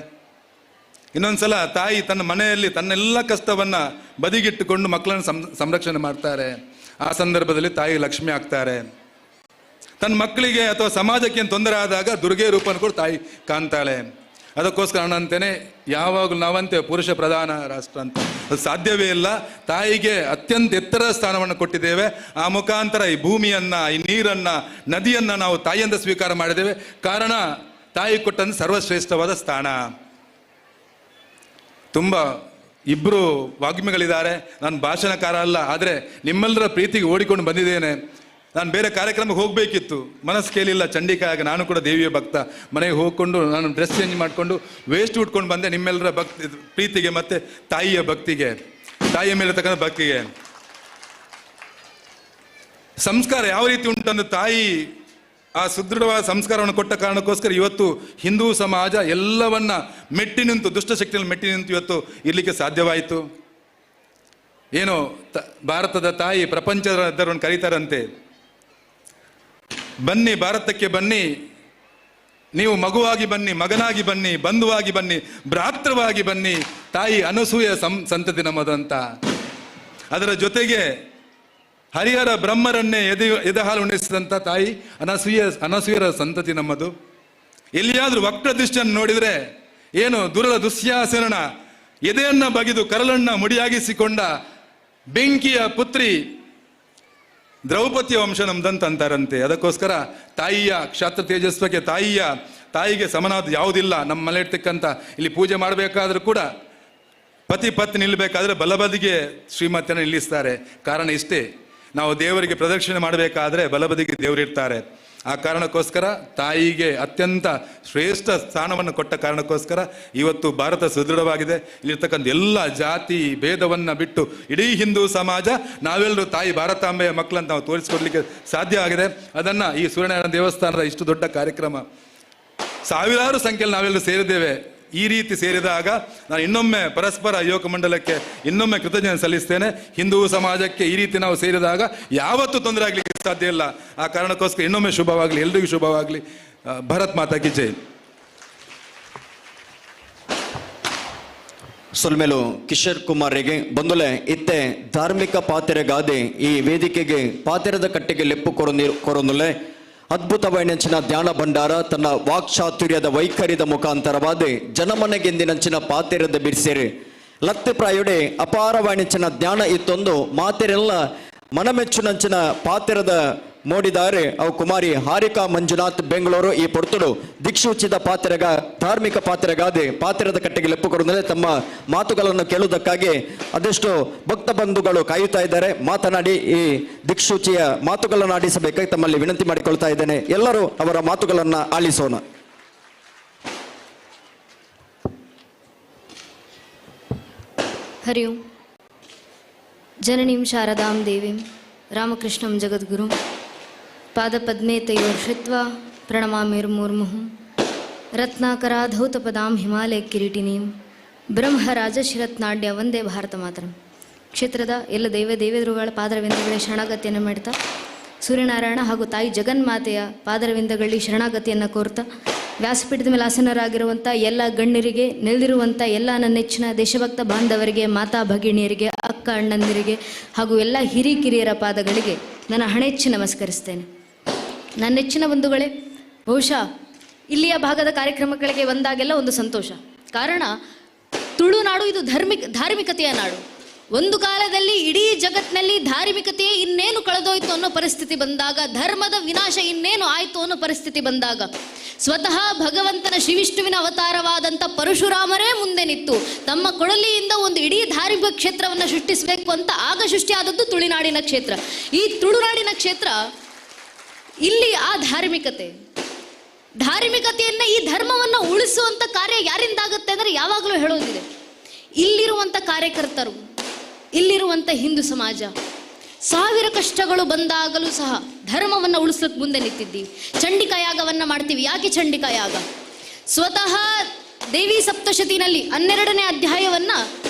ಇನ್ನೊಂದ್ಸಲ ತಾಯಿ ತನ್ನ ಮನೆಯಲ್ಲಿ ತನ್ನೆಲ್ಲ ಕಷ್ಟವನ್ನು ಬದಿಗಿಟ್ಟುಕೊಂಡು ಮಕ್ಕಳನ್ನು ಸಂರಕ್ಷಣೆ ಮಾಡ್ತಾರೆ. ಆ ಸಂದರ್ಭದಲ್ಲಿ ತಾಯಿ ಲಕ್ಷ್ಮಿ ಆಗ್ತಾರೆ. ತನ್ನ ಮಕ್ಕಳಿಗೆ ಅಥವಾ ಸಮಾಜಕ್ಕೆ ತೊಂದರೆ ಆದಾಗ ದುರ್ಗೆ ರೂಪವನ್ನು ಕೂಡ ತಾಯಿ ಕಾಣ್ತಾಳೆ. ಅದಕ್ಕೋಸ್ಕರ ನಾನು ಅಂತೇನೆ, ಯಾವಾಗಲೂ ನಾವಂತೆ ಪುರುಷ ಪ್ರಧಾನ ರಾಷ್ಟ್ರ ಅಂತ ಅದು ಸಾಧ್ಯವೇ ಇಲ್ಲ. ತಾಯಿಗೆ ಅತ್ಯಂತ ಎತ್ತರ ಸ್ಥಾನವನ್ನು ಕೊಟ್ಟಿದ್ದೇವೆ. ಆ ಮುಖಾಂತರ ಈ ಭೂಮಿಯನ್ನ, ಈ ನೀರನ್ನ, ನದಿಯನ್ನ ನಾವು ತಾಯಿಯಿಂದ ಸ್ವೀಕಾರ ಮಾಡಿದ್ದೇವೆ. ಕಾರಣ ತಾಯಿ ಕೊಟ್ಟಂತ ಸರ್ವಶ್ರೇಷ್ಠವಾದ ಸ್ಥಾನ. ತುಂಬ ಇಬ್ಬರು ವಾಗ್ಮಿಗಳಿದ್ದಾರೆ. ನಾನು ಭಾಷಣಕಾರ ಅಲ್ಲ, ಆದರೆ ನಿಮ್ಮೆಲ್ಲರ ಪ್ರೀತಿಗೆ ಓಡಿಕೊಂಡು ಬಂದಿದ್ದೇನೆ. ನಾನು ಬೇರೆ ಕಾರ್ಯಕ್ರಮಕ್ಕೆ ಹೋಗಬೇಕಿತ್ತು, ಮನಸ್ಸು ಕೇಳಿಲ್ಲ. ಚಂಡಿಕಾಯಾಗ ನಾನು ಕೂಡ ದೇವಿಯ ಭಕ್ತ. ಮನೆಗೆ ಹೋಗ್ಕೊಂಡು ನಾನು ಡ್ರೆಸ್ ಚೇಂಜ್ ಮಾಡಿಕೊಂಡು ವೇಸ್ಟ್ ಉಟ್ಕೊಂಡು ಬಂದೆ ನಿಮ್ಮೆಲ್ಲರ ಪ್ರೀತಿಗೆ ಮತ್ತು ತಾಯಿಯ ಭಕ್ತಿಗೆ, ತಾಯಿಯ ಮೇಲೆ ತಕ್ಕಂಥ ಭಕ್ತಿಗೆ. ಸಂಸ್ಕಾರ ಯಾವ ರೀತಿ ಉಂಟಂದ್ರೆ ತಾಯಿ ಆ ಸುದೃಢವಾದ ಸಂಸ್ಕಾರವನ್ನು ಕೊಟ್ಟ ಕಾರಣಕ್ಕೋಸ್ಕರ ಇವತ್ತು ಹಿಂದೂ ಸಮಾಜ ಎಲ್ಲವನ್ನ ಮೆಟ್ಟಿ ನಿಂತು, ದುಷ್ಟಶಕ್ತಿಯನ್ನು ಮೆಟ್ಟಿ ನಿಂತು ಇವತ್ತು ಇರಲಿಕ್ಕೆ ಸಾಧ್ಯವಾಯಿತು. ಏನು ಭಾರತದ ತಾಯಿ ಪ್ರಪಂಚದ ಕರೀತಾರಂತೆ, ಬನ್ನಿ ಭಾರತಕ್ಕೆ ಬನ್ನಿ, ನೀವು ಮಗುವಾಗಿ ಬನ್ನಿ, ಮಗನಾಗಿ ಬನ್ನಿ, ಬಂಧುವಾಗಿ ಬನ್ನಿ, ಭ್ರಾತೃವಾಗಿ ಬನ್ನಿ. ತಾಯಿ ಅನಸೂಯ ಸಂತತಿ ನಮ್ಮದು ಅಂತ. ಅದರ ಜೊತೆಗೆ ಹರಿಹರ ಬ್ರಹ್ಮರನ್ನೇ ಎದೆಹಾಲು ಉಣಿಸಿದಂಥ ತಾಯಿ ಅನಸೂಯರ ಸಂತತಿ ನಮ್ಮದು. ಎಲ್ಲಿಯಾದ್ರೂ ವಕ್ರ ದೃಷ್ಟಿಯನ್ನು ನೋಡಿದರೆ ಏನು ದುರದ ದುಶ್ಯಾಸನ ಎದೆಯನ್ನ ಬಗೆದು ಕರಳನ್ನ ಮುಡಿಯಾಗಿಸಿಕೊಂಡ ಬೆಂಕಿಯ ಪುತ್ರಿ ದ್ರೌಪದಿಯ ವಂಶ ನಮ್ದಂತ ಅಂತಾರಂತೆ. ಅದಕ್ಕೋಸ್ಕರ ತಾಯಿಯ ಕ್ಷಾತ್ರ ತೇಜಸ್ವಕ್ಕೆ ತಾಯಿಗೆ ಸಮನಾದ ಯಾವುದಿಲ್ಲ. ನಮ್ಮ ಮನೆ ಇರ್ತಕ್ಕಂಥ ಇಲ್ಲಿ ಪೂಜೆ ಮಾಡಬೇಕಾದ್ರೂ ಕೂಡ ಪತಿ ಪತ್ನಿ ನಿಲ್ಲಬೇಕಾದ್ರೆ ಬಲಬದಿಗೆ ಶ್ರೀಮತಿಯನ್ನು ನಿಲ್ಲಿಸ್ತಾರೆ. ಕಾರಣ ಇಷ್ಟೇ, ನಾವು ದೇವರಿಗೆ ಪ್ರದಕ್ಷಿಣೆ ಮಾಡಬೇಕಾದ್ರೆ ಬಲಬದಿಗೆ ದೇವರಿರ್ತಾರೆ. ಆ ಕಾರಣಕ್ಕೋಸ್ಕರ ತಾಯಿಗೆ ಅತ್ಯಂತ ಶ್ರೇಷ್ಠ ಸ್ಥಾನವನ್ನು ಕೊಟ್ಟ ಕಾರಣಕ್ಕೋಸ್ಕರ ಇವತ್ತು ಭಾರತ ಸುದೃಢವಾಗಿದೆ. ಇಲ್ಲಿರ್ತಕ್ಕಂಥ ಎಲ್ಲ ಜಾತಿ ಭೇದವನ್ನು ಬಿಟ್ಟು ಇಡೀ ಹಿಂದೂ ಸಮಾಜ ನಾವೆಲ್ಲರೂ ತಾಯಿ ಭಾರತಾಂಬೆಯ ಮಕ್ಕಳಂತ ನಾವು ತೋರಿಸಿಕೊಡ್ಲಿಕ್ಕೆ ಸಾಧ್ಯ ಆಗಿದೆ. ಅದನ್ನು ಈ ಸೂರ್ಯನಾರಾಯಣ ದೇವಸ್ಥಾನದ ಇಷ್ಟು ದೊಡ್ಡ ಕಾರ್ಯಕ್ರಮ, ಸಾವಿರಾರು ಸಂಖ್ಯೆಯಲ್ಲಿ ನಾವೆಲ್ಲರೂ ಸೇರಿದ್ದೇವೆ. ಈ ರೀತಿ ಸೇರಿದಾಗ ನಾನು ಇನ್ನೊಮ್ಮೆ ಪರಸ್ಪರ ಯುವಕ ಮಂಡಲಕ್ಕೆ ಇನ್ನೊಮ್ಮೆ ಕೃತಜ್ಞತೆ ಸಲ್ಲಿಸ್ತೇನೆ. ಹಿಂದೂ ಸಮಾಜಕ್ಕೆ ಈ ರೀತಿ ನಾವು ಸೇರಿದಾಗ ಯಾವತ್ತೂ ತೊಂದರೆ ಆಗಲಿಕ್ಕೆ ಸಾಧ್ಯ ಇಲ್ಲ. ಆ ಕಾರಣಕ್ಕೋಸ್ಕರ ಇನ್ನೊಮ್ಮೆ ಶುಭವಾಗಲಿ, ಎಲ್ರಿಗೂ ಶುಭವಾಗಲಿ. ಭಾರತ್ ಮಾತಾ ಕಿ ಜೈ. ಸೊಲ್ಮೇಲು ಕಿಶೋರ್ ಕುಮಾರ್ಗೆ ಬಂದುಲೆ ಇತ್ತೆ ಧಾರ್ಮಿಕ ಪಾತೆರೆಗಾದೆ ಈ ವೇದಿಕೆಗೆ ಪಾತೆರದ ಕಟ್ಟೆಗೆ ಲೆಪ್ಪು ಕೊರೊಂದುಲೆ ಅದ್ಭುತವಾಯಿನಂಚಿನ ಧ್ಯಾನ ಭಂಡಾರ ತನ್ನ ವಾಕ್ಚಾತುರ್ಯದ ವೈಖರಿದ ಮುಖಾಂತರವಾದ ಜನಮನೆಗೆಂದಿನಂಚಿನ ಪಾತೆರದ ಬಿಡಿಸಿರಿ ಲತ್ತೆ ಪ್ರಾಯುಡೆ ಅಪಾರವಾಯಿನಂಚಿನ ಧ್ಯಾನ ಇತ್ತೊಂದು ಮಾತೆರೆಲ್ಲ ಮನಮೆಚ್ಚುನಂಚಿನ ಪಾತೆರದ ಮೋಡಿದಾರೆ ಅವು ಕುಮಾರಿ ಹಾರಿಕಾ ಮಂಜುನಾಥ್ ಬೆಂಗಳೂರು ಈ ಪೊರ್ತುಡು ದಿಕ್ಷುಚಿದ ಪಾತೆರಗ ಧಾರ್ಮಿಕ ಪಾತೆರಗಾದೆ ಪಾತೆರದ ಕಟ್ಟೆಗೆ ಲೆಪ್ಪು ಕೊಡುವುದೇ ತಮ್ಮ ಮಾತುಗಳನ್ನು ಕೇಳುವುದಕ್ಕಾಗಿ ಅದೆಷ್ಟು ಭಕ್ತ ಬಂಧುಗಳು ಕಾಯುತ್ತಾ ಇದ್ದಾರೆ. ಮಾತನಾಡಿ ಈ ದಿಕ್ಷುಚಿಯ ಮಾತುಗಳನ್ನು ಆಡಿಸಬೇಕಾಗಿ ತಮ್ಮಲ್ಲಿ ವಿನಂತಿ ಮಾಡಿಕೊಳ್ತಾ ಇದ್ದೇನೆ. ಎಲ್ಲರೂ ಅವರ ಮಾತುಗಳನ್ನು ಆಲಿಸೋಣ. ಹರಿ ಓಂ. ಜನನೀಂ ಶಾರದಾಂ ದೇವೀಂ ರಾಮಕೃಷ್ಣಂ ಜಗದ್ಗುರು ಪಾದಪದ್ಮೇ ತಯೋರ್ಷಿತ್ವಾ ಪ್ರಣಮಾಮಿರ್ಮುರ್ಮುಹುಂ ರತ್ನಾಕರಾಧೌತಪದಾಂ ಹಿಮಾಲಯ ಕಿರೀಟಿನೀಂ ಬ್ರಹ್ಮರಾಜಶಿರತ್ನಾಡ್ಯ ವಂದೇ ಭಾರತ ಮಾತರಂ. ಕ್ಷೇತ್ರದ ಎಲ್ಲ ದೇವದೇವರುಗಳ ಪಾದರವಿಂದಗಳಿಗೆ ಶರಣಾಗತಿಯನ್ನು ಮಾಡ್ತಾ ಸೂರ್ಯನಾರಾಯಣ ಹಾಗೂ ತಾಯಿ ಜಗನ್ಮಾತೆಯ ಪಾದರವಿಂದಗಳಲ್ಲಿ ಶರಣಾಗತಿಯನ್ನು ಕೋರ್ತಾ ವ್ಯಾಸಪೀಠದ ಮೇಲೆ ಆಸನರಾಗಿರುವಂಥ ಎಲ್ಲ ಗಣ್ಯರಿಗೆ, ನೆಲೆದಿರುವಂಥ ಎಲ್ಲ ನನ್ನ ನೆಚ್ಚಿನ ದೇಶಭಕ್ತ ಬಾಂಧವರಿಗೆ, ಮಾತಾ ಭಗಿಣಿಯರಿಗೆ, ಅಕ್ಕ ಅಣ್ಣಂದಿರಿಗೆ ಹಾಗೂ ಎಲ್ಲ ಹಿರಿಕಿರಿಯರ ಪಾದಗಳಿಗೆ ನನ್ನ ಹಣೆಚ್ಚಿ ನಮಸ್ಕರಿಸ್ತೇನೆ. ನನ್ನ ನೆಚ್ಚಿನ ಬಂಧುಗಳೇ, ಬಹುಶಃ ಇಲ್ಲಿಯ ಭಾಗದ ಕಾರ್ಯಕ್ರಮಗಳಿಗೆ ಬಂದಾಗೆಲ್ಲ ಒಂದು ಸಂತೋಷ. ಕಾರಣ ತುಳುನಾಡು ಇದು ಧಾರ್ಮಿಕತೆಯ ನಾಡು. ಒಂದು ಕಾಲದಲ್ಲಿ ಇಡೀ ಜಗತ್ತಿನಲ್ಲಿ ಧಾರ್ಮಿಕತೆಯೇ ಇನ್ನೇನು ಕಳೆದೋಯ್ತು ಅನ್ನೋ ಪರಿಸ್ಥಿತಿ ಬಂದಾಗ, ಧರ್ಮದ ವಿನಾಶ ಇನ್ನೇನು ಆಯ್ತು ಅನ್ನೋ ಪರಿಸ್ಥಿತಿ ಬಂದಾಗ, ಸ್ವತಃ ಭಗವಂತನ ಶ್ರೀವಿಷ್ಣುವಿನ ಅವತಾರವಾದಂಥ ಪರಶುರಾಮರೇ ಮುಂದೆ ನಿಂತು ತಮ್ಮ ಕೊಡಲಿಯಿಂದ ಒಂದು ಇಡೀ ಧಾರ್ಮಿಕ ಕ್ಷೇತ್ರವನ್ನು ಸೃಷ್ಟಿಸಬೇಕು ಅಂತ ಆಗ ಸೃಷ್ಟಿಯಾದದ್ದು ತುಳುನಾಡಿನ ಕ್ಷೇತ್ರ. ಈ ತುಳುನಾಡಿನ ಕ್ಷೇತ್ರ, ಇಲ್ಲಿ ಆ ಧಾರ್ಮಿಕತೆಯನ್ನ, ಈ ಧರ್ಮವನ್ನ ಉಳಿಸುವಂತ ಕಾರ್ಯ ಯಾರಿಂದಾಗುತ್ತೆ ಅಂದ್ರೆ ಯಾವಾಗಲೂ ಹೇಳೋದಿದೆ, ಇಲ್ಲಿರುವಂತ ಕಾರ್ಯಕರ್ತರು, ಇಲ್ಲಿರುವಂತ ಹಿಂದೂ ಸಮಾಜ 1000 ಕಷ್ಟಗಳು ಬಂದಾಗಲೂ ಸಹ ಧರ್ಮವನ್ನ ಉಳಿಸ್ಲಿಕ್ಕೆ ಮುಂದೆ ನಿಂತಿದ್ದೀವಿ. ಚಂಡಿಕಾ ಯಾಗವನ್ನ ಮಾಡ್ತೀವಿ. ಯಾಕೆ ಚಂಡಿಕಾ ಯಾಗ? ಸ್ವತಃ ದೇವಿ ಸಪ್ತಶತಿನಲ್ಲಿ 12ನೇ ಅಧ್ಯಾಯವನ್ನ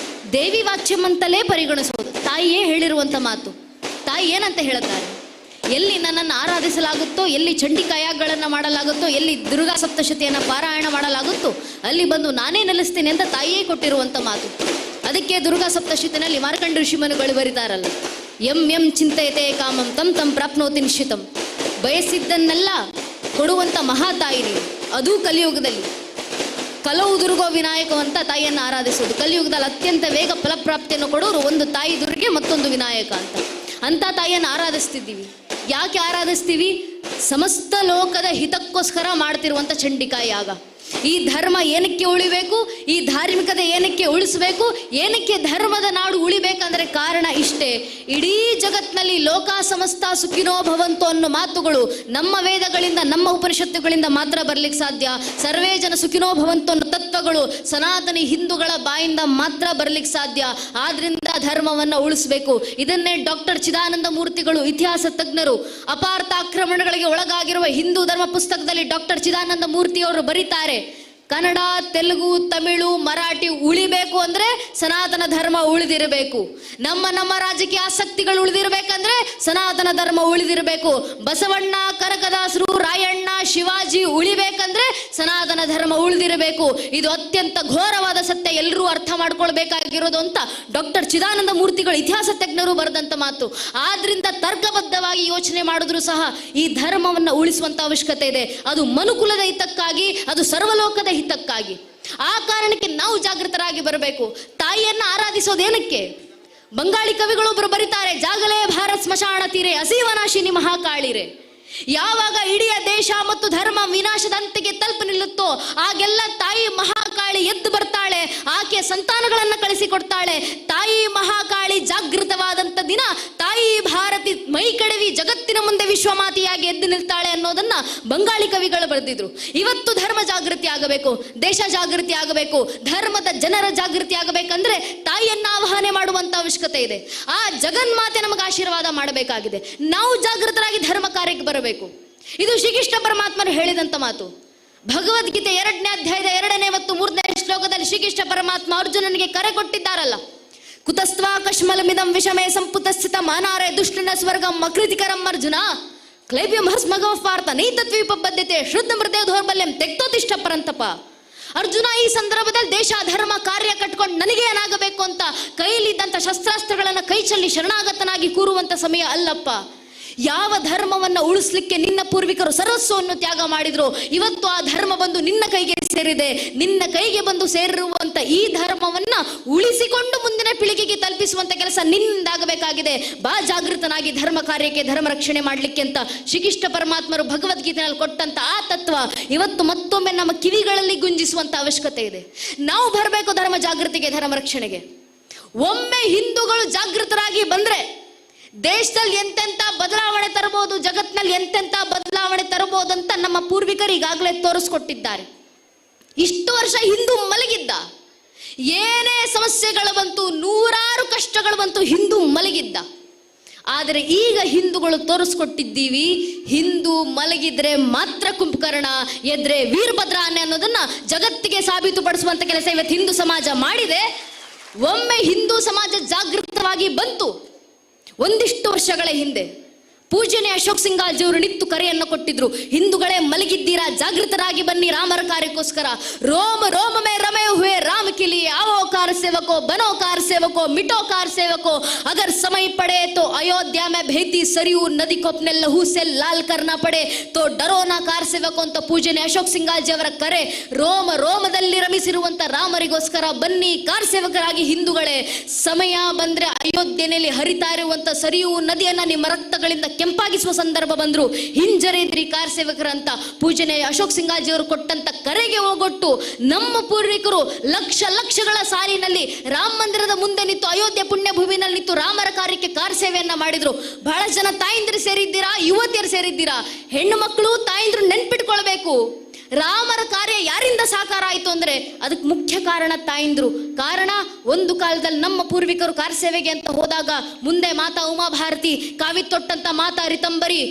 ದೇವಿ ವಾಚ್ಯಂ ಅಂತಲೇ ಪರಿಗಣಿಸೋದು. ತಾಯಿಯೇ ಹೇಳಿರುವಂತ ಮಾತು. ತಾಯಿ ಏನಂತ ಹೇಳುತ್ತಾರೆ? ಎಲ್ಲಿ ನನ್ನನ್ನು ಆರಾಧಿಸಲಾಗುತ್ತೋ, ಎಲ್ಲಿ ಚಂಡಿಕಾ ಯಾಗಗಳನ್ನು ಮಾಡಲಾಗುತ್ತೋ, ಎಲ್ಲಿ ದುರ್ಗಾ ಸಪ್ತಶತಿಯನ್ನು ಪಾರಾಯಣ ಮಾಡಲಾಗುತ್ತೋ ಅಲ್ಲಿ ಬಂದು ನಾನೇ ನೆಲೆಸ್ತೀನಿ ಅಂತ ತಾಯಿಯೇ ಕೊಟ್ಟಿರುವಂಥ ಮಾತು. ಅದಕ್ಕೆ ದುರ್ಗಾ ಸಪ್ತಶತಿನಲ್ಲಿ ಮಾರ್ಕಂಡ ಋಷಿಮುನಿಗಳು ಬರೀತಾರಲ್ಲ, ಎಂ ಚಿಂತೆಯತೆ ಕಾಮಂ ತಂ ಪ್ರಾಪ್ನೋತಿ ನಿಶ್ಚಿತಂ. ಬಯಸಿದ್ದನ್ನೆಲ್ಲ ಕೊಡುವಂಥ ಮಹಾತಾಯಿ ನೀವು. ಅದು ಕಲಿಯುಗದಲ್ಲಿ ಕಲವು ದುರ್ಗೋ ವಿನಾಯಕ ಅಂತ ತಾಯಿಯನ್ನು ಆರಾಧಿಸೋದು. ಕಲಿಯುಗದಲ್ಲಿ ಅತ್ಯಂತ ಬೇಗ ಫಲಪ್ರಾಪ್ತಿಯನ್ನು ಕೊಡೋರು ಒಂದು ತಾಯಿ ದುರ್ಗೆ, ಮತ್ತೊಂದು ವಿನಾಯಕ ಅಂತ ತಾಯಿಯನ್ನು ಆರಾಧಿಸ್ತಿದ್ದೀವಿ. ಯಾಕೆ ಆರಾಧಿಸ್ತೀವಿ? ಸಮಸ್ತ ಲೋಕದ ಹಿತಕ್ಕೋಸ್ಕರ ಮಾಡ್ತಿರುವಂಥ ಚಂಡಿಕಾ ಯಾಗ. ಈ ಧರ್ಮ ಏನಕ್ಕೆ ಉಳಿಬೇಕು, ಈ ಧಾರ್ಮಿಕತೆ ಏನಕ್ಕೆ ಉಳಿಸಬೇಕು, ಏನಕ್ಕೆ ಧರ್ಮದ ನಾಡು ಉಳಿಬೇಕಂದ್ರೆ ಕಾರಣ ಇಷ್ಟೇ. ಇಡೀ ಜಗತ್ತಿನಲ್ಲಿ ಲೋಕ ಸಮಸ್ತ ಸುಖಿನೋ ಭವಂತು ಅನ್ನೋ ಮಾತುಗಳು ನಮ್ಮ ವೇದಗಳಿಂದ, ನಮ್ಮ ಉಪನಿಷತ್ತುಗಳಿಂದ ಮಾತ್ರ ಬರ್ಲಿಕ್ಕೆ ಸಾಧ್ಯ. ಸರ್ವೇ ಜನ ಸುಖಿನೋ ಭವಂತು ಅನ್ನೋ ತತ್ವಗಳು ಸನಾತನಿ ಹಿಂದೂಗಳ ಬಾಯಿಂದ ಮಾತ್ರ ಬರ್ಲಿಕ್ಕೆ ಸಾಧ್ಯ. ಆದ್ರಿಂದ ಧರ್ಮವನ್ನ ಉಳಿಸಬೇಕು. ಇದನ್ನೇ ಡಾಕ್ಟರ್ ಚಿದಾನಂದ ಮೂರ್ತಿಗಳು, ಇತಿಹಾಸ ತಜ್ಞರು, ಅಪಾರ್ಥ ಆಕ್ರಮಣಗಳಿಗೆ ಒಳಗಾಗಿರುವ ಹಿಂದೂ ಧರ್ಮ ಪುಸ್ತಕದಲ್ಲಿ ಡಾಕ್ಟರ್ ಚಿದಾನಂದ ಮೂರ್ತಿಯವರು ಬರೀತಾರೆ, ಕನ್ನಡ, ತೆಲುಗು, ತಮಿಳು, ಮರಾಠಿ ಉಳಿಬೇಕು ಅಂದ್ರೆ ಸನಾತನ ಧರ್ಮ ಉಳಿದಿರಬೇಕು. ನಮ್ಮ ರಾಜಕೀಯ ಆಸಕ್ತಿಗಳು ಉಳಿದಿರಬೇಕಂದ್ರೆ ಸನಾತನ ಧರ್ಮ ಉಳಿದಿರಬೇಕು. ಬಸವಣ್ಣ, ಕನಕದಾಸರು, ರಾಯಣ್ಣ, ಶಿವಾಜಿ ಉಳಿಬೇಕಂದ್ರೆ ಸನಾತನ ಧರ್ಮ ಉಳಿದಿರಬೇಕು. ಇದು ಅತ್ಯಂತ ಘೋರವಾದ ಸತ್ಯ, ಎಲ್ಲರೂ ಅರ್ಥ ಮಾಡ್ಕೊಳ್ಬೇಕಾಗಿರೋದು ಅಂತ ಡಾಕ್ಟರ್ ಚಿದಾನಂದ ಮೂರ್ತಿಗಳು, ಇತಿಹಾಸ ತಜ್ಞರು ಬರೆದಂತ ಮಾತು. ಆದ್ರಿಂದ ತರ್ಕಬದ್ಧವಾಗಿ ಯೋಚನೆ ಮಾಡಿದ್ರು ಸಹ ಈ ಧರ್ಮವನ್ನ ಉಳಿಸುವಂತ ಅವಶ್ಯಕತೆ ಇದೆ. ಅದು ಮನುಕುಲದ ಹಿತಕ್ಕಾಗಿ, ಅದು ಸರ್ವಲೋಕದ ಹಿತಕ್ಕಾಗಿ. ಆ ಕಾರಣಕ್ಕೆ ನಾವು ಜಾಗೃತರಾಗಿ ಬರಬೇಕು. ತಾಯಿಯನ್ನ ಆರಾಧಿಸೋದೇನಕ್ಕೆ? ಬಂಗಾಳಿ ಕವಿಗಳೊಬ್ಬರು ಬರೀತಾರೆ, ಜಾಗಲೇ ಭಾರತ್ ಸ್ಮಶಾನ ತೀರೆ ಅಸೀವನಾಶಿನಿ ಮಹಾಕಾಳಿರೆ. ಯಾವಾಗ ಇಡೀ ದೇಶ ಮತ್ತು ಧರ್ಮ ವಿನಾಶದ ಅಂತ್ಯಕ್ಕೆ ತಲುಪಿ ನಿಲ್ಲುತ್ತೋ ಆಗೆಲ್ಲ ತಾಯಿ ಮಹಾಕಾಳಿ ಎದ್ದು ಬರ್ತಾಳೆ. ಆಕೆ ಸಂತಾನಗಳನ್ನ ಕಳಿಸಿಕೊಡ್ತಾಳೆ. ತಾಯಿ ಮಹಾಕಾಳಿ ಜಾಗೃತವಾದಂತ ದಿನ ತಾಯಿ ಭಾರತಿ ಮೈ ಕಡವಿ ಜಗತ್ತಿನ ಮುಂದೆ ವಿಶ್ವಮಾತೆಯಾಗಿ ಎದ್ದು ನಿಲ್ತಾಳೆ ಅನ್ನೋದನ್ನ ಬಂಗಾಳಿ ಕವಿಗಳು ಬರೆದಿದ್ರು. ಇವತ್ತು ಧರ್ಮ ಜಾಗೃತಿ ಆಗಬೇಕು, ದೇಶ ಜಾಗೃತಿ ಆಗಬೇಕು, ಧರ್ಮದ ಜನರ ಜಾಗೃತಿ ಆಗಬೇಕಂದ್ರೆ ತಾಯಿಯನ್ನ ಆವಾಹನೆ ಮಾಡುವಂತ ಅವಶ್ಯಕತೆ ಇದೆ. ಆ ಜಗನ್ಮಾತೆ ನಮಗೆ ಆಶೀರ್ವಾದ ಮಾಡಬೇಕಾಗಿದೆ. ನಾವು ಜಾಗೃತರಾಗಿ ಧರ್ಮ ಕಾರ್ಯಕ್ಕೆ ಬರಬೇಕು. ಇದು ಶ್ರೀಕೃಷ್ಣ ಪರಮಾತ್ಮರು ಹೇಳಿದಂತ ಮಾತು. ಭಗವದ್ಗೀತೆ 2ನೇ ಅಧ್ಯಾಯದ 2ನೇ ಮತ್ತು 3ನೇ ಶ್ಲೋಕದಲ್ಲಿ ಶ್ರೀಕೃಷ್ಣ ಪರಮಾತ್ಮ ಅರ್ಜುನನಿಗೆ ಕರೆ ಕೊಟ್ಟಿದ್ದಾರಲ್ಲ, ಕುತಸ್ತ್ವಾ ಕಶ್ಮಲಮಿದಂ ವಿಷಮೇ ಸಂಪುತಸ್ಥಿತ ಮಾನಾರೆ ದುಷ್ಟನ ಸ್ವರ್ಗಂ ಅಕೃತಿಕರಂ ಅರ್ಜುನ ಕ್ಲೈಬ್ಯಂ ಹಸ್ಮಗಂ ಪಾರ್ಥ ನೈತತ್ವೀಪ ಬದ್ಧತೆ ಶುದ್ಧ ಮೃದೇವ ದೌರ್ಬಲ್ಯಂ ತೆಕ್ತೋತಿಷ್ಠ ಪರಂತಪ. ಅರ್ಜುನ ಈ ಸಂದರ್ಭದಲ್ಲಿ ದೇಶ ಧರ್ಮ ಕಾರ್ಯ ಕಟ್ಕೊಂಡು ನನಗೆ ಏನಾಗಬೇಕು ಅಂತ ಕೈಲಿದ್ದಂಥ ಶಸ್ತ್ರಾಸ್ತ್ರಗಳನ್ನು ಕೈ ಚೆಲ್ಲಿ ಶರಣಾಗತನಾಗಿ ಕೂರುವಂತ ಸಮಯ ಅಲ್ಲಪ್ಪ. ಯಾವ ಧರ್ಮವನ್ನ ಉಳಿಸ್ಲಿಕ್ಕೆ ನಿನ್ನ ಪೂರ್ವಿಕರು ಸರ್ವಸ್ವವನ್ನು ತ್ಯಾಗ ಮಾಡಿದ್ರು, ಇವತ್ತು ಆ ಧರ್ಮ ಬಂದು ನಿನ್ನ ಕೈಗೆ ಸೇರಿದೆ. ನಿನ್ನ ಕೈಗೆ ಬಂದು ಸೇರಿರುವಂತ ಈ ಧರ್ಮವನ್ನ ಉಳಿಸಿಕೊಂಡು ಮುಂದಿನ ಪೀಳಿಗೆಗೆ ತಲುಪಿಸುವಂತ ಕೆಲಸ ನಿಂದಾಗಬೇಕಾಗಿದೆ. ಬಾ ಜಾಗೃತನಾಗಿ ಧರ್ಮ ಕಾರ್ಯಕ್ಕೆ, ಧರ್ಮ ರಕ್ಷಣೆ ಮಾಡ್ಲಿಕ್ಕೆ ಅಂತ ಶ್ರೀಕೃಷ್ಣ ಪರಮಾತ್ಮರು ಭಗವದ್ಗೀತೆಯಲ್ಲಿ ಕೊಟ್ಟಂತ ಆ ತತ್ವ ಇವತ್ತು ಮತ್ತೊಮ್ಮೆ ನಮ್ಮ ಕಿವಿಗಳಲ್ಲಿ ಗುಂಜಿಸುವಂತ ಅವಶ್ಯಕತೆ ಇದೆ. ನಾವು ಬರಬೇಕು ಧರ್ಮ ಜಾಗೃತಿಗೆ, ಧರ್ಮ ರಕ್ಷಣೆಗೆ. ಒಮ್ಮೆ ಹಿಂದೂಗಳು ಜಾಗೃತರಾಗಿ ಬಂದ್ರೆ ದೇಶದಲ್ಲಿ ಎಂತೆಂತ ಬದಲಾವಣೆ ತರಬಹುದು, ಜಗತ್ತಿನಲ್ಲಿ ಎಂತೆಂತ ಬದಲಾವಣೆ ತರಬಹುದು ಅಂತ ನಮ್ಮ ಪೂರ್ವಿಕರು ಈಗಾಗಲೇ ತೋರಿಸ್ಕೊಟ್ಟಿದ್ದಾರೆ. ಇಷ್ಟು ವರ್ಷ ಹಿಂದೂ ಮಲಗಿದ್ದ, ಏನೇ ಸಮಸ್ಯೆಗಳು ಬಂತು, 100 ಕಷ್ಟಗಳು ಬಂತು, ಹಿಂದೂ ಮಲಗಿದ್ದ. ಆದರೆ ಈಗ ಹಿಂದೂಗಳು ತೋರಿಸ್ಕೊಟ್ಟಿದ್ದೀವಿ, ಹಿಂದೂ ಮಲಗಿದ್ರೆ ಮಾತ್ರ ಕುಂಭಕರ್ಣ, ಎದ್ರೆ ವೀರಭದ್ರ ಅನ್ನೋದನ್ನ ಜಗತ್ತಿಗೆ ಸಾಬೀತುಪಡಿಸುವಂತ ಕೆಲಸ ಇವತ್ತು ಹಿಂದೂ ಸಮಾಜ ಮಾಡಿದೆ. ಒಮ್ಮೆ ಹಿಂದೂ ಸಮಾಜ ಜಾಗೃತವಾಗಿ ಬಂತು ಒಂದಿಷ್ಟು ವರ್ಷಗಳ ಹಿಂದೆ, ಪೂಜ್ಯನೇ ಅಶೋಕ್ ಸಿಂಗಾಲ್ಜಿ ಅವರು ನಿತ್ತು ಕರೆಯನ್ನು ಕೊಟ್ಟಿದ್ರು. ಹಿಂದೂಗಳೇ ಮಲಗಿದ್ದೀರಾ, ಜಾಗೃತರಾಗಿ ಬನ್ನಿ ರಾಮರ ಕಾರ್ಯಕ್ಕೋಸ್ಕರ. ರೋಮ ರೋಮ ಮೇ ರಮೆ ಹುए राम के लिए आओ कार सेवको बनो कार सेवको मिटो कार सेवको अगर समय पड़े तो अयोध्या में बहती सरयू नदी को अपने लहू से लाल करना पड़े तो डरो ना कार सेवको ಅಂತ ಪೂಜ್ಯನೇ ಅಶೋಕ್ ಸಿಂಗಾಲ್ಜಿ ಅವರ ಕರೆ. ರೋಮ ರೋಮದಲ್ಲಿ ರಮಿಸಿರುವಂತ ರಾಮರಿಗೋಸ್ಕರ ಬನ್ನಿ ಕಾರ್ ಸೇವಕರಾಗಿ ಹಿಂದೂಗಳೇ. ಸಮಯ ಬಂದ್ರೆ ಅಯೋಧ್ಯೆಯಲ್ಲಿ ಹರಿತಾ ಇರುವಂತ ಸರಿಯೂ ನದಿಯನ್ನ ನಿಮ್ಮ ರಕ್ತಗಳಿಂದ ಕೆಂಪಾಗಿಸುವ ಸಂದರ್ಭ ಬಂದ್ರು ಹಿಂಜರಿದ್ರಿ ಕಾರ್ ಸೇವಕರಂತ ಪೂಜ್ಯನೇ ಅಶೋಕ್ ಸಿಂಗಾಲ್ಜಿ ಅವರು ಕೊಟ್ಟಂತ ಕರೆಗೆ ಹೋಗೊಟ್ಟು ನಮ್ಮ ಪೂರ್ವಿಕರು ಲಕ್ಷಗಳ ಸಾಲಿನಲ್ಲಿ ರಾಮ ಮಂದಿರದ ಮುಂದೆ ನಿಂತು ಅಯೋಧ್ಯೆ ಪುಣ್ಯ ಭೂಮಿನಲ್ಲಿ ನಿಂತು ರಾಮರ ಕಾರ್ಯಕ್ಕೆ ಕಾರ್ ಸೇವೆಯನ್ನ ಮಾಡಿದ್ರು. ಬಹಳ ಜನ ತಾಯಿಂದ್ರು ಸೇರಿದ್ದೀರಾ, ಯುವತಿಯರು ಸೇರಿದ್ದೀರಾ. ಹೆಣ್ಣು ಮಕ್ಕಳು ತಾಯಿಂದ್ರು ನೆನ್ಪಿಟ್ಕೊಳ್ಬೇಕು, ರಾಮರ ಕಾರ್ಯ ಯಾರಿಂದ ಸಾಕಾರ ಆಯ್ತು ಅಂದ್ರೆ ಅದಕ್ಕೆ ಮುಖ್ಯ ಕಾರಣ ತಾಯಿಂದ್ರು. ಕಾರಣ ಒಂದು ಕಾಲದಲ್ಲಿ ನಮ್ಮ ಪೂರ್ವಿಕರು ಕಾರ್ ಸೇವೆಗೆ ಅಂತ ಹೋದಾಗ ಮುಂದೆ ಮಾತಾ ಉಮಾಭಾರತಿ, ಕಾವಿ ತೊಟ್ಟಂತ ಮಾತಾ ರಿತಂಬರಿ,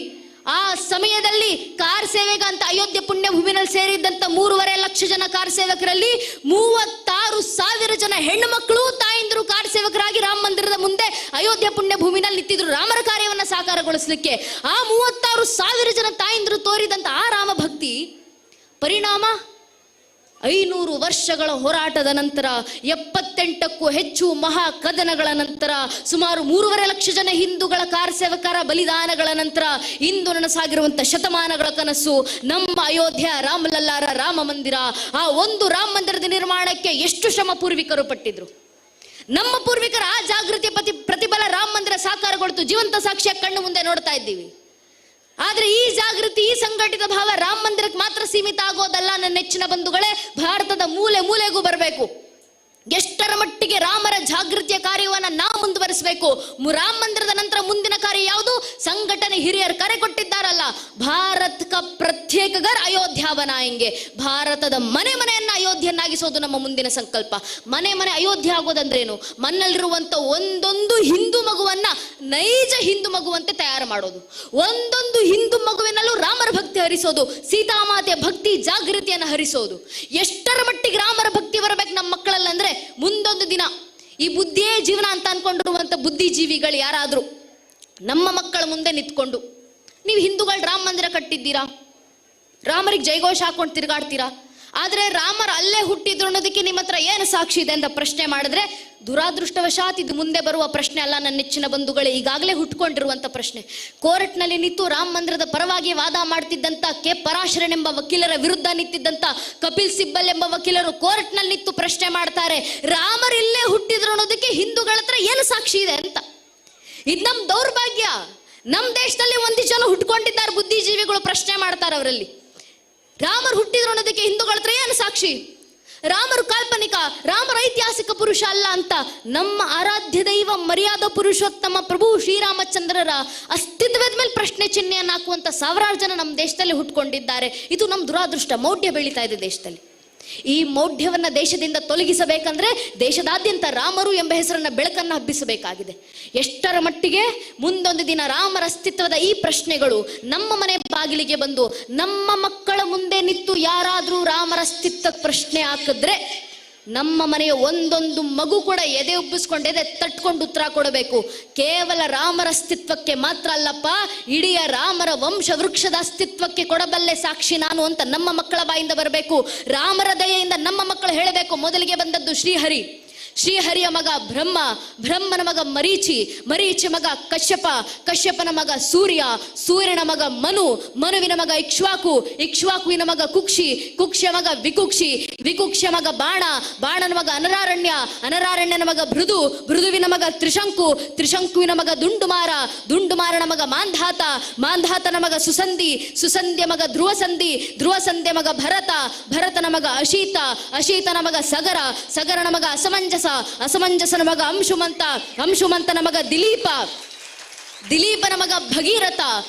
ಆ ಸಮಯದಲ್ಲಿ ಕಾರ್ ಸೇವೆಗಂತ ಅಯೋಧ್ಯೆ ಪುಣ್ಯ ಭೂಮಿನಲ್ಲಿ ಸೇರಿದ್ದಂತ 3.5 ಲಕ್ಷ ಜನ ಕಾರ್ ಸೇವಕರಲ್ಲಿ 36,000 ಜನ ಹೆಣ್ಣು ಮಕ್ಕಳು ತಾಯಿಂದ್ರು ಕಾರ್ ಸೇವಕರಾಗಿ ರಾಮ ಮಂದಿರದ ಮುಂದೆ ಅಯೋಧ್ಯೆ ಪುಣ್ಯ ಭೂಮಿನಲ್ಲಿ ನಿಂತಿದ್ರು ರಾಮರ ಕಾರ್ಯವನ್ನ ಸಾಕಾರಗೊಳಿಸಲಿಕ್ಕೆ. ಆ 36,000 ಜನ ತಾಯಿಂದ್ರು ತೋರಿದಂತ ಆ ರಾಮ ಭಕ್ತಿ ಪರಿಣಾಮ 500 ವರ್ಷಗಳ ಹೋರಾಟದ ನಂತರ 78ಕ್ಕೂ ಹೆಚ್ಚು ಮಹಾ ಕದನಗಳ ನಂತರ ಸುಮಾರು 3.5 ಲಕ್ಷ ಜನ ಹಿಂದೂಗಳ ಕಾರ್ ಸೇವಕರ ಬಲಿದಾನಗಳ ನಂತರ ಇಂದು ನನಸಾಗಿರುವಂತ ಶತಮಾನಗಳ ಕನಸು ನಮ್ಮ ಅಯೋಧ್ಯ ರಾಮಲಲ್ಲಾರ ರಾಮ ಮಂದಿರ. ಆ ಒಂದು ರಾಮ ಮಂದಿರದ ನಿರ್ಮಾಣಕ್ಕೆ ಎಷ್ಟು ಶ್ರಮ ಪೂರ್ವಿಕರು ಪಟ್ಟಿದ್ರು. ನಮ್ಮ ಪೂರ್ವಿಕರ ಆ ಜಾಗೃತಿಯ ಪ್ರತಿಫಲ ರಾಮ ಮಂದಿರ ಸಾಕಾರಗೊಳ್ತು ಜೀವಂತ ಸಾಕ್ಷ್ಯ ಕಣ್ಣು ಮುಂದೆ ನೋಡ್ತಾ ಇದ್ದೀವಿ. ಆದ್ರೆ ಈ ಜಾಗೃತಿ, ಈ ಸಂಘಟಿತ ಭಾವ ರಾಮ ಮಂದಿರಕ್ಕೆ ಮಾತ್ರ ಸೀಮಿತ ಆಗೋದಲ್ಲ ನನ್ನ ನೆಚ್ಚಿನ ಬಂಧುಗಳೇ, ಭಾರತದ ಮೂಲೆ ಮೂಲೆಗೂ ಬರಬೇಕು. ಎಷ್ಟರ ಮಟ್ಟಿಗೆ ರಾಮರ ಜಾಗೃತಿಯ ಕಾರ್ಯವನ್ನ ನಾವು ಮುಂದುವರಿಸಬೇಕು. ರಾಮ ಮಂದಿರದ ನಂತರ ಮುಂದಿನ ಕಾರ್ಯ ಯಾವುದು? ಸಂಘಟನೆ ಹಿರಿಯರು ಕರೆ ಕೊಟ್ಟಿದ್ದಾರಲ್ಲ, ಭಾರತ್ ಕ ಪ್ರತ್ಯೇಕ ಗರ್ ಅಯೋಧ್ಯ ಬನಾಯಂಗೆ, ಭಾರತದ ಮನೆ ಮನೆಯನ್ನ ಅಯೋಧ್ಯೆಯನ್ನಾಗಿಸೋದು ನಮ್ಮ ಮುಂದಿನ ಸಂಕಲ್ಪ. ಮನೆ ಮನೆ ಅಯೋಧ್ಯ ಆಗೋದಂದ್ರೇನು? ಮನ್ನಲ್ಲಿರುವಂತ ಒಂದೊಂದು ಹಿಂದೂ ಮಗುವನ್ನ ನೈಜ ಹಿಂದೂ ಮಗುವಂತೆ ತಯಾರು ಮಾಡೋದು, ಒಂದೊಂದು ಹಿಂದೂ ಮಗುವಿನಲ್ಲೂ ರಾಮರ ಭಕ್ತಿ ಹರಿಸೋದು, ಸೀತಾಮಾತೆಯ ಭಕ್ತಿ ಜಾಗೃತಿಯನ್ನು ಹರಿಸೋದು. ಎಷ್ಟರ ಮಟ್ಟಿಗೆ ರಾಮರ ಭಕ್ತಿ ಬರಬೇಕು ನಮ್ಮ ಮಕ್ಕಳಲ್ಲಿ ಅಂದ್ರೆ ಮುಂದೊಂದು ದಿನ ಈ ಬುದ್ಧಿಯೇ ಜೀವನ ಅಂತ ಅನ್ಕೊಂಡಿರುವಂತ ಬುದ್ಧಿಜೀವಿಗಳು ಯಾರಾದ್ರೂ ನಮ್ಮ ಮಕ್ಕಳ ಮುಂದೆ ನಿಂತ್ಕೊಂಡು, ನೀವು ಹಿಂದೂಗಳು ರಾಮ ಮಂದಿರ ಕಟ್ಟಿದ್ದೀರಾ, ರಾಮರಿಗೆ ಜೈಘೋಷ ಹಾಕೊಂಡು ತಿರುಗಾಡ್ತೀರಾ, ಆದ್ರೆ ರಾಮರು ಅಲ್ಲೇ ಹುಟ್ಟಿದ್ರು ಅನ್ನೋದಕ್ಕೆ ನಿಮ್ಮ ಹತ್ರ ಏನು ಸಾಕ್ಷಿ ಇದೆ ಅಂತ ಪ್ರಶ್ನೆ ಮಾಡಿದ್ರೆ ದುರಾದೃಷ್ಟವಶಾತ್ ಇದು ಮುಂದೆ ಬರುವ ಪ್ರಶ್ನೆ ಅಲ್ಲ ನನ್ನ ನೆಚ್ಚಿನ ಬಂಧುಗಳೇ, ಈಗಾಗಲೇ ಹುಟ್ಕೊಂಡಿರುವಂತ ಪ್ರಶ್ನೆ. ಕೋರ್ಟ್ನಲ್ಲಿ ನಿಂತು ರಾಮ ಮಂದಿರದ ಪರವಾಗಿ ವಾದ ಮಾಡ್ತಿದ್ದಂತ ಕೆ ಪರಾಶರನ್ ಎಂಬ ವಕೀಲರ ವಿರುದ್ಧ ನಿಂತಿದ್ದಂತ ಕಪಿಲ್ ಸಿಬ್ಬಲ್ ಎಂಬ ವಕೀಲರು ಕೋರ್ಟ್ನಲ್ಲಿ ನಿಂತು ಪ್ರಶ್ನೆ ಮಾಡ್ತಾರೆ, ರಾಮರು ಇಲ್ಲೇ ಹುಟ್ಟಿದ್ರು ಅನ್ನೋದಕ್ಕೆ ಹಿಂದೂಗಳ ಹತ್ರ ಏನು ಸಾಕ್ಷಿ ಇದೆ ಅಂತ. ಇದು ನಮ್ ದೌರ್ಭಾಗ್ಯ. ನಮ್ ದೇಶದಲ್ಲಿ ಒಂದು ಜನ ಹುಟ್ಕೊಂಡಿದ್ದಾರೆ ಬುದ್ಧಿಜೀವಿಗಳು, ಪ್ರಶ್ನೆ ಮಾಡ್ತಾರೆ ಅವರಲ್ಲಿ, ರಾಮರು ಹುಟ್ಟಿದ್ರು ಅನ್ನೋದಕ್ಕೆ ಹಿಂದೂಗಳ ಹತ್ರ ಏನು ಸಾಕ್ಷಿ? ರಾಮರು ಕಾಲ್ಪನಿಕ, ರಾಮರ ಐತಿಹಾಸಿಕ ಪುರುಷ ಅಲ್ಲ ಅಂತ ನಮ್ಮ ಆರಾಧ್ಯ ದೈವ ಮರ್ಯಾದಾ ಪುರುಷೋತ್ತಮ ಪ್ರಭು ಶ್ರೀರಾಮಚಂದ್ರರ ಅಸ್ತಿತ್ವದ ಮೇಲೆ ಪ್ರಶ್ನೆ ಚಿಹ್ನೆಯನ್ನು ಹಾಕುವಂತ ಸಾವಿರಾರು ಜನ ನಮ್ಮ ದೇಶದಲ್ಲಿ ಹುಟ್ಕೊಂಡಿದ್ದಾರೆ. ಇದು ನಮ್ಮ ದುರಾದೃಷ್ಟ. ಮೌಢ್ಯ ಬೆಳೀತಾ ಇದೆ ದೇಶದಲ್ಲಿ. ಈ ಮೌಢ್ಯವನ್ನ ದೇಶದಿಂದ ತೊಲಗಿಸಬೇಕಂದ್ರೆ ದೇಶದಾದ್ಯಂತ ರಾಮರು ಎಂಬ ಹೆಸರನ್ನ ಬೆಳಕನ್ನು ಹಬ್ಬಿಸಬೇಕಾಗಿದೆ. ಎಷ್ಟರ ಮಟ್ಟಿಗೆ ಮುಂದೊಂದು ದಿನ ರಾಮರ ಅಸ್ತಿತ್ವದ ಈ ಪ್ರಶ್ನೆಗಳು ನಮ್ಮ ಮನೆ ಬಾಗಿಲಿಗೆ ಬಂದು ನಮ್ಮ ಮಕ್ಕಳ ಮುಂದೆ ನಿಂತು ಯಾರಾದ್ರೂ ರಾಮರ ಅಸ್ತಿತ್ವ ಪ್ರಶ್ನೆ ಹಾಕಿದ್ರೆ ನಮ್ಮ ಮನೆಯ ಒಂದೊಂದು ಮಗು ಕೂಡ ಎದೆ ಉಬ್ಬಿಸ್ಕೊಂಡು ಎದೆ ತಟ್ಕೊಂಡು ಉತ್ತರ ಕೊಡಬೇಕು. ಕೇವಲ ರಾಮರ ಅಸ್ತಿತ್ವಕ್ಕೆ ಮಾತ್ರ ಅಲ್ಲಪ್ಪ, ಇಡೀ ರಾಮರ ವಂಶ ವೃಕ್ಷದ ಅಸ್ತಿತ್ವಕ್ಕೆ ಕೊಡಬಲ್ಲೆ ಸಾಕ್ಷಿ ನಾನು ಅಂತ ನಮ್ಮ ಮಕ್ಕಳ ಬಾಯಿಂದ ಬರಬೇಕು. ರಾಮರ ದಯೆಯಿಂದ ನಮ್ಮ ಮಕ್ಕಳು ಹೇಳಬೇಕು. ಮೊದಲಿಗೆ ಬಂದದ್ದು ಶ್ರೀಹರಿ, ಶ್ರೀಹರಿಯ ಮಗ ಬ್ರಹ್ಮ, ಬ್ರಹ್ಮನ ಮಗ ಮರೀಚಿ, ಮರೀಚಿ ಮಗ ಕಶ್ಯಪ, ಕಶ್ಯಪನ ಮಗ ಸೂರ್ಯ, ಸೂರ್ಯನ ಮಗ ಮನು, ಮನುವಿನ ಮಗ ಇಕ್ಷ್ವಾಕು, ಇಕ್ಷ್ವಾಕುವಿನ ಮಗ ಕುಕ್ಷಿ, ಕುಕ್ಷಿಯ ಮಗ ವಿಕುಕ್ಷಿ, ವಿಕುಕ್ಷಿಯ ಮಗ ಬಾಣ, ಬಾಣನ ಮಗ ಅನರಾರಣ್ಯ, ಅನರಾರಣ್ಯನ ಮಗ ಭೃದು, ಭೃದುವಿನ ಮಗ ತ್ರಿಶಂಕು, ತ್ರಿಶಂಕುವಿನ ಮಗ ದುಂಡುಮಾರ, ದುಂಡುಮಾರನ ಮಗ ಮಾಂಧಾತ, ಮಾಂಧಾತನ ಮಗ ಸುಸಂಧಿ, ಸುಸಂಧಿಯ ಮಗ ಧ್ರುವಸಂಧಿ, ಧ್ರುವಸಂಧಿಯ ಮಗ ಭರತ, ಭರತನ ಮಗ ಅಶೀತ, ಅಶೀತನ ಮಗ ಸಗರ, ಸಗರನ ಮಗ ಅಸಮಂಜಸ, ಅಸಮಂಜಸನ ಮಗ ಅಂಶುಮಂತ, ಅಂಶುಮಂತನ ಮಗ ದಿಲೀಪ, ದಿಲೀಪನ ಮಗ ಭಗೀರಥ,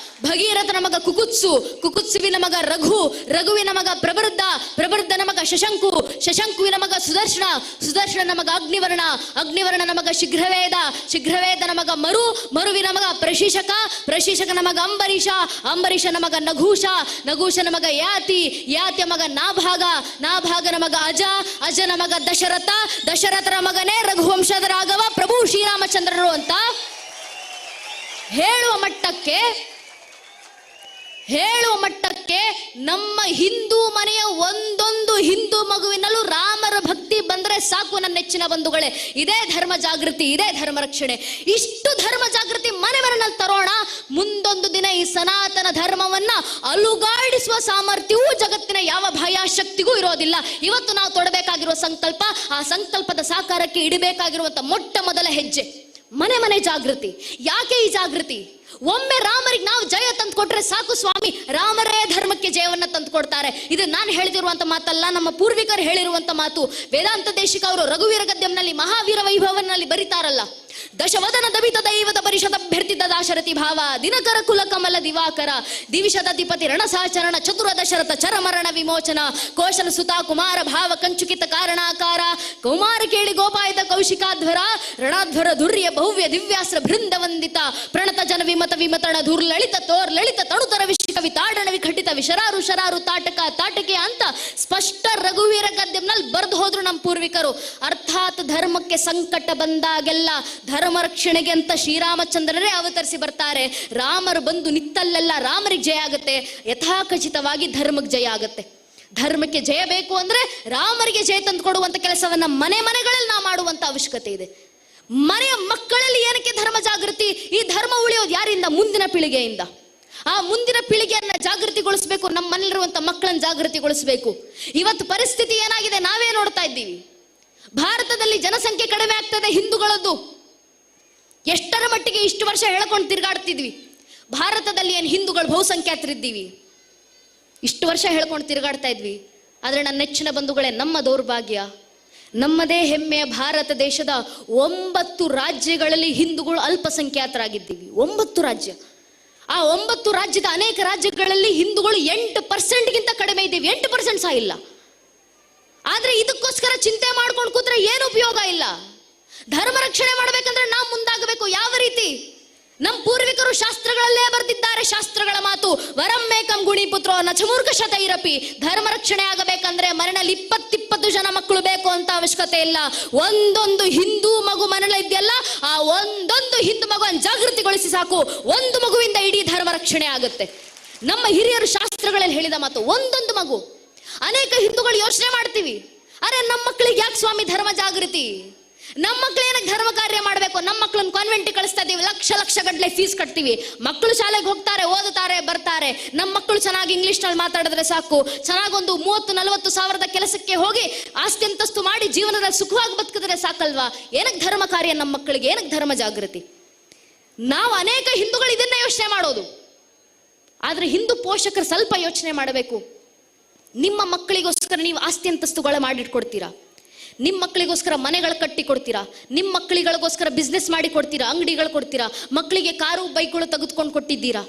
ಭಗೀರಥನ ಮಗ ಕುಕುತ್ಸು, ಕುಕುತ್ಸುವಿನ ಮಗ ರಘು, ರಘುವಿನ ಮಗ ಪ್ರಬೃದ್ಧ, ಪ್ರಬೃದ್ಧನ ಮಗ ಶಶಂಕು, ಶಶಂಕುವಿನ ಮಗ ಸುದರ್ಶನ, ಸುದರ್ಶನನ ಮಗ ಅಗ್ನಿವರ್ಣ, ಅಗ್ನಿವರ್ಣನ ಮಗ ಶೀಘ್ರವೇದ, ಶೀಘ್ರವೇದನ ಮಗ ಮರು, ಮರುವಿನ ಮಗ ಪ್ರಶೀಶಕ, ಪ್ರಶೀಶಕನ ಮಗ ಅಂಬರೀಷ, ಅಂಬರೀಷನ ಮಗ ನಘೂಷ, ನಘೂಷನ ಮಗ ಯಾತಿ, ಯಾತಿಯ ಮಗ ನಾಭಾಗ, ನಾಭಾಗನ ಮಗ ಅಜ, ಅಜನ ಮಗ ದಶರಥ, ದಶರಥನ ಮಗನೇ ರಘುವಂಶದ ರಾಘವ ಪ್ರಭು ಶ್ರೀರಾಮಚಂದ್ರರು ಅಂತ ಹೇಳುವ ಮಟ್ಟಕ್ಕೆ ಹೇಳುವ ಮಟ್ಟಕ್ಕೆ ನಮ್ಮ ಹಿಂದೂ ಮನೆಯ ಒಂದೊಂದು ಹಿಂದೂ ಮಗುವಿನಲ್ಲೂ ರಾಮರ ಭಕ್ತಿ ಬಂದ್ರೆ ಸಾಕು ನನ್ನ ನೆಚ್ಚಿನ ಬಂಧುಗಳೇ. ಇದೇ ಧರ್ಮ ಜಾಗೃತಿ, ಇದೇ ಧರ್ಮ ರಕ್ಷಣೆ. ಇಷ್ಟು ಧರ್ಮ ಜಾಗೃತಿ ಮನೆ ಮನೆಯಲ್ಲಿ ತರೋಣ. ಮುಂದೊಂದು ದಿನ ಈ ಸನಾತನ ಧರ್ಮವನ್ನ ಅಲುಗಾಡಿಸುವ ಸಾಮರ್ಥ್ಯವೂ ಜಗತ್ತಿನ ಯಾವ ಭಯಾಶಕ್ತಿಗೂ ಇರೋದಿಲ್ಲ. ಇವತ್ತು ನಾವು ತೊಡಬೇಕಾಗಿರುವ ಸಂಕಲ್ಪ, ಆ ಸಂಕಲ್ಪದ ಸಾಕಾರಕ್ಕೆ ಇಡಬೇಕಾಗಿರುವಂತ ಮೊಟ್ಟ ಮೊದಲ ಹೆಜ್ಜೆ ಮನೆ ಮನೆ ಜಾಗೃತಿ. ಯಾಕೆ ಈ ಜಾಗೃತಿ? ಒಮ್ಮೆ ರಾಮರಿಗೆ ನಾವು ಜಯ ತಂದು ಕೊಟ್ರೆ ಸಾಕು ಸ್ವಾಮಿ, ರಾಮರೇ ಧರ್ಮಕ್ಕೆ ಜಯವನ್ನ ತಂದು ಕೊಡ್ತಾರೆ. ಇದು ನಾನು ಹೇಳಿದಿರುವಂತ ಮಾತಲ್ಲ, ನಮ್ಮ ಪೂರ್ವಿಕರು ಹೇಳಿರುವಂತ ಮಾತು. ವೇದಾಂತ ದೇಶಿಕ ಅವರು ರಘುವೀರ ಗದ್ಯಂನಲ್ಲಿ ಮಹಾವೀರ ವೈಭವನಲ್ಲಿ ಬರೀತಾರಲ್ಲ, ದಶವದನ ದವಿತ ದೈವದ ಪರಿಷದ ಅಭ್ಯರ್ಥಿತ ದಾಶರಥಿ ಭಾವ ದಿನಕರ ಕುಲ ಕಮಲ ದಿವಾಕರ ದಿವಿಷದಧಿಪತಿ ರಣಸಾಚರಣ ಚತುರ ದಶರಥ ಚರಮರಣ ವಿಮೋಚನ ಕೋಶಲ ಸುತಾ ಕುಮಾರ ಭಾವ ಕಂಚುಕಿತ ಕಾರಣಾಕಾರ ಕೌಮಾರ ಕೇಳಿ ಗೋಪಾಯತ ಕೌಶಿಕಾಧ್ವರ ರಣಾಧ್ವರ ಧುರ್ಯ ಭವ್ಯ ದಿವ್ಯಾಸ್ತ್ರ ಬೃಂದ ವಂದಿತ ಪ್ರಣತ ಜನ ವಿಮತ ವಿಮತಣ ಧುರ್ಲಳಿತ ತೋರ್ಲಳಿತ ತಣುತರ ವಿಷಿಕ ವಿತಾಡಣ ವಿಘಟಿತ ವಿಶರಾರು ಶರಾರು ತಾಟಕ ತಾಟಕೆ ಅಂತ ಸ್ಪಷ್ಟ ರಘುವೀರ ಗದ್ಯಂನಲ್ಲಿ ಬರೆದು ಹೋದ್ರು ನಮ್ಮ ಪೂರ್ವಿಕರು. ಅರ್ಥಾತ್ ಧರ್ಮಕ್ಕೆ ಸಂಕಟ ಬಂದಾಗೆಲ್ಲ ಧರ್ಮ ರಕ್ಷಣೆಗೆ ಅಂತ ಶ್ರೀರಾಮಚಂದ್ರರೇ ಅವತರಿಸಿ ಬರ್ತಾರೆ. ರಾಮರು ಬಂದು ನಿತ್ತಲ್ಲೆಲ್ಲ ರಾಮರಿಗೆ ಜಯ ಆಗುತ್ತೆ, ಯಥಾಖಚಿತವಾಗಿ ಧರ್ಮಕ್ಕೆ ಜಯ ಆಗುತ್ತೆ. ಧರ್ಮಕ್ಕೆ ಜಯ ಬೇಕು ಅಂದ್ರೆ ರಾಮರಿಗೆ ಜಯ ತಂದು ಕೊಡುವಂತ ಕೆಲಸವನ್ನ ಮನೆ ಮನೆಗಳಲ್ಲಿ ನಾವು ಮಾಡುವಂತ ಅವಶ್ಯಕತೆ ಇದೆ. ಮನೆಯ ಮಕ್ಕಳಲ್ಲಿ ಏನಕ್ಕೆ ಧರ್ಮ ಜಾಗೃತಿ? ಈ ಧರ್ಮ ಉಳಿಯೋದು ಯಾರಿಂದ? ಮುಂದಿನ ಪೀಳಿಗೆಯಿಂದ. ಆ ಮುಂದಿನ ಪೀಳಿಗೆಯನ್ನ ಜಾಗೃತಿಗೊಳಿಸಬೇಕು, ನಮ್ಮ ಮನೆಯಲ್ಲಿರುವಂತ ಮಕ್ಕಳನ್ನ ಜಾಗೃತಿಗೊಳಿಸಬೇಕು. ಇವತ್ತು ಪರಿಸ್ಥಿತಿ ಏನಾಗಿದೆ ನಾವೇ ನೋಡ್ತಾ ಇದ್ದೀವಿ. ಭಾರತದಲ್ಲಿ ಜನಸಂಖ್ಯೆ ಕಡಿಮೆ ಆಗ್ತದೆ, ಹಿಂದೂಗಳದ್ದು. ಎಷ್ಟರ ಮಟ್ಟಿಗೆ ಇಷ್ಟು ವರ್ಷ ಹೇಳ್ಕೊಂಡು ತಿರುಗಾಡ್ತಿದ್ವಿ, ಭಾರತದಲ್ಲಿ ಏನು ಹಿಂದೂಗಳು ಬಹುಸಂಖ್ಯಾತರಿದ್ದೀವಿ, ಇಷ್ಟು ವರ್ಷ ಹೇಳ್ಕೊಂಡು ತಿರುಗಾಡ್ತಾ ಇದ್ವಿ. ಆದರೆ ನನ್ನ ನೆಚ್ಚಿನ ಬಂಧುಗಳೇ, ನಮ್ಮ ದೌರ್ಭಾಗ್ಯ, ನಮ್ಮದೇ ಹೆಮ್ಮೆಯ ಭಾರತ ದೇಶದ 9 ರಾಜ್ಯಗಳಲ್ಲಿ ಹಿಂದೂಗಳು ಅಲ್ಪಸಂಖ್ಯಾತರಾಗಿದ್ದೀವಿ. 9 ರಾಜ್ಯ. ಆ 9 ರಾಜ್ಯದ ಅನೇಕ ರಾಜ್ಯಗಳಲ್ಲಿ ಹಿಂದೂಗಳು 8%ಗಿಂತ ಕಡಿಮೆ ಇದ್ದೀವಿ. 8% ಸಹ ಇಲ್ಲ. ಆದ್ರೆ ಇದಕ್ಕೋಸ್ಕರ ಚಿಂತೆ ಮಾಡ್ಕೊಂಡು ಕೂತ್ರೆ ಏನು ಉಪಯೋಗ ಇಲ್ಲ. ಧರ್ಮ ರಕ್ಷಣೆ ಮಾಡಬೇಕಂದ್ರೆ ನಾವು ಮುಂದಾಗಬೇಕು. ಯಾವ ರೀತಿ? ನಮ್ಮ ಪೂರ್ವಿಕರು ಶಾಸ್ತ್ರಗಳಲ್ಲೇ ಬರೆದಿದ್ದಾರೆ. ಶಾಸ್ತ್ರಗಳ ಮಾತು, ವರಮ್ಮೇಕಂ ಗುಣಿ ಪುತ್ರೋ ನಚಮೂರ್ಖ ಶತೈರಪಿ. ಧರ್ಮ ರಕ್ಷಣೆ ಆಗಬೇಕಂದ್ರೆ ಮನೆಯಲ್ಲಿ 20 ಜನ ಮಕ್ಕಳು ಬೇಕು ಅಂತ ಅವಶ್ಯಕತೆ ಇಲ್ಲ. ಒಂದೊಂದು ಹಿಂದೂ ಮಗು ಮನೆಯಲ್ಲಿ ಇದೆಯಲ್ಲ, ಆ ಒಂದೊಂದು ಹಿಂದೂ ಮಗುವನ್ನು ಜಾಗೃತಿಗೊಳಿಸಿ ಸಾಕು, ಒಂದು ಮಗುವಿಂದ ಇಡೀ ಧರ್ಮ ರಕ್ಷಣೆ ಆಗುತ್ತೆ. ನಮ್ಮ ಹಿರಿಯರು ಶಾಸ್ತ್ರಗಳಲ್ಲಿ ಹೇಳಿದ ಮಾತು, ಒಂದೊಂದು ಮಗು. ಅನೇಕ ಹಿಂದೂಗಳು ಯೋಚನೆ ಮಾಡ್ತೀವಿ, ಅರೆ ನಮ್ಮ ಮಕ್ಕಳಿಗೆ ಯಾಕೆ ಸ್ವಾಮಿ ಧರ್ಮ ಜಾಗೃತಿ? ನಮ್ಮ ಮಕ್ಳು ಏನಕ್ಕೆ ಧರ್ಮ ಕಾರ್ಯ ಮಾಡಬೇಕು? ನಮ್ಮ ಮಕ್ಕಳನ್ನ ಕಾನ್ವೆಂಟ್ ಕಳಿಸ್ತಾ ಇದೀವಿ, ಲಕ್ಷ ಗಟ್ಟಲೆ ಫೀಸ್ ಕಟ್ತೀವಿ. ಮಕ್ಕಳು ಶಾಲೆಗೆ ಹೋಗ್ತಾರೆ, ಓದುತ್ತಾರೆ, ಬರ್ತಾರೆ. ನಮ್ಮ ಮಕ್ಕಳು ಚೆನ್ನಾಗಿ ಇಂಗ್ಲಿಷ್ ನಲ್ಲಿ ಮಾತಾಡಿದ್ರೆ ಸಾಕು, ಚೆನ್ನಾಗಿ ಒಂದು 30-40 ಸಾವಿರದ ಕೆಲಸಕ್ಕೆ ಹೋಗಿ ಆಸ್ತಿ ಅಂತಸ್ತು ಮಾಡಿ ಜೀವನದಲ್ಲಿ ಸುಖವಾಗಿ ಬದುಕಿದ್ರೆ ಸಾಕಲ್ವಾ? ಏನಕ್ಕೆ ಧರ್ಮ ಕಾರ್ಯ ನಮ್ಮ ಮಕ್ಕಳಿಗೆ? ಏನಕ್ಕೆ ಧರ್ಮ ಜಾಗೃತಿ? ನಾವು ಅನೇಕ ಹಿಂದೂಗಳು ಇದನ್ನೇ ಯೋಚನೆ ಮಾಡೋದು. ಆದ್ರೆ ಹಿಂದೂ ಪೋಷಕರು ಸ್ವಲ್ಪ ಯೋಚನೆ ಮಾಡಬೇಕು. ನಿಮ್ಮ ಮಕ್ಕಳಿಗೋಸ್ಕರ ನೀವು ಆಸ್ತಿ ಅಂತಸ್ತುಗಳ ಮಾಡಿಟ್ಕೊಡ್ತೀರಾ? ನಿಮ್ಮ ಮಕ್ಕಳಿಗೋಸ್ಕರ ಮನೆಗಳು ಕಟ್ಟಿ ಕೊಡ್ತೀರಾ? ನಿಮ್ಮ ಮಕ್ಕಳಿಗಳಿಗೋಸ್ಕರ ಬಿಸ್ನೆಸ್ ಮಾಡಿ ಕೊಡ್ತೀರಾ? ಅಂಗಡಿಗಳು ಕೊಡ್ತೀರಾ? ಮಕ್ಕಳಿಗೆ ಕಾರು ಬೈಕ್ಗಳು ತೆಗೆದುಕೊಂಡು ಕೊಟ್ಟಿದ್ದೀರಾ?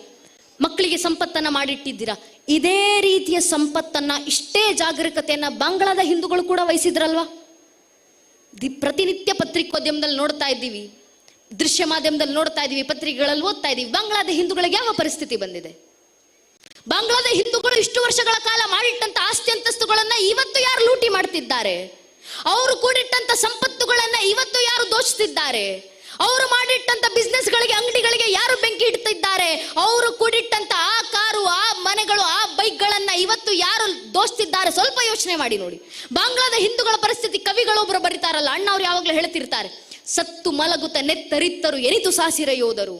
ಮಕ್ಕಳಿಗೆ ಸಂಪತ್ತನ್ನ ಮಾಡಿಟ್ಟಿದ್ದೀರಾ? ಇದೇ ರೀತಿಯ ಸಂಪತ್ತನ್ನ, ಇಷ್ಟೇ ಜಾಗರೂಕತೆಯನ್ನ ಬಾಂಗ್ಲಾದ ಹಿಂದೂಗಳು ಕೂಡ ವಹಿಸಿದ್ರಲ್ವಾ? ಪ್ರತಿನಿತ್ಯ ಪತ್ರಿಕೋದ್ಯಮದಲ್ಲಿ ನೋಡ್ತಾ ಇದ್ದೀವಿ, ದೃಶ್ಯ ಮಾಧ್ಯಮದಲ್ಲಿ ನೋಡ್ತಾ ಇದ್ದೀವಿ, ಪತ್ರಿಕೆಗಳಲ್ಲಿ ಓದ್ತಾ ಇದ್ದೀವಿ. ಬಾಂಗ್ಲಾದ ಹಿಂದೂಗಳಿಗೆ ಯಾವ ಪರಿಸ್ಥಿತಿ ಬಂದಿದೆ? ಬಾಂಗ್ಲಾದ ಹಿಂದೂಗಳು ಇಷ್ಟು ವರ್ಷಗಳ ಕಾಲ ಮಾಡಿಟ್ಟಂತ ಆಸ್ತಿ ಅಂತಸ್ತುಗಳನ್ನ ಇವತ್ತು ಯಾರು ಲೂಟಿ ಮಾಡ್ತಿದ್ದಾರೆ? ಅವರು ಕೂಡಿಟ್ಟಂತ ಸಂಪತ್ತುಗಳನ್ನ ಇವತ್ತು ಯಾರು ದೋಚಿತಿದ್ದಾರೆ? ಅವರು ಮಾಡಿಟ್ಟಂತ ಬಿಸ್ನೆಸ್ ಗಳಿಗೆ, ಅಂಗಡಿಗಳಿಗೆ ಯಾರು ಬೆಂಕಿ ಇಡ್ತಿದ್ದಾರೆ? ಅವರು ಕೂಡಿಟ್ಟಂತ ಆ ಕಾರು, ಆ ಮನೆಗಳು, ಆ ಬೈಕ್ಗಳನ್ನ ಇವತ್ತು ಯಾರು ದೋಚಿತಿದ್ದಾರೆ? ಸ್ವಲ್ಪ ಯೋಚನೆ ಮಾಡಿ ನೋಡಿ. ಬಾಂಗ್ಲಾದ ಹಿಂದೂಗಳ ಪರಿಸ್ಥಿತಿ ಕವಿಗಳೊಬ್ರು ಬರೀತಾರಲ್ಲ, ಅಣ್ಣ ಅವ್ರು ಯಾವಾಗ್ಲೂ ಹೇಳ್ತಿರ್ತಾರೆ, ಸತ್ತು ಮಲಗುತ್ತ ನೆತ್ತರಿತ್ತರು ಎನಿತು ಸಾಸಿರ ಯೋಧರು,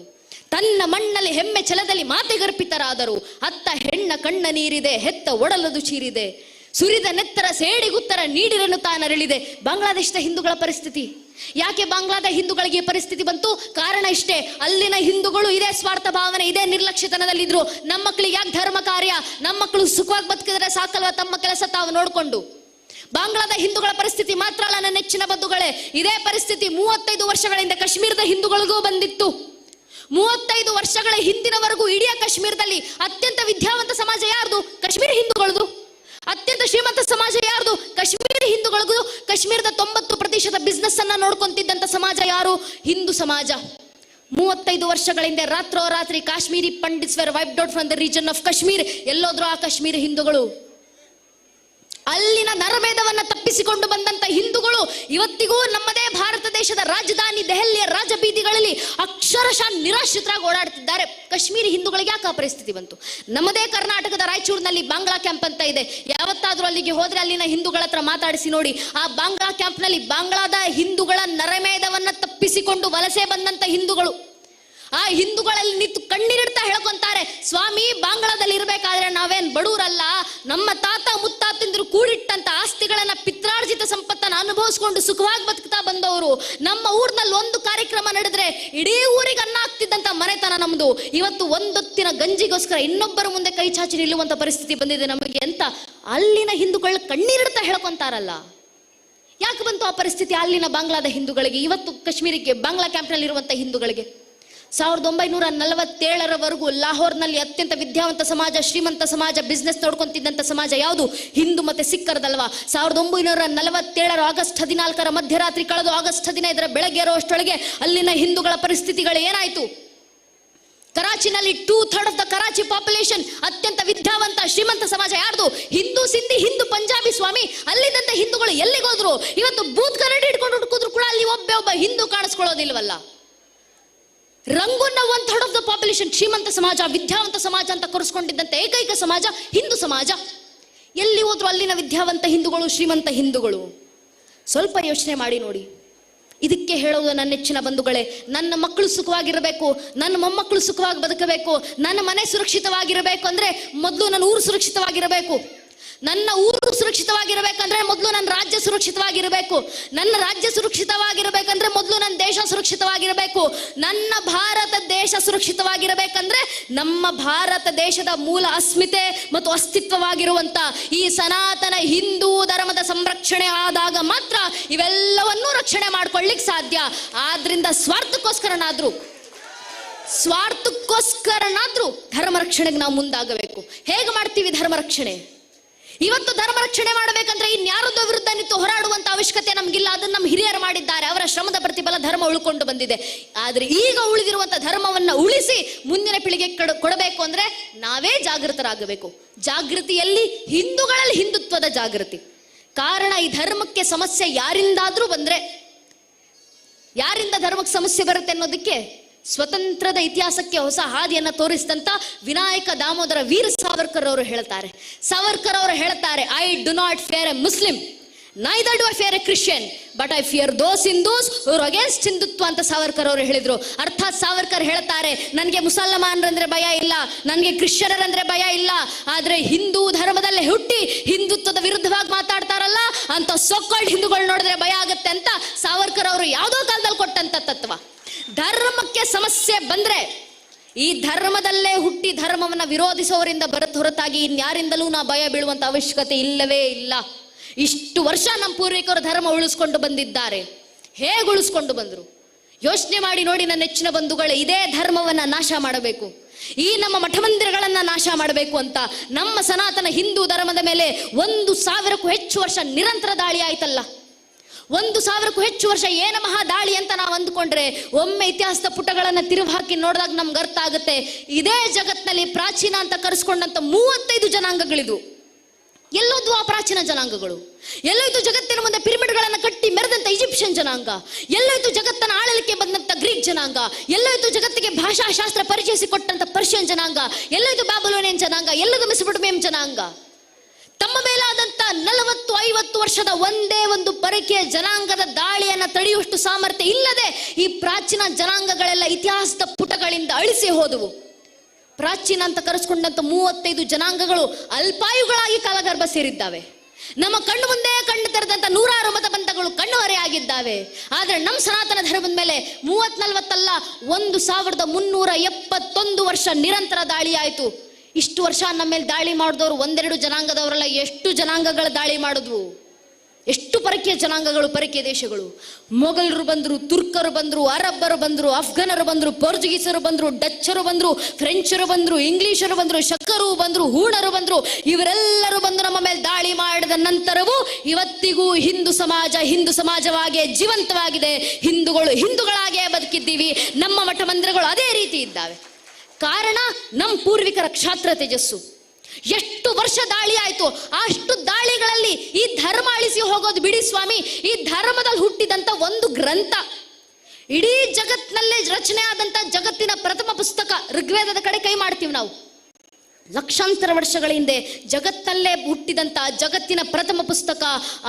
ತನ್ನ ಮಣ್ಣಲ್ಲಿ ಹೆಮ್ಮೆ ಛಲದಲ್ಲಿ ಮಾತೆಗರ್ಪಿತರಾದರು, ಅತ್ತ ಹೆಣ್ಣ ಕಣ್ಣ ನೀರಿದೆ, ಹೆತ್ತ ಒಡಲದು ಚೀರಿದೆ, ಸುರಿದ ನೆತ್ತರ ಸೇಡಿಗುತ್ತರ ನೀಡಿರನು ತಾನರಳಿದೆ. ಬಾಂಗ್ಲಾದೇಶದ ಹಿಂದೂಗಳ ಪರಿಸ್ಥಿತಿ ಯಾಕೆ ಬಾಂಗ್ಲಾದ ಹಿಂದೂಗಳಿಗೆ ಪರಿಸ್ಥಿತಿ ಬಂತು? ಕಾರಣ ಇಷ್ಟೇ, ಅಲ್ಲಿನ ಹಿಂದೂಗಳು ಇದೇ ಸ್ವಾರ್ಥ ಭಾವನೆ, ಇದೇ ನಿರ್ಲಕ್ಷ್ಯತನದಲ್ಲಿದ್ರು. ನಮ್ಮ ಮಕ್ಕಳಿಗೆ ಯಾಕೆ ಧರ್ಮ ಕಾರ್ಯ? ನಮ್ಮ ಮಕ್ಕಳು ಸುಖವಾಗಿ ಬದುಕಿದ್ರೆ ಸಾಕಲ್ವ ತಮ್ಮ ಕೆಲಸ ತಾವು ನೋಡ್ಕೊಂಡು? ಬಾಂಗ್ಲಾದ ಹಿಂದೂಗಳ ಪರಿಸ್ಥಿತಿ ಮಾತ್ರ ಅಲ್ಲ ನನ್ನ ನೆಚ್ಚಿನ ಬಂಧುಗಳೇ, ಇದೇ ಪರಿಸ್ಥಿತಿ 35 ವರ್ಷಗಳಿಂದ ಕಾಶ್ಮೀರದ ಹಿಂದೂಗಳಿಗೂ ಬಂದಿತ್ತು. 35 ವರ್ಷಗಳ ಹಿಂದಿನವರೆಗೂ ಇಡೀ ಕಾಶ್ಮೀರದಲ್ಲಿ ಅತ್ಯಂತ ವಿದ್ಯಾವಂತ ಸಮಾಜ ಯಾರ್ದು? ಕಾಶ್ಮೀರಿ ಹಿಂದೂಗಳದು. ಅತ್ಯಂತ ಶ್ರೀಮಂತ ಸಮಾಜ ಯಾರ್ದು? ಕಾಶ್ಮೀರಿ ಹಿಂದೂಗಳಿಗೂ. ಕಾಶ್ಮೀರದ 90% ಬಿಸ್ನೆಸ್ ಅನ್ನ ನೋಡ್ಕೊಂತಿದ್ದಂತ ಸಮಾಜ ಯಾರು? ಹಿಂದೂ ಸಮಾಜ. 35 ವರ್ಷಗಳಿಂದ ರಾತ್ರೋರಾತ್ರಿ Kashmiri pandits were wiped out from the region of Kashmir. ಎಲ್ಲೋದ್ರು ಆ ಕಾಶ್ಮೀರಿ ಹಿಂದೂಗಳು. ಅಲ್ಲಿನ ನರಮೇಧವನ್ನ ತಪ್ಪಿಸಿಕೊಂಡು ಬಂದಂತ ಹಿಂದೂಗಳು ಇವತ್ತಿಗೂ ನಮ್ಮದೇ ಭಾರತ ದೇಶದ ರಾಜಧಾನಿ ದೆಹಲಿಯ ರಾಜಬೀದಿಗಳಲ್ಲಿ ಅಕ್ಷರಶಃ ನಿರಾಶ್ರಿತರಾಗಿ ಓಡಾಡ್ತಿದ್ದಾರೆ. ಕಾಶ್ಮೀರಿ ಹಿಂದೂಗಳಿಗೆ ಯಾಕೆ ಆ ಪರಿಸ್ಥಿತಿ ಬಂತು? ನಮ್ಮದೇ ಕರ್ನಾಟಕದ ರಾಯಚೂರಿನಲ್ಲಿ ಬಾಂಗ್ಲಾ ಕ್ಯಾಂಪ್ ಅಂತ ಇದೆ. ಯಾವತ್ತಾದ್ರೂ ಅಲ್ಲಿಗೆ ಹೋದ್ರೆ ಅಲ್ಲಿನ ಹಿಂದೂಗಳ ಹತ್ರ ಮಾತಾಡಿಸಿ ನೋಡಿ. ಆ ಬಾಂಗ್ಲಾ ಕ್ಯಾಂಪ್ ನಲ್ಲಿ ಬಾಂಗ್ಲಾದ ಹಿಂದೂಗಳ ನರಮೇಧವನ್ನ ತಪ್ಪಿಸಿಕೊಂಡು ವಲಸೆ ಬಂದಂತ ಹಿಂದೂಗಳು ಆ ಹಿಂದೂಗಳಲ್ಲಿ ನಿಂತು ಕಣ್ಣೀರಿಡ್ತಾ ಹೇಳ್ಕೊಂತಾರೆ, ಸ್ವಾಮಿ ಬಾಂಗ್ಲಾದಲ್ಲಿ ಇರ್ಬೇಕಾದ್ರೆ ನಾವೇನ್ ಬಡವರಲ್ಲ, ನಮ್ಮ ತಾತ ಮುತ್ತಾತಂದ್ರು ಕೂಡಿಟ್ಟಂತ ಆಸ್ತಿಗಳನ್ನ ಪಿತ್ರಾರ್ಜಿತ ಸಂಪತ್ತನ್ನ ಅನುಭವಿಸ್ಕೊಂಡು ಸುಖವಾಗಿ ಬದುಕ್ತಾ ಬಂದವರು. ನಮ್ಮ ಊರ್ನಲ್ಲಿ ಒಂದು ಕಾರ್ಯಕ್ರಮ ನಡೆದ್ರೆ ಇಡೀ ಊರಿಗೆ ಅನ್ನ ಆಗ್ತಿದ್ದಂತ ಮನೆತನ ನಮ್ದು. ಇವತ್ತು ಒಂದೊತ್ತಿನ ಗಂಜಿಗೋಸ್ಕರ ಇನ್ನೊಬ್ಬರ ಮುಂದೆ ಕೈ ಚಾಚಿ ನಿಲ್ಲುವಂತ ಪರಿಸ್ಥಿತಿ ಬಂದಿದೆ ನಮಗೆ ಅಂತ ಅಲ್ಲಿನ ಹಿಂದೂಗಳ ಕಣ್ಣೀರಿಡ್ತಾ ಹೇಳ್ಕೊಂತಾರಲ್ಲ. ಯಾಕೆ ಬಂತು ಆ ಪರಿಸ್ಥಿತಿ ಅಲ್ಲಿನ ಬಾಂಗ್ಲಾದ ಹಿಂದೂಗಳಿಗೆ, ಇವತ್ತು ಕಾಶ್ಮೀರಿಗೆ ಬಾಂಗ್ಲಾ ಕ್ಯಾಂಪ್ನಲ್ಲಿ ಇರುವಂತ ಹಿಂದೂಗಳಿಗೆ? 1947ರವರೆಗೂ ಲಾಹೋರ್ನಲ್ಲಿ ಅತ್ಯಂತ ವಿದ್ಯಾವಂತ ಸಮಾಜ, ಶ್ರೀಮಂತ ಸಮಾಜ, ಬಿಸ್ನೆಸ್ ನೋಡ್ಕೊಂತಿದ್ದಂತ ಸಮಾಜ ಯಾವುದು? ಹಿಂದೂ ಮತ್ತೆ ಸಿಕ್ಕರದಲ್ವಾ? 1947 ಆಗಸ್ಟ್ 14 ಮಧ್ಯರಾತ್ರಿ ಕಳೆದು ಆಗಸ್ಟ್ 15 ಬೆಳಗ್ಗೆ ಇರುವಷ್ಟೊಳಗೆ ಅಲ್ಲಿನ ಹಿಂದೂಗಳ ಪರಿಸ್ಥಿತಿಗಳು ಏನಾಯ್ತು? ಕರಾಚಿನಲ್ಲಿ 2/3 ಆಫ್ ದ ಕರಾಚಿ ಪಾಪ್ಯುಲೇಷನ್ ಅತ್ಯಂತ ವಿದ್ಯಾವಂತ ಶ್ರೀಮಂತ ಸಮಾಜ ಯಾರ್ದು? ಹಿಂದೂ ಸಿಂಧಿ, ಹಿಂದೂ ಪಂಜಾಬಿ. ಸ್ವಾಮಿ ಅಲ್ಲಿದ್ದಂತ ಹಿಂದೂಗಳು ಎಲ್ಲಿಗೋದ್ರು? ಇವತ್ತು ಬೂತ್ ಕನ್ನಡಿ ಹಿಡ್ಕೊಂಡು ಹುಡುಕಿದ್ರು ಕೂಡ ಅಲ್ಲಿ ಒಬ್ಬ ಹಿಂದೂ ಕಾಣಿಸ್ಕೊಳ್ಳೋದಿಲ್ವಲ್ಲ. ರಂಗೂನ್ನ 1/3 ಆಫ್ ದ ಪಾಪ್ಯುಲೇಷನ್ ಶ್ರೀಮಂತ ಸಮಾಜ, ವಿದ್ಯಾವಂತ ಸಮಾಜ ಅಂತ ಕರೆಸ್ಕೊಂಡಿದ್ದಂತ ಏಕೈಕ ಸಮಾಜ ಹಿಂದೂ ಸಮಾಜ. ಎಲ್ಲಿ ಹೋದ್ರು ಅಲ್ಲಿನ ವಿದ್ಯಾವಂತ ಹಿಂದೂಗಳು, ಶ್ರೀಮಂತ ಹಿಂದೂಗಳು. ಸ್ವಲ್ಪ ಯೋಚನೆ ಮಾಡಿ ನೋಡಿ. ಇದಕ್ಕೆ ಹೇಳೋದು ನನ್ನ ನೆಚ್ಚಿನ ಬಂಧುಗಳೇ, ನನ್ನ ಮಕ್ಕಳು ಸುಖವಾಗಿರಬೇಕು, ನನ್ನ ಮೊಮ್ಮಕ್ಕಳು ಸುಖವಾಗಿ ಬದುಕಬೇಕು, ನನ್ನ ಮನೆ ಸುರಕ್ಷಿತವಾಗಿರಬೇಕು ಅಂದ್ರೆ ಮೊದಲು ನನ್ನ ಊರು ಸುರಕ್ಷಿತವಾಗಿರಬೇಕು. ನನ್ನ ಊರು ಸುರಕ್ಷಿತವಾಗಿರಬೇಕಂದ್ರೆ ಮೊದಲು ನನ್ನ ರಾಜ್ಯ ಸುರಕ್ಷಿತವಾಗಿರಬೇಕು. ನನ್ನ ರಾಜ್ಯ ಸುರಕ್ಷಿತವಾಗಿರಬೇಕಂದ್ರೆ ಮೊದಲು ನನ್ನ ದೇಶ ಸುರಕ್ಷಿತವಾಗಿರಬೇಕು. ನನ್ನ ಭಾರತ ದೇಶ ಸುರಕ್ಷಿತವಾಗಿರಬೇಕಂದ್ರೆ ನಮ್ಮ ಭಾರತ ದೇಶದ ಮೂಲ ಅಸ್ಮಿತೆ ಮತ್ತು ಅಸ್ತಿತ್ವವಾಗಿರುವಂತ ಈ ಸನಾತನ ಹಿಂದೂ ಧರ್ಮದ ಸಂರಕ್ಷಣೆ ಆದಾಗ ಮಾತ್ರ ಇವೆಲ್ಲವನ್ನೂ ರಕ್ಷಣೆ ಮಾಡ್ಕೊಳ್ಳಿಕ್ ಸಾಧ್ಯ. ಆದ್ರಿಂದ ಸ್ವಾರ್ಥಕ್ಕೋಸ್ಕರನಾದ್ರೂ ಧರ್ಮ ರಕ್ಷಣೆಗೆ ನಾವು ಮುಂದಾಗಬೇಕು. ಹೇಗೆ ಮಾಡ್ತೀವಿ ಧರ್ಮ ರಕ್ಷಣೆ? ಇವತ್ತು ಧರ್ಮ ರಕ್ಷಣೆ ಮಾಡಬೇಕಂದ್ರೆ ಇನ್ಯಾರದೋ ವಿರುದ್ಧ ನಿಂತು ಹೋರಾಡುವಂತ ಅವಶ್ಯಕತೆ ನಮ್ಗಿಲ್ಲ. ಅದನ್ನು ನಮ್ಮ ಹಿರಿಯರು ಮಾಡಿದ್ದಾರೆ. ಅವರ ಶ್ರಮದ ಪ್ರತಿಫಲ ಧರ್ಮ ಉಳ್ಕೊಂಡು ಬಂದಿದೆ. ಆದ್ರೆ ಈಗ ಉಳಿದಿರುವಂತ ಧರ್ಮವನ್ನ ಉಳಿಸಿ ಮುಂದಿನ ಪೀಳಿಗೆ ಕೊಡಬೇಕು ಅಂದ್ರೆ ನಾವೇ ಜಾಗೃತರಾಗಬೇಕು. ಜಾಗೃತಿಯಲ್ಲಿ ಹಿಂದೂಗಳಲ್ಲಿ ಹಿಂದುತ್ವದ ಜಾಗೃತಿ. ಕಾರಣ ಈ ಧರ್ಮಕ್ಕೆ ಸಮಸ್ಯೆ ಯಾರಿಂದಾದ್ರೂ ಬಂದ್ರೆ, ಯಾರಿಂದ ಧರ್ಮಕ್ಕೆ ಸಮಸ್ಯೆ ಬರುತ್ತೆ ಅನ್ನೋದಕ್ಕೆ ಸ್ವತಂತ್ರದ ಇತಿಹಾಸಕ್ಕೆ ಹೊಸ ಹಾದಿಯನ್ನ ತೋರಿಸಿದಂತ ವಿನಾಯಕ ದಾಮೋದರ ವೀರ ಸಾವರ್ಕರ್ ಅವರು ಹೇಳ್ತಾರೆ. ಸಾವರ್ಕರ್ ಅವರು ಹೇಳ್ತಾರೆ, I do not fear A Muslim, neither do I fear A Christian, but I fear those Hindus who are against Hindutva ಅಂತ ಸಾವರ್ಕರ್ ಅವರು ಹೇಳಿದ್ರು. ಅರ್ಥಾತ್ ಸಾವರ್ಕರ್ ಹೇಳ್ತಾರೆ, ನನಗೆ ಮುಸಲ್ಮಾನರಂದ್ರೆ ಭಯ ಇಲ್ಲ, ನನಗೆ ಕ್ರಿಶ್ಚಿಯನರಂದ್ರೆ ಭಯ ಇಲ್ಲ, ಆದ್ರೆ ಹಿಂದೂ ಧರ್ಮದಲ್ಲೇ ಹುಟ್ಟಿ ಹಿಂದುತ್ವದ ವಿರುದ್ಧವಾಗಿ ಮಾತಾಡ್ತಾರಲ್ಲ ಅಂತ ಸೊಕ್ಕಾಲ್ಡ್ ಹಿಂದೂಗಳು ನೋಡಿದ್ರೆ ಭಯ ಆಗುತ್ತೆ ಅಂತ ಸಾವರ್ಕರ್ ಅವರು ಯಾವುದೋ ಕಾಲದಲ್ಲಿ ಕೊಟ್ಟಂತ ತತ್ವ. ಧರ್ಮಕ್ಕೆ ಸಮಸ್ಯೆ ಬಂದ್ರೆ ಈ ಧರ್ಮದಲ್ಲೇ ಹುಟ್ಟಿ ಧರ್ಮವನ್ನ ವಿರೋಧಿಸೋರಿಂದ ಬರತ್ ಹೊರತಾಗಿ ಇನ್ಯಾರಿಂದಲೂ ನಾ ಭಯ ಬೀಳುವಂತ ಅವಶ್ಯಕತೆ ಇಲ್ಲವೇ ಇಲ್ಲ. ಇಷ್ಟು ವರ್ಷ ನಮ್ಮ ಪೂರ್ವಿಕರು ಧರ್ಮ ಉಳಿಸ್ಕೊಂಡು ಬಂದಿದ್ದಾರೆ. ಹೇಗೆ ಉಳಿಸ್ಕೊಂಡು ಬಂದ್ರು ಯೋಚನೆ ಮಾಡಿ ನೋಡಿ ನನ್ನ ನೆಚ್ಚಿನ ಬಂಧುಗಳೇ. ಇದೇ ಧರ್ಮವನ್ನ ನಾಶ ಮಾಡಬೇಕು, ಈ ನಮ್ಮ ಮಠ ಮಂದಿರಗಳನ್ನ ನಾಶ ಮಾಡಬೇಕು ಅಂತ ನಮ್ಮ ಸನಾತನ ಹಿಂದೂ ಧರ್ಮದ ಮೇಲೆ 1000ಕ್ಕೂ ಹೆಚ್ಚು ವರ್ಷ ನಿರಂತರ ದಾಳಿ ಆಯ್ತಲ್ಲ. 1000ಕ್ಕೂ ಹೆಚ್ಚು ವರ್ಷ ಏನ ಮಹಾ ದಾಳಿ ಅಂತ ನಾವು ಅಂದ್ಕೊಂಡ್ರೆ ಒಮ್ಮೆ ಇತಿಹಾಸದ ಪುಟಗಳನ್ನ ತಿರುವು ಹಾಕಿ ನೋಡಿದಾಗ ನಮ್ಗೆ ಅರ್ಥ ಆಗುತ್ತೆ. ಇದೇ ಜಗತ್ನಲ್ಲಿ ಪ್ರಾಚೀನ ಅಂತ ಕರೆಸ್ಕೊಂಡಂತ 35 ಜನಾಂಗಗಳಿದ್ವು. ಎಲ್ಲೋದ್ವು ಆ ಪ್ರಾಚೀನ ಜನಾಂಗಗಳು? ಎಲ್ಲೋಯ್ತು ಜಗತ್ತಿನ ಮುಂದೆ ಪಿರಮಿಡ್ಗಳನ್ನ ಕಟ್ಟಿ ಮೆರೆದಂತ ಈಜಿಪ್ಷಿಯನ್ ಜನಾಂಗ? ಎಲ್ಲೋಯ್ತು ಜಗತ್ತನ್ನ ಆಳಲಿಕ್ಕೆ ಬಂದಂತ ಗ್ರೀಕ್ ಜನಾಂಗ? ಎಲ್ಲೋಯ್ತು ಜಗತ್ತಿಗೆ ಭಾಷಾಶಾಸ್ತ್ರ ಪರಿಚಯಿಸಿಕೊಟ್ಟಂತ ಪರ್ಷಿಯನ್ ಜನಾಂಗ? ಎಲ್ಲೋಯ್ತು ಬ್ಯಾಬಿಲೋನಿಯನ್ ಜನಾಂಗ? ಎಲ್ಲದು ಮೆಸೊಪೊಟೇಮಿಯನ್ ಜನಾಂಗ? ತಮ್ಮ ಮೇಲಾದಂತ 40-50 ವರ್ಷದ ಒಂದೇ ಒಂದು ಪರಕೀಯ ಜನಾಂಗದ ದಾಳಿಯನ್ನ ತಡೆಯುವಷ್ಟು ಸಾಮರ್ಥ್ಯ ಇಲ್ಲದೆ ಈ ಪ್ರಾಚೀನ ಜನಾಂಗಗಳೆಲ್ಲ ಇತಿಹಾಸದ ಪುಟಗಳಿಂದ ಅಳಿಸಿ ಹೋದವು. ಪ್ರಾಚೀನ ಅಂತ ಕರೆಸ್ಕೊಂಡಂತ 35 ಜನಾಂಗಗಳು ಅಲ್ಪಾಯುಗಳಾಗಿ ಕಾಲಗರ್ಭ ಸೇರಿದ್ದಾವೆ. ನಮ್ಮ ಕಣ್ಣು ಮುಂದೆ ಕಣ್ಣು ತೆರೆದಂತ 100 ಮತಪಂಥಗಳು ಕಣ್ಣು ಹೊರೆಯಾಗಿದ್ದಾವೆ. ಆದ್ರೆ ನಮ್ಮ ಸನಾತನ ಧರ್ಮದ ಮೇಲೆ 30-40 ಅಲ್ಲ, 1371 ವರ್ಷ ನಿರಂತರ ದಾಳಿ ಆಯ್ತು. ಇಷ್ಟು ವರ್ಷ ನಮ್ಮ ಮೇಲೆ ದಾಳಿ ಮಾಡಿದವರು 1-2 ಜನಾಂಗದವರಲ್ಲ, ಎಷ್ಟು ಜನಾಂಗಗಳ ದಾಳಿ ಮಾಡಿದ್ವು, ಎಷ್ಟು ಪರಕೀಯ ಜನಾಂಗಗಳು, ಪರಕೀಯ ದೇಶಗಳು. ಮೊಘಲರು ಬಂದ್ರು, ತುರ್ಕರು ಬಂದ್ರು, ಅರಬ್ಬರು ಬಂದ್ರು, ಅಫ್ಘಾನರು ಬಂದ್ರು, ಪೋರ್ಚುಗೀಸರು ಬಂದ್ರು, ಡಚ್ಚರು ಬಂದ್ರು, ಫ್ರೆಂಚರು ಬಂದ್ರು, ಇಂಗ್ಲಿಷರು ಬಂದ್ರು, ಶಕರು ಬಂದ್ರು, ಹೂಣರು ಬಂದ್ರು. ಇವರೆಲ್ಲರೂ ಬಂದು ನಮ್ಮ ಮೇಲೆ ದಾಳಿ ಮಾಡಿದ ನಂತರವೂ ಇವತ್ತಿಗೂ ಹಿಂದೂ ಸಮಾಜವಾಗೇ ಜೀವಂತವಾಗಿದೆ. ಹಿಂದೂಗಳಾಗೇ ಬದುಕಿದ್ದೀವಿ. ನಮ್ಮ ಮಠ ಮಂದಿರಗಳು ಅದೇ ರೀತಿ ಇದ್ದಾವೆ. ಕಾರಣ ನಮ್ಮ ಪೂರ್ವಿಕರ ಕ್ಷಾತ್ರ ತೇಜಸ್ಸು. ಎಷ್ಟು ವರ್ಷ ದಾಳಿ ಆಯ್ತು, ಅಷ್ಟು ದಾಳಿಗಳಲ್ಲಿ ಮಾಡಿ ಈ ಧರ್ಮ ಅಳಿಸಿ ಹೋಗೋದು ಬಿಡಿ ಸ್ವಾಮಿ. ಈ ಧರ್ಮದಲ್ಲಿ ಹುಟ್ಟಿದಂತ ಒಂದು ಗ್ರಂಥ, ಇಡೀ ಜಗತ್ತಿನಲ್ಲೇ ರಚನೆ ಆದಂತ ಜಗತ್ತಿನ ಪ್ರಥಮ ಪುಸ್ತಕ ಋಗ್ವೇದದ ಕಡೆ ಕೈ ಮಾಡ್ತೀವಿ ನಾವು. ಲಕ್ಷಾಂತರ ವರ್ಷಗಳ ಹಿಂದೆ ಜಗತ್ತಲ್ಲೇ ಹುಟ್ಟಿದಂತ ಜಗತ್ತಿನ ಪ್ರಥಮ ಪುಸ್ತಕ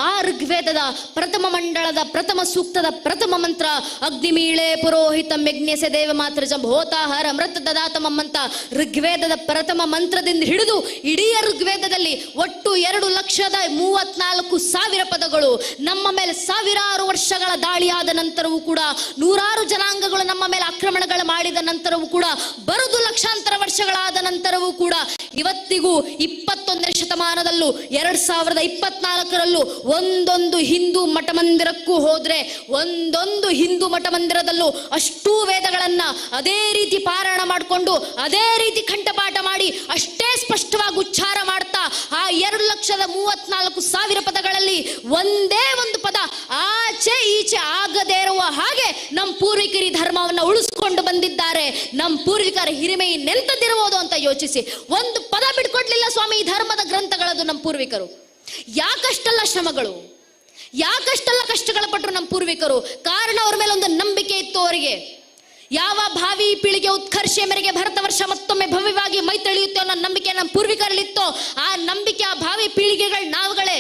ಆ ಋಗ್ವೇದದ ಪ್ರಥಮ ಮಂಡಳದ ಪ್ರಥಮ ಸೂಕ್ತದ ಪ್ರಥಮ ಮಂತ್ರ ಅಗ್ನಿಮೀಳೆ ಪುರೋಹಿತಂ ಯಜ್ಞಸ್ಯ ದೇವ ಮಾತ್ರ ಹೋತಾಹರ ಮೃತ ದದಾತಮಂ ಅಂತ ಋಗ್ವೇದದ ಪ್ರಥಮ ಮಂತ್ರದಿಂದ ಹಿಡಿದು ಇಡೀ ಋಗ್ವೇದದಲ್ಲಿ ಒಟ್ಟು 2,34,000 ಪದಗಳು. ನಮ್ಮ ಮೇಲೆ ಸಾವಿರಾರು ವರ್ಷಗಳ ದಾಳಿಯಾದ ನಂತರವೂ ಕೂಡ, ನೂರಾರು ಜನಾಂಗಗಳು ನಮ್ಮ ಮೇಲೆ ಆಕ್ರಮಣಗಳು ಮಾಡಿದ ನಂತರವೂ ಕೂಡ, ಬರುದು ಲಕ್ಷಾಂತರ ವರ್ಷಗಳಾದ ನಂತರವೂ ಕೂಡ, ಇವತ್ತಿಗೂ 21ನೇ ಶತಮಾನದಲ್ಲೂ 2024ರಲ್ಲೂ ಒಂದೊಂದು ಹಿಂದೂ ಮಠ ಮಂದಿರಕ್ಕೂ ಹೋದ್ರೆ ಒಂದೊಂದು ಹಿಂದೂ ಮಠ ಮಂದಿರದಲ್ಲೂ ಅಷ್ಟೂ ವೇದಗಳನ್ನ ಅದೇ ರೀತಿ ಪಾರಾಯಣ ಮಾಡಿಕೊಂಡು ಅದೇ ರೀತಿ ಕಂಠಪಾಠ ಮಾಡಿ ಅಷ್ಟೇ ಸ್ಪಷ್ಟವಾಗಿ ಉಚ್ಚಾರ ಮಾಡ್ತಾ ಆ 2,34,000 ಪದಗಳಲ್ಲಿ ಒಂದೇ ಒಂದು ಪದ ಆಚೆ ಈಚೆ ಆಗದೇ ಇರುವ ಹಾಗೆ ನಮ್ಮ ಪೂರ್ವಿಕರು ಧರ್ಮವನ್ನ ಉಳಿಸ್ಕೊಂಡು ಬಂದಿದ್ದಾರೆ. ನಮ್ಮ ಪೂರ್ವಿಕರ ಹಿರಿಮೆ ನೆಲ್ತದಿರುವುದು ಅಂತ ಯೋಚಿಸಿ ಒಂದು ಪದ ಬಿಡ್ಕೊಡ್ಲಿಲ್ಲ ಸ್ವಾಮಿ ಈ ಧರ್ಮದ ಗ್ರಂಥಗಳದು. ನಮ್ಮ ಪೂರ್ವಿಕರು ಯಾಕಷ್ಟೆಲ್ಲ ಶ್ರಮಗಳು, ಯಾಕಷ್ಟೆಲ್ಲ ಕಷ್ಟಗಳ ಪಟ್ಟರು ನಮ್ಮ ಪೂರ್ವಿಕರು. ಕಾರಣ ಅವ್ರ ಮೇಲೆ ಒಂದು ನಂಬಿಕೆ ಇತ್ತು. ಅವರಿಗೆ ಯಾವ ಭಾವಿ ಪೀಳಿಗೆ ಉತ್ಕರ್ಷೆ ಮೇರೆಗೆ ಭಾರತ ವರ್ಷ ಮತ್ತೊಮ್ಮೆ ಭವ್ಯವಾಗಿ ಮೈ ತಳೆಯುತ್ತೆ ಅನ್ನೋ ನಂಬಿಕೆ ನಮ್ಮ ಪೂರ್ವಿಕರಲ್ಲಿತ್ತು. ಆ ನಂಬಿಕೆ ಆ ಭಾವಿ ಪೀಳಿಗೆಗಳು ನಾವುಗಳೇ,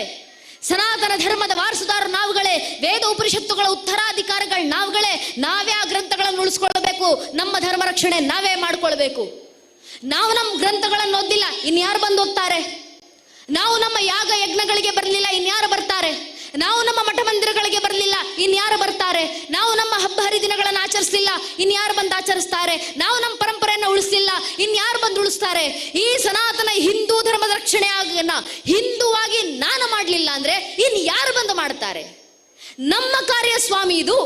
ಸನಾತನ ಧರ್ಮದ ವಾರಸುದಾರ ನಾವುಗಳೇ, ವೇದ ಉಪನಿಷತ್ತುಗಳ ಉತ್ತರಾಧಿಕಾರಿಗಳು ನಾವುಗಳೇ. ನಾವೇ ಆ ಗ್ರಂಥಗಳನ್ನು ಉಳಿಸ್ಕೊಳ್ಬೇಕು, ನಮ್ಮ ಧರ್ಮ ರಕ್ಷಣೆ ನಾವೇ ಮಾಡ್ಕೊಳ್ಬೇಕು. ನಾವು ನಮ್ಮ ಗ್ರಂಥಗಳನ್ನು ಓದಿಲ್ಲ, ಇನ್ಯಾರು ಬಂದು ಓದ್ತಾರೆ? ನಾವು ನಮ್ಮ ಯಾಗ ಯಜ್ಞಗಳಿಗೆ ಬರಲಿಲ್ಲ, ಇನ್ಯಾರು ಬರ್ತಾರೆ? ನಾವು ನಮ್ಮ ಮಠ ಮಂದಿರಗಳಿಗೆ ಬರಲಿಲ್ಲ, ಇನ್ಯಾರು ಬರ್ತಾರೆ? ನಾವು ನಮ್ಮ ಹಬ್ಬ ಹರಿದಿನಗಳನ್ನು ಆಚರಿಸಲಿಲ್ಲ, ಇನ್ಯಾರು ಬಂದು ಆಚರಿಸ್ತಾರೆ? ನಾವು ನಮ್ಮ ಪರಂಪರೆಯನ್ನು ಉಳಿಸಲಿಲ್ಲ, ಇನ್ಯಾರು ಬಂದು ಉಳಿಸ್ತಾರೆ? ಈ ಸನಾತನ ಹಿಂದೂ ಧರ್ಮದ ರಕ್ಷಣೆ ಹಿಂದೂವಾಗಿ ನಾನು ಮಾಡಲಿಲ್ಲ ಅಂದ್ರೆ ಇನ್ ಯಾರು ಬಂದು ಮಾಡ್ತಾರೆ? ನಮ್ಮ ಕಾರ್ಯ ಸ್ವಾಮಿ ಇದು.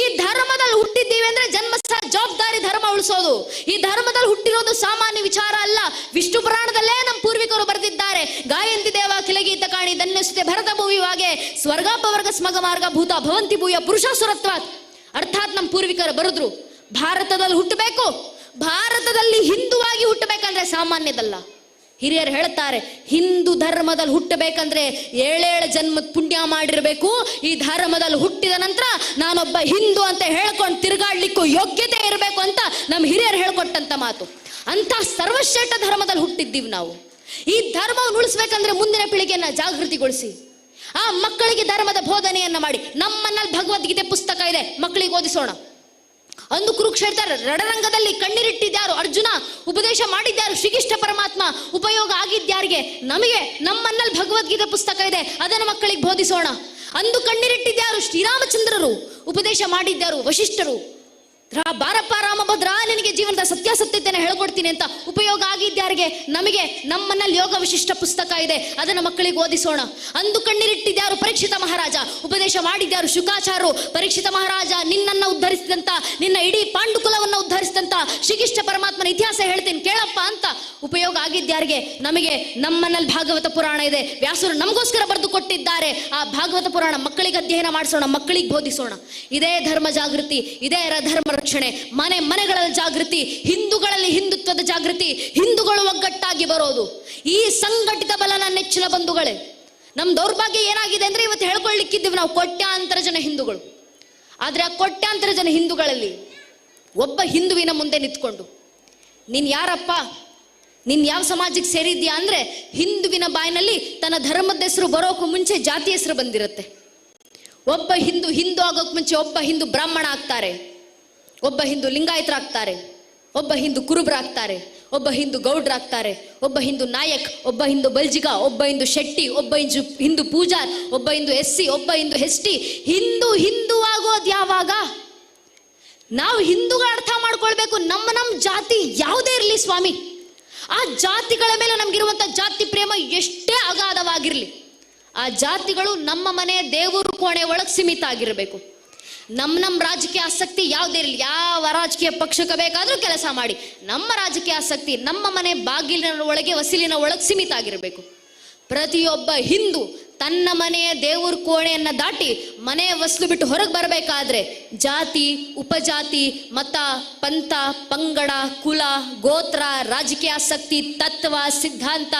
ಈ ಧರ್ಮದಲ್ಲಿ ಹುಟ್ಟಿದ್ದೀವಿ ಅಂದ್ರೆ ಜನ್ಮಸಹ ಜವಾಬ್ದಾರಿ ಧರ್ಮ ಉಳಿಸೋದು. ಈ ಧರ್ಮದಲ್ಲಿ ಹುಟ್ಟಿರೋದು ಸಾಮಾನ್ಯ ವಿಚಾರ ಅಲ್ಲ. ವಿಷ್ಣು ಪುರಾಣದಲ್ಲೇ ನಮ್ಮ ಪೂರ್ವಿಕರು ಬರೆದಿದ್ದಾರೆ. ಗಾಯಂತಿ ದೇವ ಕಿಲಗೀತ ಕಾಣಿ ಧನ್ಯಸುತೆ ಭರತ ಭೂವಿವಾಗೆ ಸ್ವರ್ಗಾಪವರ್ಗ ಸ್ಮಗ ಮಾರ್ಗ ಭೂತ ಭವಂತಿ ಭೂಯ ಪುರುಷಾಸುರತ್ವಾತ್. ಅರ್ಥಾತ್ ನಮ್ಮ ಪೂರ್ವಿಕರು ಬರೆದ್ರು ಭಾರತದಲ್ಲಿ ಹುಟ್ಟಬೇಕು, ಭಾರತದಲ್ಲಿ ಹಿಂದುವಾಗಿ ಹುಟ್ಟಬೇಕಂದ್ರೆ ಸಾಮಾನ್ಯದಲ್ಲ. ಹಿರಿಯರು ಹೇಳ್ತಾರೆ ಹಿಂದೂ ಧರ್ಮದಲ್ಲಿ ಹುಟ್ಟಬೇಕಂದ್ರೆ 7 ಜನ್ಮದ ಪುಣ್ಯ ಮಾಡಿರ್ಬೇಕು. ಈ ಧರ್ಮದಲ್ಲಿ ಹುಟ್ಟಿದ ನಂತರ ನಾನೊಬ್ಬ ಹಿಂದೂ ಅಂತ ಹೇಳ್ಕೊಂಡು ತಿರುಗಾಡ್ಲಿಕ್ಕೂ ಯೋಗ್ಯತೆ ಇರಬೇಕು ಅಂತ ನಮ್ಮ ಹಿರಿಯರು ಹೇಳ್ಕೊಟ್ಟಂತ ಮಾತು. ಅಂತ ಸರ್ವಶ್ರೇಷ್ಠ ಧರ್ಮದಲ್ಲಿ ಹುಟ್ಟಿದ್ದೀವಿ ನಾವು. ಈ ಧರ್ಮವನ್ನು ಉಳಿಸ್ಬೇಕಂದ್ರೆ ಮುಂದಿನ ಪೀಳಿಗೆಯನ್ನ ಜಾಗೃತಿಗೊಳಿಸಿ ಆ ಮಕ್ಕಳಿಗೆ ಧರ್ಮದ ಬೋಧನೆಯನ್ನ ಮಾಡಿ. ನಮ್ಮನ್ನಲ್ಲಿ ಭಗವದ್ಗೀತೆ ಪುಸ್ತಕ ಇದೆ, ಮಕ್ಕಳಿಗೆ ಓದಿಸೋಣ. ಅಂದು ಕುರುಕ್ಷೇತ್ರ ರಣರಂಗದಲ್ಲಿ ಕಣ್ಣೀರಿಟ್ಟಿದ್ಯಾರು ಅರ್ಜುನ, ಉಪದೇಶ ಮಾಡಿದ್ಯಾರು ಶ್ರೀಕೃಷ್ಣ ಪರಮಾತ್ಮ, ಉಪಯೋಗ ಆಗಿದ್ಯಾರಿಗೆ? ನಮಗೆ. ನಮ್ಮನ್ನಲ್ಲಿ ಭಗವದ್ಗೀತೆ ಪುಸ್ತಕ ಇದೆ, ಅದನ್ನು ಮಕ್ಕಳಿಗೆ ಬೋಧಿಸೋಣ. ಅಂದು ಕಣ್ಣೀರಿಟ್ಟಿದ್ಯಾರು ಶ್ರೀರಾಮಚಂದ್ರರು, ಉಪದೇಶ ಮಾಡಿದ್ಯಾರು ವಶಿಷ್ಠರು. ಬಾರಪ್ಪ ರಾಮಭದ್ರ, ನಿನಗೆ ಜೀವನದ ಸತ್ಯಾಸತ್ಯತೆಯನ್ನು ಹೇಳ್ಕೊಡ್ತೀನಿ ಅಂತ ಉಪಯೋಗ ಆಗಿದ್ಯಾರಿಗೆ? ನಮಗೆ. ನಮ್ಮನ್ನಲ್ಲಿ ಯೋಗ ವಿಶಿಷ್ಟ ಪುಸ್ತಕ ಇದೆ, ಅದನ್ನು ಮಕ್ಕಳಿಗೆ ಓದಿಸೋಣ. ಅಂದು ಕಣ್ಣೀರಿಟ್ಟಿದ್ಯಾರು ಪರೀಕ್ಷಿತ ಮಹಾರಾಜ, ಉಪದೇಶ ಮಾಡಿದ್ಯಾರು ಶುಕಾಚಾರ್ಯರು. ಪರೀಕ್ಷಿತ ಮಹಾರಾಜ ನಿನ್ನನ್ನು ಉದ್ಧರಿಸಿದಂತ, ನಿನ್ನ ಇಡೀ ಪಾಂಡುಕುಲವನ್ನು ಉದ್ಧರಿಸಿದಂತ ಶ್ರೀಕೃಷ್ಣ ಪರಮಾತ್ಮನ ಇತಿಹಾಸ ಹೇಳ್ತೀನಿ ಕೇಳಪ್ಪ ಅಂತ ಉಪಯೋಗ ಆಗಿದ್ಯಾರಿಗೆ? ನಮಗೆ. ನಮ್ಮನ್ನಲ್ಲಿ ಭಾಗವತ ಪುರಾಣ ಇದೆ, ವ್ಯಾಸರು ನಮಗೋಸ್ಕರ ಬರೆದು ಕೊಟ್ಟಿದ್ದಾರೆ. ಆ ಭಾಗವತ ಪುರಾಣ ಮಕ್ಕಳಿಗೆ ಅಧ್ಯಯನ ಮಾಡಿಸೋಣ, ಮಕ್ಕಳಿಗೆ ಬೋಧಿಸೋಣ. ಇದೇ ಧರ್ಮ ಜಾಗೃತಿ, ಇದೇ ಧರ್ಮ ರಕ್ಷಣೆ. ಮನೆ ಮನೆಗಳಲ್ಲಿ ಜಾಗೃತಿ, ಹಿಂದೂಗಳಲ್ಲಿ ಹಿಂದುತ್ವದ ಜಾಗೃತಿ, ಹಿಂದೂಗಳು ಒಗ್ಗಟ್ಟಾಗಿ ಬರೋದು. ಈ ಸಂಘಟಿತ ಬಲನ ನೆಚ್ಚಿನ ಬಂಧುಗಳೇ, ನಮ್ ದೌರ್ಭಾಗ್ಯ ಏನಾಗಿದೆ ಅಂದ್ರೆ ಇವತ್ತು ಹೇಳ್ಕೊಳ್ಳಿಕ್ಕಿದ್ದೀವಿ ನಾವು ಕೋಟ್ಯಾಂತರ ಜನ ಹಿಂದೂಗಳು. ಆದ್ರೆ ಆ ಕೋಟ್ಯಾಂತರ ಜನ ಹಿಂದೂಗಳಲ್ಲಿ ಒಬ್ಬ ಹಿಂದುವಿನ ಮುಂದೆ ನಿಂತ್ಕೊಂಡು ನೀನ್ ಯಾರಪ್ಪ, ನೀನ್ ಯಾವ ಸಮಾಜಕ್ಕೆ ಸೇರಿದ್ಯಾ ಅಂದ್ರೆ ಹಿಂದುವಿನ ಬಾಯಿನಲ್ಲಿ ತನ್ನ ಧರ್ಮದ ಹೆಸರು ಬರೋಕ್ಕೂ ಮುಂಚೆ ಜಾತಿ ಹೆಸರು ಬಂದಿರುತ್ತೆ. ಒಬ್ಬ ಹಿಂದೂ ಆಗೋಕ್ ಮುಂಚೆ ಒಬ್ಬ ಹಿಂದೂ ಬ್ರಾಹ್ಮಣ ಆಗ್ತಾರೆ, ಒಬ್ಬ ಹಿಂದೂ ಲಿಂಗಾಯತರಾಗ್ತಾರೆ, ಒಬ್ಬ ಹಿಂದೂ ಕುರುಬರಾಗ್ತಾರೆ, ಒಬ್ಬ ಹಿಂದೂ ಗೌಡ್ರಾಗ್ತಾರೆ, ಒಬ್ಬ ಹಿಂದೂ ನಾಯಕ್, ಒಬ್ಬ ಹಿಂದೂ ಬಲ್ಜಿಗ, ಒಬ್ಬ ಹಿಂದೂ ಶೆಟ್ಟಿ, ಒಬ್ಬ ಹಿಂದೂ ಪೂಜಾರ್, ಒಬ್ಬ ಹಿಂದೂ SC, ಒಬ್ಬ ಹಿಂದೂ ST. ಹಿಂದೂ ಆಗೋದು ಯಾವಾಗ? ನಾವು ಹಿಂದೂಗಳ ಅರ್ಥ ಮಾಡ್ಕೊಳ್ಬೇಕು. ನಮ್ಮ ಜಾತಿ ಯಾವುದೇ ಇರಲಿ ಸ್ವಾಮಿ, ಆ ಜಾತಿಗಳ ಮೇಲೆ ನಮ್ಗಿರುವಂತ ಜಾತಿ ಪ್ರೇಮ ಎಷ್ಟೇ ಅಗಾಧವಾಗಿರ್ಲಿ, ಆ ಜಾತಿಗಳು ನಮ್ಮ ಮನೆ ದೇವರು ಕೋಣೆ ಒಳಗೆ ಸೀಮಿತ ಆಗಿರಬೇಕು. ನಮ್ಮ ರಾಜಕೀಯ ಆಸಕ್ತಿ ಯಾವುದೇ ಇರಲಿ, ಯಾವ ರಾಜಕೀಯ ಪಕ್ಷಕ್ಕೆ ಬೇಕಾದ್ರೂ ಕೆಲಸ ಮಾಡಿ, ನಮ್ಮ ರಾಜಕೀಯ ಆಸಕ್ತಿ ನಮ್ಮ ಮನೆ ಬಾಗಿಲಿನ ಒಳಗೆ ವಸೀಲಿನ ಒಳಗೆ ಸೀಮಿತ ಆಗಿರಬೇಕು. ಪ್ರತಿಯೊಬ್ಬ ಹಿಂದೂ ತನ್ನ ಮನೆಯ ದೇವ್ರ ಕೋಣೆಯನ್ನ ದಾಟಿ ಮನೆ ವಸ್ತು ಬಿಟ್ಟು ಹೊರಗೆ ಬರಬೇಕಾದ್ರೆ ಜಾತಿ, ಉಪಜಾತಿ, ಮತ, ಪಂಥ, ಪಂಗಡ, ಕುಲ, ಗೋತ್ರ, ರಾಜಕೀಯ ಆಸಕ್ತಿ, ತತ್ವ, ಸಿದ್ಧಾಂತ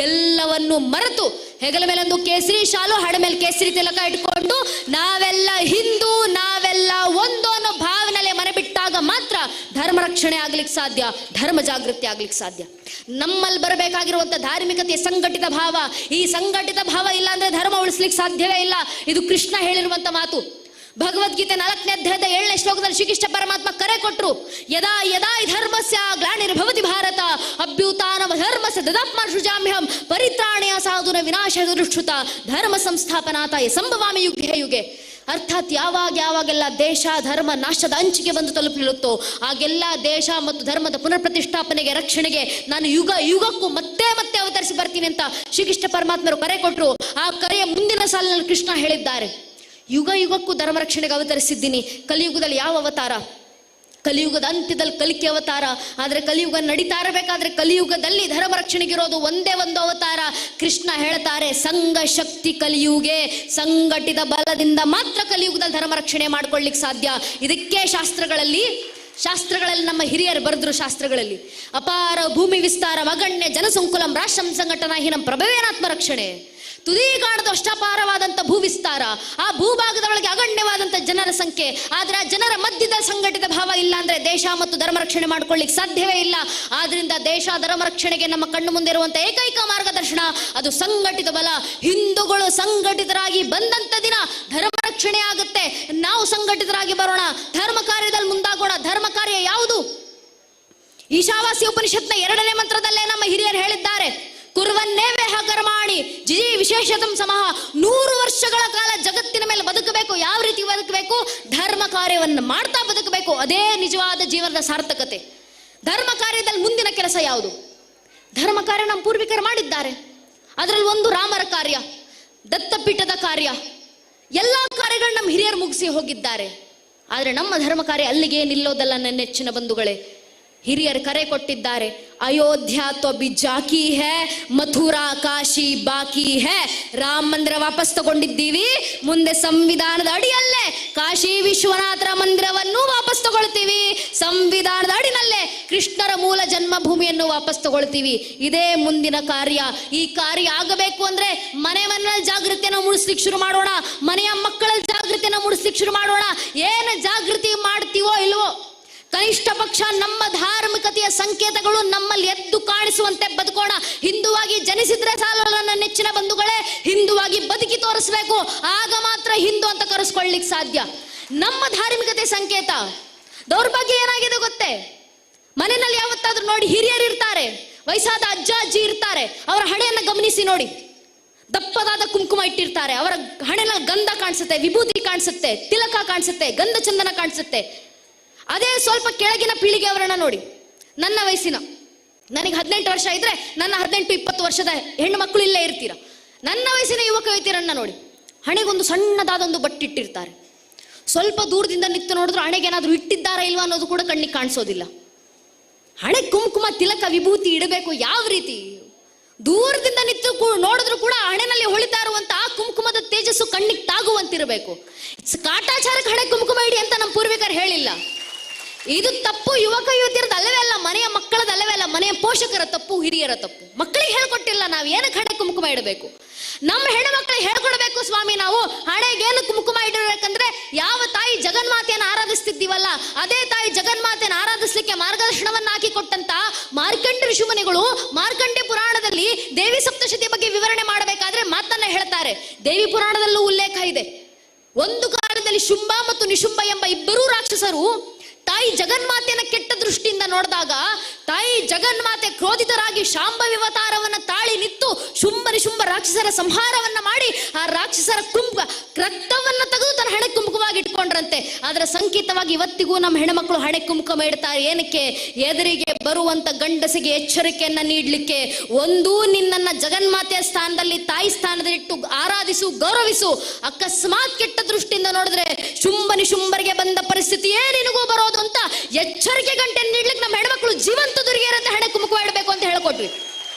ಎಲ್ಲವನ್ನು ಮರೆತು ಹೆಗಲ ಮೇಲೆ ಒಂದು ಕೇಸರಿ ಶಾಲು, ಹಡ ಮೇಲೆ ಕೇಸರಿ ತಿಲಕ ಇಟ್ಕೊಂಡು ನಾವೆಲ್ಲ ಹಿಂದೂ, ನಾವೆಲ್ಲ ಒಂದು ಅನ್ನೋ ಭಾವನೆಲೆ ಮನೆ ಬಿಟ್ಟಾಗ ಮಾತ್ರ ಧರ್ಮ ರಕ್ಷಣೆ ಆಗ್ಲಿಕ್ಕೆ ಸಾಧ್ಯ, ಧರ್ಮ ಜಾಗೃತಿ ಆಗ್ಲಿಕ್ಕೆ ಸಾಧ್ಯ. ನಮ್ಮಲ್ಲಿ ಬರಬೇಕಾಗಿರುವಂತ ಧಾರ್ಮಿಕತೆಯ ಸಂಘಟಿತ ಭಾವ. ಈ ಸಂಘಟಿತ ಭಾವ ಇಲ್ಲ ಅಂದ್ರೆ ಧರ್ಮ ಉಳಿಸ್ಲಿಕ್ಕೆ ಸಾಧ್ಯವೇ ಇಲ್ಲ. ಇದು ಕೃಷ್ಣ ಹೇಳಿರುವಂತ ಮಾತು. ಭಗವದ್ಗೀತೆ 4ನೇ ಅಧ್ಯಾಯದ 7ನೇ ಶ್ಲೋಕದಲ್ಲಿ ಶ್ರೀಕೃಷ್ಣ ಪರಮಾತ್ಮ ಕರೆ ಕೊಟ್ಟರು. ಯದಾ ಯದಾ ಧರ್ಮಸ್ಯ ಗ್ಲಾನಿರ್ಭವತಿ ಭಾರತ ಅಭ್ಯುತ್ಥಾನಂ ಧರ್ಮಸ್ಯ ತದಾತ್ಮಸೃಜಾಮ್ಯಹಂ ಪರಿತ್ರಾಣಾಯ ಸಾಧುನ ವಿನಾಶಾಯ ದುಷ್ಕೃತ ಧರ್ಮ ಸಂಸ್ಥಾಪನಾರ್ಥಾಯ ಸಂಭವಾಮಿ ಯುಗೆ ಯುಗೆ. ಅರ್ಥಾತ್ ಯಾವಾಗೆಲ್ಲ ದೇಶ ಧರ್ಮ ನಾಶದ ಅಂಚಿಗೆ ಬಂದು ತಲುಪಿರುತ್ತೋ ಆಗೆಲ್ಲ ದೇಶ ಮತ್ತು ಧರ್ಮದ ಪುನರ್ ಪ್ರತಿಷ್ಠಾಪನೆಗೆ, ರಕ್ಷಣೆಗೆ ನಾನು ಯುಗ ಯುಗಕ್ಕೂ ಮತ್ತೆ ಮತ್ತೆ ಅವತರಿಸಿ ಬರ್ತೀನಿ ಅಂತ ಶ್ರೀಕೃಷ್ಣ ಪರಮಾತ್ಮರು ಕರೆ ಕೊಟ್ಟರು. ಆ ಕರೆಯ ಮುಂದಿನ ಸಾಲಿನಲ್ಲಿ ಕೃಷ್ಣ ಹೇಳಿದ್ದಾರೆ, ಯುಗ ಯುಗಕ್ಕೂ ಧರ್ಮ ರಕ್ಷಣೆಗೆ ಅವತರಿಸಿದ್ದೀನಿ. ಕಲಿಯುಗದಲ್ಲಿ ಯಾವ ಅವತಾರ? ಕಲಿಯುಗದ ಅಂತ್ಯದಲ್ಲಿ ಕಲಿಕೆ ಅವತಾರ. ಆದರೆ ಕಲಿಯುಗ ನಡೀತಾ ಇರಬೇಕಾದ್ರೆ ಕಲಿಯುಗದಲ್ಲಿ ಧರ್ಮ ರಕ್ಷಣೆಗಿರೋದು ಒಂದೇ ಒಂದು ಅವತಾರ. ಕೃಷ್ಣ ಹೇಳ್ತಾರೆ, ಸಂಘ ಶಕ್ತಿ ಕಲಿಯುಗೆ, ಸಂಘಟಿತ ಬಲದಿಂದ ಮಾತ್ರ ಕಲಿಯುಗದಲ್ಲಿ ಧರ್ಮ ರಕ್ಷಣೆ ಮಾಡ್ಕೊಳ್ಳಿಕ್ಕೆ ಸಾಧ್ಯ. ಇದಕ್ಕೆ ಶಾಸ್ತ್ರಗಳಲ್ಲಿ ನಮ್ಮ ಹಿರಿಯರು ಬರೆದ್ರು. ಶಾಸ್ತ್ರಗಳಲ್ಲಿ ಅಪಾರ ಭೂಮಿ ವಿಸ್ತಾರ ಅಗಣ್ಯ ಜನಸಂಕುಲಂ ರಾಷ್ಟ್ರಂ ಸಂಘಟನಾಹೀನಂ ಪ್ರಭವೇನಾತ್ಮ ರಕ್ಷಣೆ. ತುದಿ ಕಾಣದ ಅಷ್ಟಪಾರವಾದಂಥ ಭೂವಿಸ್ತಾರ, ಆ ಭೂಭಾಗದ ಒಳಗೆ ಅಗಣ್ಯವಾದಂಥ ಜನರ ಸಂಖ್ಯೆ. ಆದ್ರೆ ಆ ಜನರ ಮಧ್ಯದ ಸಂಘಟಿತ ಭಾವ ಇಲ್ಲ ಅಂದ್ರೆ ದೇಶ ಮತ್ತು ಧರ್ಮ ರಕ್ಷಣೆ ಮಾಡ್ಕೊಳ್ಳಿಕ್ಕೆ ಸಾಧ್ಯವೇ ಇಲ್ಲ. ಆದ್ರಿಂದ ದೇಶ ಧರ್ಮ ರಕ್ಷಣೆಗೆ ನಮ್ಮ ಕಣ್ಣು ಮುಂದೆ ಇರುವಂತ ಏಕೈಕ ಮಾರ್ಗದರ್ಶನ ಅದು ಸಂಘಟಿತ ಬಲ. ಹಿಂದೂಗಳು ಸಂಘಟಿತರಾಗಿ ಬಂದಂತ ದಿನ ಧರ್ಮ ರಕ್ಷಣೆ ಆಗುತ್ತೆ. ನಾವು ಸಂಘಟಿತರಾಗಿ ಬರೋಣ, ಧರ್ಮ ಕಾರ್ಯದಲ್ಲಿ ಮುಂದಾಗೋಣ. ಧರ್ಮ ಕಾರ್ಯ ಯಾವುದು? ಈಶಾವಾಸ್ಯ ಉಪನಿಷತ್ನ 2ನೇ ಮಂತ್ರದಲ್ಲೇ ನಮ್ಮ ಹಿರಿಯರು ಹೇಳಿದ್ದಾರೆ, ಕುರ್ವನ್ನೇವೇಹ ಕರ್ಮಾಣಿ ಜಿಜಿ ವಿಶೇಷತಂ ಸಮಃ. 100 ವರ್ಷಗಳ ಕಾಲ ಜಗತ್ತಿನ ಮೇಲೆ ಬದುಕಬೇಕು. ಯಾವ ರೀತಿ ಬದುಕಬೇಕು? ಧರ್ಮ ಕಾರ್ಯವನ್ನು ಮಾಡ್ತಾ ಬದುಕಬೇಕು. ಅದೇ ನಿಜವಾದ ಜೀವನದ ಸಾರ್ಥಕತೆ. ಧರ್ಮ ಕಾರ್ಯದಲ್ಲಿ ಮುಂದಿನ ಕೆಲಸ ಯಾವುದು? ಧರ್ಮ ಕಾರ್ಯ ನಮ್ಮ ಪೂರ್ವಿಕರು ಮಾಡಿದ್ದಾರೆ. ಅದರಲ್ಲಿ ಒಂದು ರಾಮರ ಕಾರ್ಯ, ದತ್ತಪೀಠದ ಕಾರ್ಯ, ಎಲ್ಲ ಕಾರ್ಯಗಳು ನಮ್ಮ ಹಿರಿಯರು ಮುಗಿಸಿ ಹೋಗಿದ್ದಾರೆ. ಆದರೆ ನಮ್ಮ ಧರ್ಮ ಕಾರ್ಯ ಅಲ್ಲಿಗೆ ನಿಲ್ಲೋದಲ್ಲ ನನ್ನ ನೆಚ್ಚಿನ ಬಂಧುಗಳೇ. ಹಿರಿಯರು ಕರೆ ಕೊಟ್ಟಿದ್ದಾರೆ, ಅಯೋಧ್ಯ ತೋ ಬಿ ಜಾಕಿ ಹೇ, ಮಥುರಾ ಕಾಶಿ ಬಾಕಿ ಹೇ. ರಾಮ ಮಂದಿರ ವಾಪಸ್ ತಗೊಂಡಿದ್ದೀವಿ, ಮುಂದೆ ಸಂವಿಧಾನದ ಅಡಿಯಲ್ಲೇ ಕಾಶಿ ವಿಶ್ವನಾಥರ ಮಂದಿರವನ್ನು ವಾಪಸ್ ತಗೊಳ್ತೀವಿ. ಸಂವಿಧಾನದ ಅಡಿನಲ್ಲೇ ಕೃಷ್ಣರ ಮೂಲ ಜನ್ಮಭೂಮಿಯನ್ನು ವಾಪಸ್ ತಗೊಳ್ತೀವಿ. ಇದೇ ಮುಂದಿನ ಕಾರ್ಯ. ಈ ಕಾರ್ಯ ಆಗಬೇಕು ಅಂದ್ರೆ ಮನೆಯಲ್ಲಿ ಜಾಗೃತಿಯನ್ನು ಮೂಡಿಸ್ಲಿಕ್ಕೆ ಶುರು ಮಾಡೋಣ. ಮನೆಯ ಮಕ್ಕಳ ಜಾಗೃತಿಯನ್ನು ಮೂಡಿಸ್ಲಿಕ್ಕೆ ಶುರು ಮಾಡೋಣ. ಏನು ಜಾಗೃತಿ ಮಾಡ್ತೀವೋ ಇಲ್ವೋ, ಕನಿಷ್ಠ ಪಕ್ಷ ನಮ್ಮ ಧಾರ್ಮಿಕತೆಯ ಸಂಕೇತಗಳು ನಮ್ಮಲ್ಲಿ ಎದ್ದು ಕಾಣಿಸುವಂತೆ ಬದುಕೋಣ. ಹಿಂದುವಾಗಿ ಜನಿಸಿದ್ರೆ ಸಾಲಲ್ಲ ನನ್ನ ನೆಚ್ಚಿನ ಬಂಧುಗಳೇ, ಹಿಂದುವಾಗಿ ಬದುಕಿ ತೋರಿಸ್ಬೇಕು. ಆಗ ಮಾತ್ರ ಹಿಂದೂ ಅಂತ ಕರೆಸ್ಕೊಳ್ಳಿಕ್ ಸಾಧ್ಯ. ನಮ್ಮ ಧಾರ್ಮಿಕತೆ ಸಂಕೇತ. ದೌರ್ಭಾಗ್ಯ ಏನಾಗಿದೆ ಗೊತ್ತೇ? ಮನೆಯಲ್ಲಿ ಯಾವತ್ತಾದ್ರೂ ನೋಡಿ ಹಿರಿಯರು ಇರ್ತಾರೆ, ವಯಸ್ಸಾದ ಅಜ್ಜ ಅಜ್ಜಿ ಇರ್ತಾರೆ, ಅವರ ಹಣೆಯನ್ನು ಗಮನಿಸಿ ನೋಡಿ. ದಪ್ಪದಾದ ಕುಂಕುಮ ಇಟ್ಟಿರ್ತಾರೆ, ಅವರ ಹಣೆನಲ್ಲಿ ಗಂಧ ಕಾಣಿಸುತ್ತೆ, ವಿಭೂತಿ ಕಾಣಿಸುತ್ತೆ, ತಿಲಕ ಕಾಣಿಸುತ್ತೆ, ಗಂಧ ಚಂದನ ಕಾಣಿಸುತ್ತೆ. ಅದೇ ಸ್ವಲ್ಪ ಕೆಳಗಿನ ಪೀಳಿಗೆಯವರನ್ನ ನೋಡಿ. ನನ್ನ ವಯಸ್ಸಿನ, ನನಗೆ 18 ವರ್ಷ ಇದ್ರೆ ನನ್ನ 18-20 ವರ್ಷದ ಹೆಣ್ಣು ಮಕ್ಕಳು ಇಲ್ಲೇ ಇರ್ತೀರ. ನನ್ನ ವಯಸ್ಸಿನ ಯುವಕ ಯುವತಿಯರನ್ನ ನೋಡಿ, ಹಣೆಗೊಂದು ಸಣ್ಣದಾದ ಒಂದು ಬಟ್ಟಿಟ್ಟಿರ್ತಾರೆ. ಸ್ವಲ್ಪ ದೂರದಿಂದ ನಿಂತು ನೋಡಿದ್ರು ಹಣೆಗೆ ಏನಾದ್ರು ಇಟ್ಟಿದ್ದಾರಾ ಇಲ್ವಾ ಅನ್ನೋದು ಕೂಡ ಕಣ್ಣಿಗೆ ಕಾಣಿಸೋದಿಲ್ಲ. ಹಣೆ ಕುಂಕುಮ ತಿಲಕ ವಿಭೂತಿ ಇಡಬೇಕು ಯಾವ ರೀತಿ? ದೂರದಿಂದ ನಿಂತು ನೋಡಿದ್ರು ಕೂಡ ಹಣೆನಲ್ಲಿ ಹೊಳಿತಾ ಇರುವಂತ ಆ ಕುಂಕುಮದ ತೇಜಸ್ಸು ಕಣ್ಣಿಗೆ ತಾಗುವಂತಿರಬೇಕು. ಕಾಟಾಚಾರಕ್ಕೆ ಹಣೆ ಕುಂಕುಮ ಇಡಿ ಅಂತ ನಮ್ಮ ಪೂರ್ವಿಕರು ಹೇಳಿಲ್ಲ. ಇದು ತಪ್ಪು ಯುವಕ ಯುವತಿಯರದ್ದು ಅಲ್ಲವೇ ಅಲ್ಲ, ಮನೆಯ ಮಕ್ಕಳದ ಅಲ್ಲವೇ ಅಲ್ಲ, ಮನೆಯ ಪೋಷಕರ ತಪ್ಪು, ಹಿರಿಯರ ತಪ್ಪು. ಮಕ್ಕಳಿಗೆ ಹೇಳ್ಕೊಟ್ಟಿಲ್ಲ ನಾವು ಏನಕ್ಕೆ ಹಣೆ ಕುಂಕುಮ ಇಡಬೇಕು. ನಮ್ಮ ಹೆಣ್ಣು ಮಕ್ಕಳಿಗೆ ಹೇಳ್ಕೊಡ್ಬೇಕು, ಸ್ವಾಮಿ ನಾವು ಹಣೆಗೇನು ಕುಂಕುಮ ಇಡಬೇಕಂದ್ರೆ ಯಾವ ತಾಯಿ ಜಗನ್ಮಾತೆಯನ್ನು ಆರಾಧಿಸ್ತಿದ್ದೀವಲ್ಲ ಅದೇ ತಾಯಿ ಜಗನ್ಮಾತೆಯನ್ನು ಆರಾಧಿಸ್ಲಿಕ್ಕೆ ಮಾರ್ಗದರ್ಶನವನ್ನ ಹಾಕಿ ಕೊಟ್ಟಂತ ಮಾರ್ಕಂಡ ಋಷಿಮುನಿಗಳು ಮಾರ್ಕಂಡೆ ಪುರಾಣದಲ್ಲಿ ದೇವಿ ಸಪ್ತಶತಿಯ ಬಗ್ಗೆ ವಿವರಣೆ ಮಾಡಬೇಕಾದ್ರೆ ಮಾತನ್ನ ಹೇಳ್ತಾರೆ. ದೇವಿ ಪುರಾಣದಲ್ಲೂ ಉಲ್ಲೇಖ ಇದೆ. ಒಂದು ಕಾಲದಲ್ಲಿ ಶುಂಭ ಮತ್ತು ನಿಶುಂಭ ಎಂಬ ಇಬ್ಬರೂ ರಾಕ್ಷಸರು ತಾಯಿ ಜಗನ್ಮಾತೆಯನ್ನ ಕೆಟ್ಟ ದೃಷ್ಟಿಯಿಂದ ನೋಡಿದಾಗ ತಾಯಿ ಜಗನ್ಮಾತೆ ಕ್ರೋಧಿತರಾಗಿ ಶಾಂಭವಿ ಅವತಾರವನ್ನ ತಾಳಿ ನಿಂತು ಶುಂಭ ನಿಶುಂಭ ರಾಕ್ಷಸರ ಸಂಹಾರವನ್ನ ಮಾಡಿ ಆ ರಾಕ್ಷಸರ ರಕ್ತವನ್ನ ತೆಗೆದು ತನ್ನ ಹಣೆ ಕುಂಕುಮವಾಗಿ ಇಟ್ಕೊಂಡ್ರಂತೆ. ಅದರ ಸಂಕೇತವಾಗಿ ಇವತ್ತಿಗೂ ನಮ್ಮ ಹೆಣ್ಮಕ್ಳು ಹಣೆ ಕುಂಕುಮ ಇಡ್ತಾರೆ. ಏನಕ್ಕೆ? ಎದುರಿಗೆ ಬರುವಂತ ಗಂಡಸಿಗೆ ಎಚ್ಚರಿಕೆಯನ್ನ ನೀಡ್ಲಿಕ್ಕೆ. ಒಂದು, ನಿನ್ನನ್ನ ಜಗನ್ಮಾತೆಯ ಸ್ಥಾನದಲ್ಲಿ ತಾಯಿ ಸ್ಥಾನದಲ್ಲಿ ಇಟ್ಟು ಆರಾಧಿಸು, ಗೌರವಿಸು. ಅಕಸ್ಮಾತ್ ಕೆಟ್ಟ ದೃಷ್ಟಿಯಿಂದ ನೋಡಿದ್ರೆ ಶುಂಭ ನಿಶುಂಭರಿಗೆ ಬಂದ ಪರಿಸ್ಥಿತಿಯೇ ನಿನಗೂ ಬರೋದು ಅಂತ ಎಚ್ಚರಿಕೆ ಗಂಟೆ ನೀಡ್ಲಿಕ್ಕೆ ನಮ್ಮ ಹೆಣ್ಮಕ್ಳು ಜೀವಂತ ದುರ್ಗೆಯರಂತೆ ಹಣೆ ಕುಂಕುಮ ಇಡಬೇಕು ಅಂತ ಹೇಳ್ಕೊಟ್ವಿ.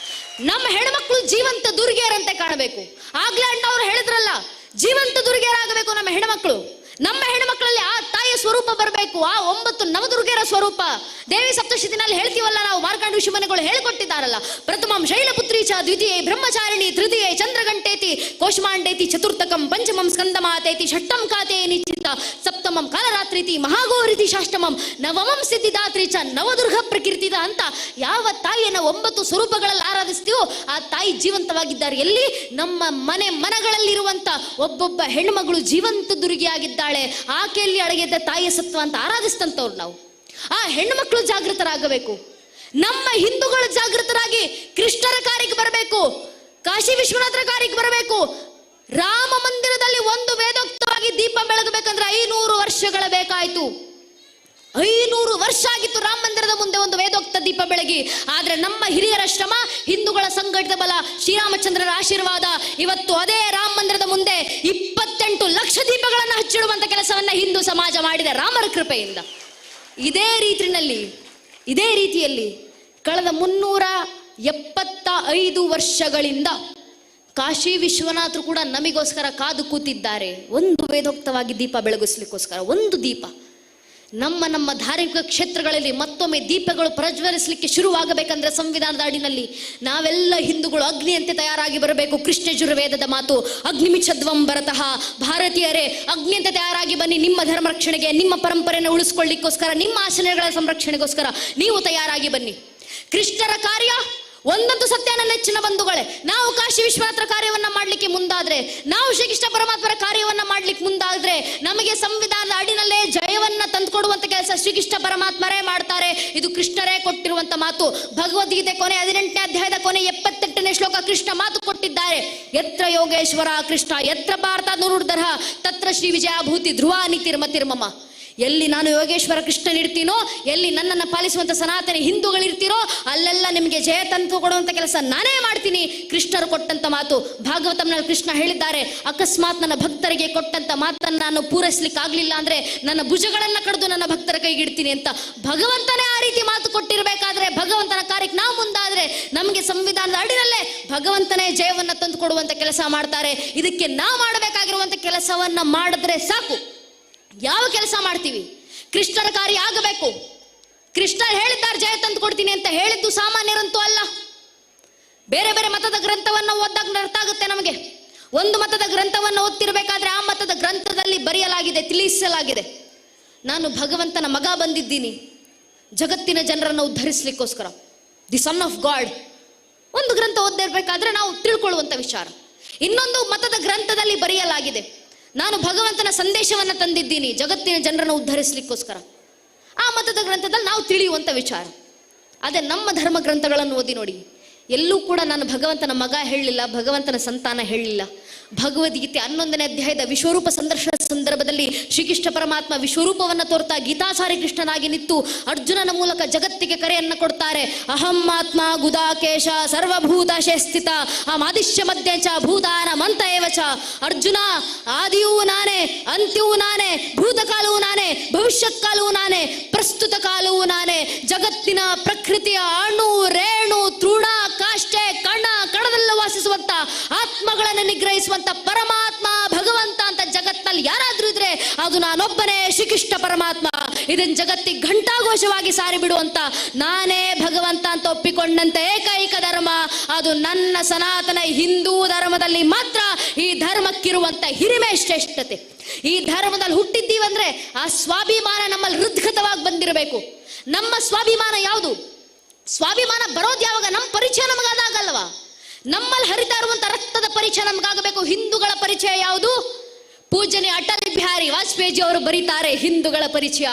ನಮ್ಮ ಹೆಣ್ಮಕ್ಳು ಜೀವಂತ ದುರ್ಗೆಯರಂತೆ ಕಾಣಬೇಕು. ಆಗ್ಲೇ ಅಣ್ಣ ಅವ್ರು ಹೇಳಿದ್ರಲ್ಲ, ಜೀವಂತ ದುರ್ಗೆಯರಾಗಬೇಕು ನಮ್ಮ ಹೆಣ್ಮಕ್ಳು. ನಮ್ಮ ಹೆಣ್ಣುಮಕ್ಕಳಲ್ಲಿ ಆ ತಾಯಿಯ ಸ್ವರೂಪ ಬರಬೇಕು. ಆ 9 ನವದುರ್ಗೆಯರ ಸ್ವರೂಪ ದೇವಿ ಸಪ್ತಶತಿನಲ್ಲಿ ಹೇಳ್ತೀವಲ್ಲ ನಾವು, ಮಾರ್ಕಾಂಡ ಋಷಿಮುನಿಗಳು ಹೇಳಿಕೊಟ್ಟಿದ್ದಾರಲ್ಲ. ಪ್ರಥಮಂ ಶೈಲಪುತ್ರಿ ಚ, ದ್ವಿತೀಯೇ ಬ್ರಹ್ಮಚಾರಿಣಿ, ತೃತೀಯೇ ಚಂದ್ರಗಂಟೇತಿ, ಕೋಶಮಾಂಡೇತಿ, ಚತುರ್ಥಕಂ ಪಂಚಮಂ ಸ್ಕಂದಮಾತೇತಿ, ಷಷ್ಟಂ ಕಾತೆ ನಿಶ್ಚಿತ, ಸಪ್ತಮಂ ಕಾಲರಾತ್ರಿತಿ, ಮಹಾಗೌರಿತಿ, ಷಾಷ್ಟಮಂ ನವಮಂ ಸಿದ್ಧಿದಾತ್ರಿ ಚ, ನವದುರ್ಗ ಪ್ರಕೃತಿದ ಅಂತ ಯಾವ ತಾಯಿಯನ್ನು 9 ಸ್ವರೂಪಗಳಲ್ಲಿ ಆರಾಧಿಸ್ತೀವೋ ಆ ತಾಯಿ ಜೀವಂತವಾಗಿದ್ದಾರೆ. ಎಲ್ಲಿ? ನಮ್ಮ ಮನಗಳಲ್ಲಿರುವಂತ ಒಬ್ಬೊಬ್ಬ ಹೆಣ್ಣುಮಗಳು ಜೀವಂತ ದುರ್ಗಿಯಾಗಿದ್ದಾಳೆ. ಆಕೆಯಲ್ಲಿ ಅಡಗಿದ್ದ ತಾಯಿಯ ಸತ್ವ ಅಂತ ಆರಾಧಿಸ್ತಂತವ್ರು ನಾವು. ಆ ಹೆಣ್ಣು ಮಕ್ಕಳು ಜಾಗೃತರಾಗಬೇಕು. ನಮ್ಮ ಹಿಂದೂಗಳು ಜಾಗೃತರಾಗಿ ಕೃಷ್ಣರ ಕಾರ್ಯಕ್ಕೆ ಬರಬೇಕು, ಕಾಶಿ ವಿಶ್ವನಾಥರ ಕಾರ್ಯಕ್ಕೆ ಬರಬೇಕು. ರಾಮ ಮಂದಿರದಲ್ಲಿ ಒಂದು ವೇದೋಕ್ತವಾಗಿ ದೀಪ ಬೆಳಗಬೇಕಂದ್ರೆ 500 ವರ್ಷಗಳ ಬೇಕಾಯ್ತು. 500 ವರ್ಷ ಆಗಿತ್ತು ರಾಮ ಮಂದಿರದ ಮುಂದೆ ಒಂದು ವೇದೋಕ್ತ ದೀಪ ಬೆಳಗಿ. ಆದ್ರೆ ನಮ್ಮ ಹಿರಿಯರ ಶ್ರಮ, ಹಿಂದೂಗಳ ಸಂಘಟಿತ ಬಲ, ಶ್ರೀರಾಮಚಂದ್ರರ ಆಶೀರ್ವಾದ, ಇವತ್ತು ಅದೇ ರಾಮ ಮಂದಿರದ ಮುಂದೆ 28 ಲಕ್ಷ ದೀಪಗಳನ್ನು ಹಚ್ಚಿಡುವಂತ ಕೆಲಸವನ್ನ ಹಿಂದೂ ಸಮಾಜ ಮಾಡಿದೆ ರಾಮರ ಕೃಪೆಯಿಂದ. ಇದೇ ರೀತಿಯಲ್ಲಿ ಕಳೆದ 375 ವರ್ಷಗಳಿಂದ ಕಾಶಿ ವಿಶ್ವನಾಥರು ಕೂಡ ನಮಗೋಸ್ಕರ ಕಾದು ಕೂತಿದ್ದಾರೆ. ಒಂದು ವೇದೋಕ್ತವಾಗಿ ದೀಪ ಬೆಳಗಿಸ್ಲಿಕ್ಕೋಸ್ಕರ ಒಂದು ದೀಪ. ನಮ್ಮ ಧಾರ್ಮಿಕ ಕ್ಷೇತ್ರಗಳಲ್ಲಿ ಮತ್ತೊಮ್ಮೆ ದೀಪಗಳು ಪ್ರಜ್ವಲಿಸಲಿಕ್ಕೆ ಶುರುವಾಗಬೇಕಂದ್ರೆ ಸಂವಿಧಾನದ ಅಡಿನಲ್ಲಿ ನಾವೆಲ್ಲ ಹಿಂದೂಗಳು ಅಗ್ನಿಯಂತೆ ತಯಾರಾಗಿ ಬರಬೇಕು. ಕೃಷ್ಣ ಯಜುರ್ವೇದದ ಮಾತು, ಅಗ್ನಿಮಿಚ್ಛದ್ವಂ ಭರತಃ. ಭಾರತೀಯರೇ ಅಗ್ನಿಯಂತೆ ತಯಾರಾಗಿ ಬನ್ನಿ. ನಿಮ್ಮ ಧರ್ಮ ರಕ್ಷಣೆಗೆ, ನಿಮ್ಮ ಪರಂಪರೆಯನ್ನು ಉಳಿಸ್ಕೊಳ್ಳಿಕ್ಕೋಸ್ಕರ, ನಿಮ್ಮ ಆಚರಣೆಗಳ ಸಂರಕ್ಷಣೆಗೋಸ್ಕರ ನೀವು ತಯಾರಾಗಿ ಬನ್ನಿ. ಕೃಷ್ಣರ ಕಾರ್ಯ ಒಂದಂತೂ ಸತ್ಯ ನನ್ನ ನೆಚ್ಚಿನ ಬಂಧುಗಳೇ, ನಾವು ಕಾಶಿ ವಿಶ್ವನಾಥರ ಕಾರ್ಯವನ್ನ ಮಾಡ್ಲಿಕ್ಕೆ ಮುಂದಾದ್ರೆ, ನಾವು ಶ್ರೀಕೃಷ್ಣ ಪರಮಾತ್ಮರ ಕಾರ್ಯವನ್ನ ಮಾಡ್ಲಿಕ್ಕೆ ಮುಂದಾದ್ರೆ ನಮಗೆ ಸಂವಿಧಾನದ ಅಡಿನಲ್ಲೇ ಜಯವನ್ನ ತಂದುಕೊಡುವಂತ ಕೆಲಸ ಶ್ರೀಕೃಷ್ಣ ಪರಮಾತ್ಮರೇ ಮಾಡ್ತಾರೆ. ಇದು ಕೃಷ್ಣರೇ ಕೊಟ್ಟಿರುವಂತ ಮಾತು. ಭಗವದ್ಗೀತೆ ಕೊನೆ 18ನೇ ಅಧ್ಯಾಯದ ಕೊನೆ 78ನೇ ಶ್ಲೋಕ ಕೃಷ್ಣ ಮಾತು ಕೊಟ್ಟಿದ್ದಾರೆ. ಯತ್ರ ಯೋಗೇಶ್ವರ ಕೃಷ್ಣ ಯತ್ರ ಪಾರ್ಥ ನುರುರ್ಧರ ತತ್ರ ಶ್ರೀ ವಿಜಯಾಭೂತಿ ಧ್ರುವಾನಿ ತಿರ್ಮತಿರ್ಮಮ. ಎಲ್ಲಿ ನಾನು ಯೋಗೇಶ್ವರ ಕೃಷ್ಣನಿರ್ತೀನೋ, ಎಲ್ಲಿ ನನ್ನನ್ನು ಪಾಲಿಸುವಂತ ಸನಾತನಿ ಹಿಂದೂಗಳಿರ್ತೀರೋ ಅಲ್ಲೆಲ್ಲ ನಿಮಗೆ ಜಯ ತಂದು ಕೊಡುವಂತ ಕೆಲಸ ನಾನೇ ಮಾಡ್ತೀನಿ. ಕೃಷ್ಣರು ಕೊಟ್ಟಂತ ಮಾತು. ಭಾಗವತಂನಲ್ಲಿ ಕೃಷ್ಣ ಹೇಳಿದ್ದಾರೆ, ಅಕಸ್ಮಾತ್ ನನ್ನ ಭಕ್ತರಿಗೆ ಕೊಟ್ಟಂತ ಮಾತನ್ನು ನಾನು ಪೂರೈಸ್ಲಿಕ್ಕೆ ಆಗ್ಲಿಲ್ಲ ಅಂದ್ರೆ ನನ್ನ ಭುಜಗಳನ್ನ ಕಡಿದು ನನ್ನ ಭಕ್ತರ ಕೈಗಿಡ್ತೀನಿ ಅಂತ. ಭಗವಂತನೇ ಆ ರೀತಿ ಮಾತು ಕೊಟ್ಟಿರ್ಬೇಕಾದ್ರೆ ಭಗವಂತನ ಕಾರ್ಯಕ್ಕೆ ನಾವು ಮುಂದಾದ್ರೆ ನಮಗೆ ಸಂವಿಧಾನದ ಅಡಿನಲ್ಲೇ ಭಗವಂತನೇ ಜಯವನ್ನ ತಂದು ಕೊಡುವಂತ ಕೆಲಸ ಮಾಡ್ತಾರೆ. ಇದಕ್ಕೆ ನಾವು ಮಾಡಬೇಕಾಗಿರುವಂತ ಕೆಲಸವನ್ನ ಮಾಡಿದ್ರೆ ಸಾಕು. ಯಾವ ಕೆಲಸ ಮಾಡ್ತೀವಿ? ಕೃಷ್ಣರ ಕಾರ್ಯ ಆಗಬೇಕು. ಕೃಷ್ಣ ಹೇಳಿದ್ದಾರೆ ಜಯ ತಂದು ಕೊಡ್ತೀನಿ ಅಂತ. ಹೇಳಿದ್ದು ಸಾಮಾನ್ಯರಂತೂ ಅಲ್ಲ. ಬೇರೆ ಬೇರೆ ಮತದ ಗ್ರಂಥವನ್ನ ಓದಿದಾಗ ಅರ್ಥ ಆಗುತ್ತೆ ನಮಗೆ. ಒಂದು ಮತದ ಗ್ರಂಥವನ್ನು ಓದ್ತಿರ್ಬೇಕಾದ್ರೆ ಆ ಮತದ ಗ್ರಂಥದಲ್ಲಿ ಬರೆಯಲಾಗಿದೆ, ತಿಳಿಸಲಾಗಿದೆ, ನಾನು ಭಗವಂತನ ಮಗ ಬಂದಿದ್ದೀನಿ ಜಗತ್ತಿನ ಜನರನ್ನು ಉದ್ಧರಿಸಲಿಕ್ಕೋಸ್ಕರ, ದಿ ಸನ್ ಆಫ್ ಗಾಡ್. ಒಂದು ಗ್ರಂಥ ಓದ್ತಿರ್ಬೇಕಾದ್ರೆ ನಾವು ತಿಳ್ಕೊಳ್ಳುವಂತ ವಿಚಾರ. ಇನ್ನೊಂದು ಮತದ ಗ್ರಂಥದಲ್ಲಿ ಬರೆಯಲಾಗಿದೆ, ನಾನು ಭಗವಂತನ ಸಂದೇಶವನ್ನ ತಂದಿದ್ದೀನಿ ಜಗತ್ತಿನ ಜನರನ್ನು ಉದ್ಧರಿಸಲಿಕ್ಕೋಸ್ಕರ. ಆ ಮತದ ಗ್ರಂಥದಲ್ಲಿ ನಾವು ತಿಳಿಯುವಂತ ವಿಚಾರ. ಅದೇ ನಮ್ಮ ಧರ್ಮ ಗ್ರಂಥಗಳನ್ನು ಓದಿ ನೋಡಿ, ಎಲ್ಲೂ ಕೂಡ ನಾನು ಭಗವಂತನ ಮಗ ಹೇಳಲಿಲ್ಲ, ಭಗವಂತನ ಸಂತಾನ ಹೇಳಲಿಲ್ಲ. ಭಗವದ್ಗೀತೆ 11ನೇ ಅಧ್ಯಾಯದ ವಿಶ್ವರೂಪ ಸಂದರ್ಶನ ಸಂದರ್ಭದಲ್ಲಿ ಶ್ರೀಕೃಷ್ಣ ಪರಮಾತ್ಮ ವಿಶ್ವರೂಪವನ್ನ ತೋರ್ತಾ ಗೀತಾಚಾರಿ ಕೃಷ್ಣನಾಗಿ ನಿಂತು ಅರ್ಜುನನ ಮೂಲಕ ಜಗತ್ತಿಗೆ ಕರೆಯನ್ನ ಕೊಡ್ತಾರೆ. ಅಹಂ ಆತ್ಮ ಗುದಾಕೇಶ ಸರ್ವಭೂತಾಶೇ ಸ್ಥಿತ ಆದಿಶ್ಯ ಮಧ್ಯ ಚ ಭೂತಾನ ಮಂತ ಏವ ಚ. ಅರ್ಜುನ, ಆದಿಯೂ ನಾನೇ, ಅಂತ್ಯವೂ ನಾನೇ, ಭೂತಕಾಲವೂ ನಾನೇ, ಭವಿಷ್ಯತ್ ಕಾಲವೂ ನಾನೇ, ಪ್ರಸ್ತುತ ಕಾಲವೂ ನಾನೇ. ಜಗತ್ತಿನ ಪ್ರಕೃತಿಯ ಅಣು ರೇಣು ತೃಣ ಕಾಷ್ಟೆ ಕಣ ಕಣದಲ್ಲ ವಾಸಿಸುವಂತ ಆತ್ಮಗಳನ್ನು ನಿಗ್ರಹಿಸುವಂತ ಪರಮಾತ್ಮ ಭಗವಂತ ಅಂತ ಜಗತ್ತಿನಲ್ಲಿ ಯಾರಾದ್ರೂ ಇದ್ರೆ ಅದು ನಾನೊಬ್ಬನೇ, ಶ್ರೀಕೃಷ್ಣ ಪರಮಾತ್ಮ. ಇದನ್ನ ಜಗತ್ತಿಗೆ ಘಂಟಾಘೋಷವಾಗಿ ಸಾರಿ ಬಿಡುವಂತ, ನಾನೇ ಭಗವಂತ ಅಂತ ಒಪ್ಪಿಕೊಂಡಂತ ಏಕೈಕ ಧರ್ಮ ಅದು ನನ್ನ ಸನಾತನ ಹಿಂದೂ ಧರ್ಮದಲ್ಲಿ ಮಾತ್ರ. ಈ ಧರ್ಮಕ್ಕಿರುವಂತ ಹಿರಿಮೆ ಶ್ರೇಷ್ಠತೆ. ಈ ಧರ್ಮದಲ್ಲಿ ಹುಟ್ಟಿದ್ದೀವಂದ್ರೆ ಆ ಸ್ವಾಭಿಮಾನ ನಮ್ಮಲ್ಲಿ ಹೃದ್ಗತವಾಗಿ ಬಂದಿರಬೇಕು. ನಮ್ಮ ಸ್ವಾಭಿಮಾನ ಯಾವುದು? ಸ್ವಾಭಿಮಾನ ಬರೋದು ಯಾವಾಗ? ನಮ್ಮ ಪರಿಚಯ ನಮಗಾದಾಗಲ್ವಾ? ನಮ್ಮಲ್ಲಿ ಹರಿತಾ ಇರುವಂತ ರಕ್ತದ ಪರಿಚಯ ನಮಗಾಗಬೇಕು. ಹಿಂದೂಗಳ ಪರಿಚಯ ಯಾವುದು? ಪೂಜನೆ ಅಟಲ್ ಬಿಹಾರಿ ವಾಜಪೇಯಿ ಅವರು ಬರೀತಾರೆ ಹಿಂದೂಗಳ ಪರಿಚಯ.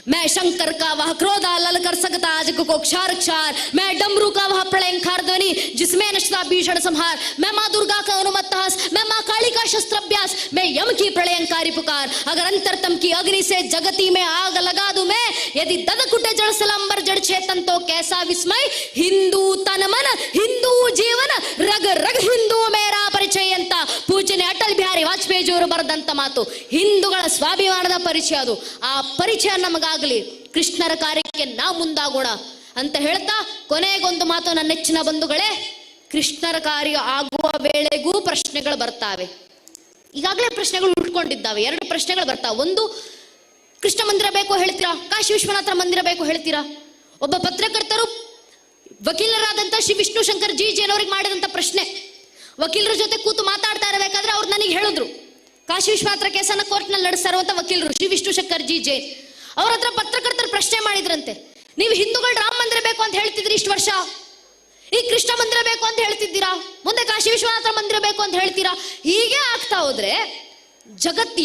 मैं शंकर का वह क्रोधा ललकर सकता आज को क्षार क्षार, मैं डमरू का वह प्रलयंकार ध्वनि जिसमें नशता भीषण संहार, मैं माँ दुर्गा का अनुमत हास, मैं माँ काली का शस्त्राभ्यास, मैं यम की प्रलयंकारी पुकार. अगर अंतरतम की अग्नि से जगती में आग लगा दूं मैं, यदि ददकुटे जड़ सलंबर जड़ चेतन तो कैसा विस्मय. हिंदू तन मन हिंदू जीवन रग रग हिंदू मेरा ಪರಿಚಯ ಅಂತ ಪೂಜನೆ ಅಟಲ್ ಬಿಹಾರಿ ವಾಜಪೇಯಿ ಅವರು ಬರೆದಂತ ಮಾತು. ಹಿಂದೂಗಳ ಸ್ವಾಭಿಮಾನದ ಪರಿಚಯ ಅದು. ಆ ಪರಿಚಯ ನಮಗಾಗಲಿ, ಕೃಷ್ಣರ ಕಾರ್ಯಕ್ಕೆ ನಾವು ಮುಂದಾಗೋಣ ಅಂತ ಹೇಳ್ತಾ ಕೊನೆಗೊಂದು ಮಾತು ನನ್ನ ನೆಚ್ಚಿನ ಬಂಧುಗಳೇ, ಕೃಷ್ಣರ ಕಾರ್ಯ ಆಗುವ ವೇಳೆಗೂ ಪ್ರಶ್ನೆಗಳು ಬರ್ತಾವೆ. ಈಗಾಗಲೇ ಪ್ರಶ್ನೆಗಳು ಉಟ್ಕೊಂಡಿದ್ದಾವೆ. 2 ಪ್ರಶ್ನೆಗಳು ಬರ್ತಾವೆ. ಒಂದು, ಕೃಷ್ಣ ಮಂದಿರ ಬೇಕು ಹೇಳ್ತೀರಾ, ಕಾಶಿ ವಿಶ್ವನಾಥರ ಮಂದಿರ ಬೇಕು ಹೇಳ್ತೀರಾ? ಒಬ್ಬ ಪತ್ರಕರ್ತರು ವಕೀಲರಾದಂಥ ಶ್ರೀ ವಿಷ್ಣು ಶಂಕರ್ ಜಿ ಜೈನ್ ಅವರಿಗೆ ಮಾಡಿದಂಥ ಪ್ರಶ್ನೆ, ವಕೀಲರ ಜೊತೆ ಕೂತು ಮಾತಾಡ್ತಾ ಇರಬೇಕಾದ್ರೆ ಅವ್ರು ನನಗೆ ಹೇಳಿದ್ರು, ಕಾಶಿ ವಿಶ್ವನಾಥರ ಕೇಸನ್ನು ಕೋರ್ಟ್ನಲ್ಲಿ ನಡೆಸ್ತಾ ಇರುವಂಥ ವಕೀಲರು ಶ್ರೀ ವಿಷ್ಣು ಶಂಕರ್ ಜಿ ಜೈನ್ ಅವ್ರ ಹತ್ರ ಪತ್ರಕರ್ತರು ಪ್ರಶ್ನೆ ಮಾಡಿದ್ರಂತೆ, ನೀವು ಹಿಂದೂಗಳು ರಾಮ ಮಂದಿರ ಬೇಕು ಅಂತ ಹೇಳ್ತಿದ್ರಿ ಇಷ್ಟು ವರ್ಷ, ಈಗ ಕೃಷ್ಣ ಮಂದಿರ ಬೇಕು ಅಂತ ಹೇಳ್ತಿದ್ದೀರಾ, ಮುಂದೆ ಕಾಶಿ ವಿಶ್ವನಾಥರ ಮಂದಿರ ಬೇಕು ಅಂತ ಹೇಳ್ತೀರಾ? ಹೀಗೆ ಆಗ್ತಾ ಹೋದ್ರೆ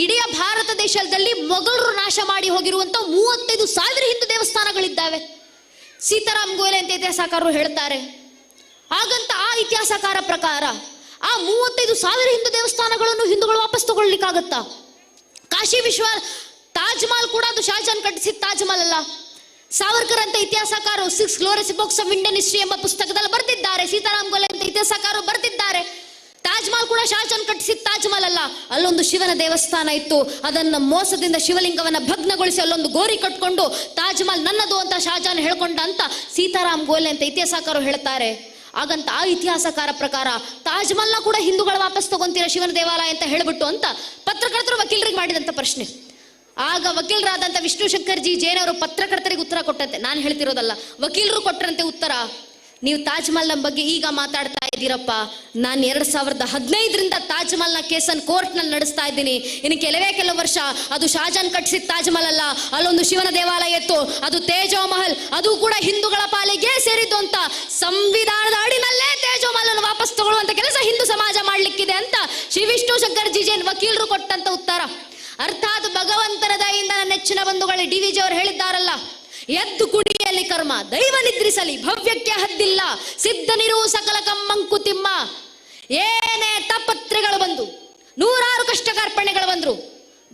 ಇಡೀ ಭಾರತ ದೇಶದಲ್ಲಿ ಮೊಘಲರು ನಾಶ ಮಾಡಿ ಹೋಗಿರುವಂತ 35,000 ಹಿಂದೂ ದೇವಸ್ಥಾನಗಳಿದ್ದಾವೆ. ಸೀತಾರಾಮ್ ಗೋಯಲೆ ಅಂತ ಇತಿಹಾಸಕಾರರು ಹೇಳ್ತಾರೆ. ಹಾಗಂತ ಆ ಇತಿಹಾಸಕಾರ ಪ್ರಕಾರ ಆ 35,000 ಹಿಂದೂ ದೇವಸ್ಥಾನಗಳನ್ನು ಹಿಂದೂಗಳು ವಾಪಸ್ ತಗೊಳ್ಲಿಕ್ಕಾಗತ್ತಾ? ಕಾಶಿ ವಿಶ್ವ ತಾಜ್ ಮಹಲ್ ಕೂಡ ಅದು ಶಾಜಹಾನ್ ಕಟ್ಟಿಸಿದ ತಾಜ್ ಮಹಲ್ ಅಲ್ಲ. ಸಾವರ್ಕರ್ ಅಂತ ಇತಿಹಾಸಕಾರರು 6 glorious books of Indian history ಎಂಬ ಪುಸ್ತಕದಲ್ಲಿ ಬರ್ತಿದ್ದಾರೆ. ಸೀತಾರಾಮ್ ಗೋಯಲೆ ಅಂತ ಇತಿಹಾಸಕಾರರು ಬರ್ತಿದ್ದಾರೆ, ತಾಜ್ ಮಹಲ್ ಕೂಡ ಶಾಜಹಾನ್ ಕಟ್ಟಿಸಿದ ತಾಜ್ ಮಹಲ್ ಅಲ್ಲ, ಅಲ್ಲೊಂದು ಶಿವನ ದೇವಸ್ಥಾನ ಇತ್ತು, ಅದನ್ನ ಮೋಸದಿಂದ ಶಿವಲಿಂಗವನ್ನ ಭಗ್ನಗೊಳಿಸಿ ಅಲ್ಲೊಂದು ಗೋರಿ ಕಟ್ಕೊಂಡು ತಾಜ್ ಮಹಲ್ ನನ್ನದು ಅಂತ ಶಾಜಹಾನ್ ಹೇಳ್ಕೊಂಡ ಅಂತ ಸೀತಾರಾಮ್ ಗೋಯಲೆ ಅಂತ ಇತಿಹಾಸಕಾರರು ಹೇಳ್ತಾರೆ. ಹಾಗಂತ ಆ ಇತಿಹಾಸಕಾರ ಪ್ರಕಾರ ತಾಜ್ ಮಹಲ್ನ ಕೂಡ ಹಿಂದೂಗಳು ವಾಪಸ್ ತಗೊಂತೀರ ಶಿವನ ದೇವಾಲಯ ಅಂತ ಹೇಳ್ಬಿಟ್ಟು ಅಂತ ಪತ್ರಕರ್ತರು ವಕೀಲರಿಗೆ ಮಾಡಿದಂತ ಪ್ರಶ್ನೆ. ಆಗ ವಕೀಲರಾದಂಥ ವಿಷ್ಣು ಶಂಕರ್ ಜಿ ಜೈನ್ ಅವರು ಪತ್ರಕರ್ತರಿಗೆ ಉತ್ತರ ಕೊಟ್ಟಂತೆ, ನಾನು ಹೇಳ್ತಿರೋದಲ್ಲ, ವಕೀಲರು ಕೊಟ್ಟರಂತೆ ಉತ್ತರ, ನೀವು ತಾಜ್ ಮಹಲ್ನ ಬಗ್ಗೆ ಈಗ ಮಾತಾಡ್ತಾ ಇದ್ದೀರಪ್ಪ, ನಾನು 2015ರಿಂದ ತಾಜ್ ಮಹಲ್ನ ಕೇಸನ್ನು ಕೋರ್ಟ್ನಲ್ಲಿ ನಡೆಸ್ತಾ ಇದ್ದೀನಿ. ಇನ್ನು ಕೆಲವು ವರ್ಷ ಅದು ಶಾಜಹಾನ್ ಕಟ್ಟಿಸಿದ ತಾಜ್ ಮಹಲ್ ಅಲ್ಲ, ಅಲ್ಲೊಂದು ಶಿವನ ದೇವಾಲಯ ಇತ್ತು, ಅದು ತೇಜೋ ಮಹಲ್, ಅದು ಕೂಡ ಹಿಂದೂಗಳ ಪಾಲಿಗೆ ಸೇರಿದ್ದು ಅಂತ ಸಂವಿಧಾನದ ಅಡಿನಲ್ಲೇ ತೇಜೋ ಮಹಲ್ ಅನ್ನು ವಾಪಸ್ ತಗೊಳ್ಳುವಂತ ಕೆಲಸ ಹಿಂದೂ ಸಮಾಜ ಮಾಡ್ಲಿಕ್ಕಿದೆ ಅಂತ ಶ್ರೀ ವಿಷ್ಣು ಶಂಕರ್ ಜಿ ಜೈನ್ ವಕೀಲರು ಕೊಟ್ಟಂತ ಉತ್ತರ. ಅರ್ಥಾತ್ ಭಗವಂತನ ದಯೆಯಿಂದ ನನ್ನ ನೆಚ್ಚಿನ ಬಂಧುಗಳೇ DVG ಅವರು ಹೇಳಿದ್ದಾರಲ್ಲ, ಎದ್ದು ಕುಡಿಯಲಿ ಕರ್ಮ ದೈವ ನಿದ್ರಿಸಲಿ ಭವ್ಯಕ್ಕೆ ಹದ್ದಿಲ್ಲ ಸಿದ್ಧನಿರು ಸಕಲ ಕಮ್ಮಂಕುತಿಮ್ಮ. ಏನೇ ತಾಪತ್ರೆಗಳು ಬಂದು 100 ಕಷ್ಟ ಕಾರ್ಪಣ್ಯಗಳು ಬಂದ್ರು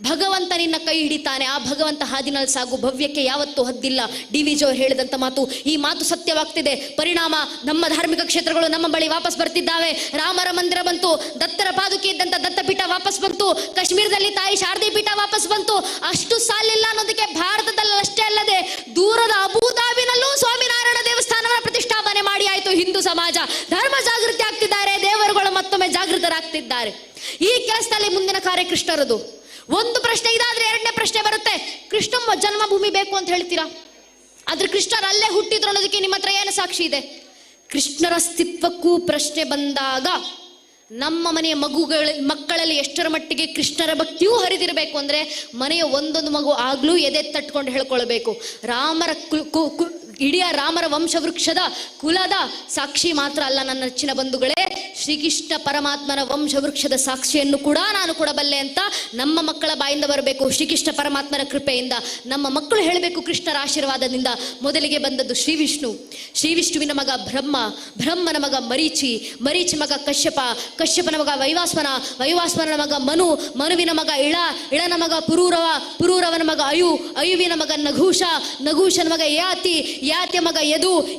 ಭಗವಂತ ನಿನ್ನ ಕೈ ಹಿಡಿತಾನೆ, ಆ ಭಗವಂತ ಹಾದಿನಲ್ಲಿ ಸಾಗು, ಭವ್ಯಕ್ಕೆ ಯಾವತ್ತೂ ಹದ್ದಿಲ್ಲ. DVG ಅವರು ಹೇಳಿದಂತ ಮಾತು, ಈ ಮಾತು ಸತ್ಯವಾಗ್ತಿದೆ. ಪರಿಣಾಮ ನಮ್ಮ ಧಾರ್ಮಿಕ ಕ್ಷೇತ್ರಗಳು ನಮ್ಮ ಬಳಿ ವಾಪಸ್ ಬರ್ತಿದ್ದಾವೆ. ರಾಮರ ಮಂದಿರ ಬಂತು, ದತ್ತರ ಪಾದುಕೆ ಇದ್ದಂತ ದತ್ತಪೀಠ ವಾಪಸ್ ಬಂತು, ಕಾಶ್ಮೀರದಲ್ಲಿ ತಾಯಿ ಶಾರದಿ ಪೀಠ ವಾಪಸ್ ಬಂತು. ಅಷ್ಟು ಸಾಲಿಲ್ಲ ಅನ್ನೋದಕ್ಕೆ ಭಾರತದಲ್ಲಿ ಅಷ್ಟೇ ಅಲ್ಲದೆ ದೂರದ ಅಬುದಾಬಿನಲ್ಲೂ ಸ್ವಾಮಿನಾರಾಯಣ ದೇವಸ್ಥಾನವನ್ನು ಪ್ರತಿಷ್ಠಾಪನೆ ಮಾಡಿ ಆಯ್ತು ಹಿಂದೂ ಸಮಾಜ. ಧರ್ಮ ಜಾಗೃತಿ ಆಗ್ತಿದ್ದಾರೆ, ದೇವರುಗಳು ಮತ್ತೊಮ್ಮೆ ಜಾಗೃತರಾಗ್ತಿದ್ದಾರೆ. ಈ ಕೆಲಸದಲ್ಲಿ ಮುಂದಿನ ಕಾರ್ಯ ಕೃಷ್ಣರದು. ಒಂದು ಪ್ರಶ್ನೆ ಇದಾದ್ರೆ 2ನೇ ಪ್ರಶ್ನೆ ಬರುತ್ತೆ, ಕೃಷ್ಣ ಜನ್ಮಭೂಮಿ ಬೇಕು ಅಂತ ಹೇಳ್ತೀರಾ, ಆದ್ರೆ ಕೃಷ್ಣರು ಅಲ್ಲೇ ಹುಟ್ಟಿದ್ರು ಅನ್ನೋದಕ್ಕೆ ನಿಮ್ಮ ಹತ್ರ ಏನು ಸಾಕ್ಷಿ ಇದೆ? ಕೃಷ್ಣರ ಅಸ್ತಿತ್ವಕ್ಕೂ ಪ್ರಶ್ನೆ ಬಂದಾಗ ನಮ್ಮ ಮನೆಯ ಮಕ್ಕಳಲ್ಲಿ ಎಷ್ಟರ ಮಟ್ಟಿಗೆ ಕೃಷ್ಣರ ಭಕ್ತಿಯೂ ಹರಿದಿರಬೇಕು ಅಂದ್ರೆ ಮನೆಯ ಒಂದೊಂದು ಮಗು ಆಗ್ಲೂ ಎದೆ ತಟ್ಕೊಂಡು ಹೇಳ್ಕೊಳ್ಬೇಕು, ಇಡೀ ರಾಮರ ವಂಶವೃಕ್ಷದ ಕುಲದ ಸಾಕ್ಷಿ ಮಾತ್ರ ಅಲ್ಲ ನನ್ನ ನೆಚ್ಚಿನ ಬಂಧುಗಳೇ, ಶ್ರೀಕೃಷ್ಣ ಪರಮಾತ್ಮನ ವಂಶವೃಕ್ಷದ ಸಾಕ್ಷಿಯನ್ನು ಕೂಡ ನಾನು ಕೊಡಬಲ್ಲೆ ಅಂತ ನಮ್ಮ ಮಕ್ಕಳ ಬಾಯಿಂದ ಬರಬೇಕು. ಶ್ರೀಕೃಷ್ಣ ಪರಮಾತ್ಮನ ಕೃಪೆಯಿಂದ ನಮ್ಮ ಮಕ್ಕಳು ಹೇಳಬೇಕು ಕೃಷ್ಣರ ಆಶೀರ್ವಾದದಿಂದ. ಮೊದಲಿಗೆ ಬಂದದ್ದು ಶ್ರೀ ವಿಷ್ಣು, ಶ್ರೀ ವಿಷ್ಣುವಿನ ಮಗ ಬ್ರಹ್ಮ, ಬ್ರಹ್ಮನ ಮಗ ಮರೀಚಿ, ಮರೀಚಿ ಮಗ ಕಶ್ಯಪ, ಕಶ್ಯಪನ ಮಗ ವೈವಾಸ್ವನ, ವೈವಾಸ್ವನ ಮಗ ಮನು, ಮನುವಿನ ಮಗ ಇಳನ ಮಗ ಪುರೂರವ, ಪುರೂರವನ ಮಗ ಅಯುವಿನ ಮಗ ನಘೂಷ, ನಘೂಷನ ಮಗ ಯಾತಿಯ ಮಗ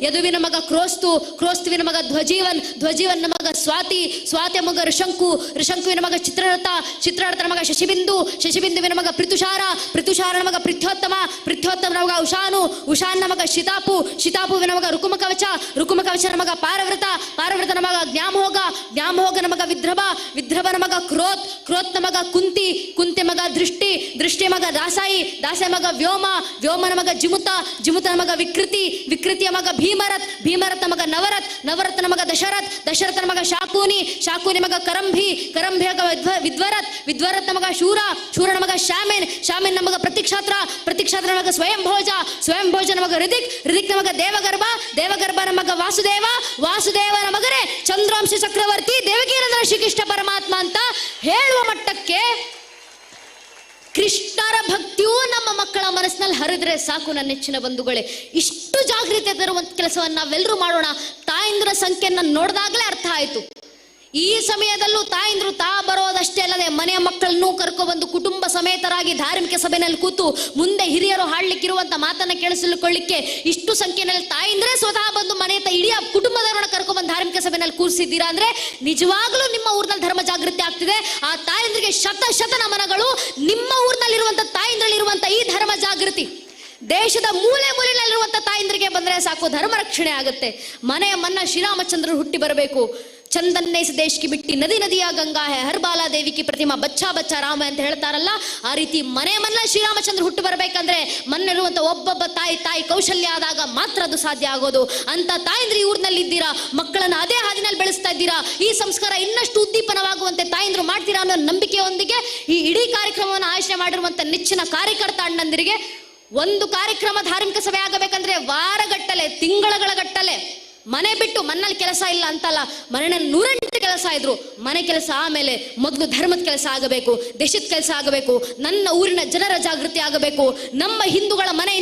ಯದುವಿನ ಮಗ ಕ್ರೋಸ್ತುವಿನ ಮಗ ಧ್ವಜೀವನ ಮಗ ಸ್ವಾತಿಯ ಮಗ ಋಷಂಕುವಿನ ಮಗ ಚಿತ್ರರಥನ ಮಗ ಶಶಿಬಿಂದುವಿನ ಮಗ ಪೃಥುಷಾರನ ಮಗ ಪೃಥ್ಯೋತ್ತಮನ ಮಗ ಉಷಾನ್ನ ಮಗ ಶಿತಾಪುವಿನ ಮಗ ರುಕುಮಕವಚನ ಮಗ ಪಾರವ್ರತನ ಮಗ ಜ್ಞಾಮೋಗನ ಮಗ ವಿದ್ರಭನ ಮಗ ಕ್ರೋತ್ನ ಮಗ ಕುಂತಿ ಮಗ ದೃಷ್ಟಿ ಮಗ ದಾಸಾಯಿ ಮಗ ವ್ಯೋಮನ ಮಗ ಜಿಮುತನ ಮಗ ವಿಕೃತಿಯ ಮಗ ಭೀಮರಥನ ಮಗ ನವರಥನ ಮಗ ದಶರಥನ ಮಗ ಶಾಕೂನಿ ಮಗ ಕರಂಭಿ ಮಗ ವಿದ್ವರಥನ ಮಗ ಶೂರನ ಮಗ ಶಾಮಿನ ಮಗ ಪ್ರತಿಕ್ಷಾತ್ರ ಮಗ ಸ್ವಯಂಭೋಜನ ಮಗ ಋದಿಕ್ನ ಮಗ ದೇವಗರ್ಭನ ಮಗ ವಾಸುದೇವನ ಮಗನೇ ಚಂದ್ರಾಂಶ ಚಕ್ರವರ್ತಿ ದೇವಕೀನಂದನ ಶ್ರೀಕೃಷ್ಣ ಪರಮಾತ್ಮ ಅಂತ ಹೇಳುವ ಮಟ್ಟಕ್ಕೆ ಕೃಷ್ಣರ ಭಕ್ತಿಯೂ ನಮ್ಮ ಮಕ್ಕಳ ಮನಸ್ಸಿನಲ್ಲಿ ಹರಿದ್ರೆ ಸಾಕು ನನ್ನ ನೆಚ್ಚಿನ ಬಂಧುಗಳೇ. ಇಷ್ಟು ಜಾಗೃತಿ ತರುವಂತ ಕೆಲಸವನ್ನು ನಾವೆಲ್ಲರೂ ಮಾಡೋಣ. ತಾಯಂದಿರ ಸಂಖ್ಯೆಯನ್ನು ನೋಡಿದಾಗಲೇ ಅರ್ಥ ಆಯ್ತು. ಈ ಸಮಯದಲ್ಲೂ ತಾಯಂದ್ರು ಬರೋದಷ್ಟೇ ಅಲ್ಲದೆ ಮನೆಯ ಮಕ್ಕಳನ್ನು ಕರ್ಕೊಬಂದು ಕುಟುಂಬ ಸಮೇತರಾಗಿ ಧಾರ್ಮಿಕ ಸಭೆಯಲ್ಲಿ ಕೂತು ಮುಂದೆ ಹಿರಿಯರು ಹಾಡ್ಲಿಕ್ಕಿರುವಂತ ಮಾತನ್ನ ಕೇಳಿಸಿಕೊಳ್ಳಿಕ್ಕೆ ಇಷ್ಟು ಸಂಖ್ಯೆಯಲ್ಲಿ ತಾಯಂದ್ರೆ ಸ್ವತಃ ಬಂದು ಮನೆ ಇಡೀ ಕುಟುಂಬದವರನ್ನ ಕರ್ಕೊಬಂದು ಧಾರ್ಮಿಕ ಸಭೆಯಲ್ಲಿ ಕೂರಿಸಿದ್ದೀರಾ ಅಂದ್ರೆ ನಿಜವಾಗ್ಲೂ ನಿಮ್ಮ ಊರಿನಲ್ಲಿ ಧರ್ಮ ಜಾಗೃತಿ ಆಗ್ತಿದೆ. ಆ ತಾಯಂದ್ರಿಗೆ ಶತ ನಮನಗಳು. ನಿಮ್ಮ ಊರಿನಲ್ಲಿರುವಂತ ತಾಯಂದ್ರಲ್ಲಿರುವಂತ ಈ ಧರ್ಮ ಜಾಗೃತಿ ದೇಶದ ಮೂಲೆಯಲ್ಲಿರುವಂತ ತಾಯಂದ್ರಿಗೆ ಬಂದ್ರೆ ಸಾಕು, ಧರ್ಮ ರಕ್ಷಣೆ ಆಗುತ್ತೆ. ಮನೆಯ ಮನ್ನ ಶ್ರೀರಾಮಚಂದ್ರರು ಹುಟ್ಟಿ ಬರಬೇಕು, ಚಂದನ್ನೇ ಇಸ್ ದೇಶ್ ಕಿ ಬಿಟ್ಟಿ ನದಿ ನದಿಯ ಗಂಗಾ ಹೈ ಹರ್ ಬಾಲಾ ದೇವಿ ಕಿ ಪ್ರತಿಮಾ ಬಚ್ಚಾ ಬಚ್ಚಾ ರಾಮ ಅಂತ ಹೇಳ್ತಾರಲ್ಲ, ಆ ರೀತಿ ಮನೆ ಶ್ರೀರಾಮಚಂದ್ರ ಹುಟ್ಟು ಬರಬೇಕಂದ್ರೆ ಮನೆಯಲ್ಲಿರುವಂತ ಒಬ್ಬೊಬ್ಬ ತಾಯಿ ಕೌಶಲ್ಯ ಆದಾಗ ಮಾತ್ರ ಅದು ಸಾಧ್ಯ ಆಗೋದು. ಅಂತ ತಾಯಂದ್ರಿ ಊರಿನಲ್ಲಿ ಇದ್ದೀರಾ, ಮಕ್ಕಳನ್ನ ಅದೇ ಹಾದಿನಲ್ಲಿ ಬೆಳೆಸ್ತಾ ಇದ್ದೀರಾ. ಈ ಸಂಸ್ಕಾರ ಇನ್ನಷ್ಟು ಉದ್ದೀಪನವಾಗುವಂತೆ ತಾಯಂದ್ರು ಮಾಡ್ತೀರಾ ಅನ್ನೋ ನಂಬಿಕೆಯೊಂದಿಗೆ ಈ ಇಡೀ ಕಾರ್ಯಕ್ರಮವನ್ನು ಆಯೋಜನೆ ಮಾಡಿರುವಂತ ನೆಚ್ಚಿನ ಕಾರ್ಯಕರ್ತ ಅಣ್ಣಂದಿರಿಗೆ, ಒಂದು ಕಾರ್ಯಕ್ರಮ ಧಾರ್ಮಿಕ ಸಭೆ ಆಗಬೇಕಂದ್ರೆ ವಾರಗಟ್ಟಲೆ ತಿಂಗಳ ಗಟ್ಟಲೆ ಮನೆ ಬಿಟ್ಟು ಮನ್ನಲ್ಲಿ ಕೆಲಸ ಇಲ್ಲ ಅಂತಲ್ಲ, ಮನೆಯಲ್ಲಿ 108 ಕೆಲಸ ಇದ್ರು. ಮನೆ ಕೆಲಸ ಆಮೇಲೆ ಮೊದಲು ಧರ್ಮದ ಕೆಲಸ ಆಗಬೇಕು, ದೇಶದ ಕೆಲಸ ಆಗಬೇಕು, ನನ್ನ ಊರಿನ ಜನರ ಜಾಗೃತಿ ಆಗಬೇಕು, ನಮ್ಮ ಹಿಂದೂಗಳ ಮನೆ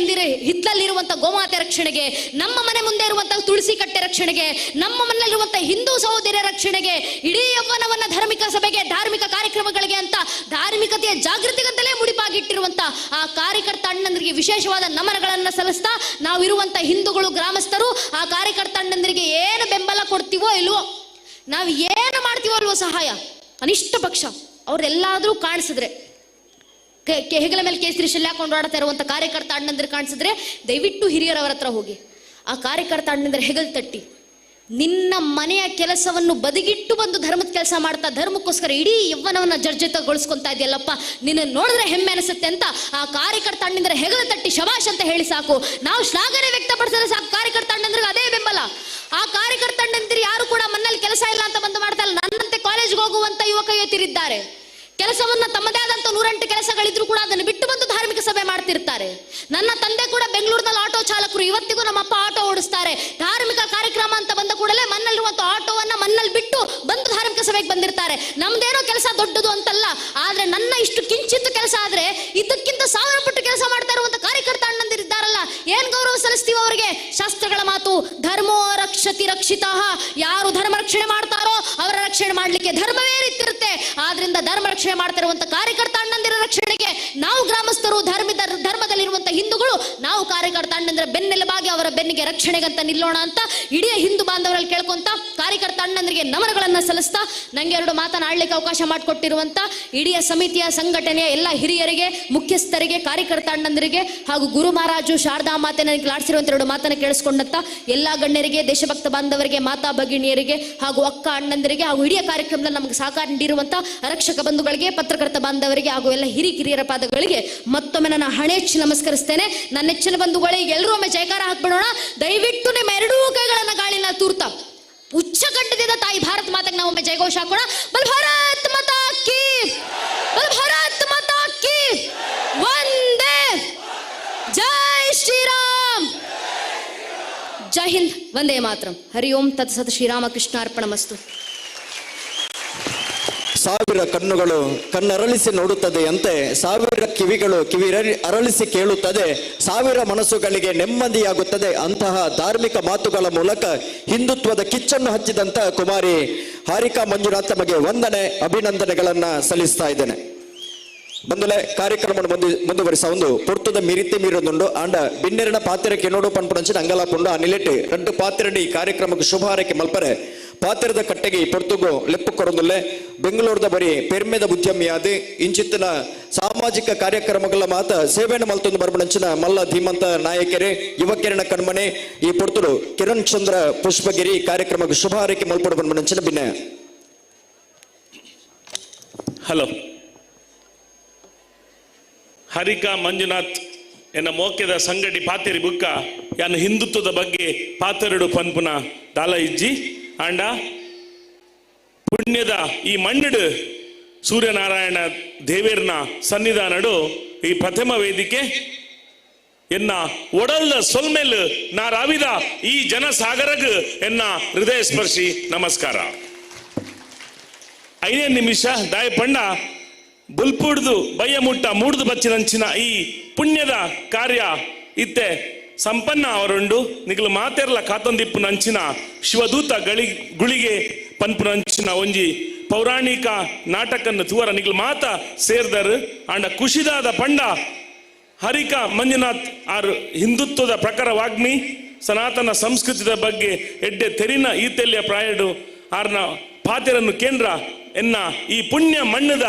ಹಿತ್ತಲಿರುವಂತ ಗೋಮಾತೆ ರಕ್ಷಣೆಗೆ, ನಮ್ಮ ಮನೆ ಮುಂದೆ ಇರುವಂತಹ ತುಳಸಿ ಕಟ್ಟೆ ರಕ್ಷಣೆಗೆ, ನಮ್ಮ ಮನೆಯಲ್ಲಿರುವಂತಹ ಹಿಂದೂ ಸಹೋದರಿಯರ ರಕ್ಷಣೆಗೆ, ಇಡೀ ಯವ್ವನವನ್ನ ಧಾರ್ಮಿಕ ಸಭೆಗೆ, ಧಾರ್ಮಿಕ ಕಾರ್ಯಕ್ರಮಗಳಿಗೆ ಅಂತ ಧಾರ್ಮಿಕತೆಯ ಜಾಗೃತಿಗಂತಲೇ ಮುಡಿಪಾಗಿಟ್ಟಿರುವಂತ ಆ ಕಾರ್ಯಕರ್ತ ಅಣ್ಣಂದರಿಗೆ ವಿಶೇಷವಾದ ನಮನಗಳನ್ನ ಸಲ್ಲಿಸ್ತಾ, ನಾವಿರುವಂತ ಹಿಂದೂಗಳು ಗ್ರಾಮಸ್ಥರು ಆ ಕಾರ್ಯಕರ್ತ ಅಣ್ಣಂದರಿಗೆ ಏನು ಬೆಂಬಲ ಕೊಡ್ತೀವೋ ಇಲ್ವೋ, ನಾವು ಏನು ಮಾಡ್ತೀವೋ ಅಲ್ವೋ ಸಹಾಯ, ಅನಿಷ್ಟ ಪಕ್ಷ ಅವ್ರೆಲ್ಲಾದ್ರೂ ಕಾಣಿಸಿದ್ರೆ, ಹೆಗಲ ಮೇಲೆ ಕೇಸರಿ ಶಲ್ಯ ಹಾಕೊಂಡು ಆಡ್ತಾ ಇರುವಂತ ಕಾರ್ಯಕರ್ತ ಅಣ್ಣಂದ್ರೆ ಕಾಣಿಸಿದ್ರೆ ದಯವಿಟ್ಟು ಹಿರಿಯರವರ ಹತ್ರ ಹೋಗಿ ಆ ಕಾರ್ಯಕರ್ತ ಅಣ್ಣಂದ್ರೆ ಹೆಗಲ್ ತಟ್ಟಿ, ನಿನ್ನ ಮನೆಯ ಕೆಲಸವನ್ನು ಬದಿಗಿಟ್ಟು ಬಂದು ಧರ್ಮದ ಕೆಲಸ ಮಾಡ್ತಾ ಧರ್ಮಕ್ಕೋಸ್ಕರ ಇಡೀ ಯವ್ವನವನ್ನ ಜರ್ಜರಿತಗೊಳಿಸ್ಕೊಂತಾ ಇದೆಯಲ್ಲಪ್ಪ, ನಿನ್ನ ನೋಡಿದ್ರೆ ಹೆಮ್ಮೆ ಅನಿಸುತ್ತೆ ಅಂತ ಆ ಕಾರ್ಯಕರ್ತ ಅಣ್ಣಂದ್ರೆ ಹೆಗಲ ತಟ್ಟಿ ಶಬಾಷ್ ಅಂತ ಹೇಳಿ ಸಾಕು. ನಾವು ಶ್ಲಾಘನೆ ವ್ಯಕ್ತಪಡಿಸಿದ್ರೆ ಸಾಕು, ಕಾರ್ಯಕರ್ತ ಅಣ್ಣಂದ್ರಿಗೆ ಅದೇ ಬೆಂಬಲ. ಆ ಕಾರ್ಯಕರ್ತ ಅಣ್ಣಂದಿರು ಯಾರು ಕೂಡ ಮನ್ನಲ್ಲಿ ಕೆಲಸ ಇಲ್ಲ ಅಂತ ಬಂದು ಮಾಡ್ತಾ ಇಲ್ಲ. ನನ್ನಂತೆ ಕಾಲೇಜ್ಗೆ ಹೋಗುವಂತ ಯುವಕ ಯುವತಿಯರಿದ್ದಾರೆ, ಕೆಲಸವನ್ನ ತಮ್ಮದೇ ಆದಂತ 108 ಕೆಲಸಗಳಿದ್ರು ಕೂಡ ಅದನ್ನು ಬಿಟ್ಟು ಬಂದು ಧಾರ್ಮಿಕ ಸಭೆ ಮಾಡ್ತಿರ್ತಾರೆ. ನನ್ನ ತಂದೆ ಕೂಡ ಬೆಂಗಳೂರಿನಲ್ಲಿ ಆಟೋ ಚಾಲಕರು, ಇವತ್ತಿಗೂ ನಮ್ಮ ಅಪ್ಪ ಆಟೋ ಓಡಿಸ್ತಾರೆ. ಧಾರ್ಮಿಕ ಕಾರ್ಯಕ್ರಮ ಅಂತ ಬಂದ ಕೂಡಲೇ ಮನ್ನಲ್ಲಿರುವಂತ ಆಟೋವನ್ನ ಮನ್ನಲ್ಲಿ ಬಿಟ್ಟು ಬಂದು ಧಾರ್ಮಿಕ ಸಭೆಗೆ ಬಂದಿರ್ತಾರೆ. ನಮ್ದೇನೋ ಕೆಲಸ ದೊಡ್ಡದು ಅಂತಲ್ಲ, ಆದ್ರೆ ನನ್ನ ಇಷ್ಟು ಕಿಂಚಿತ್ತು ಕೆಲಸ ಆದ್ರೆ ಇದಕ್ಕಿಂತ 1000 ಪಟ್ಟು ಕೆಲಸ ಮಾಡ್ತಾ ಇರುವಂತ ಕಾರ್ಯಕರ್ತ ಅಣ್ಣಂದಿರಿದ್ದಾರಲ್ಲ, ಏನ್ ಗೌರವ ಸಲ್ಲಿಸ್ತೀವಿ ಅವರಿಗೆ. ಶಾಸ್ತ್ರಗಳ ಮಾತು, ಧರ್ಮೋ ರಕ್ಷತಿ ರಕ್ಷಿತಃ, ಯಾರು ಧರ್ಮ ರಕ್ಷಣೆ ಮಾಡ್ತಾರೋ ಅವರ ರಕ್ಷಣೆ ಮಾಡ್ಲಿಕ್ಕೆ ಧರ್ಮವೇ ರೀತಿರುತ್ತೆ. ಆದ್ರಿಂದ ಧರ್ಮ ರಕ್ಷಣೆ ಮಾಡ್ತಿರುವಂತ ಕಾರ್ಯಕರ್ತ ಅಣ್ಣಂದಿರ ರಕ್ಷಣೆಗೆ ನಾವು ಗ್ರಾಮಸ್ಥರು, ಧರ್ಮದಲ್ಲಿರುವಂತ ಹಿಂದೂಗಳು, ನಾವು ಕಾರ್ಯಕರ್ತ ಅಣ್ಣಂದಿರ ಬೆನ್ನೆಲುಬಾಗಿ ಅವರ ಬೆನ್ನಿಗೆ ರಕ್ಷಣೆಗಂತ ನಿಲ್ಲೋಣ ಅಂತ ಇಡೀ ಹಿಂದೂ ಬಾಂಧವರಲ್ಲಿ ಕೇಳ್ಕೊಂತ ಕಾರ್ಯಕರ್ತ ಅಣ್ಣಂದಿರಿಗೆ ನಮನಗಳನ್ನ ಸಲ್ಲಿಸ್ತಾ, ನಂಗೆ 2 ಮಾತನಾಡ್ಲಿಕ್ಕೆ ಅವಕಾಶ ಮಾಡಿಕೊಟ್ಟಿರುವಂತ ಇಡೀ ಸಮಿತಿಯ ಸಂಘಟನೆಯ ಎಲ್ಲ ಹಿರಿಯರಿಗೆ, ಮುಖ್ಯಸ್ಥರಿಗೆ, ಕಾರ್ಯಕರ್ತ ಅಣ್ಣಂದಿರಿಗೆ ಹಾಗೂ ಗುರು ಮಹಾರಾಜು ಶಾರದಾ ಮಾತೆ ನನಗೆ ಲಾಡಿಸಿರುವಂತ 2 ಮಾತನ್ನ ಕೇಳಿಸ್ಕೊಂಡಂತ ಎಲ್ಲಾ ಗಣ್ಯರಿಗೆ, ದೇಶಭಕ್ತ ಬಾಂಧವರಿಗೆ, ಮಾತಾ ಭಗಿಣಿಯರಿಗೆ ಹಾಗೂ ಅಕ್ಕ ಅಣ್ಣಂದಿರಿಗೆ ಹಾಗೂ ಇಡೀ ಕಾರ್ಯಕ್ರಮದಲ್ಲಿ ನಮಗೆ ಸಹಕಾರ ನೀಡಿರುವಂತ ರಕ್ಷಕ ಬಂಧುಗಳಿಗೆ, ಪತ್ರಕರ್ತ ಬಾಂಧವರಿಗೆ ಹಾಗೂ ಎಲ್ಲ ಹಿರಿಕಿರಿಯರ ಪಾದಗಳಿಗೆ ಮತ್ತೊಮ್ಮೆ ನನ್ನ ಹಣೆಚ್ಚಿ ನಮಸ್ಕರಿಸ್ತೇನೆ. ನನ್ನ ನೆಚ್ಚಿನ ಬಂಧುಗಳಿಗೆ ಎಲ್ಲರೂ ಒಮ್ಮೆ ಜಯಕಾರ ಹಾಕ್ಬಿಡೋಣ. ದಯವಿಟ್ಟು ನಿಮ್ಮ 2 ಕೈಗಳನ್ನ ಗಾಳಿನ ತೂರ್ತಾ ಉಚ್ಚ ಕಂಠದಿಂದ ತಾಯಿ ಭಾರತ ಮಾತೆಗೆ ನಾವು ಒಮ್ಮೆ ಜಯಘೋಷ ಹಾಕೋಣ. ಬಲ್ ಭಾರತ್ ಮಾತಾ ಕಿ, ಬಲ್ ಭಾರತ್ ಮಾತಾ ಕಿ, ವಂದೇ ಜೈ ಶ್ರೀರಾಮ್, ಜೈ ಹಿಂದ್, ವಂದೇ ಮಾತರಂ. ಹರಿ ಓಂ ತತ್ಸತ್. ಶ್ರೀರಾಮಕೃಷ್ಣ ಅರ್ಪಣಮಸ್ತು. 1000 ಕಣ್ಣುಗಳು ಕಣ್ಣರಳಿಸಿ ನೋಡುತ್ತದೆಯಂತೆ, 1000 ಕಿವಿಗಳು ಅರಳಿಸಿ ಕೇಳುತ್ತದೆ, 1000 ಮನಸ್ಸುಗಳಿಗೆ ನೆಮ್ಮದಿಯಾಗುತ್ತದೆ. ಅಂತಹ ಧಾರ್ಮಿಕ ಮಾತುಗಳ ಮೂಲಕ ಹಿಂದುತ್ವದ ಕಿಚ್ಚನ್ನು ಹಚ್ಚಿದಂತ ಕುಮಾರಿ ಹಾರಿಕಾ ಮಂಜುನಾಥ್ ತಮಗೆ ವಂದನೆ, ಅಭಿನಂದನೆಗಳನ್ನ ಸಲ್ಲಿಸ್ತಾ ಇದ್ದೇನೆ. ಬಂದುಲೆ ಕಾರ್ಯಕ್ರಮ ಮುಂದುವರಿಸ ಒಂದು ಪೊರ್ತದ ಮಿರಿತೆ ಮೀರೊಂದುಂಡು ಆಂಡ ಬಿನ್ನೆರನ ಪಾತ್ರೆಕ್ಕೆ ನೋಡು ಪನ್ಪುಣಂಚಿನ ಅಂಗಲಾಪುಂಡು ಆ ನಿಲೆಟ್ಟು 2 ಪಾತ್ರೆಡಿ ಕಾರ್ಯಕ್ರಮಕ್ಕೆ ಶುಭ ಹಾರೈಕೆ ಮಲ್ಪರೆ ಪಾತ್ರದ ಕಟ್ಟೆಗೆ ಪೊರ್ತುಗು ಲೆಪ್ಪು ಕೊರೊಂದುಲ್ಲೆ ಬೆಂಗಳೂರದ ಬರೀ ಪೆರ್ಮೆದ ಉದ್ಯಮಿಯಾದ ಇಂಚಿತ್ತಿನ ಸಾಮಾಜಿಕ ಕಾರ್ಯಕ್ರಮಗಳ ಮಾತ ಸೇವೆಯನ್ನು ಮಲ್ತೊಂದು ಬರ್ಬಣಂಚಿನ ಮಲ್ಲ ಧೀಮಂತ ನಾಯಕರೇ, ಯುವಕರಿನ ಕಣ್ಮನೆ ಈ ಪೊರ್ತುಡು ಕಿರಣ್ ಚಂದ್ರ ಪುಷ್ಪಗಿರಿ ಕಾರ್ಯಕ್ರಮಕ್ಕೆ ಶುಭ ಹಾರೈಕೆ ಮಲ್ಪಡು ಬರ್ಬಣಂಚಿನ ಭಿನ್ನ. ಹಲೋ, ಹರಿಕಾ ಮಂಜುನಾಥ್ ಎನ್ನ ಮೋಕ್ಯದ ಸಂಗಡಿ ಪಾತೆರಿ ಬುಕ್ಕ ಯಾನು ಹಿಂದುತ್ವದ ಬಗ್ಗೆ ಪಾತೆರಡು ಪನ್ಪುನ ದಾಲ ಇಜ್ಜಿ ಆಂಡ ಪುಣ್ಯದ ಈ ಮಣ್ಣಡು ಸೂರ್ಯನಾರಾಯಣ ದೇವೇರ್ನ ಸನ್ನಿಧಾನಡು ಈ ಪ್ರಥಮ ವೇದಿಕೆ ಎನ್ನ ಒಡಲ್ದ ಸೊಲ್ಮೆಲ್ ನಾ ರಾವಿದ ಈ ಜನಸಾಗರಗ್ ಎನ್ನ ಹೃದಯ ಸ್ಪರ್ಶಿ ನಮಸ್ಕಾರ. 5 ನಿಮಿಷ ದಾಯ ಪಂಡ ಬುಲ್ಪುಡ್ದು ಬಯ್ಯ ಮುಟ್ಟ ಮೂಡ್ದು ಬಚ್ಚಿನಂಚಿನ ಈ ಪುಣ್ಯದ ಕಾರ್ಯ ಇತ್ತೆ ಸಂಪನ್ನ ಅವರುಂಡು ನಿಗಲು ಮಾತೆರ್ಲ ಕಾತೊಂದಿಪ್ಪು ನಂಚಿನ ಶಿವದೂತ ಗುಳಿಗೆ ಪನ್ಪು ನಂಚಿನ ಒಂಜಿ ಪೌರಾಣಿಕ ನಾಟಕನ್ನು ತೂವರ ನಿಗಲು ಮಾತ ಸೇರ್ದರು ಅಂಡ ಖುಷಿದಾದ ಪಂಡ ಹರಿಕಾ ಮಂಜುನಾಥ್ ಆರು ಹಿಂದುತ್ವದ ಪ್ರಕಾರ ವಾಗ್ಮಿ ಸನಾತನ ಸಂಸ್ಕೃತಿದ ಬಗ್ಗೆ ಎಡ್ಡೆ ತೆರಿನ ಈತೆಲ್ಯ ಪ್ರಾಯಡು ಆರ್ನ ಪಾತೆರನ್ನು ಕೇಂದ್ರ ಎನ್ನ ಈ ಪುಣ್ಯ ಮಣ್ಣದ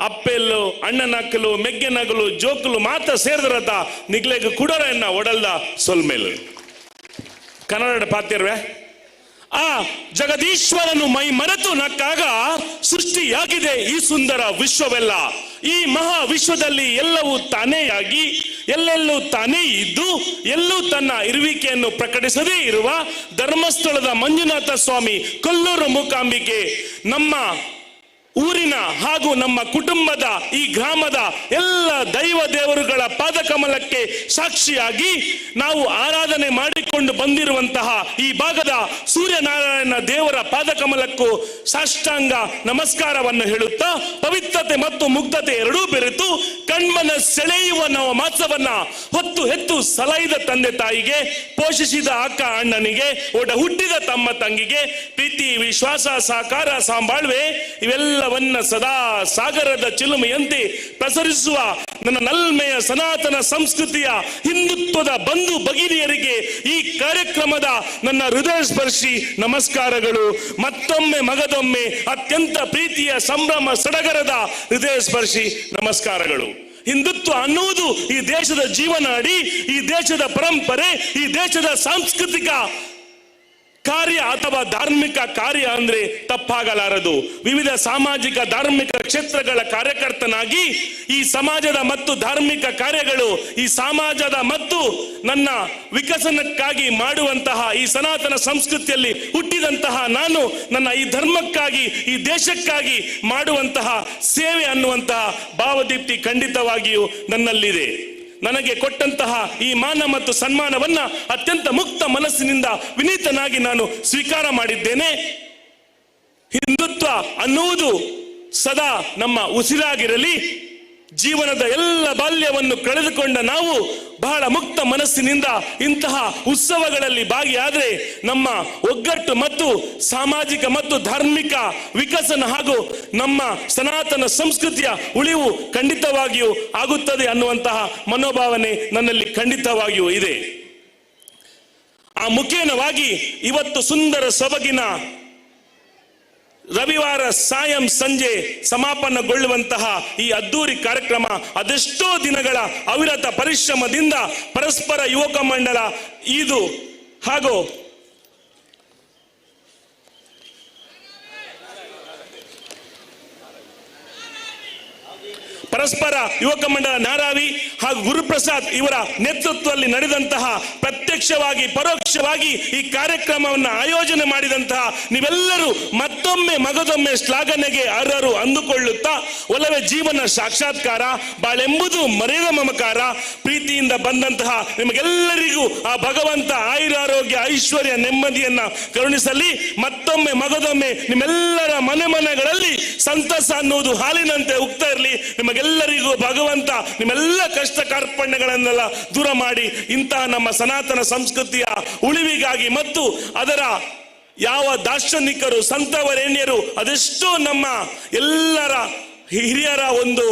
ಅಪ್ಪೆಲ್ಲು ಅಣ್ಣನಕ್ಕಲು ಮೆಗ್ಗೆನಗಲು ಜೋಕಲು ಮಾತ ಸೇರ್ದರತ ನಿಗ್ಲೆಗ್ ಕುಡರ ಎನ್ನ ಒಡಲ್ದ ಸೊಲ್ಮೇಲು ಕನ್ನಡ ಪಾತ್ಯರ್ವೆ ಆ ಜಗದೀಶ್ವರನು ಮೈ ಮರೆತು ನಕ್ಕಾಗ ಸೃಷ್ಟಿಯಾಗಿದೆ ಈ ಸುಂದರ ವಿಶ್ವವೆಲ್ಲ. ಈ ಮಹಾ ವಿಶ್ವದಲ್ಲಿ ಎಲ್ಲವೂ ತಾನೇಯಾಗಿ ಎಲ್ಲೆಲ್ಲೂ ತಾನೇ ಇದ್ದು ಎಲ್ಲೂ ತನ್ನ ಇರುವಿಕೆಯನ್ನು ಪ್ರಕಟಿಸದೇ ಇರುವ ಧರ್ಮಸ್ಥಳದ ಮಂಜುನಾಥ ಸ್ವಾಮಿ ಕೊಲ್ಲೂರು ಮೂಕಾಂಬಿಕೆ ನಮ್ಮ ಊರಿನ ಹಾಗೂ ನಮ್ಮ ಕುಟುಂಬದ ಈ ಗ್ರಾಮದ ಎಲ್ಲ ದೈವ ದೇವರುಗಳ ಪಾದಕಮಲಕ್ಕೆ ಸಾಕ್ಷಿಯಾಗಿ ನಾವು ಆರಾಧನೆ ಮಾಡಿಕೊಂಡು ಬಂದಿರುವಂತಹ ಈ ಭಾಗದ ಸೂರ್ಯನಾರಾಯಣ ದೇವರ ಪಾದಕಮಲಕ್ಕೂ ಸಾಷ್ಟಾಂಗ ನಮಸ್ಕಾರವನ್ನು ಹೇಳುತ್ತಾ ಪವಿತ್ರತೆ ಮತ್ತು ಮುಗ್ಧತೆ ಎರಡೂ ಬೆರೆತು ಕಣ್ಮನ ಸೆಳೆಯುವ ನವ ಮಾಸವನ್ನ ಹೊತ್ತು ಹೆತ್ತು ಸಲಹಿದ ತಂದೆ ತಾಯಿಗೆ, ಪೋಷಿಸಿದ ಅಕ್ಕ ಅಣ್ಣನಿಗೆ, ಒಡ ಹುಟ್ಟಿದ ತಮ್ಮ ತಂಗಿಗೆ ಪ್ರೀತಿ ವಿಶ್ವಾಸ ಸಹಕಾರ ಸಾಂಬಾಳ್ವೆ ಇವೆಲ್ಲವನ್ನ ಸದಾ ಸಾಗರದ ಚಿಲುಮೆಯಂತೆ ಪ್ರಸರಿಸುವ ನನ್ನ ನಲ್ಮೆಯ ಸನಾತನ ಸಂಸ್ಕೃತಿಯ ಹಿಂದುತ್ವದ ಬಂಧು ಭಗಿನಿಯರಿಗೆ ಈ ಕಾರ್ಯಕ್ರಮದ ನನ್ನ ಹೃದಯ ಸ್ಪರ್ಶಿ ನಮಸ್ಕಾರಗಳು. ಮತ್ತೊಮ್ಮೆ ಮಗದೊಮ್ಮೆ ಅತ್ಯಂತ ಪ್ರೀತಿಯ ಸಂಭ್ರಮ ಸಡಗರದ ಹೃದಯ ಸ್ಪರ್ಶಿ ನಮಸ್ಕಾರಗಳು. ಹಿಂದುತ್ವ ಅನ್ನುವುದು ಈ ದೇಶದ ಜೀವನಾಡಿ, ಈ ದೇಶದ ಪರಂಪರೆ, ಈ ದೇಶದ ಸಾಂಸ್ಕೃತಿಕ ಕಾರ್ಯ ಅಥವಾ ಧಾರ್ಮಿಕ ಕಾರ್ಯ ಅಂದ್ರೆ ತಪ್ಪಾಗಲಾರದು. ವಿವಿಧ ಸಾಮಾಜಿಕ ಧಾರ್ಮಿಕ ಕ್ಷೇತ್ರಗಳ ಕಾರ್ಯಕರ್ತನಾಗಿ ಈ ಸಮಾಜದ ಮತ್ತು ಧಾರ್ಮಿಕ ಕಾರ್ಯಗಳು ಈ ಸಮಾಜದ ಮತ್ತು ನನ್ನ ವಿಕಸನಕ್ಕಾಗಿ ಮಾಡುವಂತಹ ಈ ಸನಾತನ ಸಂಸ್ಕೃತಿಯಲ್ಲಿ ಹುಟ್ಟಿದಂತಹ ನಾನು ನನ್ನ ಈ ಧರ್ಮಕ್ಕಾಗಿ ಈ ದೇಶಕ್ಕಾಗಿ ಮಾಡುವಂತಹ ಸೇವೆ ಅನ್ನುವಂತಹ ಭಾವದೀಪ್ತಿ ಖಂಡಿತವಾಗಿಯೂ ನನ್ನಲ್ಲಿದೆ. ನನಗೆ ಕೊಟ್ಟಂತಹ ಈ ಮಾನ ಮತ್ತು ಸನ್ಮಾನವನ್ನ ಅತ್ಯಂತ ಮುಕ್ತ ಮನಸ್ಸಿನಿಂದ ವಿನೀತನಾಗಿ ನಾನು ಸ್ವೀಕಾರ ಮಾಡಿದ್ದೇನೆ. ಹಿಂದುತ್ವ ಅನ್ನುವುದು ಸದಾ ನಮ್ಮ ಉಸಿರಾಗಿರಲಿ. ಜೀವನದ ಎಲ್ಲ ಬಾಲ್ಯವನ್ನು ಕಳೆದುಕೊಂಡ ನಾವು ಬಹಳ ಮುಕ್ತ ಮನಸ್ಸಿನಿಂದ ಇಂತಹ ಉತ್ಸವಗಳಲ್ಲಿ ಭಾಗಿಯಾದರೆ ನಮ್ಮ ಒಗ್ಗಟ್ಟು ಮತ್ತು ಸಾಮಾಜಿಕ ಮತ್ತು ಧಾರ್ಮಿಕ ವಿಕಸನ ಹಾಗೂ ನಮ್ಮ ಸನಾತನ ಸಂಸ್ಕೃತಿಯ ಉಳಿವು ಖಂಡಿತವಾಗಿಯೂ ಆಗುತ್ತದೆ ಅನ್ನುವಂತಹ ಮನೋಭಾವನೆ ನನ್ನಲ್ಲಿ ಖಂಡಿತವಾಗಿಯೂ ಇದೆ. ಆ ಮುಖೇನವಾಗಿ ಇವತ್ತು ಸುಂದರ ಸೊಬಗಿನ ರವಿವಾರ ಸಾಯಂ ಸಂಜೆ ಸಮಾಪನಗೊಳ್ಳುವಂತಹ ಈ ಅದ್ದೂರಿ ಕಾರ್ಯಕ್ರಮ ಅದೆಷ್ಟೋ ದಿನಗಳ ಅವಿರತ ಪರಿಶ್ರಮದಿಂದ ಪರಸ್ಪರ ಯುವಕ ಮಂಡಲ ಇದು ಹಾಗೂ ಪರಸ್ಪರ ಯುವಕ ಮಂಡಲ ನಾರಾವಿ ಹಾಗೂ ಗುರುಪ್ರಸಾದ್ ಇವರ ನೇತೃತ್ವದಲ್ಲಿ ನಡೆದಂತಹ ಪ್ರತ್ಯಕ್ಷವಾಗಿ ಪರೋಕ್ಷವಾಗಿ ಈ ಕಾರ್ಯಕ್ರಮವನ್ನು ಆಯೋಜನೆ ಮಾಡಿದಂತಹ ನೀವೆಲ್ಲರೂ ಮತ್ತೊಮ್ಮೆ ಮಗದೊಮ್ಮೆ ಶ್ಲಾಘನೆಗೆ ಅರ್ಹರು ಅಂದುಕೊಳ್ಳುತ್ತಾ ಒಲವೇ ಜೀವನ ಸಾಕ್ಷಾತ್ಕಾರ ಬಾಳೆಂಬುದು ಮರೆಯದ ಮಮಕಾರ ಪ್ರೀತಿಯಿಂದ ಬಂದಂತಹ ನಿಮಗೆಲ್ಲರಿಗೂ ಆ ಭಗವಂತ ಆಯುರಾರೋಗ್ಯ ಐಶ್ವರ್ಯ ನೆಮ್ಮದಿಯನ್ನ ಕರುಣಿಸಲಿ. ಮತ್ತೊಮ್ಮೆ ಮಗದೊಮ್ಮೆ ನಿಮ್ಮೆಲ್ಲರ ಮನೆಗಳಲ್ಲಿ ಸಂತಸ ಅನ್ನುವುದು ಹಾಲಿನಂತೆ ಉಕ್ತಾ ಇರಲಿ. ನಿಮಗೆಲ್ಲರಿಗೂ ಭಗವಂತ ನಿಮ್ಮೆಲ್ಲ ಕಷ್ಟ ಕಾರ್ಪಣ್ಯಗಳನ್ನೆಲ್ಲ ದೂರ ಮಾಡಿ ಇಂತಹ ನಮ್ಮ ಸನಾತನ ಸಂಸ್ಕೃತಿಯ ಉಳಿವಿಗಾಗಿ ಮತ್ತು ಅದರ ಯಾವ ದಾರ್ಶನಿಕರು ಸಂತವರೇಣ್ಯರು ಅದೆಷ್ಟೋ ನಮ್ಮ ಎಲ್ಲರ ಹಿರಿಯರ ಒಂದು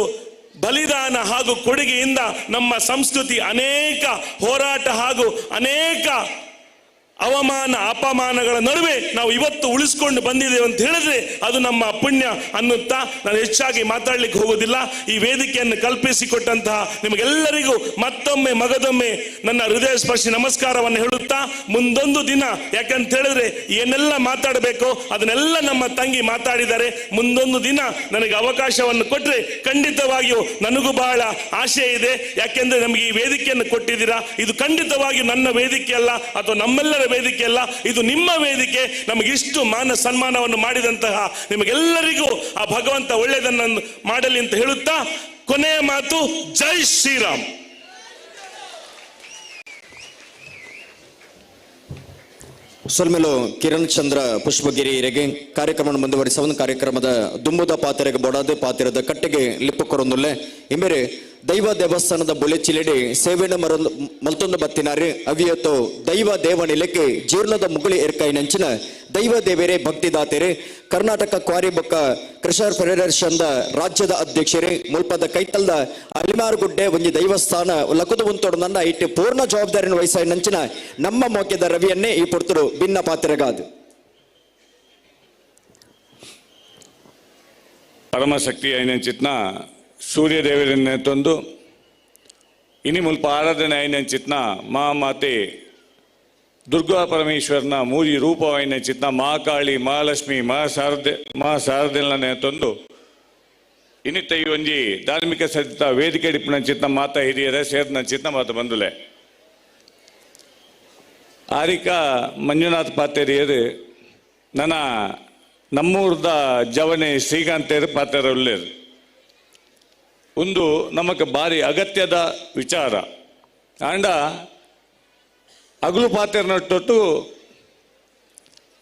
ಬಲಿದಾನ ಹಾಗೂ ಕೊಡುಗೆಯಿಂದ ನಮ್ಮ ಸಂಸ್ಕೃತಿ ಅನೇಕ ಹೋರಾಟ ಹಾಗೂ ಅನೇಕ ಅವಮಾನ ಅಪಮಾನಗಳ ನಡುವೆ ನಾವು ಇವತ್ತು ಉಳಿಸ್ಕೊಂಡು ಬಂದಿದ್ದೇವೆ ಅಂತ ಹೇಳಿದ್ರೆ ಅದು ನಮ್ಮ ಪುಣ್ಯ ಅನ್ನುತ್ತಾ ನಾನು ಹೆಚ್ಚಾಗಿ ಮಾತಾಡ್ಲಿಕ್ಕೆ ಹೋಗೋದಿಲ್ಲ. ಈ ವೇದಿಕೆಯನ್ನು ಕಲ್ಪಿಸಿಕೊಟ್ಟಂತಹ ನಿಮಗೆಲ್ಲರಿಗೂ ಮತ್ತೊಮ್ಮೆ ಮಗದೊಮ್ಮೆ ನನ್ನ ಹೃದಯ ಸ್ಪರ್ಶಿ ನಮಸ್ಕಾರವನ್ನು ಹೇಳುತ್ತಾ ಮುಂದೊಂದು ದಿನ ಯಾಕಂತ ಹೇಳಿದ್ರೆ ಏನೆಲ್ಲ ಮಾತಾಡಬೇಕು ಅದನ್ನೆಲ್ಲ ನಮ್ಮ ತಂಗಿ ಮಾತಾಡಿದ್ದಾರೆ. ಮುಂದೊಂದು ದಿನ ನನಗೆ ಅವಕಾಶವನ್ನು ಕೊಟ್ಟರೆ ಖಂಡಿತವಾಗಿಯೂ ನನಗೂ ಬಹಳ ಆಶೆ ಇದೆ. ಯಾಕೆಂದ್ರೆ ನಮಗೆ ಈ ವೇದಿಕೆಯನ್ನು ಕೊಟ್ಟಿದ್ದೀರಾ. ಇದು ಖಂಡಿತವಾಗಿಯೂ ನನ್ನ ವೇದಿಕೆ ಅಲ್ಲ ಅಥವಾ ನಮ್ಮೆಲ್ಲರ ವೇದಿಕೆ ಅಲ್ಲ, ಇದು ನಿಮ್ಮ ವೇದಿಕೆ. ನಮಗಿಷ್ಟು ಮಾನ ಸನ್ಮಾನವನ್ನು ಮಾಡಿದಂತಹ ನಿಮಗೆಲ್ಲರಿಗೂ ಆ ಭಗವಂತ ಒಳ್ಳೆಯದನ್ನು ಮಾಡಲಿ ಅಂತ ಹೇಳುತ್ತಾ ಕೊನೆಯ ಮಾತು ಜೈ ಶ್ರೀರಾಮ್. ಸೊಲ್ಮೆಲು ಕಿರಣ್ ಚಂದ್ರ ಪುಷ್ಪಗಿರಿಯರಿಗೆ ಕಾರ್ಯಕ್ರಮ ಮುಂದುವರಿಸುವ ಕಾರ್ಯಕ್ರಮದ ದುಂಬುದ ಪಾತ್ರೆಗೆ ಬೊಡಾದ ಪಾತ್ರದ ಕಟ್ಟೆಗೆ ಲಿಪ್ಪು ಕೊರೊಂದುಲ್ಲೆ ಇಂಬೇರೆ ದೈವ ದೇವಸ್ಥಾನದ ಬುಲೆಚಿಲೆಡೆ ಸೇವೆನ ಮಲ್ತೊಂದು ಬತ್ತಿನಾರು ಅವಿಯತ್ತು ದೈವ ದೇವನಿಲೆಕ್ಕೆ ಜೀರ್ಣದ ಮುಗುಳಿ ಏರ್ಕಾಯಿ ನಂಚಿನ ದೈವ ದೇವರೇ ಭಕ್ತಿದಾತೆರೆ ಕರ್ನಾಟಕ ಕ್ವಾರಿ ಬೊಕ್ಕ ಕೃಷರ್ ಫೆಡರೇಷನ್ ರಾಜ್ಯದ ಅಧ್ಯಕ್ಷರೇ ಮುಲ್ಪದ ಕೈತಲ್ದ ಅಲಿಮಾರ್ಗುಡ್ಡೆ ಒಂಜಿ ದೈವಸ್ಥಾನ ಲಕುದು ಉಂತೋಡು ನನ್ನ ಇಟ್ಟು ಪೂರ್ಣ ಜವಾಬ್ದಾರಿನ ವಹಿಸಾಯಿ ನಂಚಿನ ನಮ್ಮ ಮೋಕ್ಯದ ರವಿಯನ್ನೇ ಈ ಪುರ್ತರು ಭಿನ್ನ ಪಾತ್ರೆಗಾದು ಪರಮಶಕ್ತಿ ಐನಂಚಿತ್ನ ಸೂರ್ಯದೇವರನ್ನೇ ತಂದು ಇನಿ ಮುಲ್ಪ ಆರಾಧನೆ ಐನಂಚಿತ್ನ ಮಹಾಮಾತೆ ದುರ್ಗಾ ಪರಮೇಶ್ವರನ ಮೂರಿ ರೂಪವಾಯಿನ ಚಿತ್ನ ಮಹಾಕಾಳಿ ಮಹಾಲಕ್ಷ್ಮಿ ಮಹಾಶಾರದೆಲ್ಲನೆ ತಂದು ಇನ್ನಿತ್ತ ಈ ಒಂಜಿ ಧಾರ್ಮಿಕ ಸಹಿತ ವೇದಿಕೆ ಇಡಿಪಿನ ಚಿತ್ನ ಮಾತ ಹಿರಿಯರೇ ಸೇರ್ನ ಚಿತ್ನ ಮಾತ ಬಂದುಲೆ ಆರಿಕ ಮಂಜುನಾಥ್ ಪಾತೇರಿಯರು ನನ್ನ ನಮ್ಮೂರ್ದ ಜವನೆ ಶ್ರೀಕಾಂತೇರು ಪಾತ್ರ ಉಳ್ಳೇರು ಒಂದು ನಮಗೆ ಭಾರಿ ಅಗತ್ಯದ ವಿಚಾರ ಆಂಡ ಅಗಲು ಪಾತ್ರನೊಟ್ಟು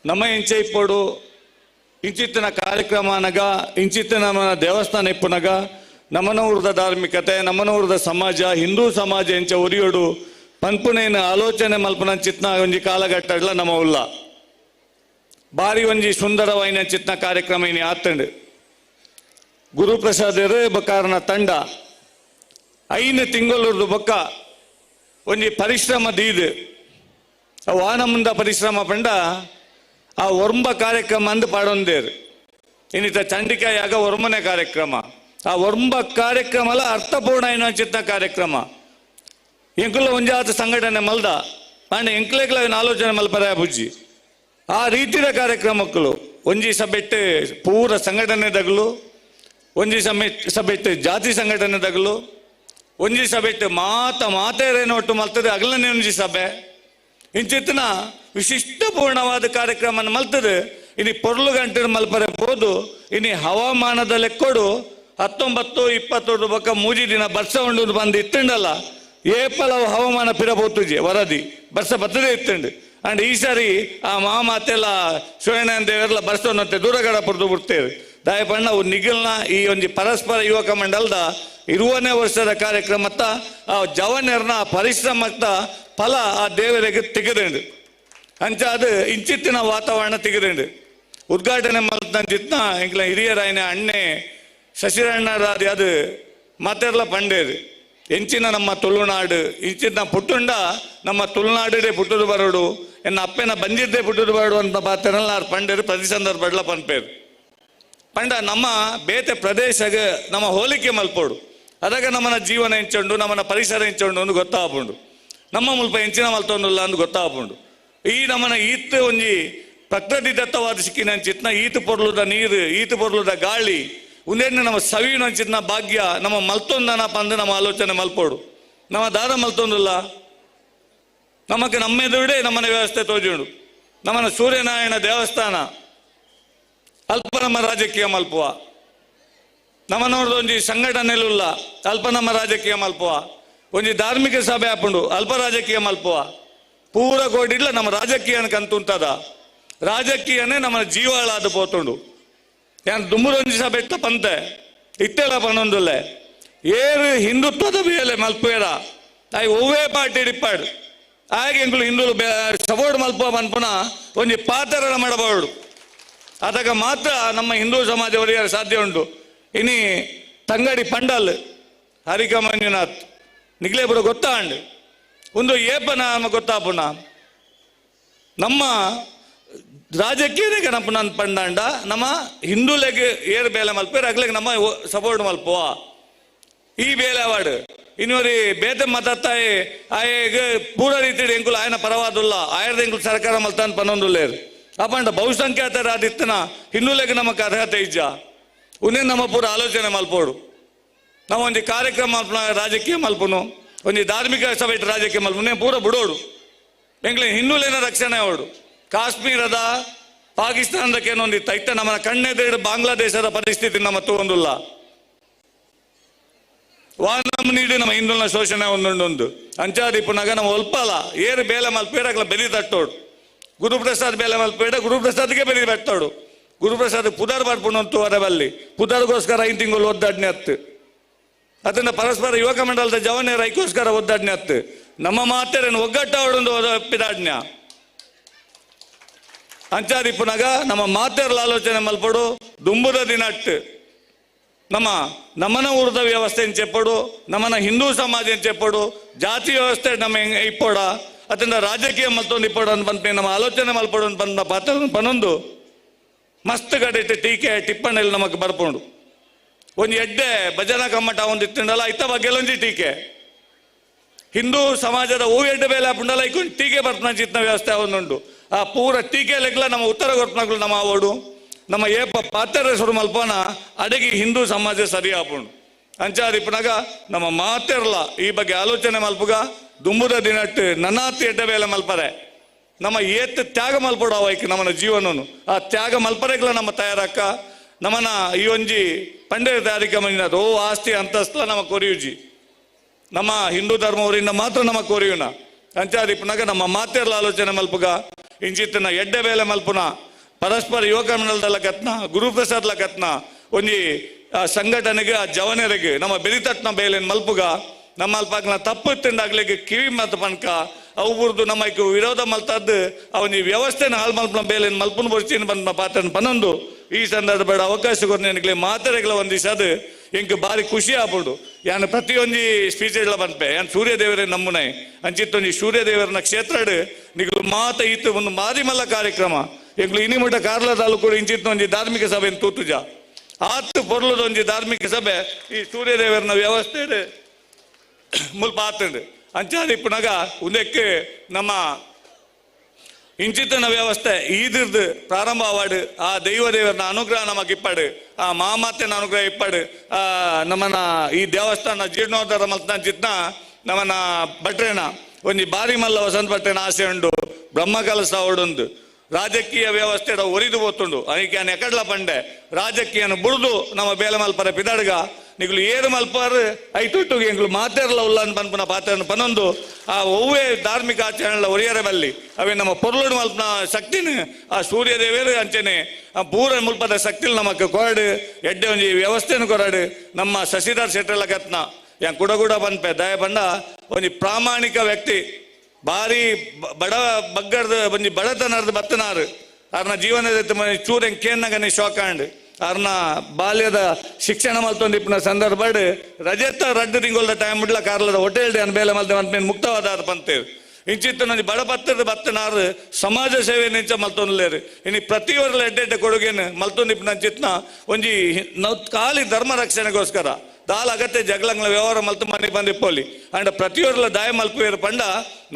ನಮ್ಮ ಇಂಚೆ ಇಪ್ಪಡು ಇಂಚಿತ್ತಿನ ಕಾರ್ಯಕ್ರಮನಗ ಇಂಚಿತ್ತಿನ ನಮ್ಮ ದೇವಸ್ಥಾನ ಇಪ್ಪುನಗ ನಮ್ಮನೂರದ ಧಾರ್ಮಿಕತೆ ನಮ್ಮನೂರದ ಸಮಾಜ ಹಿಂದೂ ಸಮಾಜ ಇಂಚ ಉರಿಯೋಡು ಪನ್ಪುನೇನ ಆಲೋಚನೆ ಮಲ್ಪನ ಚಿತ್ನ ಒಂಜಿ ಕಾಲಘಟ್ಟಡ್ಲ ನಮ್ಮ ಉಲ್ಲ ಭಾರಿ ಒಂಜಿ ಸುಂದರವಾಯಿನ ಚಿತ್ನ ಕಾರ್ಯಕ್ರಮ ಇನಿ ಆತಂಡು ಗುರುಪ್ರಸಾದ್ ಬಕಾರನ ತಂಡ 5 ತಿಂಗಳೂರ್ದು ಬೊಕ್ಕ ಒಂಜಿ ಪರಿಶ್ರಮ ದೀದು ವಾನ ಮುಂದ ಪರಿಶ್ರಮ ಪಂಡ ಆ ಒರ್ಂಬ ಕಾರ್ಯಕ್ರಮ ಅಂದು ಪಾಡೊಂದೇರು ಇನ್ನಿತ ಚಂಡಿಕಾಯಾಗ ಒರ್ಮನೆ ಕಾರ್ಯಕ್ರಮ ಆ ಒರ್ಂಬ ಕಾರ್ಯಕ್ರಮಲ ಅರ್ಥಪೂರ್ಣ ಏನ ಚಿತ್ತ ಕಾರ್ಯಕ್ರಮ ಎಂಕುಲ ಒಂಜಾತ ಸಂಘಟನೆ ಮಲ್ದ ಅಂಡ್ ಎಂಕ್ಲೆಗ್ಲ ಆಲೋಚನೆ ಮಲ್ಪರ ಬುಜ್ಜಿ ಆ ರೀತಿಯ ಕಾರ್ಯಕ್ರಮಕ್ಕಳು ಒಂಜಿ ಸಭೆಟ್ಟು ಪೂರ ಸಂಘಟನೆದಗಲು ಒಂಜಿ ಸಭೆಟ್ಟು ಜಾತಿ ಸಂಘಟನೆದಗಲು ಒಂಜಿ ಸಭೆಟ್ಟು ಮಾತೇರೇನೊಟ್ಟು ಮಲ್ತದೆ ಅಗಲನೇ ಒಂಜಿ ಸಭೆ ಇಂಚಿತ್ತಿನ ವಿಶಿಷ್ಟಪೂರ್ಣವಾದ ಕಾರ್ಯಕ್ರಮ ಮಲ್ತದೆ ಇನಿ ಪೊರ್ಲು ಗಂಟೆ ಮಲ್ಪರೆ ಬೋದು ಇನಿ ಹವಾಮಾನದ ಲೆಕ್ಕೊಡು 19-20 ಬೊಕ್ಕ ಮೂಜಿ ದಿನ ಬರ್ಸ ಉಂಡು ಬಂದು ಇತ್ತಂಡಲ್ಲ ಏಪಲವ ಹವಾಮಾನ ಪಿರಬೋತುಜಿ ವರದಿ ಬರ್ಸ ಬತ್ತದೇ ಇತ್ತಂಡು ಅಂಡ್ ಈ ಸಾರಿ ಆ ಮಾತೆಲ್ಲ ಶಿವಣ್ಣ ದೇವರೆಲ್ಲ ಬರ್ಸೋನಂತೆ ದೂರಗಡ ಪುರ್ದು ಬಿಡ್ತೇವೆ ದಯಪಣ್ಣ ನಿಗಿಲ್ನ ಈ ಒಂದು ಪರಸ್ಪರ ಯುವಕ ಮಂಡಲದ 20ನೇ ವರ್ಷದ ಕಾರ್ಯಕ್ರಮತ್ತ ಆ ಜವನರ್ನ ಪರಿಶ್ರಮತ್ತ ಫಲ ಆ ದೇವರಿಗೆ ತೆಗೆದಂಡು ಅಂಚ ಅದು ಇಂಚಿತ್ತಿನ ವಾತಾವರಣ ತೆಗೆದಂಡು ಉದ್ಘಾಟನೆ ಮಲ್ತಂಚಿತ್ನ ಇಂಕ್ಲ ಹಿರಿಯರಾಯನ ಅಣ್ಣೆ ಶಶಿರಣ್ಣರಾದಿ ಅದು ಮಾತೆಲ್ಲ ಪಂಡೇರು ಎಂಚಿನ ನಮ್ಮ ತುಳುನಾಡು ಇಂಚಿನ ಪುಟ್ಟುಂಡ ನಮ್ಮ ತುಳುನಾಡೇ ಪುಟ್ಟದು ಬರೋಡು ಎನ್ನ ಅಪ್ಪನ ಬಂದಿದ್ದೇ ಪುಟ್ಟದು ಬರೋಡು ಅಂತ ಪಾತ್ರಲ್ಲ ಪಂಡೇರು ಪ್ರತಿ ಸಂದರ್ಭಡ್ಲ ಪನ್ಪೇರು ಪಂಡ ನಮ್ಮ ಬೇತೆ ಪ್ರದೇಶಗೆ ನಮ್ಮ ಹೋಲಿಕೆ ಮಲ್ಪೋಡು ಅದಾಗ ನಮ್ಮನ ಜೀವನ ಹೆಂಚುಂಡು ನಮ್ಮನ ಪರಿಸರ ಹೆಂಚುಂಡು ಒಂದು ಗೊತ್ತಾಪುಂಡು ನಮ್ಮ ಮುಲ್ಪ ಹೆಂಚಿನ ಮಲ್ತೊಂದುಲ್ಲ ಅಂದು ಗೊತ್ತಾಪುಂಡು ಈ ನಮ್ಮನ ಈತ್ ಒಂಜಿ ಪ್ರಕೃತಿ ದತ್ತವಾದ ಸಿಕ್ಕಿನ ಚಿತ್ನ ಈತು ಪೊರ್ಲುದ ನೀರು ಈತು ಪೊರ್ಲುದ ಗಾಳಿ ಉಂದೇನು ನಮ್ಮ ಸವಿನ ಚಿತ್ನ ಭಾಗ್ಯ ನಮ್ಮ ಮಲ್ತೊಂದನಪ್ಪ ಅಂದು ನಮ್ಮ ಆಲೋಚನೆ ಮಲ್ಪೋಡು ನಮ್ಮ ದಾದ ಮಲ್ತೊಂದಿಲ್ಲ ನಮಗೆ ನಮ್ಮೆದುರುಡೆ ನಮ್ಮನ ವ್ಯವಸ್ಥೆ ತೋಜುಂಡು ನಮ್ಮನ ಸೂರ್ಯನಾರಾಯಣ ದೇವಸ್ಥಾನ ಅಲ್ಪ ನಮ್ಮ ರಾಜಕೀಯ ಮಲ್ಪುವ ನಮ್ಮನವ್ರದ್ದು ಒಂಜಿ ಸಂಘಟನೆಲ್ಲ ಅಲ್ಪ ನಮ್ಮ ರಾಜಕೀಯ ಮಲ್ಪುವ ಒಂಜಿ ಧಾರ್ಮಿಕ ಸಭೆ ಹಾಪುಂಡು ಅಲ್ಪ ರಾಜಕೀಯ ಮಲ್ಪುವ ಪೂರ ಕೋಡಿಡ್ಲ ನಮ್ಮ ರಾಜಕೀಯ ಕಂತುಂಟದ ರಾಜಕೀಯನೇ ನಮ್ಮ ಜೀವಾಳಾದ ಪೋತುಂಡು ಯಾನ್ ದುಮ್ಮುರೊಂಜಿ ಸಭೆ ಇತ್ತ ಪಂತೆ ಇತ್ತೆಲ್ಲ ಪನ್ನೊಂದುಲ್ಲೆ ಏರು ಹಿಂದುತ್ವದ ಬೇಲೆ ಮಲ್ಪೇರ ಆಯ್ ಒವ್ವೇ ಪಾರ್ಟಿ ಡಿಪ್ಪಾಡು ಹಾಗೆ ಎಂಕುಲು ಹಿಂದುಲು ಸಪೋರ್ಟ್ ಮಲ್ಪುವ ಪನ್ಪುನ ಒಂಜಿ ಪಾತ್ರ ಮಾಡಬಾರ್ದು ಅದಾಗ ಮಾತ್ರ ನಮ್ಮ ಹಿಂದೂ ಸಮಾಜ ಒಡೆಯಲು ಸಾಧ್ಯ ಉಂಟು ಇನಿ ತಂಗಡಿ ಪಂಡಲ್ ಹರಿಕ ಮಂಜುನಾಥ್ ನಿಗ್ಲೇಪುರ ಗೊತ್ತಾಂಡು ಒಂದು ಏಪನ ಗೊತ್ತಾಪುನ ನಮ್ಮ ರಾಜಕೀಯನೇ ಕಣಪುನ ಪಂಡಾಂಡ ನಮ್ಮ ಹಿಂದೂಲೆಗೆ ಏರು ಬೇಲೆ ಮಲ್ಪೇರು ಅಗ್ಲೆಗೆ ನಮ್ಮ ಸಪೋರ್ಟ್ ಮಲ್ಪುವ ಈ ಬೇಲೆ ಅವಾರ್ಡ್ ಇನ್ನೊರಿ ಬೇತೆ ಮತಾಯಿ ಆಯಗೆ ಪೂರ ರೀತಿ ಎಂಕುಲು ಆಯನ ಪರವಾದುಲ್ಲ ಆಯರ್ದ ಎಂಕುಲು ಸರ್ಕಾರ ಮಲ್ತಾನ್ ಪನ್ನೊಂದುಲ್ಲೇರು ಅಪಂಡ ಬಹುಸಂಖ್ಯಾತರಾದಿತ್ತನ ಹಿಂದೂಲೆಗೆ ನಮಗೆ ಅರ್ಹತೆ ಇಜ್ಜ ಉನ್ನೇ ನಮ್ಮ ಪೂರ ಆಲೋಚನೆ ಮಲ್ಪೋಡು ನಾವು ಒಂದು ಕಾರ್ಯಕ್ರಮ ಮಲ್ಪನ ರಾಜಕೀಯ ಮಲ್ಪನು ಒಂದು ಧಾರ್ಮಿಕ ಸಭೆ ರಾಜಕೀಯ ಮಲ್ಪನೆ ಪೂರ ಬಿಡೋಡು ಎಂಗ್ಲೆ ಹಿಂದೂಲೇನ ರಕ್ಷಣೆ ಅವಡು ಕಾಶ್ಮೀರದ ಪಾಕಿಸ್ತಾನದಕ್ಕೆ ಏನೊಂದಿತ್ತ ಇತ್ತ ನಮ್ಮ ಕಣ್ಣೆದುರು ಬಾಂಗ್ಲಾದೇಶದ ಪರಿಸ್ಥಿತಿ ನಮ್ಮ ತಗೊಂಡಿಲ್ಲ ವಾನಮ್ ನೀಡಿ ನಮ್ಮ ಹಿಂದೂನ ಶೋಷಣೆ ಒಂದೊಂದೊಂದು ಅಂಚಾದಿ ಪುನಗ ನಮ್ಮ ಒಲ್ಪಲ್ಲ ಏರು ಬೇಲೆ ಮಲ್ಪೇಡಕ್ಲ ಬೆರಿ ತಟ್ಟೋಡು ಗುರುಪ್ರಸಾದ್ ಬೇಲೆ ಮಲ್ಪೇಡ ಗುರುಪ್ರಸಾದ್ಗೆ ಬೆರಿ ಬೆಟ್ಟೋಡು ಗುರುಪ್ರಸಾದ್ ಪುದರ್ ಬರ್ಪುಣಂತು ಅದರಲ್ಲಿ ಪುದರ್ಗೋಸ್ಕರ 5 ತಿಂಗಳು ಒದ್ದಾಡ್ನೆ ಹತ್ತು ಅದನ್ನ ಪರಸ್ಪರ ಯುವಕ ಮಂಡಲದ ಜವನೇರ ಐಕೋಸ್ಕರ ಒದ್ದಾಡ್ನೆ ಹತ್ತು ನಮ್ಮ ಮಾತೆರೇನು ಒಗ್ಗಟ್ಟ ಹೊಡೊಂದು ಒಪ್ಪಿದಾಡ್ನ್ಯ ಅಂಚಾದಿ ಪುನಗ ನಮ್ಮ ಮಾತೆರ್ಲ ಆಲೋಚನೆ ಮಲ್ಪಡು ದುಂಬುದ ದಿನ ಅಟ್ಟು ನಮ್ಮನ ಊರದ ವ್ಯವಸ್ಥೆ ಚೆಪ್ಪಡು ನಮ್ಮನ ಹಿಂದೂ ಸಮಾಜ ಚೆಪ್ಪಡು ಜಾತಿ ವ್ಯವಸ್ಥೆ ನಮ್ಮ ಇಪ್ಪೋಡ ಅದರಿಂದ ರಾಜಕೀಯ ಮಲ್ತೊಂದು ಇಪ್ಪೋಡು ಅಂತ ಬಂದ್ಪೇ ನಮ್ಮ ಆಲೋಚನೆ ಮಲ್ಪಡು ಅಂತ ಬಂದ ಪಾತ್ರ ಪನ್ನೊಂದು ಮಸ್ತ್ ಗಡಿಟ್ಟು ಟೀಕೆ ಟಿಪ್ಪಣಿಯಲ್ಲಿ ನಮಗೆ ಬರ್ಪುಂಡು ಒಂದು ಎಡ್ಡೆ ಭಜನಾ ಕಮ್ಮಟ ಒಂದು ಇತ್ತಂಡಲ್ಲ ಇತ್ತ ಬಗ್ಗೆಲೊಂಜಿ ಟೀಕೆ ಹಿಂದೂ ಸಮಾಜದ ಓವೆಡ್ಡ ಬೇಲೆ ಪುಂಡಲ ಇಕ್ಕೊಂಡು ಟೀಕೆ ಬರ್ತನ ಚಿತ್ನ ವ್ಯವಸ್ಥೆ ಅವನುಂಡು ಆ ಪೂರ ಟೀಕೆ ಲೆಗ್ಲ ನಮ್ಮ ಉತ್ತರ ಗೊತ್ತನಗಳು ನಮ್ಮ ಅವಡು ನಮ್ಮ ಏಪ ಪಾತ್ರೆ ಸುರು ಮಲ್ಪನ ಅಡಗಿ ಹಿಂದೂ ಸಮಾಜ ಸರಿ ಆಪುಂಡು ಅಂಚಾದಿಪ್ಪನಾಗ ನಮ್ಮ ಮಾತೆರ್ಲ ಈ ಬಗ್ಗೆ ಆಲೋಚನೆ ಮಲ್ಪುಗ ದುಂಬುದ ದಿನಟ್ಟು ನನಾತಿ ಎಡ್ಡ ಬೇಲೆ ಮಲ್ಪರೆ ನಮ್ಮ ಏತ್ ತ್ಯಾಗ ಮಲ್ಪಡು ಅವೈಕ್ ನಮ್ಮನ ಜೀವನನು ಆ ತ್ಯಾಗ ಮಲ್ಪರೆಗ್ಲ ನಮ್ಮ ತಯಾರಕ್ಕ ನಮ್ಮನ ಈ ಒಂಜಿ ಪಂಡೆ ತಯಾರಿಕ ಮಂಜಿನ ಓ ಆಸ್ತಿ ಅಂತಸ್ತ ನಮ್ಮ ಕೊರಿಯುಜಿ ನಮ್ಮ ಹಿಂದೂ ಧರ್ಮವರಿಂದ ಮಾತ್ರ ನಮ್ಮ ಕೊರಿಯುನ ಅಂಚಾದಿಪ್ಪನಾಗ ನಮ್ಮ ಮಾತೆರ್ಲ ಆಲೋಚನೆ ಮಲ್ಪುಗ ಇಂಚಿತ್ತಿನ ಎಡ್ಡೆ ಬೇಲೆ ಮಲ್ಪುನ ಪರಸ್ಪರ ಯುವಕ ಮಂಡಲದಲ್ಲ ಕತ್ನ ಗುರುಪ್ರಸಾದ್ಲ ಕತ್ನ ಒಂಜಿ ಆ ಸಂಘಟನೆಗೆ ಆ ಜವನರಿಗೆ ನಮ್ಮ ಬೆರಿತಟ್ನ ಬೇಲೆನ್ ಮಲ್ಪುಗ ನಮ್ಮ ಅಲ್ಪಾಗ್ನ ತಪ್ಪು ತಿಂದಾಗ್ಲಿಕ್ಕೆ ಕಿವಿ ಮತ್ತು ಪನ್ಕ ಅವು ಬುರ್ದು ನಮ್ಮ ವಿರೋಧ ಮಲ್ತದ್ದು ಅವನಿ ವ್ಯವಸ್ಥೆನ ಹಾಳು ಮಲ್ಪನ ಬೇಲೆನ್ ಮಲ್ಪನ ಬರ್ತೀನಿ ಬಂದ ಪಾತ್ರನ ಪನ್ನೊಂದು ಈ ಸಂದರ್ಭ ಬೇಡ ಅವಕಾಶ ಕೊಡ್ನೆ ಮಾತೆರೆಗಳ ಒಂದಿಸದು ಎಂಕ್ ಬಾರಿ ಖುಷಿ ಆಗ್ಬಿಡು ಯಾನ್ ಪ್ರತಿಯೊಂದು ಸ್ಪೀಚ್ ಬಂದ್ಪೆ ಯಾನ್ ಸೂರ್ಯದೇವರೇ ನಮ್ಮನೆ ಅಂಚಿತ್ತೊಂದು ಸೂರ್ಯದೇವರನ ಕ್ಷೇತ್ರ ನಿಗಳು ಮಾತ ಇತ್ತು ಒಂದು ಮಾರಿಮಲ್ಲ ಕಾರ್ಯಕ್ರಮ ಎಂಗ್ಲು ಇನಿಮಠ ಕಾರ್ಲ ತಾಲೂಕು ಇಂಚಿತ್ತೊಂದು ಧಾರ್ಮಿಕ ಸಭೆ ತೂತುಜ ಆತ್ತು ಪೊರ್ಲದೊಂದು ಧಾರ್ಮಿಕ ಸಭೆ ಈ ಸೂರ್ಯದೇವರನ ವ್ಯವಸ್ಥೆ ಮುಲ್ಪ ಆತಂಡು ಅಂಚಾದಿಪ್ಪನಾಗ ಉದಕ್ಕೆ ನಮ್ಮ ಇಂಚಿತ್ತನ ವ್ಯವಸ್ಥೆ ಈದಿರ್ದು ಪ್ರಾರಂಭ ಆವಾಡು ಆ ದೇವರನ ಅನುಗ್ರಹ ನಮಗೆ ಇಪ್ಪಾಡು ಆ ಮಾಮಾತೆನ ಅನುಗ್ರಹ ಇಪ್ಪಾಡು ಆ ನಮ್ಮನ್ನ ಈ ದೇವಸ್ಥಾನ ಜೀರ್ಣೋದ್ಧಾರ ಮಲ್ತನ ಚಿತ್ನ ನಮ್ಮನ್ನ ಭಟ್ರೇನ ಒಂಜಿ ಬಾರಿ ಮಲ್ಲ ವಸಂತ ಭಟ್ರೇನ ಆಸೆ ಉಂಡು ಬ್ರಹ್ಮಕಲಸ ಅವಡೊಂದು ರಾಜಕೀಯ ವ್ಯವಸ್ಥೆ ಒರಿದು ಹೋತುಂಡು ಅದಕ್ಕೆ ಎಕಡ್ಲ ಪಂಡೆ ರಾಜಕೀಯನ ಬುಡ್ದು ನಮ್ಮ ಬೇಲೆ ಮಲ್ಪರ ಪಿದಾಡ್ಗ ನಿಗ್ಲು ಏರು ಮಲ್ಪಾರು ಐಟುಟ್ಟು ಎಂಗ್ಲು ಮಾತೆರ್ಲ ಉಲ್ಲನ್ ಪನ್ಪನ ಪಾತ್ರನ ಪನೊಂದು ಆ ಒವ್ವೇ ಧಾರ್ಮಿಕ ಆಚರಣೆ ಒರಿಯರ ಬಲ್ಲಿ ಅವೇ ನಮ್ಮ ಪೊರ್ಲುಡು ಮಲ್ಪನ ಶಕ್ತಿನ ಆ ಸೂರ್ಯದೇವೇರು ಅಂಚನೆ ಆ ಪೂರ ಮುಲ್ಪದ ಶಕ್ತಿಲ್ ನಮಕ್ ಕೊರಡು ಎಡ್ಡೆ ಒಂಜಿ ವ್ಯವಸ್ಥೆನ ಕೊರಡು ನಮ್ಮ ಶಶಿಧರ್ ಶೆಟ್ಟರ್ಲ ಕತ್ನ ಯಾ ಕುಡಗುಡ ಪನ್ಪೆ ದಯ ಪಂಡ ಒಂಜಿ ಪ್ರಾಮಾಣಿಕ ವ್ಯಕ್ತಿ ಬಾರಿ ಬಡ ಬಗ್ಗರ್ದ ಒಂಜಿ ಬಡತನರ್ದು ಬತ್ತನಾರು ಅವ್ರನ್ನ ಜೀವನದ ಚೂರೆಂ ಕೇನ್ನಗನೆ ಶೋಕಾಂಡ್ ಅವ್ರನ್ನ ಬಾಲ್ಯದ ಶಿಕ್ಷಣ ಮಲ್ತೊಂದಿಪ್ಪಿನ ಸಂದರ್ಭ ರಜತ ರಡ್ಡು ತಿಂಗಳ ಟೈಮ್ ಬಿಡ್ಲ ಕಾರ್ಲದ ಹೋಟೆಲ್ ಡೇ ಬೇಲೆ ಮಲ್ತೆ ಅಂತ ಮುಕ್ತವಾದ ಪಂತೇವೆ ಇಂಚಿತ್ತು ನನಗೆ ಬಡಪತ್ತದ ಬತ್ತನಾರು ಸಮಾಜ ಸೇವೆ ನಿಂಚ ಮಲ್ತೊಂದ್ಲೇರು ಇನ್ನು ಪ್ರತಿಯೊರ್ಲ ಎಡ್ಡೆಡ್ಡೆ ಕೊಡುಗೆನು ಮಲ್ತೊಂದಿಪ್ಪಿನ ಚಿತ್ನ ಒಂಜಿ ಖಾಲಿ ಧರ್ಮ ರಕ್ಷಣೆಗೋಸ್ಕರ ದಾಲ್ ಅಗತ್ಯ ಜಗಳಂಗ್ಲ ವ್ಯವಹಾರ ಮಲ್ತು ಮನೆ ಬಂದಿಪ್ಪೋಲಿ ಅಂಡ್ ಪ್ರತಿಯೊರ್ಲ ದಾಯ ಮಲ್ಪುವೇರು ಪಂಡ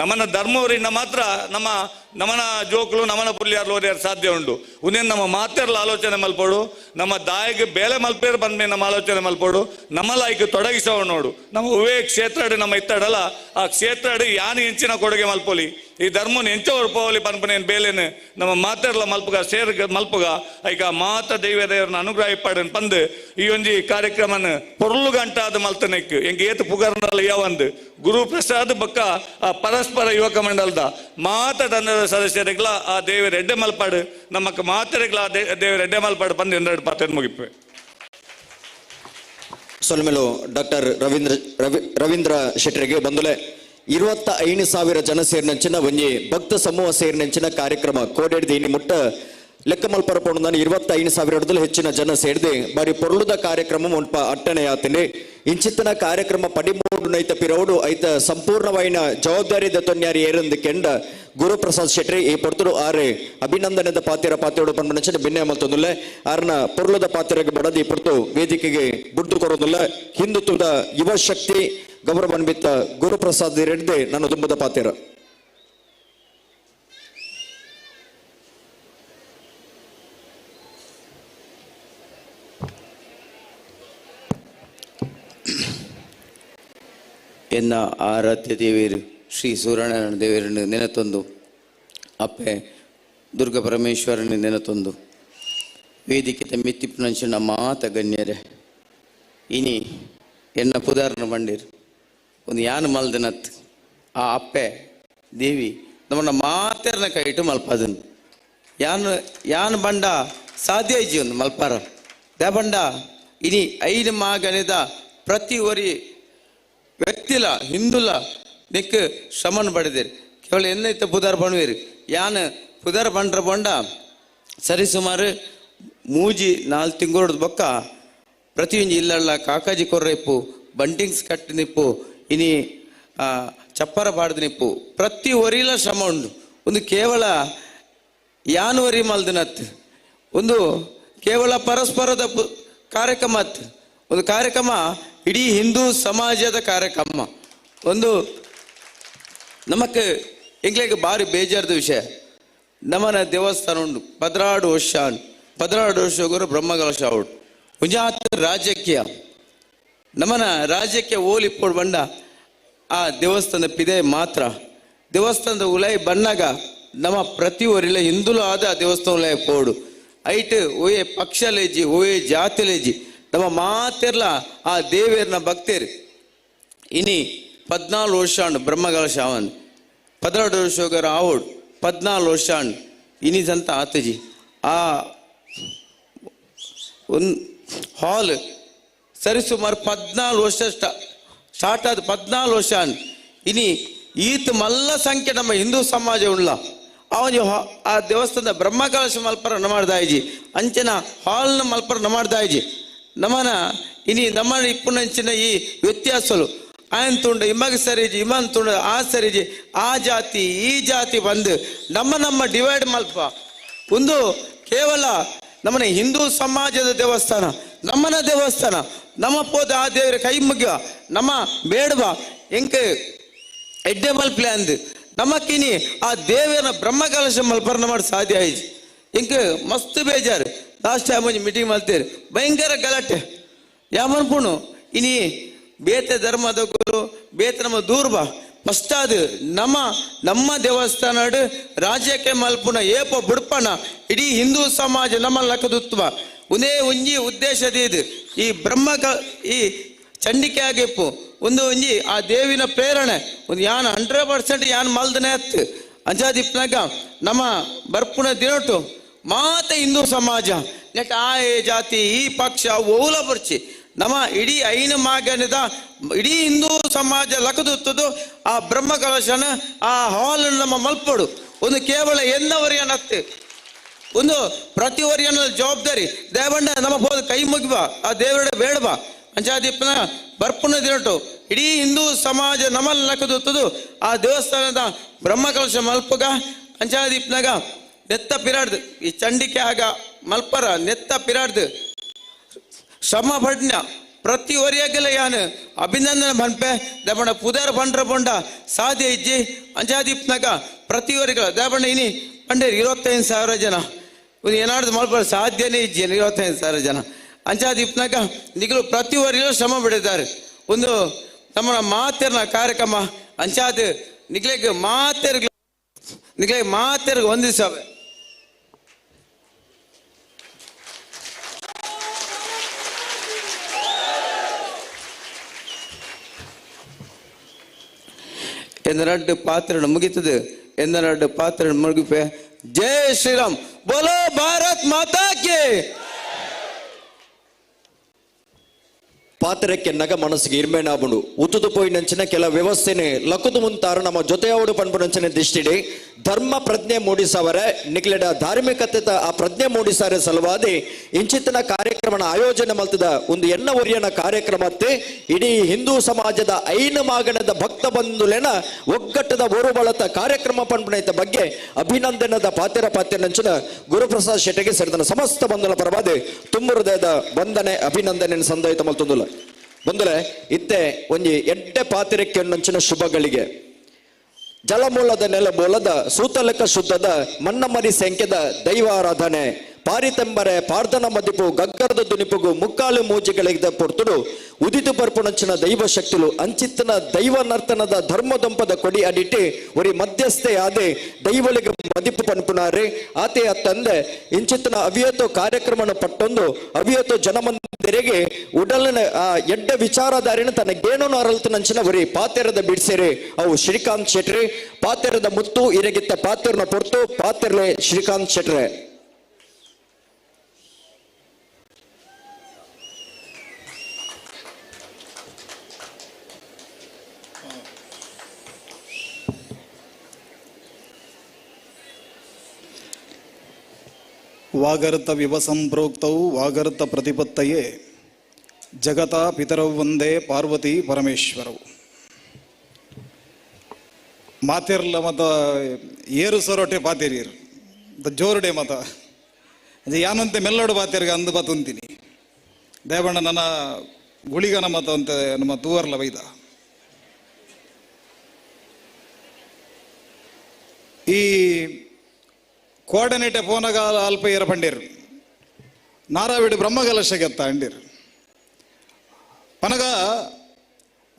ನಮ್ಮನ ಧರ್ಮವರಿಂದ ಮಾತ್ರ ನಮ್ಮನ ಜೋಕ್ಲು ನಮ್ಮನ ಪುಲ್ಯಾರ್ಲು ಓದ್ಯಾರು ಸಾಧ್ಯ ಉಂಡು ಉನ್ನೇನು ನಮ್ಮ ಮಾತೆರ್ಲ ಆಲೋಚನೆ ಮಲ್ಪೋಡು ನಮ್ಮ ದಾಯಿಗೆ ಬೇಲೆ ಮಲ್ಪೇರು ಬಂದ್ಮೇಲೆ ನಮ್ಮ ಆಲೋಚನೆ ಮಲ್ಪೋಡು ನಮ್ಮ ಲಾಯ್ಕೆ ತೊಡಗಿಸೋಣ ನೋಡು ನಮ್ಮ ಉವೇ ಕ್ಷೇತ್ರ ನಮ್ಮ ಇತ್ತಾಡಲ್ಲ ಆ ಕ್ಷೇತ್ರ ಯಾನು ಹೆಂಚಿನ ಕೊಡುಗೆ ಮಲ್ಪೋಲಿ ಈ ಧರ್ಮನ ಎಂಚವರು ಪೋಲಿ ಪನ್ಪನೇನು ಬೇಲೆನು ನಮ್ಮ ಮಾತೆರ್ಲ ಮಲ್ಪುಗ ಸೇರ್ ಮಲ್ಪುಗ ಈಗ ಮಾತ ದೇವರನ್ನ ಅನುಗ್ರಹ ಇಪ್ಪಾಡನ್ ಪಂದು ಈ ಒಂಜಿ ಕಾರ್ಯಕ್ರಮನ ಪೊರ್ಲು ಗಂಟಾದ ಮಲ್ತನೆಕ್ ಎಂಗೆ ಏತು ಪುಗರ್ನಲ್ಲ ಯಾವಂದು ಗುರು ಪ್ರಸಾದ್ ಬಕ್ಕ ಆ ಪರಸ್ಪರ ಯುವಕ ಮಂಡಲದ ಮಾತ ತಂಡದ ಸದಸ್ಯರಿಗ್ಲ ಆ ದೇವರ ಎಡ್ಡೆ ಮಲ್ಪಾಡು ನಮ್ಮಕ್ಕ ಮಾತರಿಗ್ಲ ಆ ದೇವರ ಎಡ್ಡೆ ಮಲ್ಪಾಡು ಪಂದು ಎಂದೆರಡು ಪಾತ್ರ ಮುಗಿಪ್ಪೆ ಸೊಲ್ಮೆಲು ಡಾಕ್ಟರ್ ರವೀಂದ್ರ ಶೆಟ್ಟರಿಗೆ ಬಂದುಲೆ 25,000 ಜನ ಸೇರಿನಂಚಿನ ಒಂಜಿ ಭಕ್ತ ಸಮೂಹ ಸೇರಿನಂಚಿನ ಕಾರ್ಯಕ್ರಮ ಕೋಡೆಡ್ದು ಇನಿ ಮುಟ್ಟ ಲೆಕ್ಕ ಮಲ್ಪರಪೋಣ 25,000 ಹೆಚ್ಚಿನ ಜನ ಸೇರಿದೆ ಬಾರಿ ಪೊರ್ಲುದ ಕಾರ್ಯಕ್ರಮ ಮುನ್ಪ ಅಟ್ಟಣೆ ಆತನೆ ಇಂಚಿತ್ತನ ಕಾರ್ಯಕ್ರಮ 13 ನೈತ ಪಿರೌಡು ಐತ ಸಂಪೂರ್ಣವಾಯಿನ ಜವಾಬ್ದಾರಿ ದತ್ತೊನ್ಯಾರಿ ಏರಂದು ಕೆಂಡ ಗುರುಪ್ರಸಾದ್ ಶೆಟ್ಟಿ ಈ ಪೊರ್ತರು ಆರೆ ಅಭಿನಂದನೆದ ಪಾತ್ರೋಡು ಪನ್ಮನಚನೆ ಭಿನ್ನ ಮಲ್ತೊಂದುಲ್ಲೆ ಆರ್ನ ಪೊರ್ಲುದ ಪಾತ್ರೆಗೆ ಬಡದಿ ಪೊರ್ತು ವೇದಿಕೆಗೆ ಬುಡ್ದು ಕೊರೋದುಲ್ಲ ಹಿಂದುತ್ವದ ಯುವ ಶಕ್ತಿ ಗೌರವಾನ್ವಿತ ಗುರುಪ್ರಸಾದ್ ಹಿಡಿದೆ ನಾನು ತುಂಬದ ಪಾತ್ರ ಎನ್ನ ಆರಾಧ್ಯ ದೇವಿಯರು ಶ್ರೀ ಸೂರ್ಯನಾರಾಯಣ ದೇವರನ್ನು ನೆನೆತೊಂದು ಅಪ್ಪೆ ದುರ್ಗ ಪರಮೇಶ್ವರನ ನೆನೆತೊಂದು ವೇದಿಕೆ ಮಿತ್ತಿಪ್ಪನಂಚಿನ ಮಾತ ಗಣ್ಯರೇ ಇನಿ ಎನ್ನ ಪುದಾರ್ನ ಬಂದಿರು ಒಂದು ಯಾನು ಮಲ್ದನತ್ ಆ ಅಪ್ಪೆ ದೇವಿ ನಮ್ಮನ್ನ ಮಾತೆರ್ನ ಕೈಟು ಮಲ್ಪದನ್ ಯಾನು ಬಂಡ ಸಾಧ್ಯ ಇಜ್ಜಿ ಒಂದು ಮಲ್ಪಾರ ದ ಬಂಡ ಇನಿ 5 ಮಾಗನೆದ ಪ್ರತಿ ಒರಿ ವ್ಯಕ್ತಿಲ ಹಿಂದುಲ ನೆಕ್ ಶ್ರಮನ್ ಪಡೆದಿರು ಕೇವಲ ಎನ್ನೈತ ಪುದಾರ್ ಬಣ್ವೇರು ಯಾನು ಪುದಾರ್ ಬಂಡ್ರ ಬಂಡ ಸರಿ ಸುಮಾರು 3-4 ತಿಂಗಳು ಬೊಕ್ಕ ಪ್ರತಿಯೊಂದು ಇಲ್ಲಲ್ಲ ಕಾಕಾಜಿ ಕೊರ್ರೆಪ್ಪು ಬಂಟಿಂಗ್ಸ್ ಕಟ್ಟಿನಿಪ್ಪು ಇನಿ ಚಪ್ಪರ ಪಾಡ್ದು ನಿಪ್ಪು ಪ್ರತಿ ಒರಿಲ ಶ್ರಮ ಉಂಡು ಒಂದು ಕೇವಲ ಯಾನುವರಿ ಮಲ್ದನತ್ ಒಂದು ಕೇವಲ ಪರಸ್ಪರದ ಕಾರ್ಯಕ್ರಮ ಒಂದು ಕಾರ್ಯಕ್ರಮ ಇಡೀ ಹಿಂದೂ ಸಮಾಜದ ಕಾರ್ಯಕ್ರಮ ಒಂದು ನಮಕ್ ಎಂಗ್ಲೆಗ್ ಬಾರಿ ಬೇಜಾರದ ವಿಷಯ. ನಮನ ದೇವಸ್ಥಾನ ಉಂಡು 16 ವರ್ಷ ಹೋಗೋರು ಬ್ರಹ್ಮಕಲಶ ಔಟ್ ಉಂಜಾತ ರಾಜ್ಯಕ್ಕೆ ನಮನ ರಾಜ್ಯಕ್ಕೆ ಓಲಿಪ್ಪೋಡು ಬಂಡ ಆ ದೇವಸ್ಥಾನದ ಪಿದೆ ಮಾತ್ರ ದೇವಸ್ಥಾನದ ಉಲಾಯಿ ಬಣ್ಣಗ ನಮ್ಮ ಪ್ರತಿ ಊರಿಲ ಹಿಂದುಲು ಆದ ಆ ದೇವಸ್ಥಾನ ಉಲಾಯಿ ಪೋಡು ಐಟ್ ಓಯೆ ಪಕ್ಷಲೇಜಿ ಓಯೆ ಜಾತಿಲೇಜಿ ನಮ್ಮ ಮಾತೆರ್ಲ ಆ ದೇವೇರ್ನ ಭಕ್ತೇರು ಇನಿ 14 ವರ್ಷ ಬ್ರಹ್ಮಕಲಶ ಅವನ್ 16 ವರ್ಷ ಹೋಗೋರು ಆವೋಡು 14 ವರ್ಷ ಇನಿ ಸಂತ ಆತಜಿ ಆ ಒಂದು ಹಾಲ್ ಸರಿಸುಮಾರು 14 ವರ್ಷ ಸ್ಟಾರ್ಟ್ ಆದ 14 ವರ್ಷ ಇನಿ ಈತ ಮಲ್ಲ ಸಂಖ್ಯೆ ನಮ್ಮ ಹಿಂದೂ ಸಮಾಜ ಉಳ್ಳ ಅವನು ಆ ದೇವಸ್ಥಾನದ ಬ್ರಹ್ಮಕಲಶ ಮಲ್ಪರ ನಮಾಡ್ದಾಯಿಜಿ ಅಂಚನ ಹಾಲ್ನ ಮಲ್ಪರ ನಮಾಡ್ದಾಯಿಜಿ ನಮ್ಮನ ಇನಿ ನಮ್ಮ ಇಪ್ಪುನಂಚಿನ ಈ ವ್ಯತ್ಯಾಸಗಳು ಆಯನ್ ತುಂಡು ಇಮಗೆ ಸರಿಜಿ ಇಮನ್ ತುಂಡು ಆ ಸರಿಜಿ ಆ ಜಾತಿ ಈ ಜಾತಿ ಬಂದು ನಮ್ಮ ಡಿವೈಡ್ ಮಲ್ಪ ಒಂದು ಕೇವಲ ನಮ್ಮನೆ ಹಿಂದೂ ಸಮಾಜದ ದೇವಸ್ಥಾನ ನಮ್ಮನ ದೇವಸ್ಥಾನ ನಮ್ಮ ಪೋದ ಆ ದೇವರ ಕೈ ಮುಗಿಯ ನಮ್ಮ ಬೇಡವಾ ಎಂಕ ಎಡ್ಡೆ ಮಲ್ಪಲೆ ಅಂದು ನಮಕ್ಕಿನಿ ಆ ದೇವರ ಬ್ರಹ್ಮಕಲಶ ಮಲ್ಪರ್ನ ಮಾಡಿ ಸಾಧ್ಯ ಆಯ್ತು ಎಂಕ ಮಸ್ತ್ ಬೇಜಾರು ಲಾಸ್ಟ್ ಟೈಮ್ ಒಂದು ಮೀಟಿಂಗ್ ಮಾಡ್ತೇವೆ ಭಯಂಕರ ಗಲಾಟೆ ಯಾಮನ್ಪುಣು ಇನಿ ಬೇತೆ ಧರ್ಮದ ಗುರು ಬೇತೆ ನಮ್ಮ ದೂರ್ಬ ಫಸ್ಟ್ ಅದು ನಮ್ಮ ದೇವಸ್ಥಾನ ರಾಜ್ಯಕ್ಕೆ ಮಲ್ಪುನ ಏಪ ಬುಡ್ಪಣ ಇಡೀ ಹಿಂದೂ ಸಮಾಜ ನಮ್ಮ ಲಕ್ಕದುತ್ವ ಒಂದೇ ಒಂಜಿ ಉದ್ದೇಶದ ಇದು ಈ ಈ ಚಂಡಿಕೆ ಆಗಿಪ್ಪು ಒಂದು ಒಂಜಿ ಆ ದೇವಿನ ಪ್ರೇರಣೆ ಒಂದು ಯಾನ್ 100% ಯಾನ್ ಮಲ್ದನೆ ಹತ್ತು ಅಂಜಾದಿಪ್ನಾಗ ನಮ್ಮ ಬರ್ಪುನ ದಿನೊಟ್ಟು ಮಾತ ಹಿಂದೂ ಸಮಾಜ ನೆಟ್ ಆ ಜಾತಿ ಈ ಪಕ್ಷ ಓಲ ಬರ್ಚಿ ನಮ್ಮ ಇಡೀ ಐನ ಮಾಗನದ ಇಡೀ ಹಿಂದೂ ಸಮಾಜ ಲಕದುತ್ತದು ಆ ಬ್ರಹ್ಮಕಲಶನ ಆ ಹಾಲ್ ನಮ್ಮ ಮಲ್ಪಡು ಒಂದು ಕೇವಲ ಎನ್ನವರಿಯನತ್ತೆ ಒಂದು ಪ್ರತಿ ವರಿಯನ ಜವಾಬ್ದಾರಿ ದೇವಂಡ ನಮ್ಮ ಹೋದ ಕೈ ಮುಗಿಬಾ ಆ ದೇವರ ಬೇಡಬಾ ಅಂಚಾದೀಪನ ಬರ್ಪುನ ದಿನಟು ಇಡೀ ಹಿಂದೂ ಸಮಾಜ ನಮ್ಮಲ್ಲಿ ಲಕದುತ್ತದು ಆ ದೇವಸ್ಥಾನದ ಬ್ರಹ್ಮಕಲಶ ಮಲ್ಪಗ ಅಂಚಾದೀಪ್ನಾಗ ನೆತ್ತ ಪಿರಾಡ್ದು ಈ ಚಂಡಿಕೆ ಆಗ ಮಲ್ಪರ ನೆತ್ತ ಪಿರಾಡ್ದು ಶ್ರಮ ಪಡ್ನ ಪ್ರತಿ ವರಿಯಾಗೆಲ್ಲ ಯಾನು ಅಭಿನಂದನೆ ಬನ್ಪೆ ದೇವಣ್ಣ ಪುದಾರ ಬಂಡ್ರ ಬಂಡ ಸಾಧ್ಯ ಇಜ್ಜಿ ಅಂಜಾದೀಪ್ನಾಗ ಪ್ರತಿ ವರಿಗಳ ದೇವಣ್ಣ ಇನಿ ಪಂಡೇರಿ 25,000 ಜನ ಏನಾದ್ರು ಮಲ್ಪರ ಸಾಧ್ಯನೇ ಇಜ್ಜಿ 25,000 ಜನ ಅಂಜಾದೀಪ್ನಾಗ ನಿಗಲು ಪ್ರತಿ ವರಿಗಳು ಶ್ರಮ ಬಿಡಿದ್ದಾರೆ ಒಂದು ನಮ್ಮ ಮಾತೆರ್ನ ಕಾರ್ಯಕ್ರಮ ಅಂಚಾದ ನಿಗ್ಲೆಗೆ ಮಾತೆರ್ಗೆ ಹೊಂದಿಸವೆ ಎಂದರಡ್ಡು ಪಾತ್ರ ಮುಗಿತದೆ ಎಂದರಡ್ಡು ಪಾತ್ರ ಮುಗಿಪೆ ಜೈ ಶ್ರೀರಾಮ್ ಬೋಲೋ ಭಾರತ್ ಮಾತಾ ಕಿ ಪಾತ್ರಕ್ಕೆ ನಗ ಮನಸ್ಸಿಗೆ ಇರ್ಮೇನಾಬುಂಡು ಉತ್ತುದು ಪೋಯಿನಂಚಿನ ಕೆಲ ವ್ಯವಸ್ಥೆನೆ ಲಕ್ಕುದು ಮುಂತಾರು ನಮ್ಮ ಜೊತೆಯವಡು ಪಂಪುನಂಚಿನ ದಿಷ್ಟಿಡಿ ಧರ್ಮ ಪ್ರಜ್ಞೆ ಮೂಡಿಸವರೆ ನಿಕ್ಲೆಡ ಧಾರ್ಮಿಕತೆ ಆ ಪ್ರಜ್ಞೆ ಮೂಡಿಸಾರೆ ಸಲುವಾದಿ ಇಂಚಿತ್ತಿನ ಕಾರ್ಯಕ್ರಮನ ಆಯೋಜನೆ ಮಲ್ತದ ಒಂದು ಎನ್ನ ಒರಿಯನ ಕಾರ್ಯಕ್ರಮತ್ತೆ ಇಡೀ ಹಿಂದೂ ಸಮಾಜದ ಐನ ಮಾಗಣದ ಭಕ್ತ ಬಂಧುಲೆನ ಒಗ್ಗಟ್ಟದ ಓರುಬಳತ ಕಾರ್ಯಕ್ರಮ ಪಂಪುನೈತ ಬಗ್ಗೆ ಅಭಿನಂದನದ ಪಾತ್ಯನಂಚಿನ ಗುರುಪ್ರಸಾದ್ ಶೆಟ್ಟಿಗೆ ಸೇರಿದ ಸಮಸ್ತ ಬಂಧುల ಪರವಾದಿ ತುಂಬು ಹೃದಯದ ವಂದನೆ ಅಭಿನಂದನೆ ಸಂದಯಿತ ಮಲ್ತುಂದುಲ ಬಂಧುಲೆ ಇತ್ತೆ ಒಂಜಿ ಎಡ್ಡೆ ಪಾತಿರಕ್ಕೆ ನಂಚಿನ ಶುಭಗಳಿಗೆ ಜಲಮೂಲದ ನೆಲಮೂಲದ ಸೂತಲೆಕ್ಕ ಶುದ್ಧದ ಮನ್ನಮರಿ ಸಂಖ್ಯದ ದೈವಾರಾಧನೆ ಪಾರಿತೆಂಬರೆ ಪಾರ್ಧನ ಮದಿಪು ಗಗ್ಗರದ ದುನಿಪುಗು ಮುಕ್ಕಾಲು ಮೂಜಿಗಳಿಗೆ ಪೊರ್ತುಡು ಉದಿತು ಪರ್ಪುಣಂಚಿನ ದೈವ ಶಕ್ತಿಲು ಅಂಚಿತ್ತಿನ ದೈವ ನರ್ತನದ ಧರ್ಮದೊಂಪದ ಕೊಡಿ ಅಡಿಟಿ ಒರಿ ಮಧ್ಯಸ್ಥೆ ಆದೆ ದೈವಳಿಗೆ ಮದಿಪು ಪನ್ಪುನಾರೆ ಆತೆಯ ತಂದೆ ಇಂಚಿತ್ತಿನ ಅವಿಯತೋ ಕಾರ್ಯಕ್ರಮನ ಪಟ್ಟೊಂದು ಅವಿಯತೋ ಜನಮಂದಿರಿಗೆ ಉಡಲಿನ ಆ ಎಡ್ಡ ವಿಚಾರಧಾರಿನ ತನಗೇನೋ ಅರಲ್ತನಂಚಿನ ಒರಿ ಪಾತೆರದ ಬಿಡ್ಸೇರಿ ಅವು ಶ್ರೀಕಾಂತ್ ಶೆಟ್ರಿ ಪಾತೆರದ ಮುತ್ತು ಇರಗಿತ್ತ ಪಾತೆರ್ನ ಪೊರ್ತು ಪಾತೆರ್ಲೆ ಶ್ರೀಕಾಂತ್ ಶೆಟ್ರೆ ವಾಗರ್ತ ವಿವಸಂಪ್ರೋಕ್ತೌ ವಾಗರ್ತ ಪ್ರತಿಪತ್ತಯೇ ಜಗತ ಪಿತರೌ ವಂದೇ ಪಾರ್ವತಿ ಪರಮೇಶ್ವರವು ಮಾತೆರ್ಲ ಮತ ಏರು ಸೊರೊಟೆ ಪಾತೆರೀರು ಜೋರುಡೆ ಮತ ಅದು ಯಾನಂತೆ ಮೆಲ್ಲಡು ಪಾತೆರ್ಗೆ ಅಂದು ಬತ್ತುಂತೀನಿ ದೇವಣ್ಣ ನನ್ನ ಗುಳಿಗನ ಮತ ಅಂತ ನಮ್ಮ ತೂವರ್ಲ ವೈದ ಈ ಕೋಡನೆಟೆ ಪೋನಗಾಲ ಅಲ್ಪ ಏರ ಪಂಡೇರು ನಾರಾವಿಡು ಬ್ರಹ್ಮಕಲಶಗೆತ್ತ ಅಂಡೀರು ಪನಗ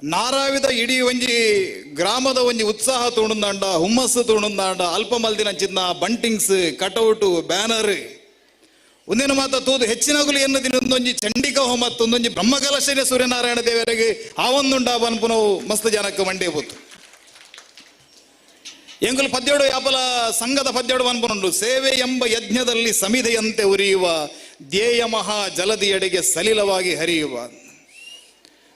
ನಾರಾವಿದ ಇಡೀ ಒಂಜಿ ಗ್ರಾಮದ ಒಂಜಿ ಉತ್ಸಾಹ ತೋಣುಂದಾಂಡ ಹುಮ್ಮಸ್ಸು ತೋಣುಂದಾಂಡ ಅಲ್ಪ ಮಲ್ದಿನ ಚಿನ್ನ ಬಂಟಿಂಗ್ಸ್ ಕಟೌಟು ಬ್ಯಾನರ್ ಒಂದಿನ ಮಾತ ತೋದು ಹೆಚ್ಚಿನಗುಲು ಎನ್ನದಿನ ಒಂದೊಂಜಿ ಚಂಡಿಕಾ ಹೋಮ ಒಂದೊಂಜಿ ಬ್ರಹ್ಮಕಲಶನೇ ಸೂರ್ಯನಾರಾಯಣ ದೇವರಿಗೆ ಆವೊಂದುಂಡ ಬನ್ಪುನವು ಮಸ್ತ್ ಜನಕ್ಕೆ ಮಂಡೇ ಬೋತು ಎಂಗುಲು ಪದ್ಯಡು ಯಾಪಲ ಸಂಘದ ಪದ್ಯಡು ಅನ್ಪನುಂಡು ಸೇವೆ ಎಂಬ ಯಜ್ಞದಲ್ಲಿ ಸಮಿಧೆಯಂತೆ ಉರಿಯುವ ಧ್ಯೇಯ ಮಹಾ ಜಲದಿಯಡೆಗೆ ಸಲಿಲವಾಗಿ ಹರಿಯುವ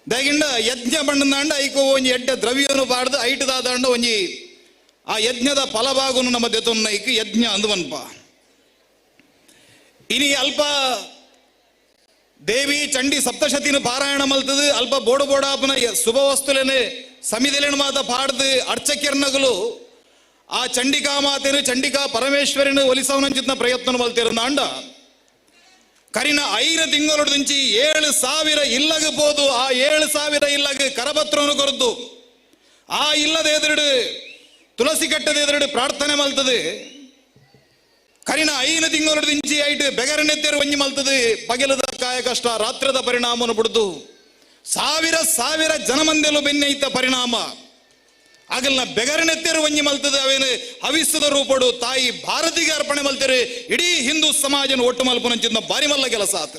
ದಯಗಿಂಡ ಯಜ್ಞ ಬಣ್ಣದಾಂಡ ಐಕೋ ಒಂಜಿ ಎಡ್ಡೆ ದ್ರವ್ಯನು ಪಾಡ್ದು ಐಟದಾದಂಡ ಒಂಜಿ ಆ ಯಜ್ಞದ ಫಲಭಾಗನು ನಮ್ಮ ದೆತೊನ್ನ ಐಕ್ ಯಜ್ಞ ಅಂದುವನ್ಪ ಇನಿ ಅಲ್ಪ ದೇವಿ ಚಂಡಿ ಸಪ್ತಶತಿನ ಪಾರಾಯಣ ಮಲ್ತದು ಅಲ್ಪ ಬೋಡು ಬೋಡಾಪನ ಶುಭ ವಸ್ತುಲೇನೆ ಸಮಿದೆಲೆನು ಮಾತ ಪಾಡ್ದು ಅರ್ಚಕಿರ್ನಗಲು ಆ ಚಂಡಿಕಾ ಮಾತೇನು ಚಂಡಿಕಾ ಪರಮೇಶ್ವರಿನ ಒಲಿಸವನಂಚಿತ್ನ ಪ್ರಯತ್ನ ಮಲ್ತಿರಂದಾಂಡ ಕರಿನ 5 ತಿಂಗಳೊಡದಿಂಚಿ 7,000 ಇಲ್ಲಗ ಬೋದು ಆ 7,000 ಇಲ್ಲಗ ಕರಪತ್ರವನ್ನು ಕೊರದ್ದು ಆ ಇಲ್ಲದ ಎದುರುಡು ತುಳಸಿ ಕಟ್ಟದ ಎದುರುಡು ಪ್ರಾರ್ಥನೆ ಮಲ್ತದೆ ಕರಿನ 5 ತಿಂಗಳೊಡದಿಂಚಿ ಐಟು ಬೆಗರನೆತ್ತೇರು ಒಂಜಿ ಮಲ್ತದೆ ಪಗಲದ ಕಾಯ ಕಷ್ಟ ರಾತ್ರದ ಪರಿಣಾಮವನ್ನು ಬಿಡ್ದು ಸಾವಿರ ಜನಮಂದೆಲು ಬೆನ್ನೈತ ಪರಿಣಾಮ ಆಗಲ್ನ ಬೆಗರನೆತ್ತೇರು ಒಂಜಿ ಮಲ್ತದೆ ಅವೇನು ಹವಿಸ್ಸದ ರೂಪಡು ತಾಯಿ ಭಾರತಿಗೆ ಅರ್ಪಣೆ ಮಲ್ತೇರೆ ಇಡೀ ಹಿಂದೂ ಸಮಾಜನ ಒಟ್ಟು ಮಲ್ಪುನಂಚಿದ್ನ ಬಾರಿ ಮಲ್ಲ ಕೆಲಸ ಆತ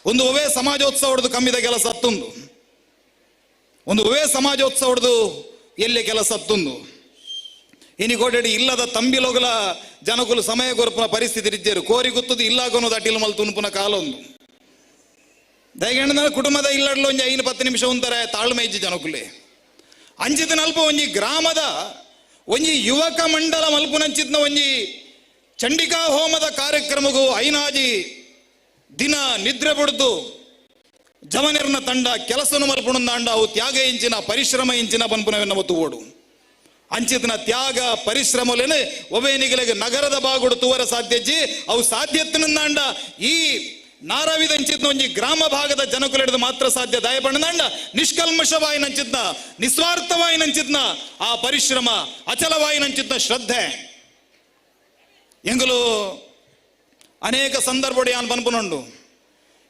ಒಂದು ಒವೇ ಸಮಾಜೋತ್ಸವಡ್ದು ಕಮ್ಮಿದ ಕೆಲಸ ಹತ್ತುಂದು ಒಂದು ಒವೇ ಸಮಾಜೋತ್ಸವಡ್ದು ಎಲ್ಲಿ ಕೆಲಸ ಹತ್ತುಂದು ಇನಿ ಕೋಟೆಡಿ ಇಲ್ಲದ ತಂಬಿಲೊಗಲ ಜನಕುಲು ಸಮಯ ಕೊರಪುನ ಪರಿಸ್ಥಿತಿ ಇದ್ದೇರು ಕೋರಿ ಗೊತ್ತದು ಇಲ್ಲಾಗೊನ್ನೋದು ಅಡ್ಡಿಲ್ ಮಲ್ತುನ್ಪುನ ಕಾಲ ಒಂದು ದಯಗಂಡ ಕುಟುಂಬದ ಇಲ್ಲಡ್ಲು ಒಂಜಿ 5-10 ನಿಮಿಷ ಉಂತಾರೆ ತಾಳ್ಮೆ ಇಜ್ಜಿ ಜನಕುಲೆ ಅಂಚಿತನ ಅಲ್ಪ ಒಂಜಿ ಗ್ರಾಮದ ಒಂಜಿ ಯುವಕ ಮಂಡಲ ಮಲ್ಪುನಂಚಿತ್ನ ಒಂಜಿ ಚಂಡಿಕಾ ಹೋಮದ ಕಾರ್ಯಕ್ರಮಗೂ ಐನಾಜಿ ದಿನ ನಿದ್ರೆ ಬಿಡ್ದು ಜವನಿರ್ನ ತಂಡ ಕೆಲಸನು ಮಲ್ಪುಣಂದಾಂಡ ಅವು ತ್ಯಾಗ ಇಂಚಿನ ಪರಿಶ್ರಮ ಇಂಚಿನ ಬನ್ಪುನವೆನ್ನ ಒತ್ತು ಓಡು ಅಂಚಿತನ ತ್ಯಾಗ ಪರಿಶ್ರಮಲೇನೆ ಒವೇನಿಗಳಿಗೆ ನಗರದ ಬಾಗುಡು ತೂವರ ಸಾಧ್ಯಜ್ಜಿ ಅವು ಸಾಧ್ಯತ್ನಂದಾಂಡ ಈ ನಾರಾವಿದ ಅಂಚಿತ್ನ ಒಂಜಿ ಗ್ರಾಮ ಭಾಗದ ಜನಕುಲೆಡ್ದು ಮಾತ್ರ ಸಾಧ್ಯ ದಯಪಣ್ಣದಾಂಡ ನಿಷ್ಕಲ್ಮಶವಾಯಿ ನಂಚಿತ್ನ ನಿಸ್ವಾರ್ಥವಾಯಿ ನಂಚಿತ್ನ ಆ ಪರಿಶ್ರಮ ಅಚಲವಾಯಿ ನಂಚಿತ್ನ ಶ್ರದ್ಧೆ ಎಂಗಲು ಅನೇಕ ಸಂದರ್ಭಡಿ ಯಾನ್ ಬನ್ಪುನುಂಡು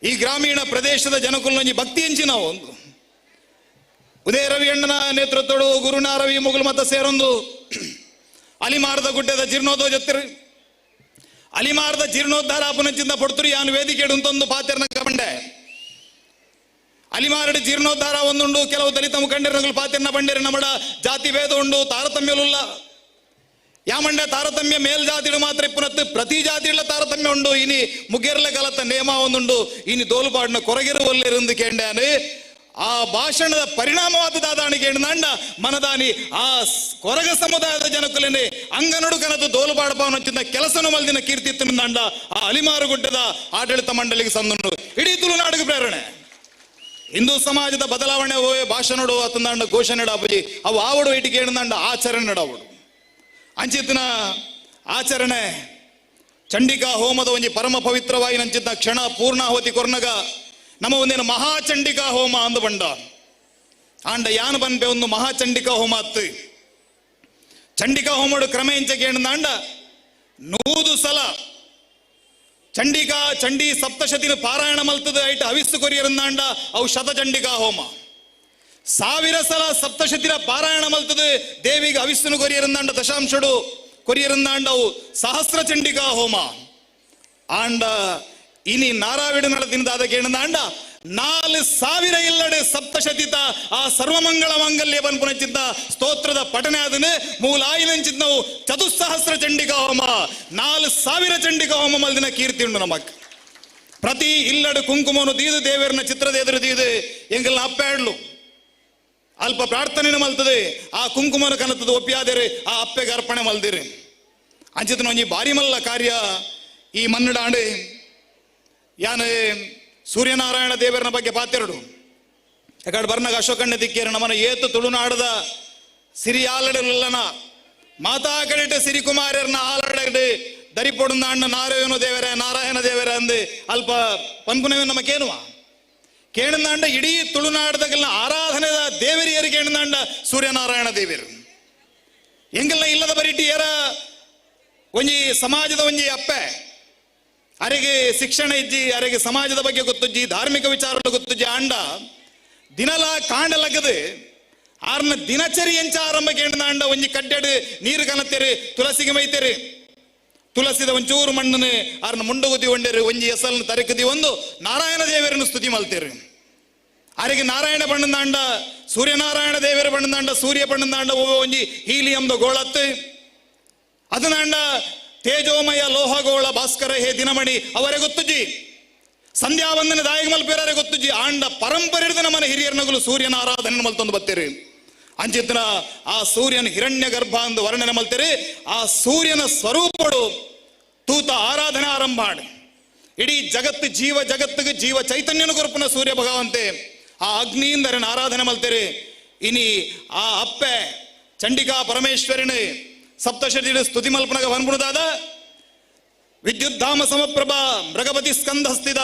ಈ ಗ್ರಾಮೀಣ ಪ್ರದೇಶದ ಜನಕುಲೊಂಜಿ ಭಕ್ತಿ ಎಂಚಿನ ಒಂದು ಉದಯ ರವಿ ಅಣ್ಣನ ನೇತೃತ್ವಡು ಗುರುನಾರವಿ ಮುಗುಲು ಮತ ಸೇರೊಂದು ಅಲಿಮಾರದ ಗುಡ್ಡದ ಜೀರ್ಣೋದ್ಧಾರ ಜೊತೆ ಅಲಿಮಾರದ ಜೀರ್ಣೋದ್ಧಾರ ಆಪುನಂಚಿಂದ ಪಡ್ತುರು ಯಾನು ವೇದಿಕೆ ಒಂದು ಪಾತೆರ್ನ ಕಂಡೆ ಅಲಿಮಾರಡಿ ಜೀರ್ಣೋದ್ಧಾರ ಒಂದುಂಡು ಕೆಲವು ದಲಿತ ಮುಖಂಡರು ಪಾತೆರ್ನ ಬಂಡೇರಿ ನಮ್ಮಡ ಜಾತಿ ಭೇದ ಉಂಡು ತಾರತಮ್ಯಲುಲ್ಲ ಯಾಮಂಡೆ ತಾರತಮ್ಯ ಮೇಲ್ಜಾತಿಡು ಮಾತ್ರ ಇಪ್ಪುನತ್ತು ಪ್ರತಿ ಜಾತಿಗಳ ತಾರತಮ್ಯ ಉಂಡು ಇನಿ ಮುಗ್ಗೆರ್ಲೆ ಕಲತ ನೇಮ ಒಂದುಂಡು ಇನಿ ದೋಲುಪಾಡಿನ ಕೊರಗೆರು ಒಲ್ಲೆருந்து ಕೇಂಡಾನು ಆ ಭಾಷಣದ ಪರಿಣಾಮವಾದದಾದಾಣಿಗೆ ಎಂಡ ಮನದಾನಿ ಆ ಕೊರಗ ಸಮುದಾಯದ ಜನಕುಲೇನೆ ಅಂಗನಡು ಕನತು ದೋಲುಪಾಡಪಾವನಚ್ಚಿನ ಕೆಲಸನು ಮಲ್ದಿನ ಕೀರ್ತಿತ್ತಂಡ ಆ ಅಲಿಮಾರುಗುಡ್ಡದ ಆಡಳಿತ ಮಂಡಳಿಗೆ ಸಂದುಂಡು ಇಡೀ ತುಳುನಾಡಿಗೆ ಪ್ರೇರಣೆ ಹಿಂದೂ ಸಮಾಜದ ಬದಲಾವಣೆ ಭಾಷಣಡು ಅತಂದಾಂಡ ಘೋಷಣೆ ಅಪ್ಪಜಿ ಅವು ಆವಡು ಇಟಿಗೆ ಎಂಡ ಆಚರಣೆ ನಡವಡು ಅಂಚಿತ್ತಿನ ಆಚರಣೆ ಚಂಡಿಕಾ ಹೋಮದ ಒಂಜಿ ಪರಮ ಪವಿತ್ರವಾಗಿ ನಂಚಿದ್ದ ಕ್ಷಣ ಪೂರ್ಣಾಹುತಿ ಕೊರ್ನಗ ನಮ್ಮ ಒಂದೇನು ಮಹಾಚಂಡಿಕಾ ಹೋಮ ಅಂದು ಬಂಡ ಆಂಡ ಯಾನು ಬನ್ಪೆ ಒಂದು ಮಹಾಚಂಡಿಕಾ ಹೋಮ ಅತ್ತು ಚಂಡಿಕಾ ಹೋಮಡು ಕ್ರಮ ಎಂಚಕ್ಕೆ ಎಂದಾಂಡ 100 ಸಲ ಚಂಡಿ ಸಪ್ತಶತಿನ ಪಾರಾಯಣ ಮಲ್ತದ ಐಟ್ ಹವಿಸ್ಸು ಕೊರಿಯರಂದಾಂಡ ಅವು ಶತಚಂಡಿಕಾ ಹೋಮ 1000 ಸಲ ಸಪ್ತಶತಿನ ಪಾರಾಯಣ ಮಲ್ತದ ದೇವಿಗೆ ಹವಿಸ್ಸನು ಕೊರಿಯರಂದಾಂಡ ದಶಾಂಶಡು ಕೊರಿಯರಂದಾಂಡ ಅವು ಸಹಸ್ರ ಚಂಡಿಕಾ ಹೋಮ ಆಂಡ ಇನಿ ನಾರಾವಿಡ ನಡದಿನದಾದ ಕೇಣದಾಂಡ 4,000 ಇಲ್ಲಡೆ ಸಪ್ತಶತಿತ ಆ ಸರ್ವಮಂಗಳ ಮಾಂಗಲ್ಯ ಬನ್ಪುನಚಿದ್ದ ಸ್ತೋತ್ರದ ಪಠನೆ ಅದನ್ನು ಮೂಲಾಯಿನಂಚಿದ್ ನಾವು ಚತುಸ್ಸಹಸ್ರ ಚಂಡಿಕಾ ಹೋಮ 4,000 ಚಂಡಿಕಾ ಹೋಮ ಮಲ್ದಿನ ಕೀರ್ತಿ ಉಂಡು ನಮಕ್ ಪ್ರತಿ ಇಲ್ಲಡು ಕುಂಕುಮನು ದೀದು ದೇವರನ್ನ ಚಿತ್ರದ ಎದುರು ದೀದು ಎಂಗಲ್ನ ಅಪ್ಪಾಡ್ಲು ಅಲ್ಪ ಪ್ರಾರ್ಥನೆ ಮಲ್ತದೆ ಆ ಕುಂಕುಮನ ಕನತದ ಒಪ್ಪಿಯಾದರೆ ಆ ಅಪ್ಪೆಗೆ ಅರ್ಪಣೆ ಮಲ್ದಿರಿ ಅಂಚಿತನ ಒಂಜಿ ಬಾರಿ ಮಲ್ಲ ಕಾರ್ಯ ಈ ಮನ್ನಡಾಂಡೆ ಯಾನು ಸೂರ್ಯನಾರಾಯಣ ದೇವರನ ಬಗ್ಗೆ ಪಾತೆರಡು ಯಾಕಡೆ ಬರ್ನಾಗ ಅಶೋಕಣ್ಣ ದಿಕ್ಕೇರು ನಮ್ಮನ ಏತು ತುಳುನಾಡದ ಸಿರಿ ಆಲಡಲನ ಮಾತಾ ಕಡೆಟ ಸಿರಿಕುಮಾರ್ಯರ್ನ ಆಲಡೆ ದರಿಪೊಡುಂದಾಂಡ ನಾರಾಯಣ ದೇವರ ಅಂದು ಅಲ್ಪ ಪನ್ಪುನವೆ ನಮಗೇನುವ ಕೇಣದಾಂಡ ಇಡೀ ತುಳುನಾಡದಗಲ್ನ ಆರಾಧನೆದ ದೇವರಿಯರು ಕೇಣದಾಂಡ ಸೂರ್ಯನಾರಾಯಣ ದೇವರು ಎಂಗೆಲ್ಲ ಇಲ್ಲದ ಬರಿಟಿ ಏರ ಒಂಜಿ ಸಮಾಜದ ಒಂಜಿ ಅಪ್ಪೆ ಅರೆಗೆ ಶಿಕ್ಷಣ ಇಜ್ಜಿ ಅರೆಗೆ ಸಮಾಜದ ಬಗ್ಗೆ ಗೊತ್ತುಜ್ಜಿ ಧಾರ್ಮಿಕ ವಿಚಾರಗಳು ಗೊತ್ತುಜ್ಜಿ ಆಂಡ ದಿನಲ ಕಾಂಡಲಗದು ಆರ್ನ ದಿನಚರಿ ಎಂಚ ಆರಂಭ ಕೇಂದ್ರ ಒಂಜಿ ಕಡ್ಡೆಡು ನೀರು ಕನತ್ತೇರಿ ತುಳಸಿಗೆ ಮೈತೇರಿ ತುಳಸಿದ ಒಂಚೂರು ಮಣ್ಣನ್ನು ಆರ್ನ ಮುಂಡುಗುದಿ ಒಂಡೇರಿ ಒಂಜಿ ಎಸಲ್ನ ತರಕದಿ ಒಂದು ನಾರಾಯಣ ದೇವರನ್ನು ಸ್ತುತಿ ಮಲ್ತೇರಿ ಅರೆಗೆ ನಾರಾಯಣ ಬಣ್ಣದಾಂಡ ಸೂರ್ಯನಾರಾಯಣ ದೇವರ ಬಣ್ಣದಾಂಡ ಸೂರ್ಯ ಬಣ್ಣದಾಂಡ ಒಂಜಿ ಹೀಲಿಯಂದ ಗೋಳತ್ತು ಅದನ್ನಾಂಡ ತೇಜೋಮಯ ಲೋಹಗೋಳ ಭಾಸ್ಕರ ಹೇ ದಿನಮಣಿ ಅವರೇ ಗೊತ್ತುಜಿ ಸಂಧ್ಯಾ ವಂದನೆ ದಾಯಿಗೆ ಮಲ್ಪೇರೇ ಗೊತ್ತುಜಿ ಆಂಡ ಪರಂಪರೆ ಹಿಡಿದ ನಮ್ಮನೆ ಹಿರಿಯರ ನಗಲು ಸೂರ್ಯನ ಆರಾಧನೆ ಮಲ್ತೊಂದು ಬತ್ತೇರಿ ಅಂಚಿತ್ರ ಆ ಸೂರ್ಯನ ಹಿರಣ್ಯ ಗರ್ಭ ಎಂದು ವರ್ಣನೆ ಮಲ್ತೇರಿ ಆ ಸೂರ್ಯನ ಸ್ವರೂಪಡು ತೂತ ಆರಾಧನೆ ಆರಂಭ ಮಾಡಿ ಇಡೀ ಜಗತ್ತು ಜೀವ ಜಗತ್ತಿಗೆ ಜೀವ ಚೈತನ್ಯನ ಕೊರಪನ ಸೂರ್ಯ ಭಗವಂತೆ ಆ ಅಗ್ನಿಯಿಂದ ಆರಾಧನೆ ಮಲ್ತೇರಿ ಇನಿ ಆ ಅಪ್ಪೆ ಚಂಡಿಕಾ ಪರಮೇಶ್ವರಿನ ಸಪ್ತಶತಿ ಸ್ತುತಿ ಮಲ್ಪನಗ ಬಂದ್ಬಿಡುದಾದ ವಿದ್ಯುದ್ಧಾಮ ಸಮಪ್ರಭ ಮೃಗಪತಿ ಸ್ಕಂದ ಹಸ್ತಿದ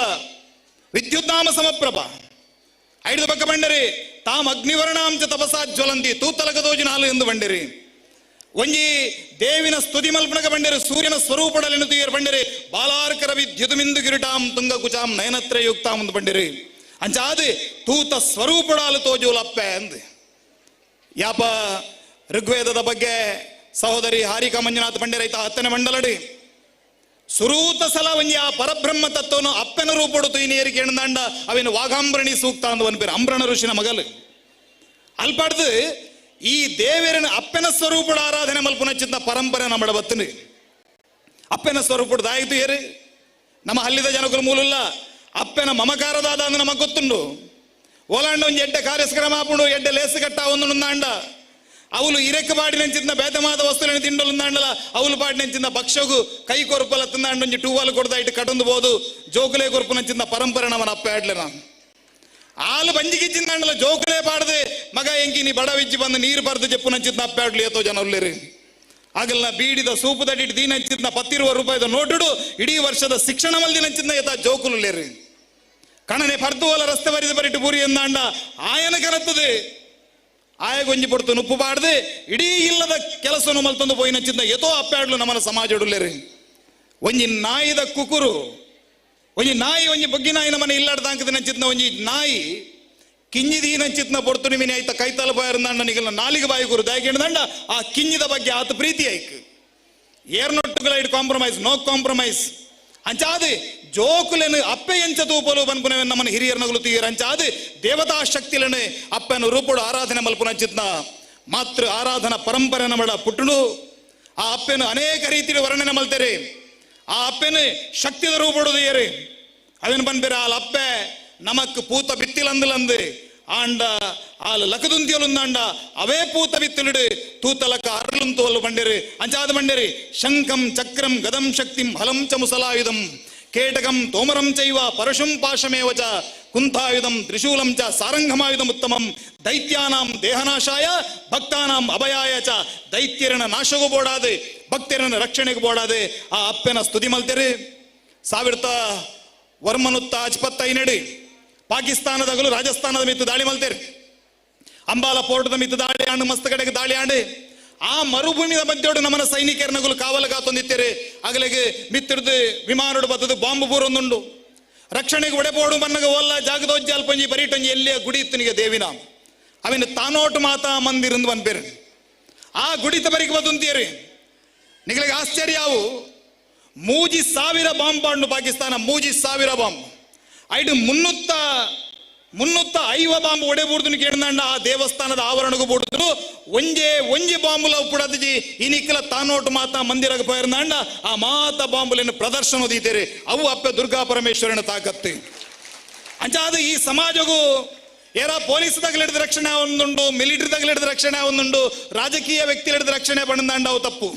ವಿದ್ಯುದ್ಧಾಮ ಸಮಪ್ರಭ ಐದು ಪಕ್ಕ ಬಂಡರಿ ತಾಮ್ ಅಗ್ನಿವರ್ಣಾಂಚ ತಪಸಾ ಜ್ವಲಂತಿ ತೂತಲಗದೋಜಿನ ಹಾಲು ಎಂದು ಬಂಡಿರಿ ಒಂಜಿ ದೇವಿನ ಸ್ತುತಿ ಮಲ್ಪನಗ ಬಂಡಿರಿ ಸೂರ್ಯನ ಸ್ವರೂಪಡಲೆನ್ನು ತೀಯರ್ ಬಂಡಿರಿ ಬಾಲಾರ್ಕರ ವಿದ್ಯುತಮಿಂದು ಗಿರಿಟಾಂ ತುಂಗ ಕುಚಾಂ ನಯನತ್ರ ಯುಕ್ತಾಂ ಎಂದು ಬಂಡಿರಿ ಅಂಚಾದು ತೂತ ಸ್ವರೂಪಡಾಲು ತೋಜುಲ ಅಪ್ಪೆ ಅಂದು ಯಾಪ ಋಗ್ವೇದದ ಬಗ್ಗೆ ಸಹೋದರಿ ಹಾರಿಕಾ ಮಂಜುನಾಥ್ ಬಂಡಿರೈತ 10ನೇ ಮಂಡಲಡಿ ಸುರೂತ ಸಲ ಒಂಜಿ ಆ ಪರಬ್ರಹ್ಮ ತತ್ವನು ಅಪ್ಪನ ರೂಪಡುತ್ತು ಈ ನೀರಿಗೆ ಎಣ್ಣಂಡ ಅವೇನು ವಾಘಾಂಬರಣಿ ಸೂಕ್ತ ಅಂದು ಒಂದು ಪೇರು ಅಂಬ್ರಣ ಋಷಿನ ಮಗಲು ಅಲ್ಪಡ್ದು ಈ ದೇವರನ ಅಪ್ಪನ ಸ್ವರೂಪದ ಆರಾಧನೆ ಮಲ್ಪುನಚ್ಚಿಂದ ಪರಂಪರೆ ನಮ್ಮ ಬತ್ತನು ಅಪ್ಪನ ಸ್ವರೂಪದ ಆಯ್ತು ಏರಿ ನಮ್ಮ ಹಲ್ಲಿದ ಜನಕರು ಮೂಲಲ್ಲ ಅಪ್ಪನ ಮಮಕಾರದಾದ ಅಂದು ನಮಗೆ ಗೊತ್ತುಂಡು ಓಲಾಂಡ ಒಂದು ಎಡ್ಡೆ ಕಾರ್ಯಕ್ರಮ ಹಾಪುಂಡು ಎಡ್ಡೆ ಲೇಸು ಕಟ್ಟ ಒಂದು ನುಂದಾಂಡ ಅವಳು ಇರೆಕ್ಕ ಪಾಡಿನಂಚಿಂದ ಬೇತಮಾದ ವಸ್ತುಗಳನ್ನು ತಿಂಡಲು ದಾಂಡಲ ಅವಳು ಪಾಡಿನಂಚಿಂದ ಭಕ್ಷಗು ಕೈ ಕೊರಪಲ ತಿಂದಾಂಡ ಒಂಜಿ ಟೂವಾಲ್ ಕೊಡ್ದ ಇಟ್ಟು ಕಟೊಂದು ಬೋದು ಜೋಕುಲೆ ಕೊರಪುನಂಚಿಂದ ಪರಂಪರೆ ನಮ್ಮನ ಅಪ್ಪ ಆಡ್ಲೆ ನಾನು ಆಲು ಬಂಜಿಗಿಚ್ಚಿಂದಾಂಡಲ ಜೋಕುಲೆ ಪಾಡದೆ ಮಗ ಎಂಕಿ ನೀ ಬಡವಿಜ್ಜಿ ಬಂದು ನೀರು ಬರ್ದು ಜಪ್ಪುನಂಚಿಂದ ಅಪ್ಪ ಆಡ್ಲಿ ಎತ್ತೋ ಜನ ಉಳ್ಳೇರಿ ಆಗಲ್ಲ ಬೀಡಿದ ಸೂಪು ದಡ್ಡಿ ದೀನಂಚಿಂದ ₹10 ನೋಟುಡು ಇಡೀ ವರ್ಷದ ಶಿಕ್ಷಣ ಮಲ್ದಿನಂಚಿಂದ ಎತ್ತ ಜೋಕುಲು ಉಳ್ಳೇರಿ ಕಣನೆ ಪರ್ದುವಲ ರಸ್ತೆ ಬರಿದು ಬರಿಟ್ಟು ಬೂರಿ ಎಂದಾಂಡ ಆಯನ ಕರತ್ತದೆ ಆಯಗೊಂಜಿ ಪಡ್ತು ನುಪ್ಪು ಬಾಡ್ದು ಇಡೀ ಇಲ್ಲದ ಕೆಲಸವನ್ನು ಮಲ್ತೊಂದು ಪೋಯಿನಂಚಿಂದ ಎತೋ ಅಪ್ಪಾಡ್ಲು ನಮ್ಮನ ಸಮಾಜ ಉಡುಲೇರಿ ಒಂಜಿ ನಾಯಿದ ಕುಕುರು ಒಂಜಿ ನಾಯಿ ಒಂಜಿ ಬಗ್ಗಿ ನಾಯಿನ ಮನೆ ಇಲ್ಲಾಡ್ದಾಂಕದಿನಂಚಿದ್ನ ಒಂಜಿ ನಾಯಿ ಕಿಂಜಿದೀನಂಚಿತ್ನ ಪೊಡ್ತು ನಿಮಿನಿ ಆಯ್ತ ಕೈತಲ ಬಾಯರ್ದಂಡ ನಿಗಲ ನಾಲಿಗೆ ಬಾಯಿ ಗುರು ದಾಯ್ಕೊಂಡಂಡ ಆ ಕಿಂಜಿದ ಬಗ್ಗೆ ಆತ ಪ್ರೀತಿ ಆಯ್ತು ಏರ್ನೊಟ್ಟುಗಳ ಇಡ್ ಕಾಂಪ್ರಮೈಸ್ ನೋ ಕಾಂಪ್ರಮೈಸ್ ಅಂಚಾದು ಜೋಕುಲೆನು ಅಪ್ಪೆ ಎಂಚ ತೂಪಲು ಬನ್ಪುನ ನಮ್ಮನ ಹಿರಿಯರ ನಗಲು ತೀಯರ್ ಅಂಚಾದು ದೇವತಾ ಶಕ್ತಿలను ಅಪ್ಪನ ರೂಪಡು ಆರಾಧನೆ ಮಲ್ಪುನ ಚಿತ್ನ ಮಾತೃ ಆರಾಧನಾ ಪರಂಪರೆ ನಮ್ಮಡ ಪುಟ್ಟುಡು ಆ ಅಪ್ಪೆನು ಅನೇಕ ರೀತಿಯ ವರ್ಣನೆ ಮಲ್ತೇರಿ ಆ ಅಪ್ಪೆನು ಶಕ್ತಿದ ರೂಪಡು ತೀಯರಿ ಅವೇನು ಬನ್ಬೇರೆ ಆಲ್ ಅಪ್ಪೆ ನಮಕ್ ಪೂತ ಬಿತ್ತಿಲಂದು ಆಂಡ ಆಲು ಲಕದುಂತಿಯಲುಂದಾಂಡ ಅವೇ ಪೂತ ಬಿತ್ತುಲಿಡು ತೂತಲಕ ಅರಳುಂತೋಲು ಬಂಡಿರಿ ಅಂಚಾದ ಬಂಡಿರಿ ಶಂಖಂ ಚಕ್ರಂ ಗದಂ ಶಕ್ತಿಂ ಹಲಂ ಚ ಮುಸಲಾಯುಧಂ ಕೇಟಕಂ ತೋಮರಂ ಚೈವ ಪರಶುಂ ಪಾಶಮೇವ ಚ ಕುಂತಾಯುಧಂ ತ್ರಿಶೂಲಂ ಚ ಸಾರಂಗಮಾಯುಧಂ ಉತ್ತಮಂ ದೈತ್ಯಾನಾಂ ದೇಹನಾಶಾಯ ಭಕ್ತಾನಾಂ ಅಭಯಾಯ ಚ ದೈತ್ಯರನ ನಾಶಗೂ ಬೋಡಾದೆ ಭಕ್ತರನ ರಕ್ಷಣೆಗೆ ಬೋಡಾದೆ ಆ ಅಪ್ಪೆನ ಸ್ತುತಿ ಮಲ್ತೆರಿ ಸಾವಿರದ ವರ್ಮನುತ್ತ ಅಜ್ಪತ್ತೈನಡಿ ಪಾಕಿಸ್ತಾನದಾಗಲು ರಾಜಸ್ಥಾನದ ಮಿತ್ತು ದಾಳಿ ಮಲ್ತೇರಿ ಅಂಬಾಲ ಪೋರ್ಟದ ಮಿತ್ತು ದಾಳಿ ಆಂಡು ಮಸ್ತ್ ಕಡೆಗೆ ದಾಳಿ ಆಂಡು ಆ ಮರುಭೂಮಿಯ ಮಧ್ಯೋಡು ನಮ್ಮನ ಸೈನಿಕರನಗಳು ಕಾವಲು ಕಾತೊಂದಿತ್ತೇರಿ ಆಗಲಿಗೆ ಮಿತ್ತಿಡ್ದು ವಿಮಾನೋಡು ಬತ್ತದು ಬಾಂಬು ಪೂರೊಂದುಂಡು ರಕ್ಷಣೆಗೆ ಒಡೆಪೋಡು ಬನ್ನಗ ಓಲ್ಲ ಜಾಗದೋಜ್ಜಿ ಅಲ್ಪಂಜಿ ಬರೀಟೊಂಜಿ ಎಲ್ಲಿಯ ಗುಡಿ ಇತ್ತನಿಗೆ ದೇವಿನ ಅವಿನ ತಾನೋಟು ಮಾತಾ ಮಂದಿರಂದು ಬಂದ್ಬೇರು ಆ ಗುಡಿತ ಬರಿಗೆ ಬದುಂತೀರಿ ನಿಗಳಿಗೆ ಆಶ್ಚರ್ಯ ಅವು 3000 ಬಾಂಬ್ ಪಾಂಡು ಪಾಕಿಸ್ತಾನ 3000 ಬಾಂಬ್ ಐದು 350 ಬಾಂಬ್ ಒಡೆಬೂಡ್ದು ಕೇಳಿದಂಡ ಆ ದೇವಸ್ಥಾನದ ಆವರಣಗೂ ಬೂಡಿದ್ರು ಒಂಜೆ ಬಾಂಬುಲ ಉಪ್ಪುಡದಿ ಈ ನಿಕ್ಕಲ ತಾನೋಟು ಮಾತಾ ಮಂದಿರಗ ಪೋಯರ್ನಾಂಡ ಆ ಮಾತ ಬಾಂಬುಲಿನ ಪ್ರದರ್ಶನ ದೀತೇರಿ ಅವು ಅಪ್ಪೆ ದುರ್ಗಾ ಪರಮೇಶ್ವರನ ತಾಕತ್ತು ಅಂಚಾದ ಈ ಸಮಾಜಗೂ ಏರ ಪೊಲೀಸ್ ತಗಲಿಡಿದ ರಕ್ಷಣೆ ಒಂದುಂಡು ಮಿಲಿಟರಿ ತಗಲಿಡಿದ ರಕ್ಷಣೆ ಒಂದುಂಡು ರಾಜಕೀಯ ವ್ಯಕ್ತಿಗಳಿಡಿದ ರಕ್ಷಣೆ ಬಂದಂಡ ಅವು ತಪ್ಪು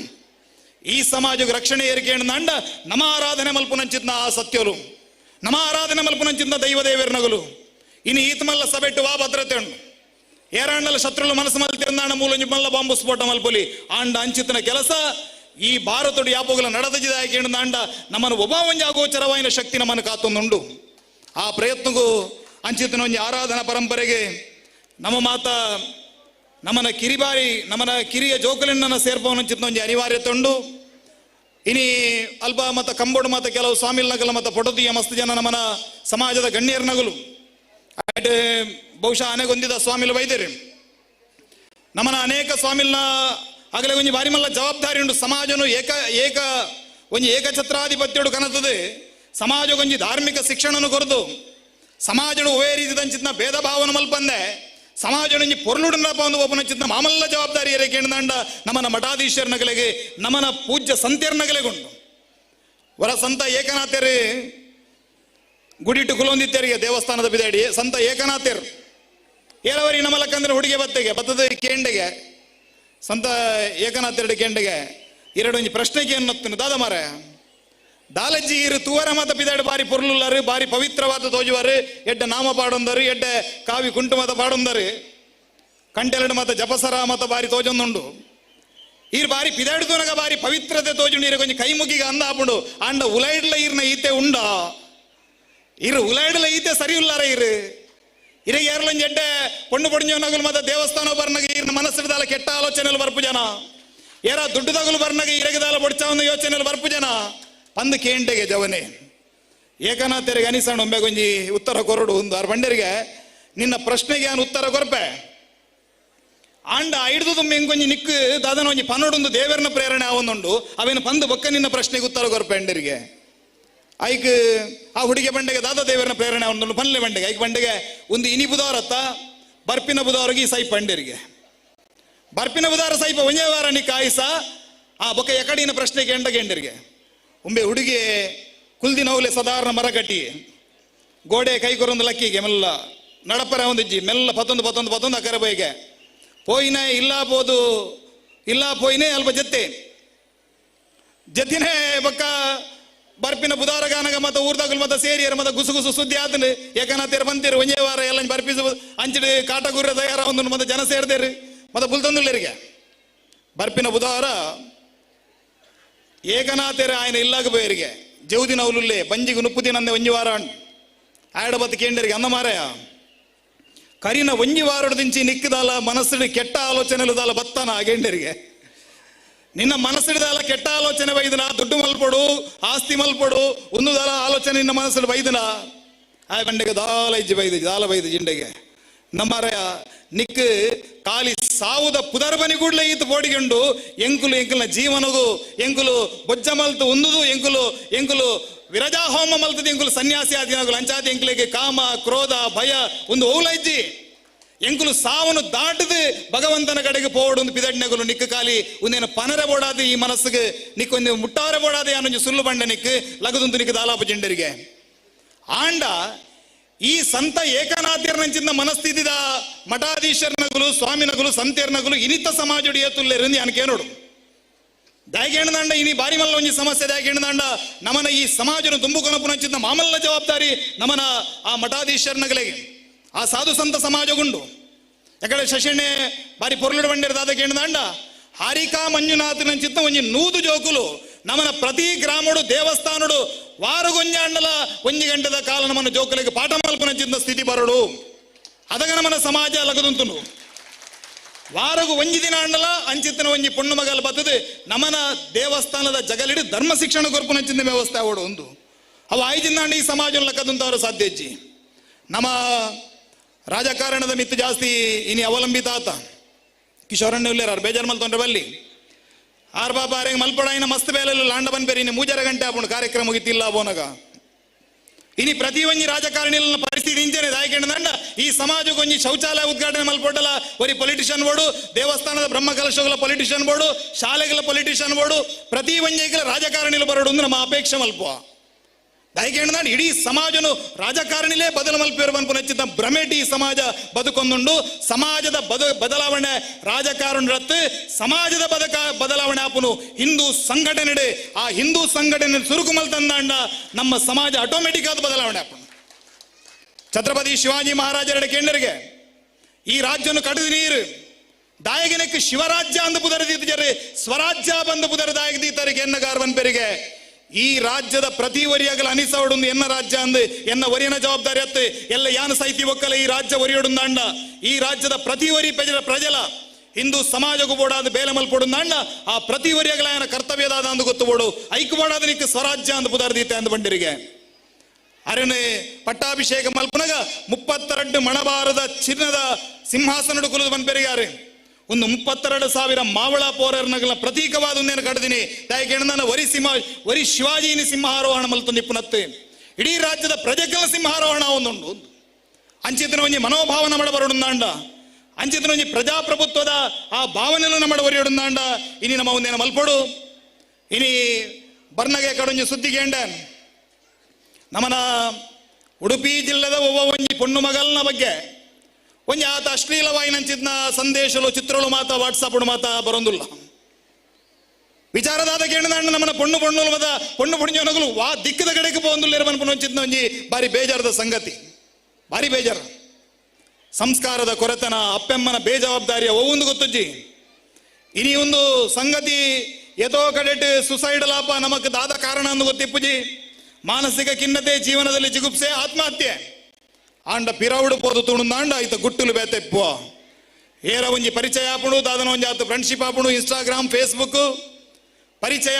ಈ ಸಮಾಜಕ್ಕೆ ರಕ್ಷಣೆ ಏರಿಕೆ ಅಂಡ ನಮ ಆರಾಧನೆ ಮಲ್ಪುನಂಚಿದ್ನ ಆ ಸತ್ಯರು ನಮ ಆರಾಧನೆ ಮಲ್ಪುನಂಚಿದ್ನ ದೈವ ದೇವರ ನಗಲು ಇನ್ನು ಈತಮಲ್ಲ ಸಭೆಟ್ಟು ವಾ ಭದ್ರತೆ ಉಂಡು ಏರಾಂಡಲ ಶತ್ರುలు ಮನಸ್ಸು ಮಲ್ತಿರಂದಾಂಡ ಮೂಲಂಜಿ ಮಲ್ಲ ಬಾಂಬು ಸ್ಫೋಟ ಮಲ್ಪೊಲಿ ಆಂಡ ಅಂಚಿತನ ಕೆಲಸ ಈ ಭಾರತೋಡು ಯಾಪೋಗಲ ನಡೆದಜಿದ ಆಯ್ಕೆಂಡ ನಮ್ಮನ್ನು ಒಬ್ಬ ಒಂಜಿ ಅಗೋಚರವಾಯಿನ ಶಕ್ತಿ ನಮ್ಮನ್ನು ಕಾತೊಂದುಂಡು ಆ ಪ್ರಯತ್ನಗೂ ಅಂಚಿತನ ಒಂಜಿ ಆರಾಧನಾ ಪರಂಪರೆಗೆ ನಮ್ಮ ಮಾತ ನಮ್ಮನ ಕಿರಿಯ ಜೋಕಲಿನ ಸೇರ್ಪವನಂಚಿತ್ತ ಒಂಜಿ ಅನಿವಾರ್ಯತೆ ಉಂಡು. ಇನಿ ಅಲ್ಪ ಮತ್ತ ಕಂಬೋಡು ಮತ್ತ ಕೆಲವು ಸ್ವಾಮಿಲ್ನಗಲ ಮತ್ತ ಪೊಟದಿಯ ಮಸ್ತ್ ಜನ ನಮ್ಮನ ಸಮಾಜದ ಗಣ್ಯರ್ನಗಲು ಬಹುಶಃ ಅನೆಗೊಂದಿದ ಸ್ವಾಮಿಲ್ ವೈದ್ಯರು ನಮ್ಮನ ಅನೇಕ ಸ್ವಾಮಿಲ್ನ ಆಗಲೇ ಒಂಜಿ ಬಾರಿ ಮಲ್ಲ ಜವಾಬ್ದಾರಿ ಉಂಟು. ಸಮಾಜನು ಒಂಜಿ ಏಕಛತ್ರಾಧಿಪತ್ಯಡು ಕನತದೆ ಸಮಾಜಗೊಂಜಿ ಧಾರ್ಮಿಕ ಶಿಕ್ಷಣನು ಕೊರದು ಸಮಾಜಡು ಒವೇ ರೀತಿದಂಚಿತ್ನ ಭೇದ ಭಾವನ ಮಲ್ಪಂದೆ ಸಮಾಜ ಪೊರ್ಲುಡನ್ನ ಒಬ್ಬನಚಿತ್ನ ಮಾಮಲ್ಲ ಜವಾಬ್ದಾರಿ ಕೇಂದ್ರ ನಮ್ಮನ ಮಠಾಧೀಶರ್ನಗಳಿಗೆ ನಮ್ಮನ ಪೂಜ್ಯ ಸಂತ್ಯರ್ನಗಲೆಗುಂಡು ವರ ಸಂತ ಏಕನಾಥರು ಗುಡಿಟ್ಟು ಕುಲೊಂದಿತ್ತರಿಗೆ ದೇವಸ್ಥಾನದ ಬಿದಾಡಿ ಸಂತ ಏಕನಾಥರು ಏಳವರಿ ನಮ್ಮಲಕ್ಕಂದ್ರೆ ಹುಡುಗಿ ಬತ್ತದ ಕೇಂಡೆಗೆ ಸಂತ ಏಕನಾಥೆರಡು ಕೇಂಡೆಗೆ ಎರಡೊಂದು ಪ್ರಶ್ನೆಗೆ ಅನ್ನೋದು ದಾದ ಮಾರ ದಾಲಜ್ಜಿ ಇರು ತೂವರ ಮತ ಬಿದಾಡು ಬಾರಿ ಪೊರ್ಲುಲ್ಲಾರು ಬಾರಿ ಪವಿತ್ರವಾದ ತೋಜುವಾರು ಎಡ್ಡ ನಾಮ ಪಾಡೊಂದರು ಎಡ್ಡ ಕಾವಿ ಕುಂಟು ಮತ ಪಾಡೊಂದರು ಕಂಟೆರಡು ಮತ ಜಪಸರ ಮತ ಬಾರಿ ತೋಜೊಂದುಂಡು ಈರ್ ಬಾರಿ ಪಿದಾಡುತನಗ ಬಾರಿ ಪವಿತ್ರತೆ ತೋಜುಂಡು ಇರ ಕೊಂಚ ಕೈ ಮುಗಿಗ ಅಂದ ಆಪುಂಡು ಅಂಡ ಉಲೈಡ್ಲ ಈರ್ನ ಈತೆ ಉಂಡ ಇರು ಉಲೈಡ್ಲ ಈತೆ ಸರಿ ಉಲ್ಲಾರ ಇರು ಇರಗೆ ಯಾರಲೊಂದು ಎಡ್ಡೆ ಪೊಣ್ಣು ಪೊಡಿಂಜವನಗಲು ಮತ ದೇವಸ್ಥಾನ ಬರ್ನಗ ಈರ್ನ ಮನಸ್ಸಿಡ್ದಾಲ ಕೆಟ್ಟ ಆಲೋಚನೆಯಲ್ಲಿ ಬರ್ಪು ಜನ ಯಾರ ದುಡ್ಡುದಗಲು ಬರ್ನಗ ಇರಗದಾಲ ಬೊಡ್ಚಾವನ್ನ ಯೋಚನೆಯಲ್ಲಿ ಬರ್ಪು ಜನ ಪಂದು ಕೇಂಟೆಗೆ ಜವನೆ ಏಕನಾಥರಿಗೆ ಅನಿಸಣ್ಣ ಒಮ್ಮೆ ಕೊಂಜಿ ಉತ್ತರ ಕೊರಡು ಒಂದು ಆರು ಬಂಡರಿಗೆ ನಿನ್ನ ಪ್ರಶ್ನೆಗೆ ನಾನು ಉತ್ತರ ಕೊರಪೆ ಆಂಡ ಐಡ್ದು ತುಂಬ ಹೆಂಗೊಂಜಿ ನಿಕ್ಕು ದಾದನ ಒಂಜಿ ಪನ್ನೊಡೊಂದು ದೇವರನ ಪ್ರೇರಣೆ ಆವೊಂದುಂಡು ಅವೇನು ಪಂದು ಬೊಕ್ಕ ನಿನ್ನ ಪ್ರಶ್ನೆಗೆ ಉತ್ತರ ಕೊರಪೆ ಅಂಡರಿಗೆ ಐಕ್ ಆ ಹುಡುಗಿ ಬಂಡೆಗೆ ದಾದ ದೇವರನ ಪ್ರೇರಣೆ ಆವೊಂದುಂಡು ಪನ್ಲೆ ಬಂಡೆಗೆ ಐಕ್ ಬಂಡೆಗೆ ಒಂದು ಇನಿ ಬುಧವಾರತ್ತ ಬರ್ಪಿನ ಬುಧವಾರಗಿ ಸೈಪ್ ಅಂಡರಿಗೆ ಬರ್ಪಿನ ಬುಧವಾರ ಸೈಪ ಒಂಜೇ ವಾರ ನಿಕ್ಕ ಆಯ್ಸ ಆ ಬೊಕ್ಕ ಎಕಡಿನ ಪ್ರಶ್ನೆಗೆ ಎಂಡಗೆ ಉಂಬೆ ಹುಡುಗಿ ಕುಲ್ದಿನೌಲೆ ಸಾಧಾರಣ ಮರ ಕಟ್ಟಿ ಗೋಡೆ ಕೈ ಕೊರೊಂದು ಲಕ್ಕಿಗೆ ಮೆಲ್ಲ ನಡಪರ ಒಂದಿಜ್ಜಿ ಮೆಲ್ಲ ಪತ್ತೊಂದು ಅಕರೆ ಬೈಗೆ ಪೋಯಿನೇ ಇಲ್ಲ ಪೋಯಿನೇ ಅಲ್ಪ ಜತ್ತಿನೇ ಬಕ್ಕ ಬರ್ಪಿನ ಬುಧಾರ ಗಾನಗ ಮತ್ತ ಊರ್ದಾಗಲು ಮತ್ತ ಸೇರಿಯರು ಮತ್ತ ಗುಸು ಸುದ್ದಿ ಆತನು ಏಕನಾಥರು ಬಂತೀರು ಒಂಜೇ ವಾರ ಎಲ್ಲ ಬರ್ಪಿಸು ಅಂಚಿಡು ಕಾಟಗುರ್ರ ತಯಾರ ಒಂದು ಮತ್ತೆ ಜನ ಸೇರ್ದೇರು ಮತ್ತೆ ಬುಲ್ತಂದುಳ್ಳರಿಗೆ ಬರ್ಪಿನ ಬುಧವಾರ ಏಕನಾಥರು ಆಯ್ನ ಇಲ್ಲಾಗ ಬೋಯರಿಗೆ ಜೌದಿನ ಅವಲುಲ್ಲೆ ಬಂಜಿಗೆ ನುಪ್ಪುದಿ ನಂದೆ ಒಂಜಿ ವಾರ ಆಯಡ ಬತ್ತು ಕೇಂದ್ರಿಗೆ ಅಂದ ಮಾರಯ ಕರಿನ ಒಂಜಿ ವಾರದಿಂಚಿ ನಿಕ್ಕದಾಲ ಮನಸ್ಸಿಡಿ ಕೆಟ್ಟ ಆಲೋಚನೆದಾಲ ಬತ್ತಾನ ಗೇಂಡರಿಗೆ ನಿನ್ನ ಮನಸ್ಸಿಡಿದಾಲ ಕೆಟ್ಟ ಆಲೋಚನೆ ಬೈದನ ದುಡ್ಡು ಮಲ್ಪಡು ಆಸ್ತಿ ಮಲ್ಪಡು ಒಂದು ದಾಲ ಆಲೋಚನೆ ನಿನ್ನ ಮನಸ್ಸಿನ ಬೈದನ ಆಯ್ ಬಂಡೆಗೆ ದಾಲ ಬೈದ ಜಿಂಡೆಗೆ ನಮ್ಮರಯ ನಿಕ್ ಕಾಲಿ ಸಾವುದ ಪುದರ್ಬನಿ ಕೂಡಲೇ ಈತ ಬೋಡಿಗೆಂಡು ಎಂಕುಲ್ನ ಜೀವನಗೂ ಎಂಕುಲು ಬೊಜ್ಜ ಮಲ್ತು ಒಂದುದು ಎಂಕುಲು ವಿರಜಾ ಹೋಮ ಮಲ್ತದ ಎಂಕುಲು ಸನ್ಯಾಸಿ ಆದಿನಗಳು ಅಂಚಾದಿ ಎಂಕುಲಿಗೆ ಕಾಮ ಕ್ರೋಧ ಭಯ ಒಂದು ಔಲೈಜಿ ಎಂಕುಲು ಸಾವನು ದಾಟದು ಭಗವಂತನ ಕಡೆಗೆ ಪೋಡೊಂದು ಪಿದಡ್ನೆಗಳು ನಿಕ್ಕು ಕಾಲಿ ಒಂದೇನು ಪನರ ಬೋಡಾದ ಈ ಮನಸ್ಸಿಗೆ ನಿಕ್ಕೊಂದು ಮುಟ್ಟಾರ ಬೋಡಾದೆ ಅನ್ನೊಂದು ಸುಳ್ಳು ಬಂಡ ನಿಕ್ಕು ಲಗದೊಂದು ನಿಕ್ಕು ದಾಲಾಪ ಜಿಂಡರಿಗೆ ಆಂಡ ಈ ಸಂತ ಏಕನಾಥರ್ನಂಚಿನ ಮನಸ್ಥಿತಿದ ಮಠಾಧೀಶರ್ನಗಲು ಸ್ವಾಮಿನಗಲು ಸಂತೇರ್ನಗಲು ಇನಿತ ಸಮಾಜಡಿ ಏತುಲ್ಲೆರಿಂದ ಯಾನಕ್ಕೆ ನೋಡು ದಾಯಗೇಣದಂಡ ಇನಿ ಬಾರಿ ಮಲ್ಲ ಒಂಜಿ ಸಮಸ್ಯೆ ದಾಯಗೇಣದಂಡ ನಮನ ಈ ಸಮಾಜನು ತುಂಬುಕೊನಪುನಂಚಿನ ಮಾಮಲ್ಲ ಜವಾಬ್ದಾರಿ ನಮನ ಆ ಮಠಾಧೀಶರ್ನಗಳಿಗೆ ಆ ಸಾಧು ಸಂತ ಸಮಾಜಗುಂಡು ಯಾಕಡೆ ಶಶಿಣ್ಣೆ ಬಾರಿ ಪೊರ್ಲುಡು ಬಂಡಿರದಾದ ಕೇಣದಂಡ ಹಾರಿಕಾ ಮಂಜುನಾಥನಂಚಿತ್ತ ಒಂಜಿ ನೂದು ಜೋಕುಲು ನಮನ ಪ್ರತಿ ಗ್ರಾಮಡು ದೇವಸ್ಥಾನಡು ವಾರಗೊಂಜಾಂಡಲ ಒಂಜಿ ಗಂಟೆದ ಕಾಲ ನಮ್ಮನ್ನು ಜೋಕಲಿಗೆ ಪಾಠ ಮಲ್ಪನಂಚಿದ್ದ ಸ್ಥಿತಿ ಬರಡು ಅದಗ ನಮ್ಮನ ಸಮಾಜ ಲಗದುಂತುನು ವಾರಗು ಒಂಜಿ ದಿನ ಅಂಡಲ ಅಂಚಿತ್ತಿನ ಒಂಜಿ ಪುಣ್ಣ ಮಗಲ್ ಬತ್ತದು ನಮನ ದೇವಸ್ಥಾನದ ಜಗಲಿಡಿ ಧರ್ಮ ಶಿಕ್ಷಣ ಕೊರ್ಪುನಂಚಿನ ವ್ಯವಸ್ಥೆ ಆವಡು ಒಂದು ಅವು ಐದಿನಾಂಡ ಈ ಸಮಾಜ ಲಕ್ಕದಂತವರು ಸಾಧ್ಯಜ್ಜಿ ನಮ್ಮ ರಾಜಕಾರಣದ ಮಿತ್ತು ಜಾಸ್ತಿ ಇನಿ ಅವಲಂಬಿತ ಆತ ಕಿಶೋರಣ್ಣ ಉಲ್ಲೇರಾರು ಬೇಜಾರು ಮಲ್ತೊಂಡ್ರೆ ಬಲ್ಲಿ ಆರ್ ಬಾಬಾ ಆರೆಂಗ್ ಮಲ್ಪಡಾಯಿನ ಮಸ್ತ್ ಬೇಲೆಲ್ಲ ಲಾಂಡ ಬಂದ್ಬೇರಿ ಇನ್ನು ಮೂಜರ ಗಂಟೆ ಆಪುಂಡು ಕಾರ್ಯಕ್ರಮ ಮುಗಿತಿಲ್ಲ ಬೋನಗ ಇನಿ ಪ್ರತಿ ಒಂಜಿ ರಾಜಕಾರಣಿಗಳ ಪರಿಸ್ಥಿತಿ ಇಂಚನೆ ದಾಯಕಂಡ ಈ ಸಮಾಜಕ್ಕೆ ಒಂಜಿ ಶೌಚಾಲಯ ಉದ್ಘಾಟನೆ ಮಲ್ಪೊಟ್ಟಲ್ಲ ಒರಿ ಪೊಲಿಟಿಷಿಯನ್ ಬೋರ್ಡು ದೇವಸ್ಥಾನದ ಬ್ರಹ್ಮ ಕಲಶಗಳ ಪೊಲಿಟಿಷಿಯನ್ ಬೋರ್ಡು ಶಾಲೆಗಳ ಪೊಲಿಟಿಷಿಯನ್ ಬೋರ್ಡು ಪ್ರತಿ ಒಂಜಿಗಳ ರಾಜಕಾರಣಿಗಳು ಬರೋಡು ಅಂದ್ರೆ ನಮ್ಮ ಅಪೇಕ್ಷೆ ಮಲ್ಪುವ ದಾಯಕಂಡ ಇಡೀ ಸಮಾಜನು ರಾಜಕಾರಣಿಲೇ ಬದಲು ಮಲ್ಪಿರು ಬಂದ್ಪುನಚ್ಚಿದ್ದ ಭ್ರಮೆಟಿ ಸಮಾಜ ಬದುಕೊಂದುಂಡು ಸಮಾಜದ ಬದಲಾವಣೆ ರಾಜಕಾರಣ ರತ್ತು ಸಮಾಜದ ಬದಲಾವಣೆ ಆಪುನು ಹಿಂದೂ ಸಂಘಟನೆ ಆ ಹಿಂದೂ ಸಂಘಟನೆ ಸುರುಕು ಮಲ್ತಂದಾಂಡ ನಮ್ಮ ಸಮಾಜ ಆಟೋಮೆಟಿಕ್ ಆದ ಬದಲಾವಣೆ ಆಪುನು ಛತ್ರಪತಿ ಶಿವಾಜಿ ಮಹಾರಾಜರ ಕೇಂದ್ರಿಗೆ ಈ ರಾಜ್ಯನು ಕಡಿದು ನೀರು ದಾಯಗನಕ್ಕೆ ಶಿವರಾಜ್ಯ ಅಂದು ಪುದರದಿದ್ದರೆ ಸ್ವರಾಜ್ಯ ಬಂದು ಪುದರ ದಾಯಗದೀತರಿಗೆ ಎನ್ನಗಾರ್ವನ್ ಪೆರಿಗೆ ಈ ರಾಜ್ಯದ ಪ್ರತಿ ವರಿಯಾಗಲ ಅನಿಸವಡು ಎನ್ನ ರಾಜ್ಯ ಅಂದು ಎನ್ನ ವರಿಯನ ಜವಾಬ್ದಾರಿ ಅತ್ತೆ ಎಲ್ಲ ಯಾನ ಸೈತಿ ಒಕ್ಕಲ ಈ ರಾಜ್ಯ ಒರಿಯೋಡುಂದಾಂಡ ಈ ರಾಜ್ಯದ ಪ್ರತಿ ವರಿ ಪ್ರಜಲ ಹಿಂದೂ ಸಮಾಜಕ್ಕೂ ಬೋಡಾದ ಬೇಲೆ ಮಲ್ಪೊಡು ಅಂಡ ಆ ಪ್ರತಿ ವರಿಯಗಳ ಕರ್ತವ್ಯದಾದ ಅಂದು ಗೊತ್ತುಬೋಡು ಐಕ್ಯ ಬೋಡಾದ ನಿಕ್ಕ ಸ್ವರಾಜ್ಯ ಅಂದು ಪುದಾರ್ದೀತೆ ಅಂದು ಬಂಡಿರಿಗೆ ಅರನೇ ಪಟ್ಟಾಭಿಷೇಕ ಮಲ್ಪನಗ 32 ಮಣಬಾರದ ಚಿನ್ನದ ಸಿಂಹಾಸನ ಕುಲದ ಬಂಪೆರಿಗಾರೆ ಒಂದು 32,000 ಮಾವಳ ಪೋರರ್ನಗಳ ಪ್ರತೀಕವಾದ ಒಂದೇನು ಕಡದಿನಿ ಯಾಕೆ ವರಿ ಶಿವಾಜಿನಿ ಸಿಂಹಾರೋಹಣ ಮಲ್ತೊಂದು ಇಪ್ಪನತ್ತೆ ಇಡೀ ರಾಜ್ಯದ ಪ್ರಜೆಗಳ ಸಿಂಹಾರೋಹಣ ಒಂದುಂಡು ಅಂಚಿತನ ಒಂಜಿ ಮನೋಭಾವನ ಮಾಡಬರೋಡುಂದಾಂಡ ಅಂಚಿತನ ಒಂಜಿ ಪ್ರಜಾಪ್ರಭುತ್ವದ ಆ ಭಾವನೆಯನ್ನು ನಮ್ಮಡ ಒರಿಯೋಡುಂದಾಂಡ ಇನಿ ನಮ್ಮ ಒಂದೇನು ಮಲ್ಪೊಡು ಇನಿ ಬರ್ನಗೆ ಕಡೊಂಜಿ ಸುದ್ದಿಗೇಂಡ ನಮ್ಮನ ಉಡುಪಿ ಜಿಲ್ಲೆದ ಒಬ್ಬ ಒಂಜಿ ಪೊಣ್ಣು ಮಗಲ್ನ ಬಗ್ಗೆ ಒಂಜಿ ಆತ ಅಶ್ಲೀಲವಾಯಿನಂಚಿದ್ನ ಸಂದೇಶಲು ಚಿತ್ರಗಳು ಮಾತ ವಾಟ್ಸಪ್ ಮಾತ ಬರೋದಿಲ್ಲ ವಿಚಾರದಾದ ಕೇಳಿದ ನಮ್ಮನ ಪೊಣ್ಣು ಪುಣ್ಯನಗಳು ವಾ ದಿಕ್ಕದ ಕಡೆಗೆ ಬಂದುಲ್ಲೇರ ಮನ್ಪುನಂಚಿದ್ನ ಒಂಜಿ ಬಾರಿ ಬೇಜಾರದ ಸಂಗತಿ ಬಾರಿ ಬೇಜಾರ ಸಂಸ್ಕಾರದ ಕೊರತನ ಅಪ್ಪೆಮ್ಮನ ಬೇಜವಾಬ್ದಾರಿಯ ಒಂದು ಗೊತ್ತಜ್ಜಿ ಇನಿ ಒಂದು ಸಂಗತಿ ಎದೋ ಕಡೆಟ್ ಸುಸೈಡಲ್ ಆಪ ನಮಕ್ ದಾದ ಕಾರಣ ಅಂದು ಗೊತ್ತಿಪ್ಪುಜಿ ಮಾನಸಿಕ ಖಿನ್ನತೆ ಜೀವನದಲ್ಲಿ ಜಿಗುಪ್ಸೆ ಆತ್ಮಹತ್ಯೆ ಆಂಡ ಪಿರವುಡು ಪೋದು ತುಣುಂದಾಂಡ ಆಯ್ತ ಗುಟ್ಟುಲು ಬೇತೆಪ್ಪು ಏರ ಒಂಜಿ ಪರಿಚಯ ಆಪುಡು ದಾದನ ಒಂಜಿ ಆತು ಫ್ರೆಂಡ್ಶಿಪ್ ಆಪುಡು ಇನ್ಸ್ಟಾಗ್ರಾಮ್ ಫೇಸ್ಬುಕ್ ಪರಿಚಯ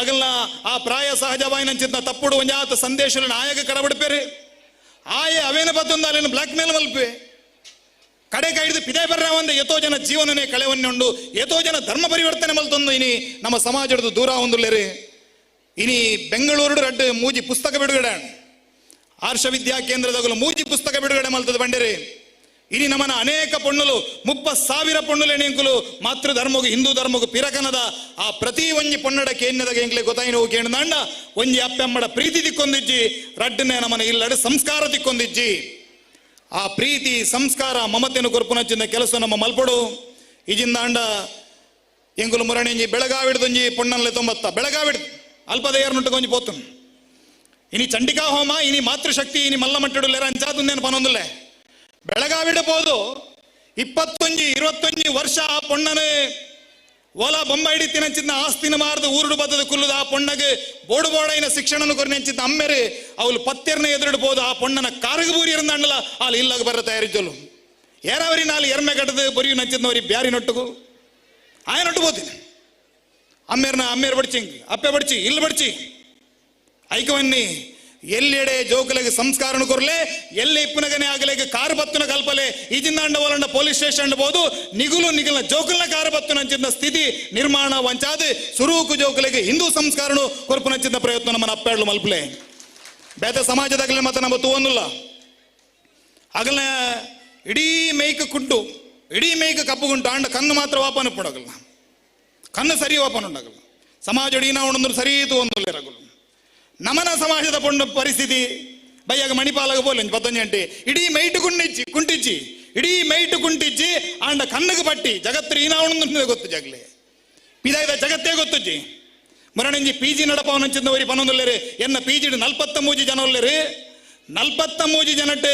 ಅಗಲ್ನ ಆ ಪ್ರಾಯ ಸಹಜವಾಯಿನಂಚಿದ್ನ ತಪ್ಪುಡು ಒಂಜಿ ಆತ ಸಂದೇಶನ ಆಯಗ ಕಡಬಿಡ್ಪೇರಿ ಆಯೆ ಅವೇನ ಬತ್ತೊಂದು ಅಲ್ಲೇನು ಬ್ಲಾಕ್ ಮೇಲ್ ಮಲ್ಪೆ ಕಡೆ ಕೈದು ಪಿದೆ ಬರ್ರ ಒಂದು ಎತೋ ಜನ ಜೀವನನೇ ಕಳೆವನ್ನುಂಡು ಎತೋ ಜನ ಧರ್ಮ ಪರಿವರ್ತನೆ ಮಲ್ತೊಂದು ಇನಿ ನಮ್ಮ ಸಮಾಜದ ದೂರ ಹೊಂದುಲ್ಲೇರಿ ಇನಿ ಬೆಂಗಳೂರು ರಡ್ಡು ಮೂಜಿ ಪುಸ್ತಕ ಬಿಡುಗಡೆ ಆರ್ಷ ವಿದ್ಯಾ ಕೇಂದ್ರದಾಗಲು ಮೂಜಿ ಪುಸ್ತಕ ಬಿಡುಗಡೆ ಮಲ್ತದ ಬಂಡೇರಿ ಇನಿ ನಮ್ಮನ ಅನೇಕ ಪೊಣ್ಣುಲು 30,000 ಪೊಣ್ಣುಲು ಎಣೆಂಕುಲು ಮಾತೃ ಧರ್ಮಗು ಹಿಂದೂ ಧರ್ಮಗು ಪಿರಕನದ ಆ ಪ್ರತಿ ಒಂಜಿ ಪೊಣ್ಣಡ ಕೇನ್ಯದಾಗ ಎಂಕ್ಲೆ ಗೊತ್ತಾಯಿನ ಕೇಂದ್ರ ಒಂಜಿ ಅಪ್ಪೆಮ್ಮಡ ಪ್ರೀತಿ ತಿಕ್ಕೊಂದಿಜ್ಜಿ ರಡ್ಡನೆ ನಮ್ಮನ ಇಲ್ಲಡೆ ಸಂಸ್ಕಾರ ತಿಕ್ಕೊಂದಿಜ್ಜಿ ಆ ಪ್ರೀತಿ ಸಂಸ್ಕಾರ ಮಮತೆಯನ್ನು ಕೊರ್ಪುನಚ್ಚಿನ ಕೆಲಸ ನಮ್ಮ ಮಲ್ಪಡು ಇಜಿಂದಾಂಡ ಎಂಕುಲು ಮುರಣಿ ಬೆಳಗಾವಿಡ್ದೊಂಜಿ ಪೊಣ್ಣನ್ಲೆ 90 ಬೆಳಗಾವಿಡ್ ಅಲ್ಪದಯ್ಯರ್ನುಟ್ಟು ಕೊಂಚ ಪೋತು ಇನಿ ಚಂಡಿಕಾ ಹೋಮ ಇನಿ ಮಾತೃಶಕ್ತಿ ಇನಿ ಮಲ್ಲ ಮಟ್ಟಡುಲ್ಲೇರ ಅಂಚಾದುಂದೇನು ಪನೊಂದುಲ್ಲೆ ಬೆಳಗಾವಿಡಬಹುದು 21 ವರ್ಷ ಆ ಪೊಣ್ಣನೆ ಓಲಾ ಬೊಂಬಾಯಿಡಿ ತಿನಂಚಿದ್ನ ಆಸ್ತಿನ ಮಾರ್ದು ಊರುಡು ಬದ್ದದ ಕುಲ್ಲುದ ಆ ಪೊಣ್ಣಗೆ ಬೋಡು ಬೋಡೈನ ಶಿಕ್ಷಣ ಕೊರನೆಂಚಿದ್ದ ಅಮ್ಮೆರೆ ಅವಳು ಪತ್ತೆರ್ನ ಎದುರಿಡ್ಬೋದು ಆ ಪೊಣ್ಣನ ಕಾರಗಬೂರಿ ಇರಂದಾಂಡಲ ಅಲ್ಲಿ ಇಲ್ಲಾಗ ಬರ್ರ ತಯಾರಿದ್ದಲು ಏರಾವರಿ ನಾಲ್ ಎರ್ಮೆ ಕಟ್ಟದ ಬರಿಯು ನಂಚಿದ್ನವರಿ ಬ್ಯಾರಿ ನೊಟ್ಟುಗು ಆಯ ನೊಟ್ಟು ಬೋತೀನಿ ಅಮ್ಮೇರ್ ಬಡ್ಚಿ ಅಪ್ಪೆ ಬಡ್ಚಿ ಇಲ್ಲಿ ಬಡ್ಚಿ ಐಕವನ್ನಿ ಎಲ್ಲೆಡೆ ಜೋಕಲೆಗೆ ಸಂಸ್ಕಾರನು ಕೊರ್ಲೆ ಎಲ್ಲೆ ಇಪ್ಪನಗನೆ ಆಗಲೆಗೆ ಕಾರು ಬತ್ತುನ ಕಲ್ಪಲೆ ಈಜಿಂದಾಂಡ ಒಲಂಡ ಪೊಲೀಸ್ ಸ್ಟೇಷನ್ ಬೋದು ನಿಗುಲ್ನ ಜೋಕಲ್ನ ಕಾರು ಬತ್ತುನಂಚಿದ್ದ ಸ್ಥಿತಿ ನಿರ್ಮಾಣ ವಂಚಾದ ಸುರೂಕು ಜೋಕಲೆಗೆ ಹಿಂದೂ ಸಂಸ್ಕಾರನು ಕೊರ್ಪುನಂಚಿದ್ದ ಪ್ರಯತ್ನ ನಮ್ಮನ ಅಪ್ಪಾಡ್ಲು ಮಲ್ಪಲೆ ಬೇತ ಸಮಾಜದಾಗಲೇ ಮತ್ತೆ ನಮ್ಮ ತೂವನ್ನುಲ್ಲ ಆಗಲ ಇಡೀ ಮೇಯ್ಕ ಕುಂಟು ಇಡೀ ಮೇಯ್ಕ ಕಪ್ಪುಗುಂಟು ಆಂಡ ಕಣ್ಣು ಮಾತ್ರ ವಾಪನ ಪಡೋಗಲ್ಲ ಕಣ್ಣು ಸರಿ ವಾಪನ ಉಂಡಾಗಲ್ಲ ಸಮಾಜ ಇಡೀ ನಾವು ಸರಿ ತೂವೊಂದುಲ್ಲ ಇರಗಲ್ಲ ನಮನ ಸಮಾಜದ ಪೊಂಡ ಪರಿಸ್ಥಿತಿ ಬಯ್ಯಾಗ ಮಣಿಪಾಲಾಗ ಬೋಲೆಂಜ್ 15 ಗಂಟೆ ಇಡೀ ಮೈಟು ಕುಂಟಿಚ್ಚಿ ಇಡೀ ಮೈಟು ಕುಂಟಿಚ್ಚಿ ಆಂಡ ಕಣ್ಣಗೆ ಪಟ್ಟಿ ಜಗತ್ತು ಈನಾವಣ ಗೊತ್ತು ಜಗ್ಲೆ ಪಿದಾಯ್ದ ಜಗತ್ತೇ ಗೊತ್ತುಜ್ಜಿ ಮರಣಂಜಿ PG ನಡಪವನಂಚಿದ್ದವರಿ ಪನೊಂದುಲ್ಲೇರಿ ಎನ್ನ PG 43 ಜನ ಉಲ್ಲೇರಿ 43 ಜನಟ್ಟೆ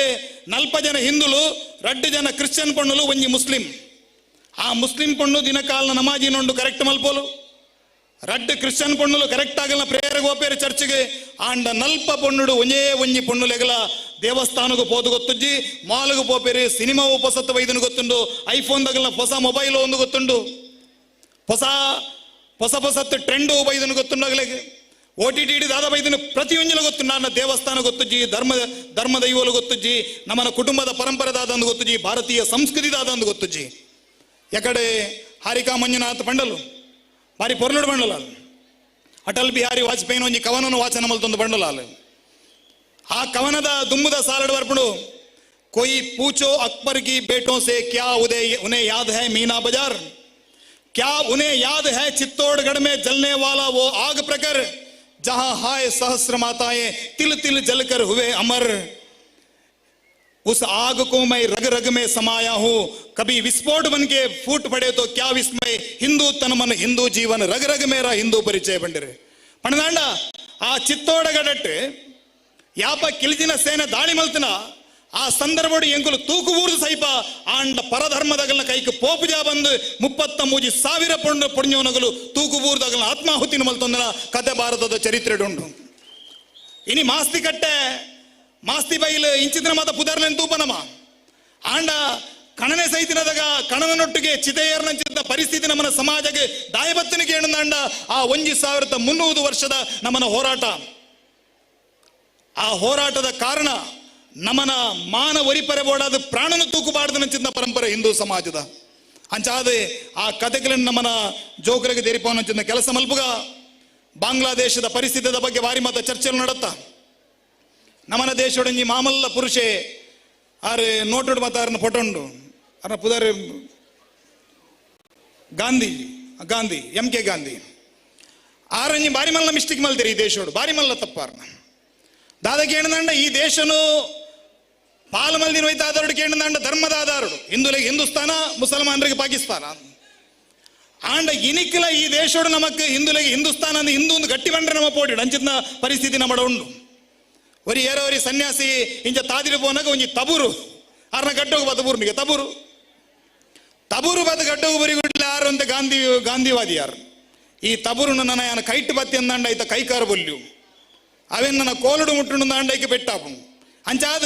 40 ಜನ ಹಿಂದುಲು 2 ಜನ ಕ್ರಿಶ್ಚಿಯನ್ ಪೊಣ್ಣುಲು ಒಂಜಿ ಮುಸ್ಲಿಂ ಆ ಮುಸ್ಲಿಂ ಪೊಣ್ಣು ದಿನಕಾಲನ ನಮಾಜಿನೊಂಡು ಕರೆಕ್ಟ್ ಮಲ್ಪೋಲು 2 ಕ್ರಿಶ್ಚಿಯನ್ ಪೊಣ್ಣುಲು ಕರೆಕ್ಟ್ ಆಗಲ್ಲ ಪ್ರೇಯರ್ಗೆ ಹೋಪೇರಿ ಚರ್ಚ್ಗೆ ಆಂಡ ನಲ್ಪ ಪೊಣ್ಣುಡು ಒಂಜಿ ಪೊಣ್ಣುಲೆಗಲ ದೇವಸ್ಥಾನಗೂ ಪೋದು ಗೊತ್ತುಜ್ಜಿ ಮಾಲ್ಗೂ ಪೋಪೇರಿ ಸಿನಿಮಾ ಉಪಸತ್ತು ವೈದನು ಗೊತ್ತುಂಡು ಐಫೋನ್ದಾಗಲ್ಲ ಹೊಸ ಮೊಬೈಲ್ ಒಂದು ಗೊತ್ತುಂಡು ಹೊಸ ಟ್ರೆಂಡು ಬೈದನು ಗೊತ್ತುಂಡಾಗಲೆಗೆ OTT ದಾದ ಬೈದನು ಪ್ರತಿಯೊಂಜಿಲು ಗೊತ್ತು ನನ್ನ ದೇವಸ್ಥಾನ ಗೊತ್ತುಜ್ಜಿ ಧರ್ಮ ದೈವಲು ಗೊತ್ತುಜ್ಜಿ ನಮ್ಮನ ಕುಟುಂಬದ ಪರಂಪರೆ ದಾದಂದು ಗೊತ್ತುಜ್ಜಿ ಭಾರತೀಯ ಸಂಸ್ಕೃತಿ ದಾದಂದು ಗೊತ್ತುಜ್ಜಿ ಯಾಕಡೆ ಹಾರಿಕಾ ಮಂಜುನಾಥ್ ಪಂಡಲು ಬಾರಿ ಪೊರ್ಲುಡು ಬಂಡಲ ಅಟಲ್ ಬಿಹಾರಿ ವಾಜಪೇಯಿ ಒಂಜಿ ಕವನನು ವಾಚನ ಮಲ್ತೊಂದು ಬಂಡಲ ಆ ಕವನದ ದುಮ್ಮುದ ಸಾಲಡು ಬರ್ಪುಡು कोई पूछो अकबर की बेटों से क्या उन्हें याद है मीना बाजार क्या उन्हें याद है चित्तौड़गढ़ में जलने वाला वो आग प्रकर जहां हाय सहस्र माताएं तिल तिल जलकर हुए अमर उस आग को मैं रग रग में समाया हूं कभी विस्फोट बन के फूट पड़े तो क्या विस्मय हिंदू तन मन हिंदू जीवन रग रग मेरा हिंदू परिचय बंडरे पणदांड आ चित्तौड़गढ़ याप किलिजिन सेने दाಳಿ मल्तना ಆ ಸಂದರ್ಭಡು ಎಂಕುಲು ತೂಕು ಊರ್ದು ಸೈಪ ಆಂಡ ಪರಧರ್ಮದಗಲ ಕೈಗೆ ಪೋಪುಜಾ ಬಂದು 33,000 ಪುಣ್ಯವನಗಲು ತೂಕು ಊರ್ದಗಲ ಆತ್ಮಾಹುತಿನ ಮಲ್ತೊಂದನ ಕಥೆ ಭಾರತದ ಚರಿತ್ರೆ ಉಂಟು ಇನಿ ಮಾಸ್ತಿ ಕಟ್ಟೆ ಮಾಸ್ತಿ ಬೈಲು ಇಂಚಿದ್ರ ಮಾತ ಪುದರ್ಲೆನ್ ತೂಪನಮ ಆಂಡ ಕಣನೆ ಸೈತಿನದಾಗ ಕಣನೊಟ್ಟಿಗೆ ಚಿತೆಯರ್ನಂಚಿದ್ದ ಪರಿಸ್ಥಿತಿ ನಮ್ಮನ ಸಮಾಜಕ್ಕೆ ದಾಯಬತ್ತನಿಗೆ ಏನಂದ ಆ 1300 ವರ್ಷದ ನಮ್ಮನ ಹೋರಾಟ. ಆ ಹೋರಾಟದ ಕಾರಣ ನಮ್ಮನ ಮಾನ ಒರಿಪರೆ ಬೋಡಾದ ಪ್ರಾಣನ ತೂಕುಬಾರ್ದನಂಚಿದ್ದ ಪರಂಪರೆ ಹಿಂದೂ ಸಮಾಜದ ಅಂಚಾದೆ ಆ ಕಥೆಗಳನ್ನು ನಮ್ಮನ ಜೋಕರಿಗೆ ತೆರಿಪವನಂಚಿದ್ದ ಕೆಲಸ ಮಲ್ಪುಗ ಬಾಂಗ್ಲಾದೇಶದ ಪರಿಸ್ಥಿತಿಯ ಬಗ್ಗೆ ಭಾರಿ ಮತ ಚರ್ಚೆಗಳು ನಡತ್ತ. ನಮ್ಮನ ದೇಶದೊಡಂಜಿ ಮಾಮಲ್ಲ ಪುರುಷೆ ಆರು ನೋಟೋಡು ಮತ ಪೊಟೊಂಡು ಅರ್ನ ಪುದರ್ ಗಾಂಧಿ MK ಗಾಂಧಿ ಆರಂಜಿ ಬಾರಿ ಮಲ್ಲ ಮಿಸ್ಟೇಕ್ ಮಲ್ತೀರಿ ಈ ದೇಶೋಡು ಬಾರಿ ಮಲ್ಲ ತಪ್ಪಾರ್ನ ದಾದಕ್ಕೆ ಏನಂದ ಈ ದೇಶನು ಪಾಲು ಮಲ್ದಿನ ಹೋಯ್ತು ಆಧಾರಡು ಕೇಂದ್ರ ಧರ್ಮದ ಆಧಾರಡು ಹಿಂದೂಲಿಗೆ ಹಿಂದೂಸ್ತಾನ ಮುಸಲ್ಮಾನರಿಗೆ ಪಾಕಿಸ್ತಾನ ಆಂಡ ಇನಿಕ್ಲ ಈ ದೇಶೋಡು ನಮಕ್ ಹಿಂದೂಲಿಗೆ ಹಿಂದೂಸ್ತಾನ ಅಂದ್ರೆ ಹಿಂದೂ ಒಂದು ಗಟ್ಟಿ ಬಂಡ್ರೆ ನಮ್ಮ ಪೋಡಿ ಅಂಚಿನ ಪರಿಸ್ಥಿತಿ ನಮ್ಮಡ ಉಂಡು. ಒರಿ ಏರೋರಿ ಸನ್ಯಾಸಿ ಇಂಚ ತಾದಿರು ಪೋನಾಗ ಒಂಜಿ ತಬೂರು ಅರ್ನ ಗಡ್ಡೋಗ ಬದಬೂರ್ನಿಗೆ ತಬೂರು ಬದ ಗಡ್ಡೋಗ ಬರಿ ಗುಡ್ಲ ಯಾರು ಅಂತ ಗಾಂಧಿವಾದಿ ಯಾರು ಈ ತಬೂರು ನನ್ನ ಯಾನ ಕೈಟ್ ಬತ್ತಿ ಅಂದಾಂಡ ಆಯ್ತ ಕೈಕಾರ ಬೊಲ್ಲು ಅವೇನ್ ನನ್ನ ಕೋಲುಡು ಮುಟ್ಟುಂಡು ದಾಂಡೈಕೆ ಬೆಟ್ಟಾಪು ಅಂಚಾದ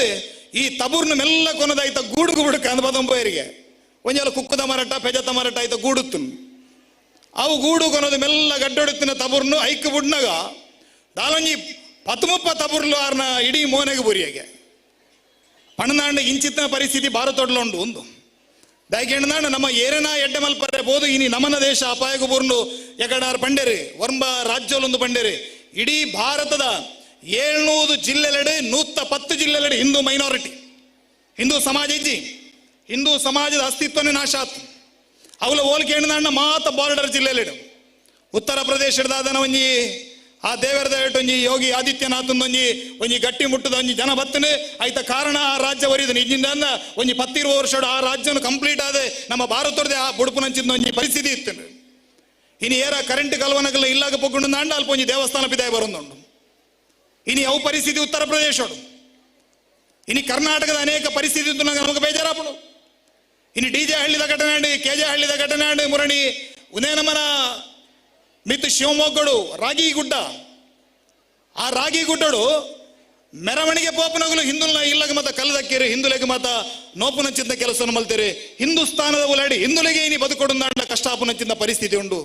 ಈ ತಬೂರ್ನ ಮೆಲ್ಲ ಕೊನದಾಯ್ತ ಗೂಡುಗು ಬಿಡುಕ ಅಂದ ಬದಂಬರಿಗೆ ಒಂಜಲ ಕುಕ್ಕದ ಮರಟ ಪೆಜತ ಮರಟ ಆಯ್ತ ಗೂಡುತ್ತು ಅವು ಗೂಡು ಕೊನದು ಮೆಲ್ಲ ಗಡ್ಡೊಡುತ್ತಿನ ತಬೂರ್ನು ಐಕ್ ಬುಡ್ನಾಗ ದಾಲೊಂಜಿ 10-30 ತಬೂರ್ಲು ಆರ್ನ ಇಡೀ ಮೋನೆಗೆ ಬುರಿಯಗೆ ಪಣದಾಂಡ ಇಂಚಿತ್ತಿನ ಪರಿಸ್ಥಿತಿ ಭಾರತೊಡ್ಲ ಉಂಡು ಒಂದು ದಯಕೇಂಡ ನಮ್ಮ ಏರೇನಾ ಎಡ್ಡೆ ಮಲ್ಪರೆ ಬೋದು ಇನಿ ನಮನ ದೇಶ ಅಪಾಯకు ಬೂರ್ನು ಎಕಡಾರ್ ಪಂಡೇರಿ ವರ್ಂಬ ರಾಜ್ಯೋಲೊಂದು ಪಂಡೇರಿ ಇಡೀ ಭಾರತದ 700 ಜಿಲ್ಲೆಲೆಡೆ 110 ಜಿಲ್ಲೆಲೆಡೆ ಹಿಂದೂ ಮೈನಾರಿಟಿ ಹಿಂದೂ ಸಮಾಜ ಇಜ್ಜಿ ಹಿಂದೂ ಸಮಾಜದ ಅಸ್ತಿತ್ವನೇ ನಾಶ ಆತು ಅವಳ ಹೋಲಿಕೆ ಏನಂದ ಮಾತ ಬಾರ್ಡರ್ ಜಿಲ್ಲೆಲೆಡು ಉತ್ತರ ಪ್ರದೇಶದ ಒಂಜಿ ಆ ದೇವರದ ಒಂಜಿ ಯೋಗಿ ಆದಿತ್ಯನಾಥ್ ಒಂಜಿ ಗಟ್ಟಿ ಮುಟ್ಟದ ಒಂಜಿ ಜನ ಬತ್ತನೆ ಆಯ್ತ ಕಾರಣ ಆ ರಾಜ್ಯ ವರಿದ ನಿಜಿಂದ ಒಂಜಿ 10-20 ವರ್ಷ ಆ ರಾಜ್ಯನು ಕಂಪ್ಲೀಟ್ ಆದ ನಮ್ಮ ಭಾರತದ ಆ ಬುಡುಪುನಂಚಿದ ಒಂಜಿ ಪರಿಸ್ಥಿತಿ ಇತ್ತು. ಇನಿ ಏರ ಕರೆಂಟ್ ಕಲ್ವನಗಲ್ಲ ಇಲ್ಲಾಗ ಪೊಗ್ಗುಂಡು ಅಂಡ ಅಲ್ಪ ಒಂಜಿ ದೇವಸ್ಥಾನ ಪಿದಾಯ ಬರೋದುಂಡು. ಇನಿ ಅವು ಪರಿಸ್ಥಿತಿ ಉತ್ತರ ಪ್ರದೇಶಡು ಇನಿ ಕರ್ನಾಟಕದ ಅನೇಕ ಪರಿಸ್ಥಿತಿ ಇತ್ತು ನಮಗೆ ಬೇಜಾರಾಪಡು. ಇನಿ DJ ಹಳ್ಳಿದ ಘಟನೆ KJ ಹಳ್ಳಿದ ಘಟನೆ ಮುರಣಿ ಉದಯನಮನ ಮಿತ್ತು ಶಿವಮೊಗ್ಗಡು ರಾಗಿಗುಡ್ಡ ಆ ರಾಗಿಗುಡ್ಡಡು ಮೆರವಣಿಗೆ ಪೋಪನಗಲು ಹಿಂದುಲ ಇಲ್ಲಗ ಮತ ಕಲ್ಲದಕ್ಕಿರಿ ಹಿಂದುಲೆಗೆ ಮತ ನೋಪುನಂಚಿಂದ ಕೆಲಸವನ್ನು ಮಲ್ತೀರಿ ಹಿಂದೂಸ್ತಾನದ ಉಲಾಡಿ ಹಿಂದುಲೆಗೆ ಇನಿ ಬದುಕೊಡು ನಾಡ ಕಷ್ಟಾಪುನಂಚಿಂದ ಪರಿಸ್ಥಿತಿ ಉಂಡು.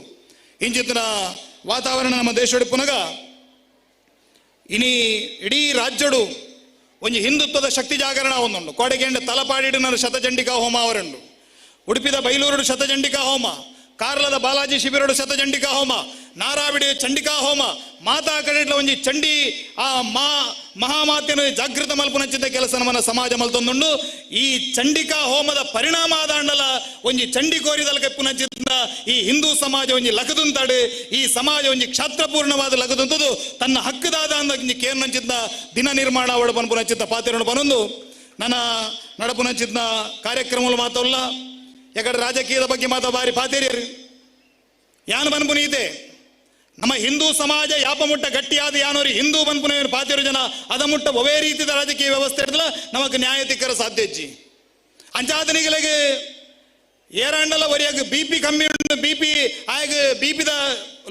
ಇಂಚಿತ್ತಿನ ವಾತಾವರಣ ನಮ್ಮ ದೇಶೋಡಿ ಪುನಗ ಇನಿ ಇಡೀ ರಾಜ್ಯಡು ಒಂಜಿ ಹಿಂದುತ್ವದ ಶಕ್ತಿ ಜಾಗರಣ ಒಂದುಂಡು. ಕೋಡೆಗೆಂಡ ತಲಪಾಡಿಡು ನಾನು ಶತಚಂಡಿಕಾ ಹೋಮ ಅವರಂಡು ಉಡುಪಿದ ಬೈಲೂರು ಶತಚಂಡಿಕಾ ಹೋಮ ಕಾರ್ಲದ ಬಾಲಾಜಿ ಶಿಬಿರಡು ಶತಚಂಡಿಕಾ ಹೋಮ ನಾರಾಬಿಡಿ ಚಂಡಿಕಾ ಹೋಮ ಮಾತಾ ಕಡೆಟ್ಲ ಒಂಜಿ ಚಂಡಿ ಆ ಮಹಾಮಾತೆಯನ್ನು ಜಾಗೃತ ಮಲ್ಪುನಂಚಿದ್ದ ಕೆಲಸ ನಮ್ಮನ್ನ ಸಮಾಜ ಮಲ್ತೊಂದುಂಡು. ಈ ಚಂಡಿಕಾ ಹೋಮದ ಪರಿಣಾಮ ಆದಾಂಡಲ ಒಂಜಿ ಚಂಡಿ ಕೋರಿದಲ್ ಕೆಪ್ಪುನಂಚಿದ್ದ ಈ ಹಿಂದೂ ಸಮಾಜ ಒಂಜಿ ಲಗದುಂತಾಡು ಈ ಸಮಾಜ ಒಂಜಿ ಕ್ಷಾತ್ರಪೂರ್ಣವಾದ ಲಗದುಂತದು ತನ್ನ ಹಕ್ಕದಾದ ಅಂದ ಕೇರ್ನಂಚಿದ್ದ ದಿನ ನಿರ್ಮಾಣ ಅವಡು ಪನ್ಪುನಂಚಿದ್ದ ಪಾತ್ರೆಯನ್ನು ಪನೊಂದು ನನ್ನ ನಡಪುನಂಚಿದ್ದ ಕಾರ್ಯಕ್ರಮಗಳು ಮಾತಲ್ಲ ಯಾಕಡೆ ರಾಜಕೀಯದ ಬಗ್ಗೆ ಮಾತಾ ಬಾರಿ ಪಾತೇರಿಯರು ಯಾನು ಬನ್ಪುನಿ ಇದೆ ನಮ್ಮ ಹಿಂದೂ ಸಮಾಜ ಯಾಪ ಮುಟ್ಟ ಗಟ್ಟಿಯಾದ ಯಾನೋರಿ ಹಿಂದೂ ಬನ್ಪುನ ಪಾತೇರು ಜನ ಅದ ಮುಟ್ಟ ಒವೇ ರೀತಿಯ ರಾಜಕೀಯ ವ್ಯವಸ್ಥೆ ಹಿಡಿದಲ್ಲ ನಮಗೆ ನ್ಯಾಯ ತಿಕ್ಕರ ಸಾಧ್ಯ ಇಜ್ಜಿ ಅಂಚಾದನಿಗಳಿಗೆ ಏರಾಂಡಲ ಒರಿಯಾಗ BP ಕಮ್ಮಿ ಉಂಡು BP ಆಗ BPದ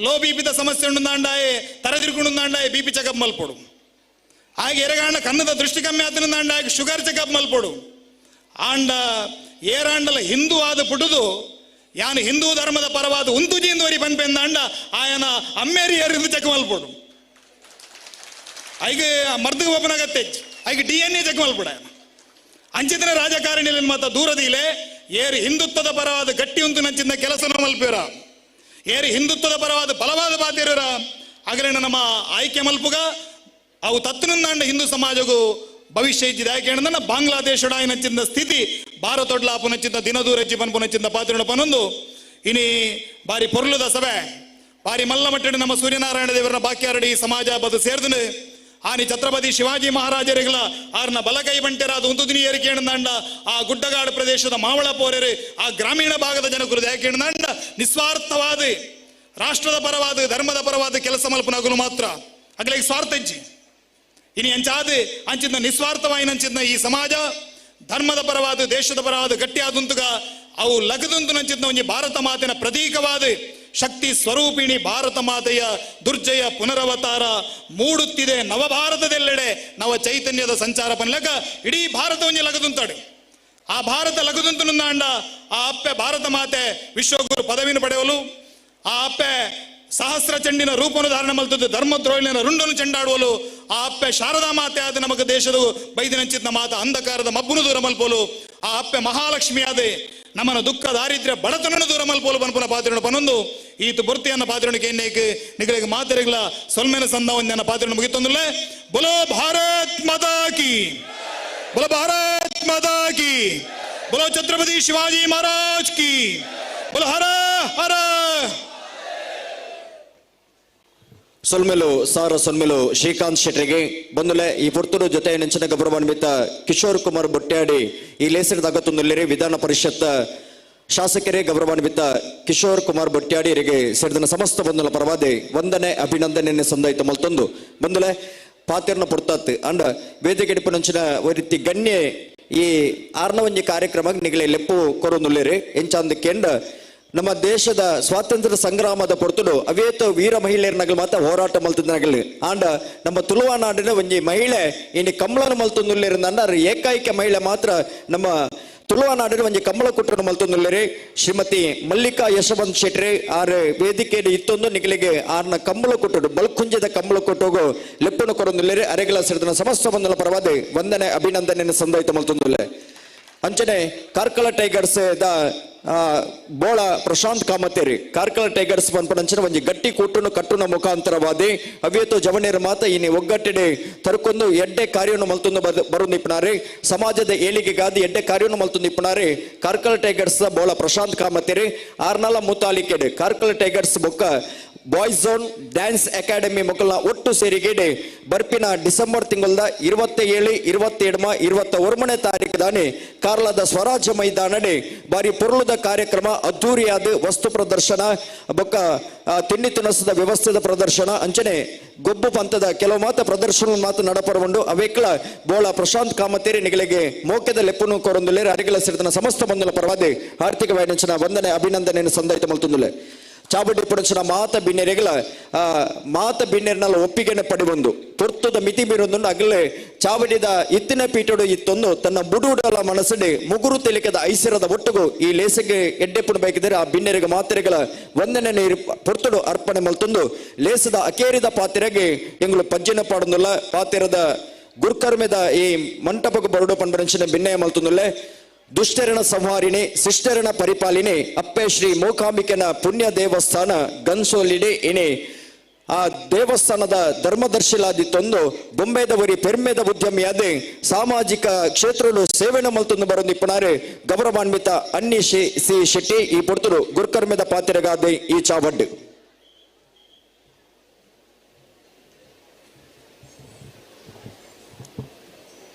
ಲೋ BPದ ಸಮಸ್ಯೆ ಉಂಡುಂದಾಂಡಾಯೆ ತರದಿರ್ಕೊಂಡುಂದಾಂಡಾಯೆ BP ಚೆಕಪ್ ಮಲ್ಪೊಡು ಆಗ ಎರೆಗಾಂಡ ಕನ್ನದ ದೃಷ್ಟಿ ಕಮ್ಮಿ ಆತನಂದಾಂಡಾಯೆ ಶುಗರ್ ಚೆಕಪ್ ಮಲ್ಪೊಡು ಆಂಡ ಏರಾಂಡಲ ಹಿಂದೂ ಆದ ಪುಟುದು ಯಾನು ಹಿಂದೂ ಧರ್ಮದ ಪರವಾದ ಉಂತುಜಿಂದವರಿ ಪನ್ಪೆಂದಾಂಡ ಆಯನ ಅಮ್ಮೇರಿಯರಿಂದ ಚೆಕ್ ಮಲ್ಪೊಡು ಐಗೆ ಮರ್ದಗ ಒಪ್ಪನಾಗತ್ತೆ ಐಗೆ DNA ಚೆಕ್ ಮಲ್ಪೊಡ ಅಂಚಿತನ ರಾಜಕಾರಣಿಯಲ್ಲಿ ಮಾತ ದೂರದಿಲೆ ಏರಿ ಹಿಂದುತ್ವದ ಪರವಾದ ಗಟ್ಟಿ ಉಂಟು ನಂಚಿಂದ ಕೆಲಸ ಮಲ್ಪಿರ ಏರಿ ಹಿಂದುತ್ವದ ಪರವಾದ ಬಲವಾದ ಬಾಧ್ಯರ ಆಗಲೇ ನಮ್ಮ ಆಯ್ಕೆ ಮಲ್ಪುಗ ಅವು ತತ್ತನಂದಾಂಡ ಹಿಂದೂ ಸಮಾಜಗೂ ಭವಿಷ್ಯ ಇಜ್ಜಿದ ಯಾಕೆ ಹೇಳಿದ ಬಾಂಗ್ಲಾದೇಶ ನಚ್ಚಿಂದ ಸ್ಥಿತಿ ಭಾರತೊಡ್ಲ ಪುನಚ್ಚಿಂದ ದಿನದೂರ ಜೀವನ್ ಪುನಚ್ಚಿಂದ ಪಾತ್ರ ಪನೊಂದು ಇನಿ ಬಾರಿ ಪೊರ್ಲುದ ಸಭೆ ಬಾರಿ ಮಲ್ಲಮಟ್ಟಡಿ ನಮ್ಮ ಸೂರ್ಯನಾರಾಯಣ ದೇವರ ಬಾಕ್ಯಾರಡಿ ಸಮಾಜ ಬದು ಸೇರ್ದನು ಆನಿ ಛತ್ರಪತಿ ಶಿವಾಜಿ ಮಹಾರಾಜರಿಗಳ ಆರ್ನ ಬಲಕೈ ಬಂಟೆರಾದ ಉಂತುದಿನಿ ಏರಿಕೆ ಹೇಳಿದಂಡ ಆ ಗುಡ್ಡಗಾಡು ಪ್ರದೇಶದ ಮಾವಳ ಪೋರೆರು ಆ ಗ್ರಾಮೀಣ ಭಾಗದ ಜನಕರು ಯಾಕೆ ಹೇಳಿದಂಡ ನಿಸ್ವಾರ್ಥವಾದ ರಾಷ್ಟ್ರದ ಪರವಾದ ಧರ್ಮದ ಪರವಾದ ಕೆಲಸ ಮಲ್ಪನಾಗಲು ಮಾತ್ರ ಅಗಲಿಗೆ ಸ್ವಾರ್ಥ ಇಜ್ಜಿ ಇನಿ ಅಂಚಾದ ಅಂಚಿಂದ ನಿಸ್ವಾರ್ಥವಾಗಿ ನಂಚಿದ್ದ ಈ ಸಮಾಜ ಧರ್ಮದ ಪರವಾದ ದೇಶದ ಪರವಾದ ಗಟ್ಟಿಯಾದಂತುಗ ಅವು ಲಗದಂತು ನಂಚಿದ್ದ ಒಂಜಿ ಭಾರತ ಮಾತೆನ ಪ್ರತೀಕವಾದ ಶಕ್ತಿ ಸ್ವರೂಪಿಣಿ ಭಾರತ ಮಾತೆಯ ದುರ್ಜಯ ಪುನರವತಾರ ಮೂಡುತ್ತಿದೆ ನವಭಾರತದೆಲ್ಲೆಡೆ ನವ ಚೈತನ್ಯದ ಸಂಚಾರ ಪನ್ಲಕ ಇಡೀ ಭಾರತ ಒಂಜಿ ಲಗದುಂತಾಡು ಆ ಭಾರತ ಲಘುದಂತನುಂದಾಂಡ ಆ ಅಪ್ಪೆ ಭಾರತ ಮಾತೆ ವಿಶ್ವಗುರು ಪದವಿನ ಪಡೆಯಲು ಆ ಅಪ್ಪೆ ಸಹಸ್ರ ಚೆಂಡಿನ ರೂಪನು ಧಾರಣ ಮಲ್ತದ್ದು ಧರ್ಮದ್ರೋಹಿನ ರುಂಡನು ಚೆಂಡಾಡುವಲು ಆ ಅಪ್ಪೆ ಶಾರದಾ ಮಾತೆ ಆದ ನಮಗೆ ದೇಶದ ಬೈದಿನಂಚಿತ್ನ ಮಾತ ಅಂಧಕಾರದ ಮಬ್ಬುನು ದೂರ ಮಲ್ಪೋಲು ಆ ಅಪ್ಪೆ ಮಹಾಲಕ್ಷ್ಮಿ ಆದೆ ನಮ್ಮನ ದುಃಖ ದಾರಿದ್ರ್ಯ ಬಡತನನು ದೂರ ಮಲ್ಪೋಲು ಬನ್ಪುನ ಪಾತ್ರೆಯನ್ನು ಪನೊಂದು ಈತು ಬುರ್ತಿಯನ್ನ ಪಾತ್ರೆಯನ್ನು ಕೇನೇಕೆ ನಿಗಳಿಗೆ ಮಾತೆರೆಗಳ ಸೊಲ್ಮೆನ ಸಂದ ಒಂದನ್ನ ಪಾತ್ರೆಯನ್ನು ಮುಗಿತೊಂದುಲೆ ಬೊಲೋ ಭಾರತ್ ಮಾತಾ ಕಿ बोलो भारत माता की बोलो छत्रपति शिवाजी महाराज की बोलो हर हर ಸೊಲ್ಮೆಲು ಸಾರ ಸೊಲ್ಮೆಲು ಶ್ರೀಕಾಂತ್ ಶೆಟ್ರಿಗೆ ಬಂದುಲೆ ಈ ಪುರ್ತೂರು ಜೊತೆ ನೆಂಚಿನ ಗೌರವಾನ್ವಿತ ಕಿಶೋರ್ ಕುಮಾರ್ ಬೊಟ್ಟ್ಯಾಡಿ ಈ ಲೇಸರದ ಅಗತ್ತೊಂದುಲ್ಲೆರೆ ವಿಧಾನ ಪರಿಷತ್ ಶಾಸಕರೇ ಗೌರವಾನ್ವಿತ ಕಿಶೋರ್ ಕುಮಾರ್ ಬೊಟ್ಟ್ಯಾಡಿಯರಿಗೆ ಸೇರಿದ ಸಮಸ್ತ ಬಂಧುಗಳ ಪರವಾದೆ ವಂದನೆ ಅಭಿನಂದನೆ ಸಂದಾಯಿತ ಮಲ್ತೊಂದು ಬಂದುಲೆ ಪಾತಿರ್ನ ಪುರ್ತಾತ್ ಅಂಡ ವೇದಿಕೆ ನಂಚಿನ ರೀತಿ ಗಣ್ಯ ಈ ಆರ್ನವಂಜಿ ಕಾರ್ಯಕ್ರಮ ನಿಗಳೆ ಲೆಪ್ಪು ಕೊರೊಂದುಲ್ಲೇರೆ ಎಂಚಾಂದ ಕೆಂಡ ನಮ್ಮ ದೇಶದ ಸ್ವಾತಂತ್ರ್ಯ ಸಂಗ್ರಾಮದ ಪೊರ್ತುಡು ಅವೇತ ವೀರ ಮಹಿಳೆಯರ್ನಾಗಲು ಮಾತ್ರ ಹೋರಾಟ ಮಲ್ತನಾಗಲಿ ಆಂಡ ನಮ್ಮ ತುಳುವಾನಾಡಿನ ಒಂಜಿ ಮಹಿಳೆ ಇನ್ನು ಕಮಲನ ಮಲ್ತೊಂದುಲ್ಲೇರಿಂದ ಏಕೈಕ ಮಹಿಳೆ ಮಾತ್ರ ನಮ್ಮ ತುಳುವಾನಾಡಿನ ಒಂಜಿ ಕಮಲ ಕುಟ್ರನು ಮಲ್ತೊಂದುಲ್ಲೇರೆ ಶ್ರೀಮತಿ ಮಲ್ಲಿಕಾ ಯಶವಂತ್ ಶೆಟ್ರೆ ಆರ್ ವೇದಿಕೆಯಲ್ಲಿ ಇತ್ತೊಂದು ನಿಗಲಿಗೆ ಆರ್ನ ಕಂಬಳ ಕೊಟ್ಟರು ಬಲ್ಕುಂಜದ ಕಂಬಳ ಕೊಟ್ಟೋಗು ಲೆಪ್ಪನ್ನು ಕೊರೊಂದುಲ್ಲೇರೆ ಅರೆಗಳ ಸೇರಿದ ಸಮಸ್ತ ಬಂಧುಗಳ ಪರವಾದೆ ವಂದನೆ ಅಭಿನಂದನೆ ಸಂದಾಯಿತ ಮಲ್ತೊಂದುಲ್ಲೆ ಅಂಚನೆ ಕಾರ್ಕಳ ಟೈಗರ್ಸ್ ದ ಬೋಳ ಪ್ರಶಾಂತ್ ಕಾಮತೇರಿ ಕಾರ್ಕಳ ಟೈಗರ್ಸ್ ಪನ್ಪನಂಚಿನ ಒಂಜಿ ಗಟ್ಟಿ ಕೂಟುನು ಕಟ್ಟುನ ಮುಖಾಂತರವಾದಿ ಅವೇತು ಜವನೇರ ಮಾತ ಇನ್ನು ಒಗ್ಗಟ್ಟಿಡೆ ತರ್ಕೊಂಡು ಎಡ್ಡೆ ಕಾರ್ಯವನ್ನು ಮಲ್ತೊಂದು ಬರುಂದಿಪ್ಪನಾರೆ ಸಮಾಜದ ಏಳಿಗೆಗಾದಿ ಎಡ್ಡೆ ಕಾರ್ಯವನ್ನು ಮಲ್ತೊಂದಿಪ್ಪನಾರೆ ಕಾರ್ಕಳ ಟೈಗರ್ಸ್ ಬೋಳ ಪ್ರಶಾಂತ್ ಕಾಮತೇರಿ ಆರ್ನಾಲ ಮುತಾಲಿಕೆಡೆ ಕಾರ್ಕಳ ಟೈಗರ್ಸ್ ಬೊಕ್ಕ ಬಾಯ್ಸ್ ಝೋನ್ ಡ್ಯಾನ್ಸ್ ಅಕಾಡೆಮಿ ಮಕ್ಕಳ ಒಟ್ಟು ಸೇರಿಗೆಡೆ ಬರ್ಪಿನ ಡಿಸೆಂಬರ್ ತಿಂಗಳ 27, 27, 21 ತಾರೀಕು ದಾನೆ ಕಾರ್ಲದ ಸ್ವರಾಜ್ಯ ಮೈದಾನಡೆ ಬಾರಿ ಪೊರ್ಲುದ ಕಾರ್ಯಕ್ರಮ ಅದ್ದೂರಿಯಾದ ವಸ್ತು ಪ್ರದರ್ಶನ ಬೊಕ್ಕ ತಿಂಡಿ ತಿನಸದ ವ್ಯವಸ್ಥೆದ ಪ್ರದರ್ಶನ ಅಂಚನೆ ಗೊಬ್ಬು ಪಂಥದ ಕೆಲವು ಮಾತ ಪ್ರದರ್ಶನ ಮಾತು ನಡಪರಗೊಂಡು ಅವೇಕ್ಲ ಬೋಳ ಪ್ರಶಾಂತ್ ಕಾಮತೇರಿ ನಿಗಳಿಗೆ ಮೋಕೆದ ಲೆಪ್ಪನು ಕೊರೊಂದುಲೆ ಅರಿಗಳ ಸೇರಿದ ಸಮಸ್ತ ಬಂಧುಗಳ ಪರವಾದೆ ಆರ್ಥಿಕ ವ್ಯಾನಿಂಚಿನ ವಂದನೆ ಅಭಿನಂದನೆ ಸಂದಾಯಿತ ಮಲ್ತೊಂದುಲೆ ಚಾಬುಡಿ ಪುಣಚಿನ ಮಾತ ಬಿನ್ನೆರೆಗಳ ಮಾತ ಬಿನ್ನೆರ್ನಲ್ಲ ಒಪ್ಪಿಗೆನೆ ಪಡಿಬಂದು ಪೊರ್ತುದ ಮಿತಿ ಮೀರೊಂದು ಅಗಲೇ ಚಾವಡಿದ ಇತ್ತಿನ ಪೀಠಡು ಇತ್ತೊಂದು ತನ್ನ ಬುಡುಡಲ ಮನಸ್ಸಡೆ ಮುಗುರು ತೆಲಿಕದ ಐಸಿರದ ಒಟ್ಟುಗು ಈ ಲೇಸಗೆ ಎಡ್ಡೆ ಪುಣಬೇಕಿದರೆ ಆ ಬಿನ್ನೆರೆಗ ಮಾತೆರೆಗಳ ವಂದನೆ ನೀರು ಪೊರ್ತುಡು ಅರ್ಪಣೆ ಮಲ್ತೊಂದು ಲೇಸದ ಅಕೇರಿದ ಪಾತೆರೆಗೆ ಎಂಗಳು ಪಜ್ಜಿನ ಪಾಡೊಂದುಲ್ಲ ಪಾತೆರದ ಗುರ್ಕರ್ಮೆದ ಈ ಮಂಟಪಕ್ಕೆ ಬರುಡು ಪಂಬರಂಚಿನ ಭಿನ್ನಯ ಮಲ್ತೊಂದುಲ್ಲೆ ದುಷ್ಟರಣ ಸಂಹಾರಿಣಿ ಶಿಷ್ಟರಣ ಪರಿಪಾಲಿನಿ ಅಪ್ಪೆ ಶ್ರೀ ಮೂಕಾಂಬಿಕೆನ ಪುಣ್ಯ ದೇವಸ್ಥಾನ ಗನ್ಸೋಲಿಡೆ ಇನಿ ಆ ದೇವಸ್ಥಾನದ ಧರ್ಮದರ್ಶಿಲಾದಿತ್ತೊಂದು ಬೊಂಬೆದವರಿ ಪೆರ್ಮೆದ ಉದ್ಯಮಿಯಾದೆ ಸಾಮಾಜಿಕ ಕ್ಷೇತ್ರಗಳು ಸೇವೆನ ಮಲ್ತೊಂದು ಬರೊಂದಿಪ್ಪನಾರೆ ಗೌರವಾನ್ವಿತ ಅನ್ನಿ ಸಿ ಶೆಟ್ಟಿ ಈ ಪೊರ್ತರು ಗುರ್ಕರ್ಮೆದ ಪಾತಿರಗಾದೆ ಈ ಚಾವಡ್ಡು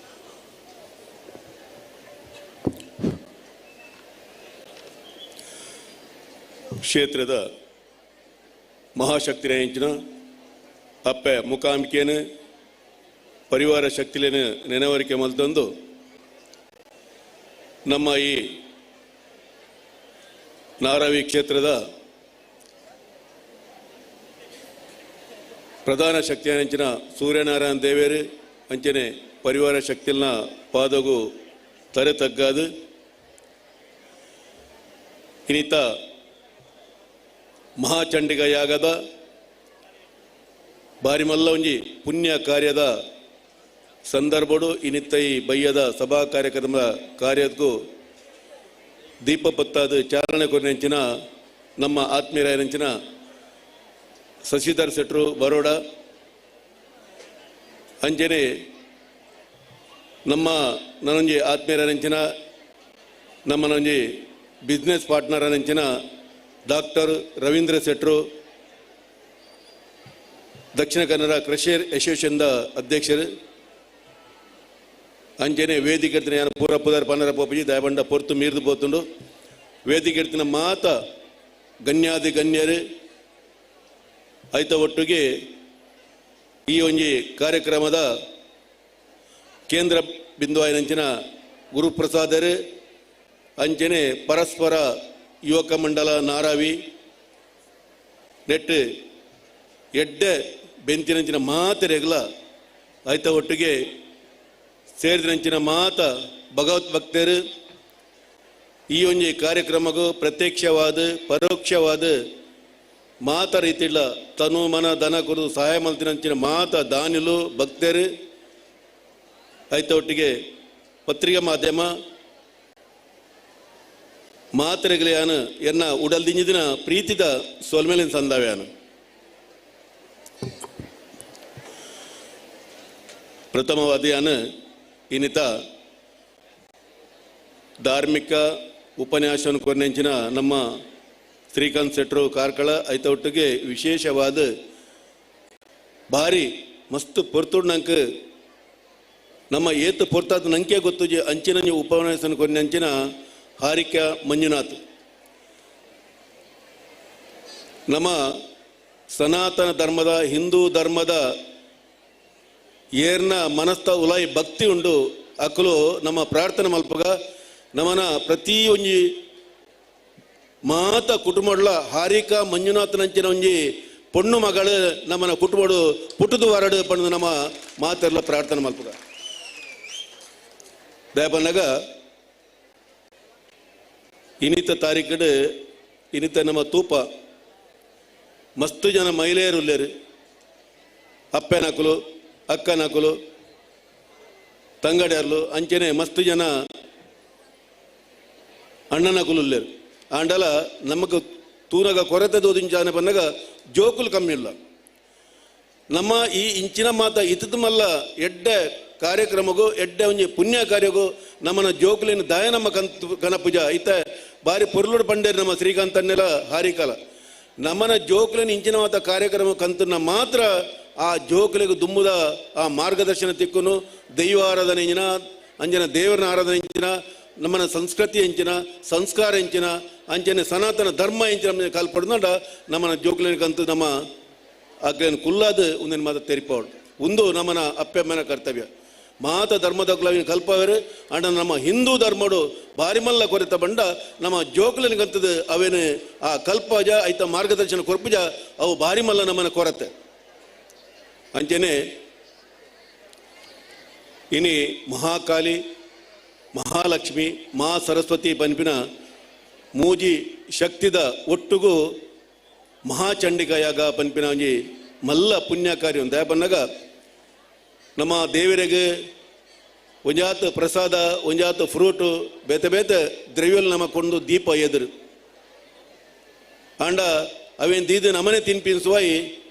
ಕ್ಷೇತ್ರದ ಮಹಾಶಕ್ತಿ ರೇಂಜ್ನ ಅಪ್ಪೆ ಮುಖಾಂಬಿಕೆನ ಪರಿವಾರ ಶಕ್ತಿಲೇನು ನೆನವರಿಕೆ ಮಲ್ತೊಂದು ನಮ್ಮ ಈ ನಾರಾವಿ ಕ್ಷೇತ್ರದ ಪ್ರಧಾನ ಶಕ್ತಿ ಅಂಚಿನ ಸೂರ್ಯನಾರಾಯಣ ದೇವೇರು ಅಂಚನೆ ಪರಿವಾರ ಶಕ್ತಿನ ಪಾದಗು ತರೆ ತಗ್ಗಾದು ಇನ್ನಿತ ಮಹಾಚಂಡಿಗ ಯಾಗದ ಬಾರಿ ಮಲ್ಲ ಒಂಜಿ ಪುಣ್ಯ ಕಾರ್ಯದ ಸಂದರ್ಭಡು ಇನ್ನಿತ್ತ ಈ ಬಯ್ಯದ ಸಭಾ ಕಾರ್ಯಕ್ರಮ ಕಾರ್ಯಕ್ಕೂ ದೀಪ ಪತ್ತಾದ ಚಾಲನೆ ಕೊನೆಂಚಿನ ನಮ್ಮ ಆತ್ಮೀಯರಾಯನಂಚಿನ ಶಶಿಧರ್ ಶೆಟ್ರು ಬರೋಡ ಅಂಜನೆ ನಮ್ಮ ನನ್ನೊಂಜಿ ಆತ್ಮೀಯರಾಯನಂಚಿನ ನಮ್ಮ ನೊಂಜಿ ಬಿಸ್ನೆಸ್ ಪಾರ್ಟ್ನರ್ ಅನಂಚಿನ ಡಾಕ್ಟರ್ ರವೀಂದ್ರ ಶೆಟ್ರು ದಕ್ಷಿಣ ಕನ್ನಡ ಕೃಷಿ ಅಸೋಸಿಯೇಷನ್ದ ಅಧ್ಯಕ್ಷರು ಅಂಜನೆ ವೇದಿಕೆ ಪೂರ ಪುದರ್ ಪನ್ನರ ಪೋಪಜಿ ದಯಬಂಡ ಪೊರ್ತು ಮೀರ್ದು ಪೋತುಂಡು ವೇದಿಕೆ ಮಾತ ಗಣ್ಯಾದಿ ಗಣ್ಯರು ಐತ ಒಟ್ಟಿಗೆ ಈ ಒಂಜಿ ಕಾರ್ಯಕ್ರಮದ ಕೇಂದ್ರ ಬಿಂದು ಆಯ್ನಂಚಿನ ಗುರುಪ್ರಸಾದರು ಅಂಚನೆ ಪರಸ್ಪರ ಯುವಕ ಮಂಡಲ ನಾರಾವಿ ನೆಟ್ ಎಡ್ಡೆ ಬೆಂತಿನಂಚಿನ ಮಾತೆರೆಗಲ ಐತ ಒಟ್ಟಿಗೆ ಸೇರಿದಂಚಿನ ಮಾತ ಭಗವತ್ ಭಕ್ತರು ಈ ಒಂಜಿ ಕಾರ್ಯಕ್ರಮಗೂ ಪ್ರತ್ಯಕ್ಷವಾದ ಪರೋಕ್ಷವಾದ ಮಾತ ರೀತಿಲ್ಲ ತನು ಮನ ದನ ಕುರಿದು ಸಹಾಯ ಮಲ್ತಿನಂಚಿನ ಮಾತ ದಾನಿಲು ಭಕ್ತರು ಆಯ್ತ ಒಟ್ಟಿಗೆ ಪತ್ರಿಕಾ ಮಾಧ್ಯಮ ಮಾತ್ರೆಗಳಾನ ಎನ್ನ ಉಡಲ್ದಿಂಜಿದಿನ ಪ್ರೀತಿದ ಸೊಲ್ಮೇಲಿನ ಸಂದಾವ್ಯಾನ ಪ್ರಥಮವಾದಿಯಾನ ಇನ್ನಿತ ಧಾರ್ಮಿಕ ಉಪನ್ಯಾಸವನ್ನು ಕೊನೆಂಚಿನ ನಮ್ಮ ಶ್ರೀಕಾಂತ್ ಶೆಟ್ರು ಕಾರ್ಕಳ ಐತ ಒಟ್ಟಿಗೆ ವಿಶೇಷವಾದ ಭಾರಿ ಮಸ್ತ್ ಪೊರ್ತುಡ್ನಂಕ ನಮ್ಮ ಏತು ಪೊರ್ತಾದ ನಂಗೆ ಗೊತ್ತು ಅಂಚಿನ ಉಪನ್ಯಾಸನ ಕೊನೆಂಚಿನ ಹಾರಿಕಾ ಮಂಜುನಾಥ್ ನಮ್ಮ ಸನಾತನ ಧರ್ಮದ ಹಿಂದೂ ಧರ್ಮದ ಏರ್ನ ಮನಸ್ಥ ಉಲಾಯಿ ಭಕ್ತಿ ಉಂಡು ಅಕ್ಕಲು ನಮ್ಮ ಪ್ರಾರ್ಥನೆ ಮಲ್ಪಗ ನಮ್ಮನ ಪ್ರತಿಯೊಂಜಿ ಮಾತ ಕುಟುಂಬಡ್ಲ ಹಾರಿಕಾ ಮಂಜುನಾಥನಂಚಿನ ಒಂಜಿ ಪೊಣ್ಣು ಮಗಳು ನಮ್ಮನ ಕುಟುಂಬಡು ಪುಟ್ಟದು ವರಡು ಪಂಡು ನಮ್ಮ ಮಾತೆಲ್ಲ ಪ್ರಾರ್ಥನೆ ಮಲ್ಪಗ ದಯಪನ್ನಗ ಇನ್ನಿತ ತಾರೀಕಡು ಇನ್ನಿತ ನಮ್ಮ ತೂಪ ಮಸ್ತು ಜನ ಮಹಿಳೆಯರು ಉಳ್ಳೇರು ಅಪ್ಪನಕಲು ಅಕ್ಕನಕಲು ತಂಗಡಿಯರ್ಲು ಅಂಚನೆ ಮಸ್ತು ಜನ ಅಣ್ಣನಕಲು ಉಳ್ಳೇರು ಆಂಡಲ ನಮకు ತೂನಗ ಕೊರತೆ ದೋದಿಂಚಾನೆ ಪನ್ನಗ ಜೋಕುಲು ಕಮ್ಮಿ ಇಲ್ಲ ನಮ್ಮ ಈ ಇಂಚಿನ ಮಾತ ಇತದ ಮಲ್ಲ ಎಡ್ಡೆ ಕಾರ್ಯಕ್ರಮಗೂ ಎಡ್ಡೆ ಒಂಜಿ ಪುಣ್ಯ ಕಾರ್ಯಗೂ ನಮ್ಮನ ಜೋಕುಲಿನ ದಯ ನಮ್ಮ ಕನಪೂಜ ಐತ ಬಾರಿ ಪೊರ್ಲುಡು ಪಂಡೇರು ನಮ್ಮ ಶ್ರೀಕಾಂತ್ ಅನ್ನೆಲ ಹಾರಿಕಾಲ ನಮ್ಮನ ಜೋಕುಲಿನ ಇಂಚಿನ ಮಾತ ಕಾರ್ಯಕ್ರಮ ಕಂತನ್ನ ಮಾತ್ರ ಆ ಜೋಕುಲಿಗೆ ದುಮ್ಮುದ ಆ ಮಾರ್ಗದರ್ಶನ ತಿಕ್ಕುನು ದೈವ ಆರಾಧನೆ ಇಂಚಿನ ಅಂಜನ ದೇವರನ ಆರಾಧನೆ ಇಂಚಿನ ನಮ್ಮನ ಸಂಸ್ಕೃತಿ ಹೆಂಚಿನ ಸಂಸ್ಕಾರ ಹೆಂಚಿನ ಅಂಚನೆ ಸನಾತನ ಧರ್ಮ ಹೆಂಚಿನ ಕಾಲ್ಪಡ್ದ ನಮ್ಮನ ಜೋಕುಲಿನಕ್ಕಂತೂ ನಮ್ಮ ಆಗ್ಲೇನು ಕುಲ್ಲಾದ ಒಂದೇನು ಮಾತ ತೆರಿಪವಳು ಒಂದು ನಮ್ಮನ ಅಪ್ಪೆಮ್ಮನ ಕರ್ತವ್ಯ ಮಾತ ಧರ್ಮದ ಕುಲವಿನ ಕಲ್ಪವರು ಅಂಡ ನಮ್ಮ ಹಿಂದೂ ಧರ್ಮಡು ಬಾರಿ ಮಲ್ಲ ಕೊರೆತ ಬಂಡ ನಮ್ಮ ಜೋಕುಲಿನಕ್ಕಂತದ್ದು ಅವೇನು ಆ ಕಲ್ಪಜ ಐತ ಮಾರ್ಗದರ್ಶನ ಕೊರ್ಪುಜ ಅವು ಬಾರಿ ಮಲ್ಲ ನಮ್ಮನ ಕೊರತೆ ಅಂಚನೆ ಇನಿ ಮಹಾಕಾಳಿ ಮಹಾಲಕ್ಷ್ಮಿ ಮಹಾ ಸರಸ್ವತಿ ಪನ್ಪಿನ ಮೂಜಿ ಶಕ್ತಿದ ಒಟ್ಟುಗೂ ಮಹಾಚಂಡಿಕಾಯಾಗ ಪನ್ಪಿನ ಒಂಜಿ ಮಲ್ಲ ಪುಣ್ಯ ಕಾರ್ಯ ದಯ ಪನ್ನಗ ನಮ್ಮ ದೇವರಿಗೆ ಒಂಜಾತ್ ಪ್ರಸಾದ ಒಂಜಾತ್ ಫ್ರೂಟು ಬೇತೆ ಬೇತೆ ದ್ರವ್ಯಲ್ ನಮ ಕೊಂಡು ದೀಪ ಎದುರು ಆಂಡ ಅವೇನು ದೀದು ನಮನೆ ತಿನ್ಪಿಸುವಾಯಿ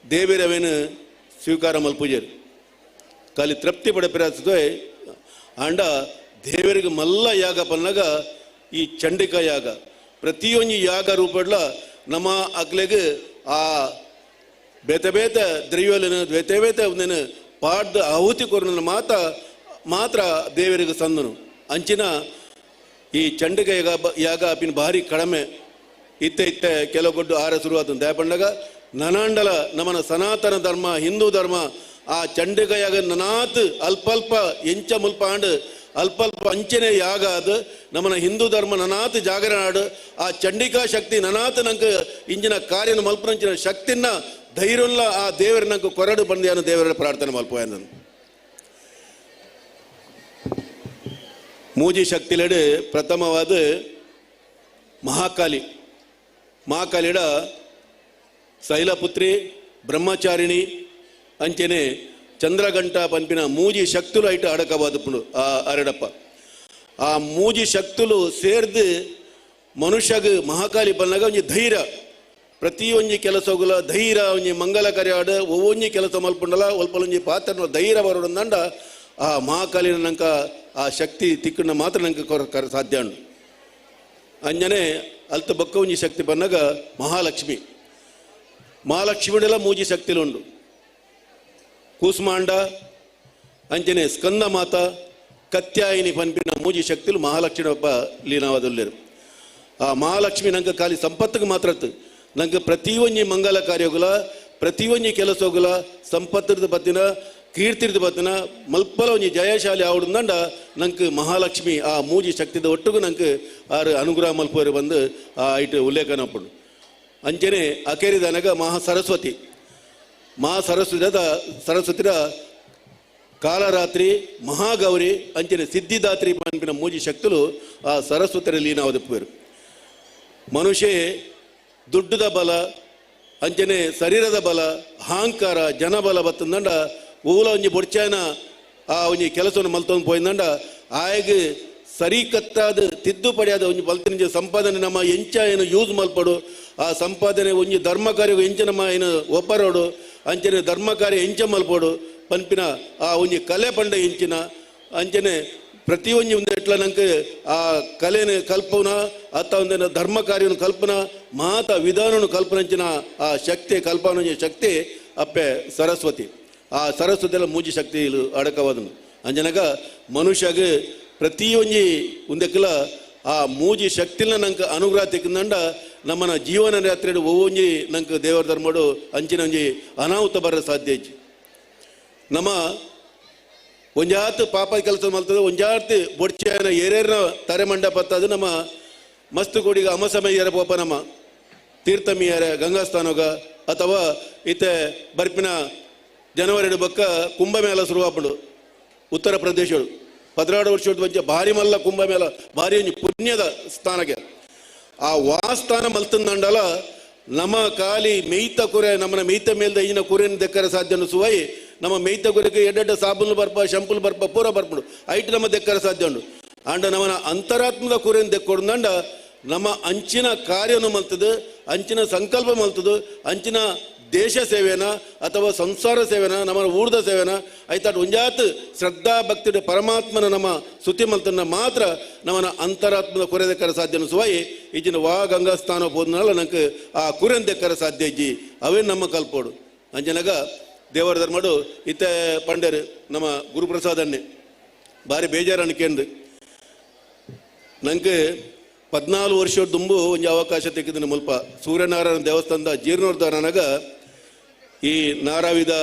ದೇವರ ಅವೇನು ಸ್ವೀಕಾರ ಮಲ್ಪೂಜರು ಖಾಲಿ ತೃಪ್ತಿ ಪಡೆಪಿರಾಯ ಆಂಡ ದೇವರಿಗೆ ಮಲ್ಲ ಯಾಗ ಪನ್ನಗ ಈ ಚಂಡಿಕಾ ಯಾಗ ಪ್ರತಿಯೊಂದು ಯಾಗ ರೂಪಡ್ಲ ನಮ್ಮ ಅಕ್ಲೆಗೆ ಆ ಬೇತೆ ಬೇತೆ ದ್ರವ್ಯಲಿನ ಬೇತೆ ಬೇತೆ ಒಂದೇನು ಪಾಡ್ದ ಆಹುತಿ ಕೊರನ ಮಾತ್ರ ದೇವರಿಗೆ ಸಂದನು ಅಂಚಿನ ಈ ಚಂಡಿಕಾ ಯಾಗ ಅಪಿನ ಭಾರಿ ಕಡಿಮೆ ಇತ್ತೆ ಕೆಲವು ಗೊಡ್ಡು ಆರ ಶುರುವಾತ ದಯಪಂಡಗ ನನಾಂಡಲ ನಮ್ಮನ ಸನಾತನ ಧರ್ಮ ಹಿಂದೂ ಧರ್ಮ ಆ ಚಂಡಿಕಾ ಯಾಗ ನನಾತ್ ಅಲ್ಪ ಎಂಚ ಮುಲ್ಪ ಆಂಡ್ ಅಲ್ಪ ಅಂಚನೆ ಯಾಗ ಅದು ನಮ್ಮನ ಹಿಂದೂ ಧರ್ಮ ನನಾತ್ ಜಾಗರಣ ಆಡು ಆ ಚಂಡಿಕಾ ಶಕ್ತಿ ನನಾತ್ ನಂಗೆ ಇಂಜಿನ ಕಾರ್ಯನ ಮಲ್ಪನಂಚಿನ ಶಕ್ತಿನ ಧೈರ್ಯಲ್ಲ ಆ ದೇವರ ನಂಗೆ ಕೊರಡು ಬಂದಿಯಾನ ದೇವರ ಪ್ರಾರ್ಥನೆ ಮಲ್ಪೋಯ ಮೂಜಿ ಶಕ್ತಿಲೆಡು ಪ್ರಥಮವಾದ ಮಹಾಕಾಲಿಡ ಶೈಲಪುತ್ರಿ ಬ್ರಹ್ಮಚಾರಿಣಿ ಅಂಚನೆ ಚಂದ್ರಗಂಟ ಪಂಪಿನ ಮೂಜಿ ಶಕ್తులు ಐಟ ಅಡಕಬಾದಪ್ಪುಂಡು ಆ ಅರಡಪ್ಪ ಆ ಮೂಜಿ ಶಕ್తులు ಸೇರ್ದು ಮನುಷ್ಯಗ ಮಹಾಕಾಲಿ ಬನ್ನಗ ಒಂಜಿ ಧೈರ್ಯ ಪ್ರತಿಯೊಂಜಿ ಕೆಲಸಗುಲ ಧೈರ್ಯ ಒಂಜಿ ಮಂಗಲ ಕಾರ್ಯಾಡ ಒவ்வೊಂಜಿ ಕೆಲಸ ಮಲ್ಪುಂಡಲ ಒಲ್ಪಲೊಂಜಿ ಪಾತ್ರ ಧೈರ್ಯ ಬರೋದಂಡ ಆ ಮಹಾಕಾಲಿನ ನಂಕ ಆ ಶಕ್ತಿ ತಿಕ್ಕುಂಡ ಮಾತ್ರ ನಂಗೆ ಸಾಧ್ಯ ಉಂಡು ಅಂಜನೆ ಅಲ್ತ ಬೊಕ್ಕ ಒಂಜಿ ಶಕ್ತಿ ಬನ್ನಗ ಮಹಾಲಕ್ಷ್ಮಿಡೆಲ್ಲ ಮೂಜಿ ಶಕ್ತಿಲುಂಡು ಕೂಸ್ಮಾಂಡ ಅಂಚನೆ ಸ್ಕಂದ ಮಾತ ಕತ್ಯಾಯಿನಿ ಪನ್ಪಿನ ಮೂಜಿ ಶಕ್ತಿಲು ಮಹಾಲಕ್ಷ್ಮಿ ಒಬ್ಬ ಲೀನವಾದಲ್ಲೇರು ಆ ಮಹಾಲಕ್ಷ್ಮಿ ನಂಗೆ ಖಾಲಿ ಸಂಪತ್ತಿಗೆ ಮಾತ್ರ ನಂಗೆ ಪ್ರತಿಯೊಂಜಿ ಮಂಗಲ ಕಾರ್ಯಗುಲ ಪ್ರತಿಯೊಂಜಿ ಕೆಲಸಗುಲ ಸಂಪತ್ತಿರ್ದ ಬತ್ತಿನ ಕೀರ್ತಿರ್ದ ಬತ್ತಿನ ಮಲ್ಪಲ ಒಂಜಿ ಜಯಶಾಲಿ ಆವಡ್ದಂಡ ನಂಗೆ ಮಹಾಲಕ್ಷ್ಮಿ ಆ ಮೂಜಿ ಶಕ್ತಿದ ಒಟ್ಟಿಗೂ ನಂಗೆ ಆರು ಅನುಗ್ರಹ ಮಲ್ಪರು ಬಂದು ಆ ಐಟು ಉಲ್ಲೇಖನ ಪಡು ಅಂಚನೆ ಅಕೇರಿದನಗ ಮಹಾ ಸರಸ್ವತಿದ ಕಾಲರಾತ್ರಿ ಮಹಾಗೌರಿ ಅಂಚಿನ ಸಿದ್ಧಿದಾತ್ರಿ ಪನ್ಪಿನ ಮೂಜಿ ಶಕ್తులు ಆ ಸರಸ್ವತಿಯ ಲೀನಾವದಪ್ಪರು. ಮನುಷ್ಯ ದುಡ್ಡದ ಬಲ ಅಂಚನೆ ಶರೀರದ ಬಲ ಅಹಂಕಾರ ಜನಬಲ ಬತ್ತಂದಂಡ ಊಲ ಒಂಜಿ ಬೊಡ್ಚಾಯನ ಆ ಒಂಜಿ ಕೆಲಸವನ್ನು ಮಲ್ತೊಂದು ಪೋಯಿಂದಂಡ ಆಯ್ಗೆ ಸರಿ ಕತ್ತಾದ ತಿದ್ದುಪಡಿಯಾದ ಒಂಜಿ ಬಲ್ತಿನ ಸಂಪಾದನೆ ನಮ್ಮ ಎಂಚ ಏನು ಯೂಸ್ ಮಲ್ಪಡು ಆ ಸಂಪಾದನೆ ಒಂಜಿ ಧರ್ಮ ಕಾರ್ಯ ಎಂಚ ನಮ್ಮ ಏನು ಒಪ್ಪರೋಡು ಅಂಚನೆ ಧರ್ಮ ಕಾರ್ಯ ಎಂಚ ಮಲ್ಪಡು ಪನ್ಪಿನ ಆ ಒಂಜಿ ಕಲೆ ಪಂಡ ಎಂಚಿನ ಅಂಚನೆ ಪ್ರತಿಯೊಂದು ಒಂದು ಎಟ್ಲ ನಂಗೆ ಆ ಕಲೆನ ಕಲ್ಪನ ಅತ್ತ ಒಂದಿನ ಧರ್ಮ ಕಾರ್ಯವನ್ನು ಕಲ್ಪನಾ ಮಾತ ವಿಧಾನವನ್ನು ಕಲ್ಪನಂಚಿನ ಆ ಶಕ್ತಿ ಕಲ್ಪನ ಶಕ್ತಿ ಅಪ್ಪೆ ಸರಸ್ವತಿ. ಆ ಸರಸ್ವತಿಯೆಲ್ಲ ಮೂಜಿ ಶಕ್ತಿ ಅಡಕವಾದನು ಅಂಜನಗ ಮನುಷ್ಯಗೆ ಪ್ರತಿಯೊಂದು ಒಂದಕ್ಕೆಲ್ಲ ಆ ಮೂಜಿ ಶಕ್ತಿನ ನಂಗೆ ಅನುಗ್ರಹ ತೆಕ್ಕಂದಂಡ ನಮ್ಮನ ಜೀವನ ಯಾತ್ರೆ ಒವ್ವೊಂಜಿ ನಂಗೆ ದೇವರ ಧರ್ಮಡು ಅಂಚಿನ ಒಂಜಿ ಅನಾಹುತ ಬರ ಸಾಧ್ಯ ಇಜ್ಜಿ. ನಮ್ಮ ಒಂಜಾತು ಪಾಪ ಕೆಲಸ ಮಲ್ತದೆ ಒಂಜಾರ್ತಿ ಬೊಡ್ಚಾಯನ ಏರೇರ್ನ ತರೆ ಮಂಡಪ ಅದು ನಮ್ಮ ಮಸ್ತ್ ಕೊಡಿಗ ಅಮಸಮಯ್ಯರ ಪೋಪ ನಮ್ಮ ತೀರ್ಥಮೀಯರ ಗಂಗಾಸ್ಥಾನಗ ಅಥವಾ ಇತ್ತೆ ಬರ್ಪಿನ ಜನವರಿ ಬಕ್ಕ ಕುಂಭಮೇಳ ಶುರುವಾಪಡು ಉತ್ತರ ಪ್ರದೇಶಗಳು 16 ವರ್ಷದ ಬಂಚ ಭಾರಿ ಮಲ್ಲ ಕುಂಭಮೇಳ ಭಾರಿ ಪುಣ್ಯದ ಸ್ಥಾನಕ್ಕೆ ಆ ವಾಸ್ಥಾನ ಮಲ್ತಂದಂಡಲ ನಮ್ಮ ಕಾಲಿ ಮೇಯ್ತ ಕುರೆ ನಮ್ಮನ ಮೇಯ್ತ ಮೇಲ್ದ ಈನ ಕುರೆನ ದೆಕ್ಕರ ಸಾಧ್ಯನು ಸುವೈ ನಮ್ಮ ಮೇಯ್ತ ಕುರೆಗೆ ಎಡ್ಡೆಡ್ಡ ಸಾಬುಲ್ ಬರ್ಪ ಶಂಪುಲ್ ಬರ್ಪ ಪೂರ ಬರ್ಪಡು ಐಟ್ ನಮ್ಮ ದೆಕ್ಕರ ಸಾಧ್ಯ ಉಂಡು ಅಂಡ ನಮ್ಮನ ಅಂತರಾತ್ಮದ ಕುರೆನ ದೆಕ್ಕೊಡ್ದಂಡ ನಮ್ಮ ಅಂಚಿನ ಕಾರ್ಯನು ಮಲ್ತದು ಅಂಚಿನ ಸಂಕಲ್ಪ ಮಲ್ತದು ಅಂಚಿನ ದೇಶ ಸೇವೆನ ಅಥವಾ ಸಂಸಾರ ಸೇವೆನ ನಮ್ಮ ಊರ್ದ ಸೇವೆನ ಐತಾಟ್ ಒಂಜಾತ್ ಶ್ರದ್ಧಾ ಭಕ್ತಿ ಪರಮಾತ್ಮನ ನಮ್ಮ ಸುತ್ತಿ ಮಲ್ತನ ಮಾತ್ರ ನಮ್ಮನ ಅಂತರಾತ್ಮದ ಕುರೆ ದೆಕ್ಕರ ಸಾಧ್ಯನು ಸುವೈ ಈಜಿನ ವಾ ಗಂಗಾಸ್ಥಾನ ಹೋದ್ನಲ್ಲ ನಂಗೆ ಆ ಕುರೆನ್ ದೆಕ್ಕರ ಸಾಧ್ಯ ಇಜ್ಜಿ ಅವೇ ನಮ್ಮ ಕಲ್ಪೋಡು ಅಂಜನಗ ದೇವರ ಧರ್ಮಡು ಇತ್ತೆ ಪಂಡರು ನಮ್ಮ ಗುರುಪ್ರಸಾದನ್ನೇ ಭಾರಿ ಬೇಜಾರು ಅನ್ಕೇಂದು ನಂಗೆ 14 ವರ್ಷದ ದುಂಬು ಒಂದು ಅವಕಾಶ ತೆಗೆದಿನ ಮುಲ್ಪ ಸೂರ್ಯನಾರಾಯಣ ದೇವಸ್ಥಾನದ ಜೀರ್ಣೋದ್ಧಾರನಾಗ ಈ ನಾರಾವಿದ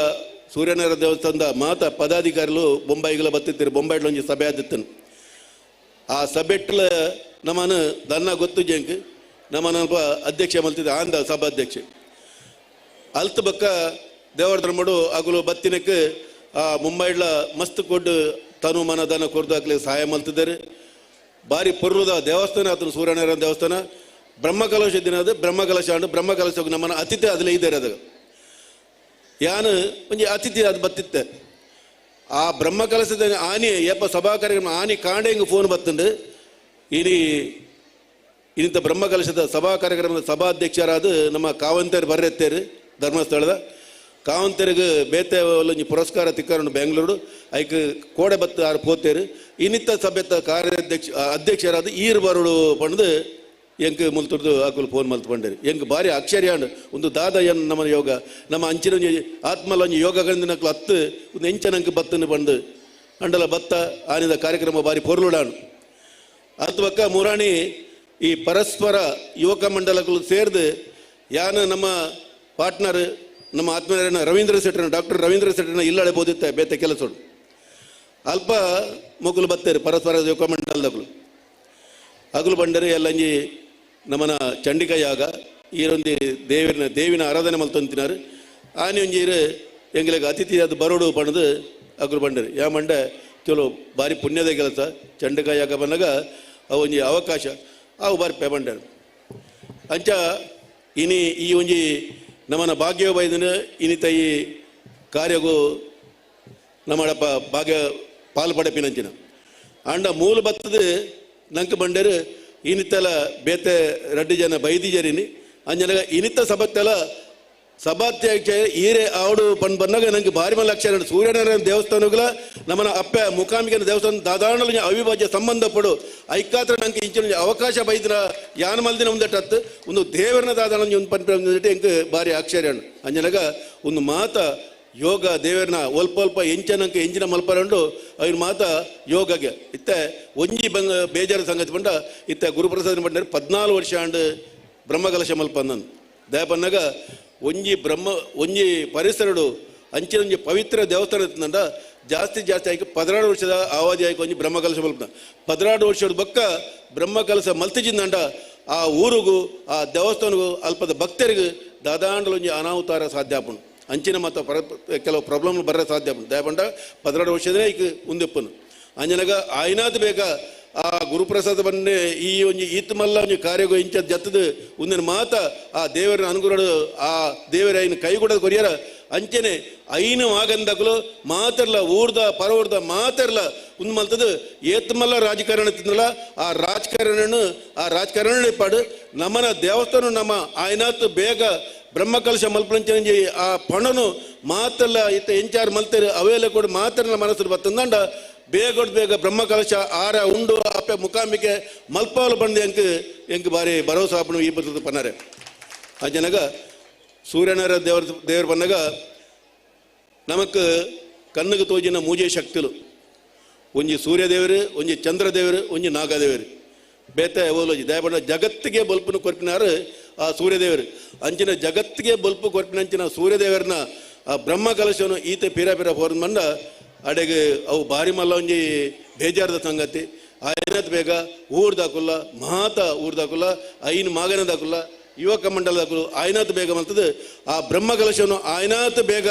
ಸೂರ್ಯನಾರಾಯಣ ದೇವಸ್ಥಾನದ ಮಾತ ಪದಾಧಿಕಾರಿಗಳು ಬೊಂಬಾಯಿಗಳ ಬತ್ತಿರ್ತಾರೆ ಬೊಂಬಾಯಿಲ ಒಂದು ಸಭೆ ಆದಿತ್ತನು ಆ ಸಭೆಟ್ಲ ನಮ್ಮನ ದನ್ನ ಗೊತ್ತು ಜಂಕ್ ನಮ್ಮನಲ್ಪ ಅಧ್ಯಕ್ಷ ಮಲ್ತಿದ್ದ ಆಂದ ಸಭಾಧ್ಯಕ್ಷ ಅಲ್ತ ಬಕ್ಕ ದೇವರ ಧರ್ಮಡು ಆಗಲು ಬತ್ತಿನಕ್ಕೆ ಆ ಮುಂಬೈಡ್ಲ ಮಸ್ತ್ ಕೊಟ್ಟು ತನು ಮನ ದನ ಕೊಡ್ದು ಹಾಕ್ಲಿಕ್ಕೆ ಸಹಾಯ ಮಲ್ತಿದ್ದಾರೆ ಭಾರಿ ಪುರ್ರದ ದೇವಸ್ಥಾನ ಆತನು ಸೂರ್ಯನಾರಾಯಣ ದೇವಸ್ಥಾನ ಬ್ರಹ್ಮಕಲಶ ದಿನ ಅದು ಬ್ರಹ್ಮಕಲಶ ಅಂಡು ಬ್ರಹ್ಮಕಲಶ ನಮ್ಮನ ಅತಿಥಿ ಅದಲ್ಲೇ ಇದ್ದಾರೆ ಅದಾಗ ಯಾನು ಒಂಜಿ ಅತಿಥಿ ಅದು ಬತ್ತಿತ್ತೆ ಆ ಬ್ರಹ್ಮಕಲಶದ ಆನಿ ಯಪ್ಪ ಸಭಾ ಕಾರ್ಯಕ್ರಮ ಆನಿ ಕಾಂಡೆ ಹಿಂಗೆ ಫೋನ್ ಬತ್ತಂಡು ಇನ್ನಿಂತ ಬ್ರಹ್ಮಕಲಶದ ಸಭಾ ಕಾರ್ಯಕ್ರಮದ ಸಭಾಧ್ಯಕ್ಷರಾದ ನಮ್ಮ ಕಾವಂತೇರು ಬರ್ರೆತ್ತೇರು ಧರ್ಮಸ್ಥಳದ ಕಾವಂತರಿಗೆ ಬೇತೆ ಒಂಜಿ ಪುರಸ್ಕಾರ ತಿಕ್ಕಾರು ಬೆಂಗಳೂರು ಐಕ್ ಕೋಡೆ ಬತ್ತು ಆರು ಪೋತೇರು ಇನ್ನಿತ್ತ ಸಭೆತ ಅಧ್ಯಕ್ಷರಾದ ಈರು ಬರೋಡು ಪಂಡು ಎಂಕ್ ಮುಲ್ತುರ್ದು ಆಕುಲು ಫೋನ್ ಮಲ್ತು ಪಂಡೇರು ಎಂಕ್ ಭಾರಿ ಆಶ್ಚರ್ಯಾಂಡು ಒಂದು ದಾದ ಎನ್ ನಮ್ಮ ಯೋಗ ನಮ್ಮ ಅಂಚಿನ ಆತ್ಮಲ ಒಂಜಿ ಯೋಗಗಳಿಂದ ಹತ್ತು ಒಂದು ಎಂಚನಂಕ್ ಬತ್ತನ್ನು ಪಂಡು ಅಂಡಲ ಬತ್ತ ಆನಿದ ಕಾರ್ಯಕ್ರಮ ಭಾರಿ ಪೊರ್ಲುಡಾನು ಅತ್ತು ಪಕ್ಕ ಮುರಾಣಿ ಈ ಪರಸ್ಪರ ಯುವಕ ಮಂಡಲಗಳು ಸೇರ್ದು ಯಾನು ನಮ್ಮ ಪಾರ್ಟ್ನರ್ ನಮ್ಮ ಆತ್ಮೀಯರನ್ನ ರವೀಂದ್ರ ಶೆಟ್ಟರ್ನ ಡಾಕ್ಟರ್ ರವೀಂದ್ರ ಶೆಟ್ಟರ್ನ ಇಲ್ಲಡೆ ಬೋದಿತ್ತೆ ಬೇತೆ ಕೆಲಸಗಳು ಅಲ್ಪ ಮೊಗಲು ಬತ್ತೇರು ಪರಸ್ಪರ ಯುವಕ ಮಂಡಲಗಳು ಹಗಲು ಬಂಡರೆ ಎಲ್ಲಂಜಿ ನಮ್ಮನ ಚಂಡಿಕ ಯಾಗ ಈರೊಂದು ದೇವಿನ ಆರಾಧನೆ ಮಲ್ತೊಂತಿನಾರು ಆನೆ ಒಂಜೀರು ಎಂಗ್ಲಿಗೆ ಅತಿಥಿ ಅದು ಬರೋಡು ಪಣದು ಹಗಲು ಬಂಡರೆ ಯಾ ಮಂಡ ಚಲೋ ಭಾರಿ ಪುಣ್ಯದ ಕೆಲಸ ಚಂಡಿಕ ಯಾಗ ಬಂದಾಗ ಅವು ಒಂಜಿ ಅವಕಾಶ ಅವು ಬಾರಿ ಪೇಮಂಡರು ಅಂಚ ಇನಿ ಈ ಒಂಜಿ ನಮ್ಮನ ಭಾಗ್ಯ ಬೈದನ ಇನ್ನಿತ ಈ ಕಾರ್ಯಗೂ ನಮ್ಮಡಪ್ಪ ಭಾಗ್ಯ ಪಾಲು ಪಡೆಪಿನಂಚಿನ ಅಂಡ ಮೂಲ ಬತ್ತದ ನಂಗೆ ಬಂಡರು ಇನ್ನಿತ್ತಲ ಬೇತೆ ರಡ್ಡು ಜನ ಬೈದಿಜರಿನಿ ಅಂಜನಗ ಇನ್ನಿತ್ತ ಸಭತ್ತೆಲ್ಲ ಸಭಾಧ್ಯಕ್ಷ ಈರೆ ಆವಡು ಪಂಡು ಬಂದಾಗ ನಂಗೆ ಭಾರಿ ಮಲ್ಲ ಲಕ್ಷ ಸೂರ್ಯನಾರಾಯಣ ದೇವಸ್ಥಾನಗಳ ನಮ್ಮನ ಅಪ್ಪೆ ಮುಖಾಂಬಿಕನ ದೇವಸ್ಥಾನ ದಾದಾಣಲು ಅವಿಭಾಜ್ಯ ಸಂಬಂಧ ಪಡು ಐಕಾತ್ರ ನಂಗೆ ಇಂಚಿನ ಅವಕಾಶ ಬೈದಿನ ಯಾನ ಮಲ್ದಿನ ಒಂದಟ್ಟು ಒಂದು ದೇವರನ ದಾದಾಣ ಒಂದು ಪಂಪಟ್ಟು ಎಂಕ್ ಭಾರಿ ಆಶ್ಚರ್ಯ ಅಂಜನಗ ಒಂದು ಮಾತ ಯೋಗ ದೇವರನ ಒಲ್ಪ ಎಂಚನಂಕ ಎಂಚಿನ ಮಲ್ಪರಂಡು ಅವ್ರ ಮಾತ ಯೋಗಗೆ ಇತ್ತೆ ಒಂಜಿ ಬೇಜಾರು ಸಂಗತಿ ಬಂಡ ಇತ್ತೆ ಗುರುಪ್ರಸಾದ ಬಂಡ 14 ವರ್ಷ ಆಂಡು ಬ್ರಹ್ಮಕಲಶ ಮಲ್ಪಂದನ್ ದಯಪನ್ನಾಗ ಒಂಜಿ ಪರಿಸರಡು ಅಂಚಿನ ಒಂಜಿ ಪವಿತ್ರ ದೇವಸ್ಥಾನ ಇತ್ತಂಡ ಜಾಸ್ತಿ ಆಯ್ಕೆ 16 ವರ್ಷದ ಆವಾದಿ ಆಯ್ಕೆ ಒಂಜಿ ಬ್ರಹ್ಮಕಲಶ ಮಲ್ಪನ 16 ವರ್ಷದ ಬಕ್ಕ ಬ್ರಹ್ಮಕಲಶ ಮಲ್ತಿಜಿಂದಂಡ ಆ ಊರಿಗೂ ಆ ದೇವಸ್ಥಾನಗೂ ಅಲ್ಪದ ಭಕ್ತರಿಗೂ ದಾದಾಂಡಲು ಒಂಜಿ ಅನಾಹುತಾರ ಸಾಧ್ಯ ಆಪುಂಡು ಅಂಚಿನ ಮತ್ತು ಕೆಲವು ಪ್ರಾಬ್ಲಮ್ ಬರೋ ಸಾಧ್ಯ ದಯಪಂಡ 12 ವರ್ಷದೇ ಈಗ ಉಂದೆಪ್ಪನು ಅಂಜನಗ ಆಯ್ನಾದ್ ಬೇಗ ಆ ಗುರುಪ್ರಸಾದ ಬನ್ನೆ ಈ ಒಂಜಿ ಈತ್ ಮಲ್ಲ ಒಂಜಿ ಕಾರ್ಯಗೋ ಇಂಚ ಜತ್ತದ ಒಂದಿನ ಮಾತ ಆ ದೇವರ ಅನುಗುಣ ಆ ದೇವರ ಐನು ಕೈಗೂಡದ ಕೊರಿಯರ ಅಂಚನೆ ಐನು ಆಗಂದಕಲು ಮಾತರ್ಲ ಊರ್ದ ಪರವರ್ದ ಮಾತರ್ಲ ಒಂದು ಮಲ್ತದ ಏತ್ ಮಲ್ಲ ರಾಜಕಾರಣ ತಿನ್ನಲ್ಲ ಆ ರಾಜಕಾರಣ ಪಾಡು ನಮ್ಮನ ದೇವಸ್ಥಾನ ನಮ್ಮ ಆಯ್ನಾತ್ ಬೇಗ ಬ್ರಹ್ಮಕಲಶ ಮಲ್ಪಂಚಿ ಆ ಪಣನು ಮಾತಲ್ಲ ಇತ್ತ ಎಂಚಾರು ಮಲ್ತಾರೆ ಅವೆಲ್ಲ ಕೂಡ ಮಾತರ್ಲ ಮನಸ್ಸು ಬತ್ತಂದಂಡ ಬೇಗ ಬ್ರಹ್ಮಕಲಶ ಆರ ಉಂಡು ಅಪ್ಪೆ ಮುಖಾಂಬಿಕೆ ಮಲ್ಪಾಲು ಬಂದು ಎಂಕ್ ಬಾರಿ ಭರವಸೆ ಆಪಣು ಈ ಬರ್ತದೆ ಪನ್ನರೆ ಆ ಜನಗ ಸೂರ್ಯನರ ದೇವರು ಬಂದಾಗ ನಮಕ್ ಕಣ್ಣಿಗೆ ತೋಜಿನ ಮೂಜೆ ಶಕ್ತಿಲು ಒಂಜಿ ಸೂರ್ಯದೇವರು ಒಂಜಿ ಚಂದ್ರದೇವರು ಒಂಜಿ ನಾಗದೇವರು ಬೇತೆ ಓಲೋಜಿ ದಯಪಂಡ ಜಗತ್ತಿಗೆ ಬಲ್ಪನು ಕೊರ್ಪಿನಾರು ಆ ಸೂರ್ಯದೇವರು ಅಂಚಿನ ಜಗತ್ತಿಗೆ ಬಲ್ಪು ಕೊರ್ಪಿನಂಚಿನ ಸೂರ್ಯದೇವರನ್ನ ಆ ಬ್ರಹ್ಮಕಲಶವನ್ನು ಈತೆ ಪೀರ ಹೋರ್ ಮಂಡ ಅಡೆಗೆ ಅವು ಭಾರಿ ಮಲ್ಲ ಒಂಜಿ ಬೇಜಾರದ ಸಂಗತಿ ಆಯ್ನತ್ ಬೇಗ ಊರ್ದಾಕುಲ್ಲ ಮಹಾತ ಊರ್ದಾಕುಲ್ಲ ಐನ್ ಮಾಗನದಾಕುಲ್ಲ ಯುವಕ ಮಂಡಲದಾಕುಲು ಆಯ್ನಾತ್ ಬೇಗ ಮಲ್ತದ ಆ ಬ್ರಹ್ಮಕಲಶವನ್ನು ಆಯ್ನಾತ್ ಬೇಗ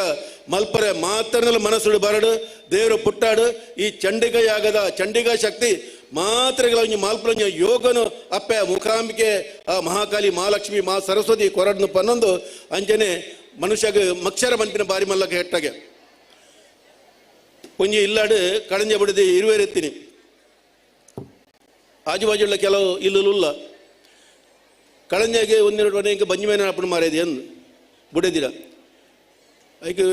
ಮಲ್ಪರೆ ಮಾತರ್ನಲ್ಲ ಮನಸ್ಸುಡು ಬರಡು ದೇವರು ಪುಟ್ಟಾಡು ಈ ಚಂಡಿಕಾಯಾಗದ ಚಂಡಿಕಾ ಶಕ್ತಿ ಮಾತ್ರೆಗಳ ಒಂಜಿ ಮಾಲ್ಪುರ ಯೋಗನು ಅಪ್ಪೆ ಮುಖಾಂಬಿಕೆ ಆ ಮಹಾಕಾಲಿ ಮಹಾಲಕ್ಷ್ಮಿ ಮಹಾ ಸರಸ್ವತಿ ಕೊರಡ್ನು ಪನ್ನೊಂದು ಅಂಜನೆ ಮನುಷ್ಯಗೆ ಮಕ್ಷರ ಮನ್ಪಿನ ಬಾರಿ ಮಲ್ಲಕ್ಕೆ ಹೆಟ್ಟಾಗೆ ಒಂಜಿ ಇಲ್ಲಾಡು ಕಳಂಜ ಬಿಡದೆ ಇರುವೆರೆತ್ತೀನಿ ಆಜುಬಾಜುള്ള ಕೆಲವು ಇಲ್ಲುಲ್ಲ ಕಳಂಜಾಗೆ ಒಂದೆರಡು ಮನೆ ಇಂಕ ಬಂಜಿ ಮೇಲೆ ಅಪ್ಪಣ ಮಾರೇದಿ ಅಂದು ಬುಡದಿರ ಐಕೆ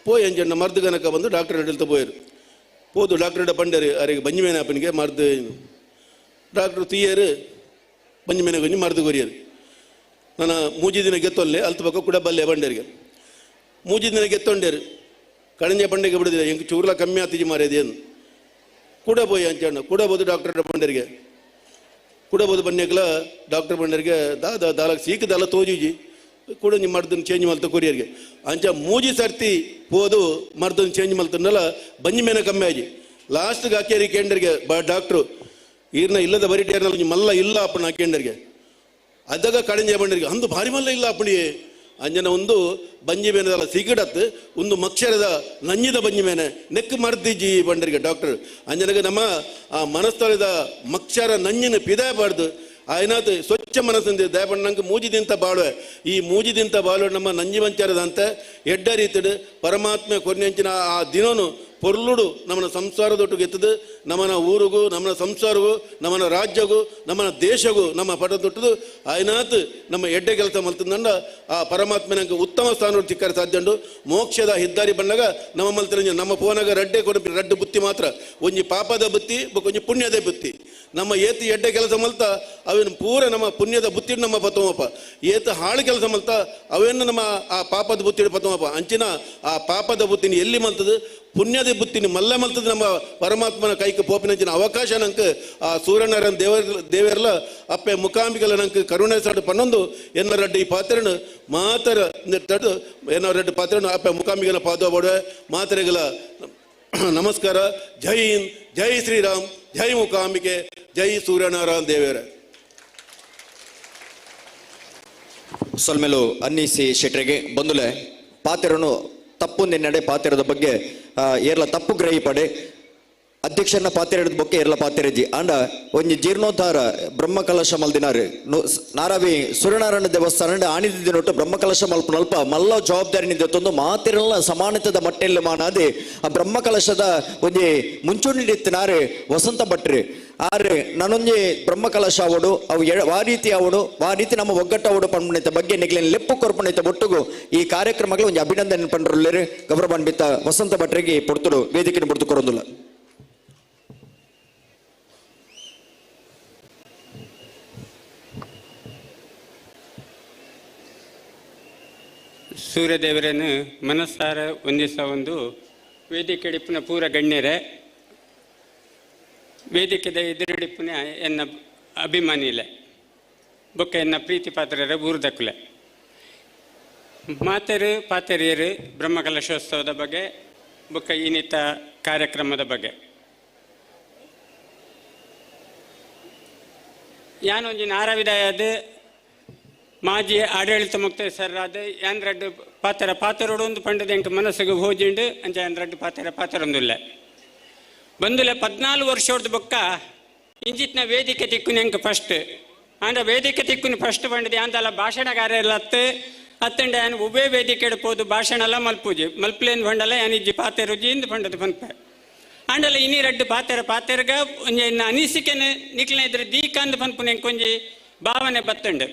ಪೋಯ್ ಅಂಜಣ್ಣ ಮರ್ದು ಗನಕ ಬಂದು ಡಾಕ್ಟರ್ ಹೇಳ್ತಾ ಪೋಯರು ಪೋದು ಡಾಕ್ಟರ್ ಪಂಡರು ಅರೆಗೆ ಬಂಜಿ ಮೇನ ಅಪ್ಪನಿಗೆ ಮರ್ದು ಡಾಕ್ಟರ್ ತೀಯರು ಬಂಜಿ ಮೇನ ಕೊಂಚ ಮರ್ದು ಕೊರಿಯರು ನಾನು ಮೂಜಿ ದಿನ ಗೆತ್ತೊಲ್ಲೆ ಅಲ್ತ ಪಕ್ಕ ಕೂಡ ಬಲ್ಲೆ ಬಂಡರಿಗೆ ಮೂಜಿ ದಿನ ಗೆತ್ತೊಂಡೇರು ಕಳಂಜ ಪಂಡೆಗೆ ಬಿಡದಿಲ್ಲ ಎಂಕ್ ಚೂರ್ಲ ಕಮ್ಮಿ ಆತಿಜಿ ಮಾರೇದಿ ಅಂದು ಕೂಡ ಪೋಯ್ ಅಂಚಣ್ಣ ಕೂಡ ಬೋದು ಡಾಕ್ಟರ್ ಪಂಡರಿಗೆ ಕೂಡ ಬೋದು ಬನ್ನೇಕಲ ಡಾಕ್ಟರ್ ಪಂಡರಿಗೆ ದಾಲಕ್ ಸೀಕ್ ದಾಲ ತೋಜಿಜಿ ಕೂಡ ನಿಮ್ಮ ಮರ್ದನ್ ಚೇಂಜ್ ಮಲ್ತ ಕೊರಿಯರ್ಗೆ ಅಂಚ ಮೂಜಿ ಸರ್ತಿ ಪೋದು ಮರ್ದನ್ ಚೇಂಜ್ ಮಲ್ತನಲ್ಲ ಬಂಜಿ ಮೇನ ಕಮ್ಮಿ ಆಜಿ ಲಾಸ್ಟ್ಗೆ ಹಾಕ್ಯಾರಿ ಕೇಂಡರ್ಗೆ ಡಾಕ್ಟ್ರು ಈರ್ನ ಇಲ್ಲದ ಬರಿಟೇರ್ನ ಮಲ್ಲ ಇಲ್ಲ ಅಪ್ಪನ ಕೇಂಡರ್ಗೆ ಅದಾಗ ಕಳಂಜ ಬಂಡರಿಗೆ ಅಂದು ಭಾರಿ ಮಲ್ಲ ಇಲ್ಲ ಅಪ್ಪಣಿ ಅಂಜನ ಒಂದು ಬಂಜಿ ಮೇನದಲ್ಲ ಸಿಗಡತ್ ಒಂದು ಮಕ್ಷರದ ನಂಜಿದ ಬಂಜಿ ಮೇನೆ ನೆಕ್ ಮರ್ದಿಜಿ ಬಂಡರಿಗೆ ಡಾಕ್ಟರ್ ಅಂಜನಗೆ ನಮ್ಮ ಆ ಮನಸ್ಥಳದ ಮಕ್ಷರ ನಂಜಿನ ಪಿದಾಯಬಾರ್ದು ಆಯ್ನಾತ್ ಸ್ವಚ್ಛ ಮನಸ್ಸಿಂದ ದಯಪಂಡ ನಂಗೆ ಮೂಜಿದಿಂತ ಬಾಳುವೆ ಈ ಮೂಜಿದಿಂತ ಬಾಳುವೆ ನಮ್ಮ ನಂಜಿ ಮಂಚಾರದಂತೆ ಎಡ್ಡ ರೀತಿಡು ಪರಮಾತ್ಮ ಕೊನೆಂಚಿನ ಆ ದಿನನು ಪೊರ್ಲುಡು ನಮ್ಮನ ಸಂಸಾರದೊಟ್ಟಿಗೆ ಎತ್ತದು ನಮ್ಮನ ಊರಿಗೂ ನಮ್ಮನ ಸಂಸಾರಗೂ ನಮ್ಮನ ರಾಜ್ಯಗೂ ನಮ್ಮನ ದೇಶಗೂ ನಮ್ಮ ಪಟದೊಟ್ಟದು ಆಯ್ನಾತ್ ನಮ್ಮ ಎಡ್ಡೆ ಕೆಲಸ ಮಲ್ತಂದಂಡ ಆ ಪರಮಾತ್ಮ ನಂಗೆ ಉತ್ತಮ ಸ್ಥಾನ ಸಿಕ್ಕರ ಸಾಧ್ಯ ಮೋಕ್ಷದ ಹಿದ್ದಾರಿ ಬಂದಾಗ ನಮ್ಮ ಮಲ್ತ ನಮ್ಮ ಫೋನಾಗ ರಡ್ಡೆ ಕೊಡ ರಡ್ಡು ಬುತ್ತಿ ಮಾತ್ರ ಒಂಜಿ ಪಾಪದ ಬುತ್ತಿ ಒಂಜಿ ಪುಣ್ಯದ ಬುತ್ತಿ ನಮ್ಮ ಏತಿ ಎಡ್ಡೆ ಕೆಲಸ ಮಲ್ತ ಅವೇನು ಪೂರ ನಮ್ಮ ಪುಣ್ಯದ ಬುತ್ತಿ ನಮ್ಮ ಪತ್ತಮಪ್ಪ ಏತ ಹಾಳು ಕೆಲಸ ಮಲ್ತ ಅವೇನು ನಮ್ಮ ಆ ಪಾಪದ ಬುತ್ತಿ ಪತ್ತಮಪ್ಪ ಅಂಚಿನ ಆ ಪಾಪದ ಬುತ್ತಿನ ಎಲ್ಲಿ ಮಲ್ತದು ಪುಣ್ಯದ ಬುತ್ತಿನ ಮಲ್ಲ ಮಲ್ತದ ನಮ್ಮ ಪರಮಾತ್ಮನ ಕೈಗೆ ಪೋಪಿನಂಚಿನ ಅವಕಾಶ ನಂಕ ಆ ಸೂರ್ಯನಾರಾಯಣ ದೇವರ್ಲ ಅಪ್ಪೆ ಮುಖಾಂಬಿಕಲ ನಂಕ ಕರುಣೆ ಸಾಡು ಪನ್ನೊಂದು ಎನ್ನ ರಡ್ಡು ಈ ಪಾತ್ರನು ಮಾತರ ತಟ್ಟು ಎನ್ನ ರಡ್ಡು ಪಾತ್ರನು ಅಪ್ಪೆ ಮುಖಾಂಬಿಕಲ ಪಾದ ಬೋಡೆ ಮಾತರೆಗಳ ನಮಸ್ಕಾರ ಜೈ ಹಿಂದ್ ಜೈ ಶ್ರೀರಾಮ್ ಜೈ ಮುಖಾಂಬಿಕೆ ಜೈ ಸೂರ್ಯನಾರಾಯಣ ದೇವರ ಸೊಲ್ಮೆಲು ಅನ್ನಿಸಿ ಶೆಟ್ರಿಗೆ ಬಂದುಲೆ ಪಾತೆರನು ತಪ್ಪು ನಿನ್ನಡೆ ಪಾತೆರದ ಬಗ್ಗೆ ಏರ್ಲ ತಪ್ಪು ಗ್ರಹಿಪಡೆ ಅಧ್ಯಕ್ಷನ ಪಾತೆರದ ಬಗ್ಗೆ ಏರ್ಲ ಪಾತೆರಜಿ ಅಂಡ ಒಂಜಿ ಜೀರ್ಣೋದ್ಧಾರ ಬ್ರಹ್ಮಕಲಶ ಮಲ್ದಿನಾರು ನಾರಾವಿ ಸೂರ್ಯನಾರಾಯಣ ದೇವಸ್ಥಾನ ಆಣಿದಿನೊಟ್ಟು ಬ್ರಹ್ಮಕಲಶ ಮಲ್ಪ ಮಲ್ಲ ಜವಾಬ್ದಾರಿ ನಿಂದೊಂದು ಮಾತಿರಲ್ಲ ಸಮಾನತದ ಮಟ್ಟೆಲ್ಲ ಮಾನಾದಿ ಆ ಬ್ರಹ್ಮಕಲಶದ ಒಂಜಿ ಮುಂಚೂಣಿಡಿತ್ತಿನಾರು ವಸಂತ ಭಟ್ರು ಆದ್ರೆ ನಾನೊಂಜಿ ಬ್ರಹ್ಮಕಲಶ ಅವಡು ಅವು ವಾ ರೀತಿ ಅವಡು ವಾ ರೀತಿ ನಮ್ಮ ಒಗ್ಗಟ್ಟ ಅವಡು ಪಂಪಣಿತ ಬಗ್ಗೆ ನಿಗ್ಲಿನ ಲೆಪ್ಪು ಕೊರ್ಪಣಿತ ಒಟ್ಟುಗು ಈ ಕಾರ್ಯಕ್ರಮಗಳು ಒಂದು ಅಭಿನಂದನೆ ಪಂಡ್ರುಲ್ಲೇರು ಗೌರವಾನ್ವಿತ ವಸಂತ ಭಟ್ರಿಗೆ ಪೊಡ್ತುಡು ವೇದಿಕೆ ಪೊಡ್ತು ಕೊರೊಂದುಲ್ಲ ಸೂರ್ಯದೇವರನ್ನು ಮನಸ್ಸಾರ ಒಂದಿಸ ಒಂದು ವೇದಿಕೆ ಹಿಡಿಪಿನ ಪೂರ ಗಣ್ಯರೇ ವೇದಿಕೆದ ಎದುರಿಡಿಪಿನ ಎನ್ನ ಅಭಿಮಾನಿಲೆ ಬೊಕ್ಕ ಎನ್ನ ಪ್ರೀತಿ ಪಾತ್ರರ ಊರ್ದಕ್ಕಲೆ ಮಾತೆರು ಪಾತೆರಿಯರು ಬ್ರಹ್ಮಕಲಶೋತ್ಸವದ ಬಗ್ಗೆ ಬೊಕ್ಕ ಇನ್ನಿತ ಕಾರ್ಯಕ್ರಮದ ಬಗ್ಗೆ ಯಾನೊಂಜಿ ನಾರವಿದಾಯದ ಮಾಜಿ ಆಡಳಿತ ಮುಕ್ತ ಸರ್ ಅದು ಯಾನ್ ರಡ್ಡು ಪಾತರೋಡು ಒಂದು ಪಂಡದ ಎಂಕ ಮನಸ್ಸಿಗೆ ಹೋಜಿಂಡು ಅಂಚ ಯಾನ್ ರಡ್ಡು ಪಾತರೊಂದಿಲ್ಲ ಬಂದುಲೆ 14 ವರ್ಷದ ಬೊಕ್ಕ ಇಂಜಿತ್ನ ವೇದಿಕೆ ತಿಕ್ಕುನಿ ಎಂಕ ಫಸ್ಟ್ ಅಂಡ ವೇದಿಕೆ ತಿಕ್ಕುನಿ ಫಸ್ಟ್ ಪಂಡದ ಯಾಂದಲ್ಲ ಭಾಷಣಗಾರ ಎಲ್ಲ ಅತ್ತಂಡ ಯಾನ್ ಉಭಯ ವೇದಿಕೆ ಎಡಪೋದು ಭಾಷಣ ಎಲ್ಲ ಮಲ್ಪೂಜಿ ಮಲ್ಪಲೇನ್ ಪಂಡಲ್ಲ ಯಾನ್ ಇಜ್ಜಿ ಪಾತೆರುಜಿ ಇಂದು ಪಂಡದ ಪಂಪ ಅಂಡಲ್ಲ ಇನಿ ರಡ್ಡು ಪಾತೆರ್ಗ ಒಂಜಿ ಅನಿಸಿಕೆನ ನಿಕ್ಲನ ಇದ್ರೆ ದೀಕಾಂದ್ ಪನ್ಪುನ ಎಂಕೊಂಜಿ ಭಾವನೆ ಬತ್ತಂಡು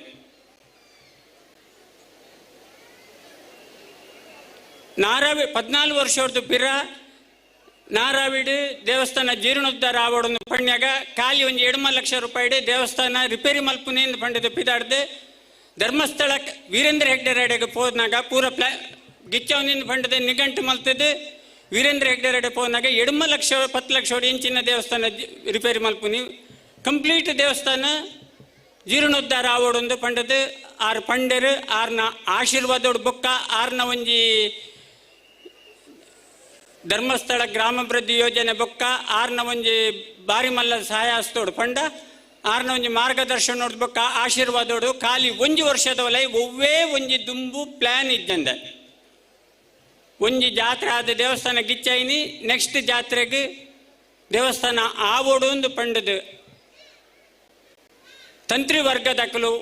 14 ವರ್ಷದ ಪಿರ ನಾರಾವಿಡು ದೇವಸ್ಥಾನ ಜೀರ್ಣೋದ್ಧಾರ ಆವಡೊಂದು ಪಣ್ಯಾಗ ಖಾಲಿ ಒಂದು 2 ಲಕ್ಷ ರೂಪಾಯಿ ದೇವಸ್ಥಾನ ರಿಪೇರಿ ಮಲ್ಪುನೆಂದು ಪಂಡದ ಪಿದಾಡ್ದು ಧರ್ಮಸ್ಥಳ ವೀರೇಂದ್ರ ಹೆಗ್ಡೆ ರೆಡೆಗೆ ಹೋದ್ನಾಗ ಪೂರ ಗಿಚ್ಚವನಿಂದ ಪಂಡದ ನಿಘಂಟು ಮಲ್ತದ್ದು ವೀರೇಂದ್ರ ಹೆಗ್ಡೆ ರೆಡೆ ಹೋದ್ನಾಗ 2 ಲಕ್ಷ 10 ಲಕ್ಷ ಇಂಚಿನ ದೇವಸ್ಥಾನ ರಿಪೇರಿ ಮಲ್ಪುನಿ ಕಂಪ್ಲೀಟ್ ದೇವಸ್ಥಾನ ಜೀರ್ಣೋದ್ಧಾರ ಆವಡೊಂದು ಪಂಡದು 6 ಪಂಡರು 6ನ ಆಶೀರ್ವಾದೋಡು ಬೊಕ್ಕ 6ನ ಒಂಜಿ ಧರ್ಮಸ್ಥಳ ಗ್ರಾಮಾಭಿವೃದ್ಧಿ ಯೋಜನೆ ಬೊಕ್ಕ 6ನ ಒಂಜಿ ಬಾರಿ ಮಲ್ಲ ಸಹಾಯ ಹಸ್ತೋಡು ಪಂಡ 6ನ ಒಂಜಿ ಮಾರ್ಗದರ್ಶನ ಬೊಕ್ಕ ಆಶೀರ್ವಾದೋಡು ಖಾಲಿ 1 ವರ್ಷದ ಒಲೆ ಒವ್ವೇ ಒಂಜಿ ದುಂಬು ಪ್ಲಾನ್ ಇದ್ದಂದ ಒಂಜಿ ಜಾತ್ರೆ ಆದ ದೇವಸ್ಥಾನ ಗಿಚ್ಚೈನಿ ನೆಕ್ಸ್ಟ್ ಜಾತ್ರೆಗೆ ದೇವಸ್ಥಾನ ಆವೋಡು ಒಂದು ಪಂಡದು ತಂತ್ರಿ ವರ್ಗದಕ್ಕಲು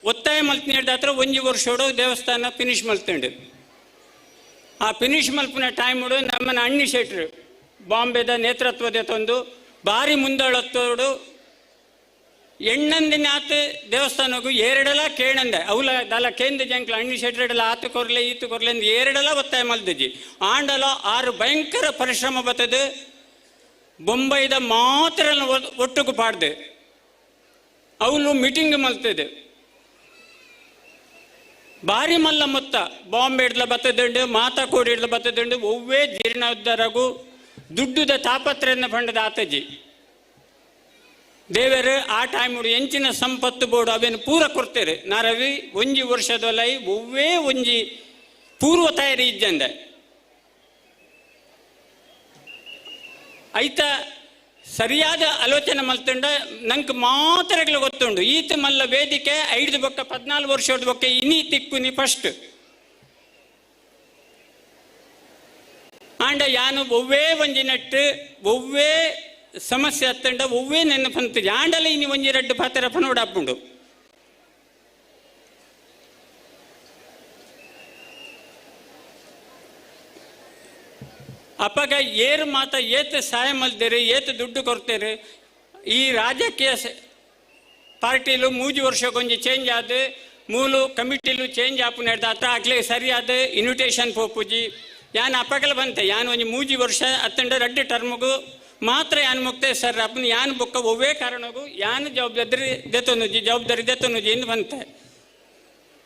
ಒತ್ತಾಯ ಮಲ್ತು ನೀಡಿದಾತ್ರ 1 ವರ್ಷೋಡು ದೇವಸ್ಥಾನ ಫಿನಿಶ್ ಮಲ್ತಂಡು ಆ ಫಿನಿಶ್ ಮಲ್ಪನ ಟೈಮುಡು ನಮ್ಮನ್ನ ಅಣ್ಣಿ ಶೆಟ್ರು ಬಾಂಬೆದ ನೇತೃತ್ವದ ತಂದು ಭಾರಿ ಮುಂದಾಳತ್ತೋಡು ಎಣ್ಣಂದಿನ ಆತು ದೇವಸ್ಥಾನಗೂ 2 ಕೇಳಂದೆ ಅವಲ ದಲ ಕೇಂದ್ರ ಜಂಕ್ಲ ಅಣ್ಣಿ ಶೆಟ್ರಡಲ ಆತು ಕೊರ್ಲೆ ಈತು ಕೊರ್ಲೆ ಅಂದು 2 ಒತ್ತಾಯ ಮಲ್ದಿಜ್ಜಿ ಆಂಡಲ 6 ಭಯಂಕರ ಪರಿಶ್ರಮ ಬತ್ತದು ಬೊಂಬೈದ ಮಾತ್ರ ಒಟ್ಟುಗು ಪಾಡ್ದು ಅವಳು ಮೀಟಿಂಗ್ ಮಲ್ತದೆ ಭಾರಿ ಮಲ್ಲ ಮೊತ್ತ ಬಾಂಬೆ ಇಡ್ಲ ಬತ್ತದುಂಡು ಮಾತಾಕೋಡಿ ಇಡ್ಲ ಬತ್ತದುಂಡು ಒವ್ವೇ ಜೀರ್ಣೋದ್ಧಾರಗೂ ದುಡ್ಡುದ ತಾಪತ್ರೆಯನ್ನು ಪಂಡದ ಆತಜಿ ದೇವರು ಆ ಟೈಮ್ ಎಂಚಿನ ಸಂಪತ್ತು ಬೋರ್ಡು ಅವೇನು ಪೂರ ಕೊಡ್ತೇವೆ ನಾರವಿ 1 ವರ್ಷದೊಲೈ ಒವ್ವೇ ಒಂಜಿ ಪೂರ್ವ ತಯಾರಿ ಇದ್ದಂದೆ ಐತ ಸರಿಯಾದ ಆಲೋಚನೆ ಮಲ್ತಂಡ ನಂಗೆ ಮಾತ್ರಗಳು ಗೊತ್ತುಂಡು ಈತ ಮಲ್ಲ ವೇದಿಕೆ 5 ಬೊಕ್ಕ 14 ವರ್ಷದ ಬೊಕ್ಕ ಇನಿ ತಿಕ್ಕುನಿ ಫಸ್ಟ್ ಆಂಡ ಯಾನು ಒವ್ವೇ ಒಂಜಿ ನೆಟ್ಟು ಒವ್ವೇ ಸಮಸ್ಯೆ ಹತ್ತಂಡ ಒವ್ವೇ ನೆನಪಂತ ಆಂಡಲ ಇನಿ ಒಂಜಿ 2 ಪಾತ್ರ ಪನೋಡಾಪುಂಡು ಅಪ್ಪಗ ಏರು ಮಾತ ಏತು ಸಹಾಯ ಮಲ್ದೇರಿ ಏತು ದುಡ್ಡು ಕೊಡ್ತೇರಿ ಈ ರಾಜಕೀಯ ಪಾರ್ಟಿಲು 3 ವರ್ಷಕ್ಕೊಂಜಿ ಚೇಂಜ್ ಆದ ಮೂಲು ಕಮಿಟಿಲು ಚೇಂಜ್ ಆಪುನ ಹಿಡ್ದಾತ ಆಗ್ಲೇ ಸರಿಯಾದ ಇನ್ವಿಟೇಷನ್ ಪೋಪುಜಿ ಯಾನ್ ಅಪ್ಪಗಲ ಬಂತೆ ಯಾನ್ ಒಂಜಿ 3 ವರ್ಷ ಅತ್ತಂಡ 2 ಟರ್ಮ್ಗೂ ಮಾತ್ರ ಯಾನ್ ಮುಕ್ತೆ ಸರ್ ಅಪ್ಪನ ಯಾನ್ ಬೊಕ್ಕ ಒವ್ವೇ ಕಾರಣಗೂ ಯಾನ್ ಜವಾಬ್ದಾರಿ ದೇತನುಜಿ ಎಂದು ಬಂತೆ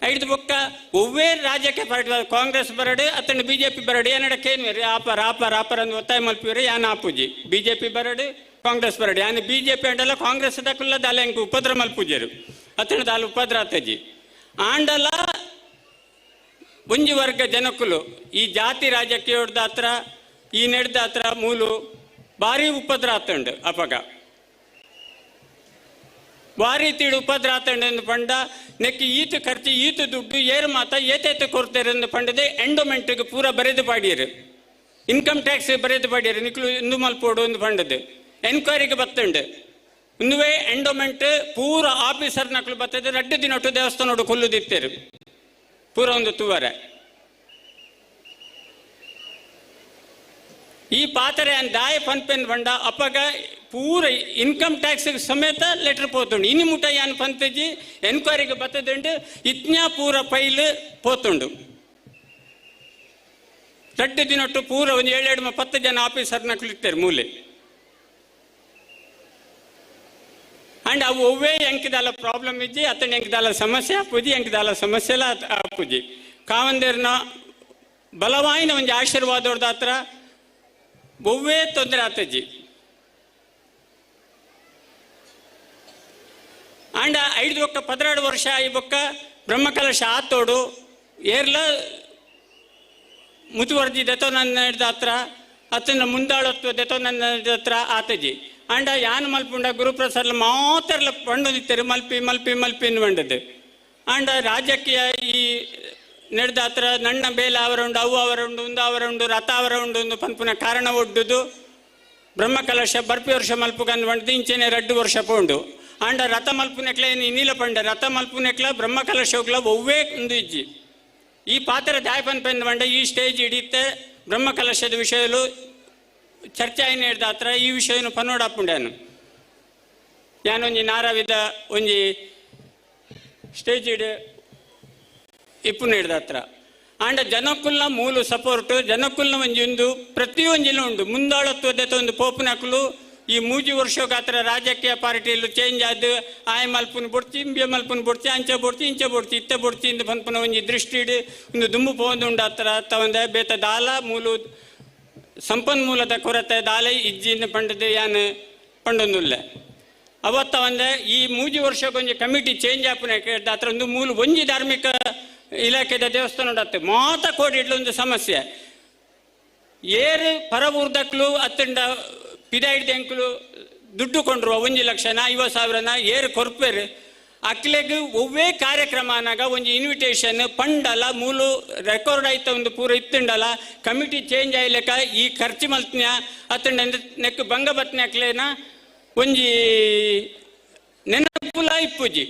5 ಬೊಕ್ಕ ಒವ್ವೇ ರಾಜ್ಯಕ್ಕೆ ಪಾರ್ಟಿ ಕಾಂಗ್ರೆಸ್ ಬರಡು ಅತ್ತಂಡು ಬಿಜೆಪಿ ಬರಡು ಏನಡಕ್ಕೇನು ಆಪರ್ ಅಂದು ಒತ್ತಾಯ ಮಲ್ಪಿವ್ರೆ ಯಾನ್ ಆಪುಜಿ ಬಿಜೆಪಿ ಬರಡು ಕಾಂಗ್ರೆಸ್ ಬರಡು ಯಾನ್ ಬಿಜೆಪಿ ಅಂಡಲ್ಲ ಕಾಂಗ್ರೆಸ್ ದಕ್ಕಲ್ಲ ದಾಲ ಹೆಂಗ್ ಉಪದ್ರ ಮಲ್ಪುಜರು ಅತ್ತಂಡು ದಾಲ ಉಪದ್ರ ಆತಜಿ ಆಂಡಲ ಒಂಜಿ ವರ್ಗ ಜನಕ್ಕುಲು ಈ ಜಾತಿ ರಾಜಕೀಯ ಹೊಡ್ದ ಹತ್ರ ಈ ನಡೆದ ಹತ್ರ ಮೂಲು ಭಾರಿ ಉಪದ್ರ ಆತಂಡು ಅಪಗ ಭಾರಿ ತೀಡು ಉಪದ್ರ ಆತಂಡು ಪಂಡ ನೆಕ್ಕಿ ಈತು ಖರ್ಚು ಈತು ದುಡ್ಡು ಏರು ಮಾತ ಏತೇತ ಕೊಡ್ತಾರೆ ಎಂದು ಪಂಡದೆ ಎಂಡೋಮೆಂಟ್ಗೆ ಪೂರ ಬರೆದು ಪಾಡಿಯರು ಇನ್ಕಮ್ ಟ್ಯಾಕ್ಸ್ ಬರೆದು ಪಾಡಿಯರು ನಿಕ್ಲು ಇಂದು ಮಲ್ಪೋಡು ಒಂದು ಪಂಡದು ಎನ್ಕ್ವೈರಿಗೆ ಬತ್ತಂಡು ಇಂದುವೇ ಎಂಡೋಮೆಂಟ್ ಪೂರ ಆಫೀಸರ್ ನಕ್ಲು ಬರ್ತದೆ 2 ದಿನೊಟ್ಟು ದೇವಸ್ಥಾನೋಡು ಕೊಲ್ಲುದಿತ್ತೇರು ಪೂರ ಒಂದು ತೂವರೆ ಈ ಪಾತ್ರೆ ದಾಯ ಪನ್ಪೆನ್ ಬಂಡ ಅಪ್ಪಗ ಪೂರ ಇನ್ಕಮ್ ಟ್ಯಾಕ್ಸ್ ಸಮೇತ ಲೆಟರ್ ಪೋತುಂಡು ಇನ್ನು ಮುಟ ಯಾನ್ ಪಂತಜಿ ಎನ್ಕ್ವೈರಿಗೆ ಬತ್ತದುಂಡು ಇತ್ನ್ಯಾ ಪೂರ ಫೈಲ್ ಪೋತುಂಡು 2 ದಿನೊಟ್ಟು ಪೂರ ಒಂದು 7-10 ಜನ ಆಫೀಸರ್ ನಕ್ಲಿರ್ತಾರೆ ಮೂಲೆ ಅಂಡ್ ಅವು ಒವ್ವೇ ಎಂಕದಾಲ ಪ್ರಾಬ್ಲಮ್ ಇಜ್ಜಿ ಅತ್ತಂಡು ಎಂಕದಾಲ ಸಮಸ್ಯೆ ಆಪುಜಿ ಎಂಕದಾಲ ಸಮಸ್ಯೆ ಎಲ್ಲ ಆಪುಜಿ ಕಾವಂದೇರ್ನ ಬಲವಾಯಿನ ಒಂದು ಆಶೀರ್ವಾದೋಡ್ದ ಹತ್ರ ಒವ್ವೇ ತೊಂದರೆ ಆತಜ್ಜಿ ಅಂಡ 5 ಬೊಕ್ಕ 12 ವರ್ಷ ಈ ಬೊಕ್ಕ ಬ್ರಹ್ಮಕಲಶ ಆತೋಡು ಏರ್ಲ ಮುತುವರ್ಜಿ ದೆತೋ ನನ್ನ ಹಿಡ್ದ ಹತ್ರ ಅತ್ತನ ಮುಂದಾಳತ್ವ ದೆತೋ ನನ್ನ ಹತ್ರ ಆತಜಿ ಅಂಡ ಯಾನ್ ಮಲ್ಪುಂಡ ಗುರುಪ್ರಸಾದ್ಲ ಮಾತ್ರಲ್ಲ ಪಂಡು ನಿತ್ತರು ಮಲ್ಪಿ ಮಲ್ಪಿ ಮಲ್ಪಿ ಬಂಡದ್ದು ಆಂಡ ರಾಜಕೀಯ ಈ ನಡೆದ ಹತ್ರ ನನ್ನ ಬೇಲ ಅವರುಂಡು ಅವು ಅವರುಂಡು ಒಂದು ಅವರುಂಡು ರಥ ಅವರುಂಡು ಒಂದು ಪಂಪುನ ಕಾರಣ ಒಡ್ಡುದು ಬ್ರಹ್ಮಕಲಶ ಬರ್ಪಿ ವರ್ಷ ಮಲ್ಪುಗಂದು ಬಂದು ಇಂಚೆನೆ 2 ವರ್ಷ ಪೋಂಡು ಆಂಡ ರಥ ಮಲ್ಪುನೆಕ್ಲ ನೀಲ ಪಂಡ ರಥ ಮಲ್ಪುನೆಕ್ಲ ಬ್ರಹ್ಮಕಲಶ ಹೋಗ್ಲ ಒವ್ವೇ ಒಂದು ಇಜ್ಜಿ ಈ ಪಾತ್ರ ದಾಯಪನ್ ಪೆಂದು ಬಂಡ ಈ ಸ್ಟೇಜ್ ಹಿಡಿಯುತ್ತೆ ಬ್ರಹ್ಮಕಲಶದ ವಿಷಯಲು ಚರ್ಚೆ ಆಯ್ನ ಹಿಡ್ದ ಹತ್ರ ಈ ವಿಷಯನು ಪನ್ನೋಡಾಪುಂಡ್ಯಾನು ಯಾನೊಂಜಿ ನಾರವಿದ ಒಂಜಿ ಸ್ಟೇಜ್ ಹಿಡಿ ಇಪ್ಪು ಹಿಡ್ದ ಹತ್ರ ಆಂಡ ಜನಕ್ಕುಲ್ನ ಮೂಲು ಸಪೋರ್ಟ್ ಜನಕ್ಕುಲ್ನ ಒಂಜಿ ಒಂದು ಪ್ರತಿಯೊಂಜಿಲು ಉಂಡು ಮುಂದಾಳತ್ವದ ಒಂದು ಪೋಪುನಕಲು ಈ 3 ವರ್ಷಕ್ಕೆ ಹತ್ರ ರಾಜಕೀಯ ಪಾರ್ಟಿಯಲ್ಲೂ ಚೇಂಜ್ ಆದ ಆಯ್ ಮಲ್ಪುನ ಬೊಡ್ತಿ ಇಂಬೆ ಮಲ್ಪುನ ಬೊಡ್ತಿ ಅಂಚೆ ಬೊಡ್ತಿ ಇಂಚೆ ಬೊಡ್ತಿ ಇತ್ತೆ ಬೊಡ್ತಿ ಇಂದ ಪನ್ಪುನ ಒಂಜಿ ದೃಷ್ಟಿ ಇಡು ಒಂದು ದುಂಬು ಪೋಂದು ಉಂಡು ಹತ್ರ ತವಂದ ಬೇತ ದಾಲ ಮೂಲು ಸಂಪನ್ಮೂಲದ ಕೊರತೆ ದಾಲೆ ಇಜ್ಜಿನ ಪಂಡದು ಯಾನ್ ಪಂಡೊಂದುಲ್ಲೆ ಅವತ್ತ ಒಂದೆ ಈ 3 ವರ್ಷಕ್ಕೊಂಜಿ ಕಮಿಟಿ ಚೇಂಜ್ ಆಪುನ ಹತ್ರ ಒಂದು ಮೂಲು ಒಂಜಿ ಧಾರ್ಮಿಕ ಇಲಾಖೆದ ದೇವಸ್ಥಾನ ಉಂಡತ್ತೆ ಮಾತ ಕೋಡಿಡ್ಲ ಒಂದು ಸಮಸ್ಯೆ ಏರು ಪರ ಊರ್ದಕ್ಲು ಅತ್ತಂಡ ಪಿದಾಯಿಡ್ದ ಅಂಕಲು ದುಡ್ಡು ಕೊಂಡ್ರು 1 ಲಕ್ಷ 50,000 ಏರು ಕೊರ್ಪೇರು ಅಕ್ಲೆಗ್ ಒವ್ವೇ ಕಾರ್ಯಕ್ರಮ ಅನ್ನಾಗ ಒಂಜಿ ಇನ್ವಿಟೇಷನ್ ಪಂಡಲ ಮೂಲು ರೆಕಾರ್ಡ್ ಆಯ್ತ ಒಂದು ಪೂರ ಇತ್ತುಂಡಲ ಕಮಿಟಿ ಚೇಂಜ್ ಆಯ್ಲಕ ಈ ಖರ್ಚು ಮಲ್ತ್ನ್ಯ ಅತ್ತಂಡ ನೆಕ್ ಭಂಗ ಬತ್ನ ಅಕ್ಲೇನ ಒಂಜಿ ನೆನಪುಲ ಇಪ್ಪುಜಿ